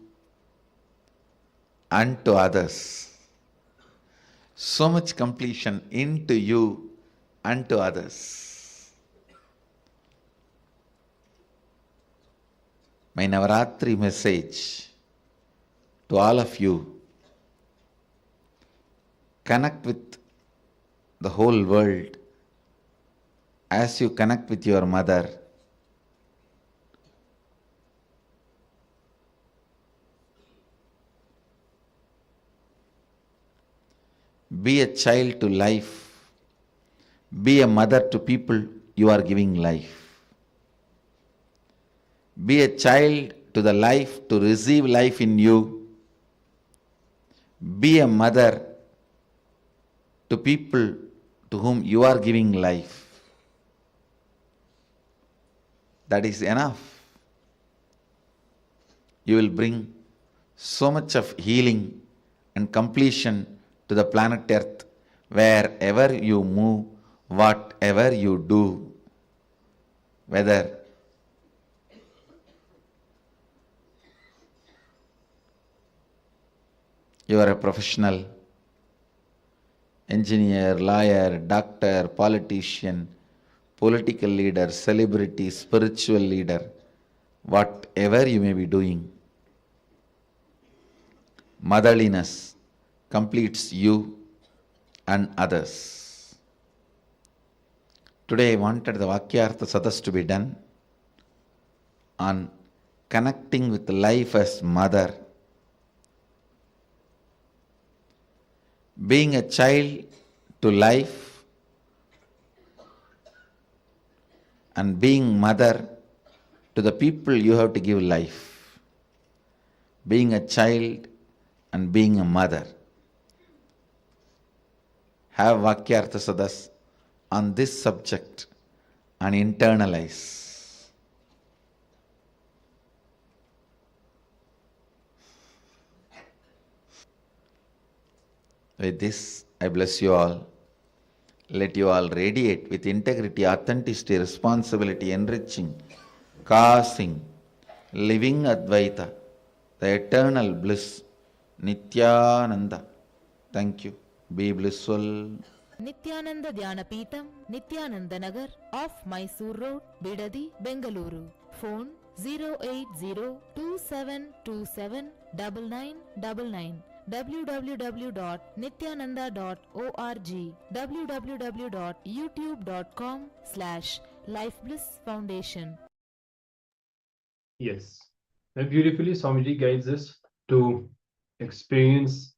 and to others. So much completion into you and to others. My Navaratri message to all of you: connect with the whole world as you connect with your mother. Be a child to life. Be a mother to people you are giving life. Be a child to the life to receive life in you. Be a mother to people to whom you are giving life. That is enough. You will bring so much of healing and completion to the planet Earth, wherever you move, whatever you do, whether you are a professional, engineer, lawyer, doctor, politician, political leader, celebrity, spiritual leader, whatever you may be doing, motherliness completes you and others. Today I wanted the Vakyartha Sadas to be done on connecting with life as mother. Being a child to life and being mother to the people you have to give life. Being a child and being a mother. Have Vakyartha Sadas on this subject and internalize. With this, I bless you all. Let you all radiate with integrity, authenticity, responsibility, enriching, causing, living Advaita, the eternal bliss, Nityananda. Thank you. Be blissful. Nityananda Dhyanapitham, Nityananda Nagar, off Mysore Road, Bidadi, Bengaluru. Phone 08027279999. www.nityananda.org, www.youtube.com/Life Bliss Foundation. Yes. And beautifully, Swamiji guides us to experience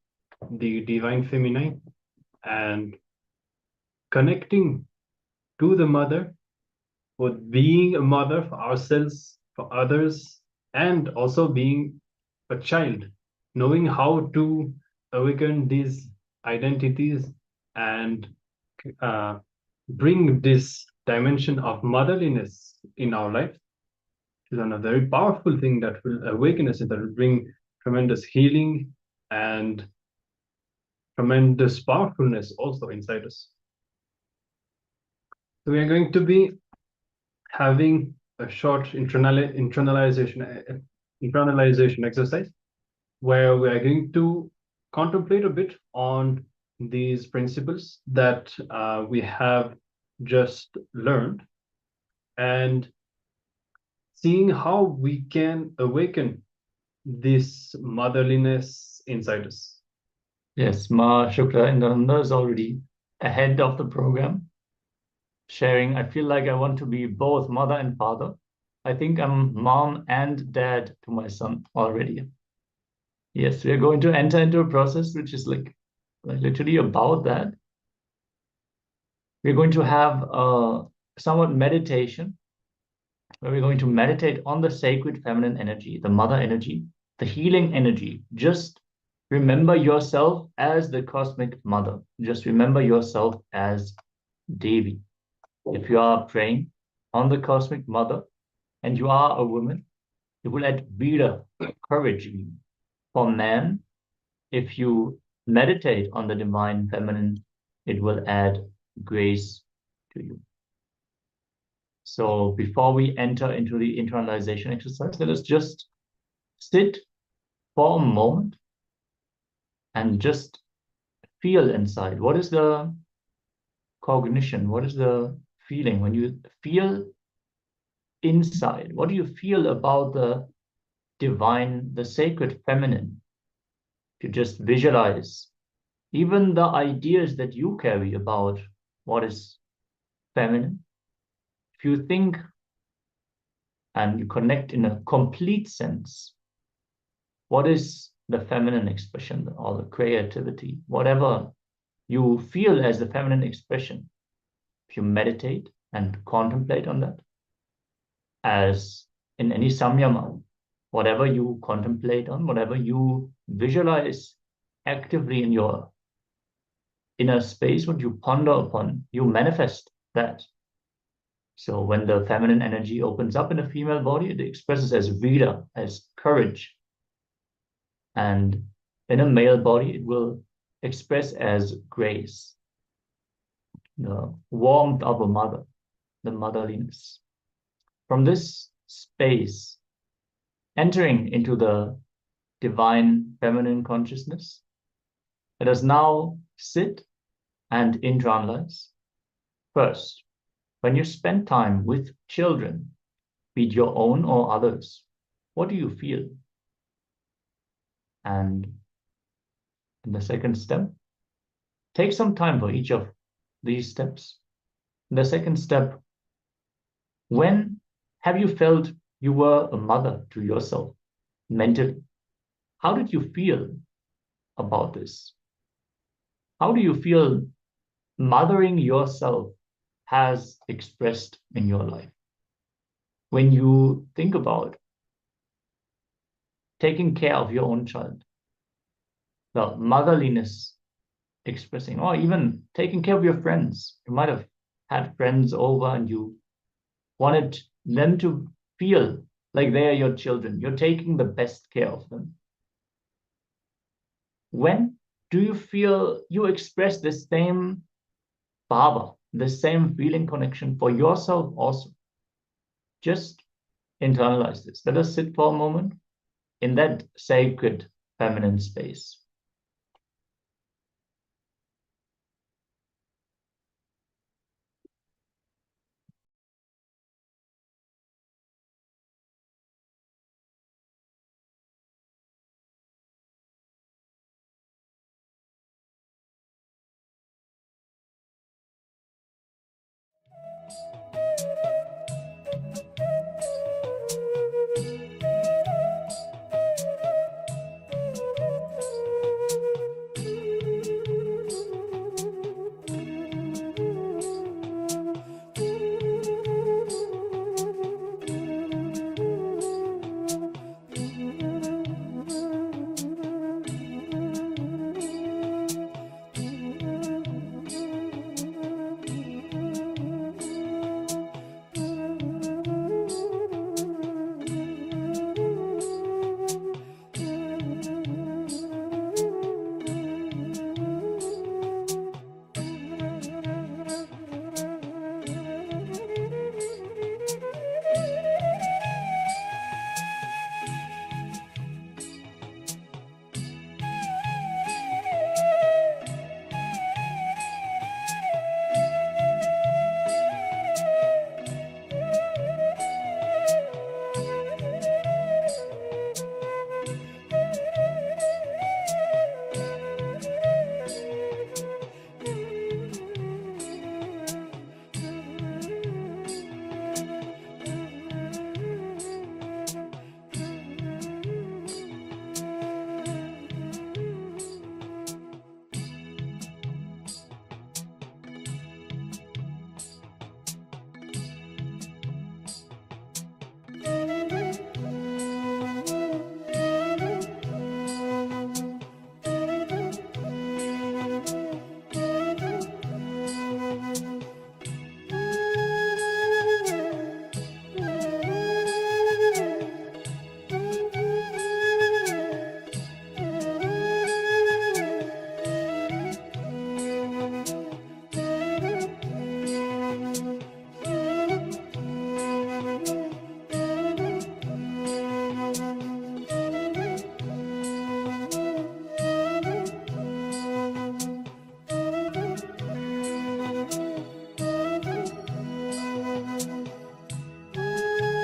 the divine feminine and connecting to the mother, for being a mother for ourselves, for others, and also being a child, knowing how to awaken these identities and bring this dimension of motherliness in our life is a very powerful thing that will awaken us and that will bring tremendous healing and tremendous powerfulness also inside us. So we are going to be having a short internalization exercise where we are going to contemplate a bit on these principles that we have just learned and seeing how we can awaken this motherliness inside us. Yes, Ma Shukla Indananda is already ahead of the program, sharing, I feel like I want to be both mother and father. I think I'm mom and dad to my son already. Yes, we are going to enter into a process which is like literally about that. We're going to have a somewhat meditation where we're going to meditate on the sacred feminine energy, the mother energy, the healing energy. Just remember yourself as the cosmic mother. Just remember yourself as Devi. If you are praying on the cosmic mother and you are a woman, it will add Veda, courage in you. For man, if you meditate on the divine feminine, it will add grace to you. So before we enter into the internalization exercise, let us just sit for a moment and just feel inside. What is the cognition? What is the feeling? When you feel inside, what do you feel about the divine, the sacred feminine? If you just visualize even the ideas that you carry about what is feminine, if you think and you connect in a complete sense, what is the feminine expression or the creativity, whatever you feel as the feminine expression, if you meditate and contemplate on that, as in any samyama, whatever you contemplate on, whatever you visualize actively in your inner space, what you ponder upon, you manifest that. So when the feminine energy opens up in a female body, it expresses as Veda, as courage. And in a male body, it will express as grace, the warmth of a mother, the motherliness. From this space, entering into the divine feminine consciousness, let us now sit and internalize. First, when you spend time with children, be it your own or others, what do you feel? And in the second step, take some time for each of these steps. In the second step, when have you felt you were a mother to yourself mentally? How did you feel about this? How do you feel mothering yourself has expressed in your life? When you think about taking care of your own child, the motherliness expressing, or even taking care of your friends. You might have had friends over and you wanted them to feel like they are your children. You're taking the best care of them. When do you feel you express the same bhava, the same feeling connection for yourself also? Just internalize this. Let us sit for a moment in that sacred feminine space.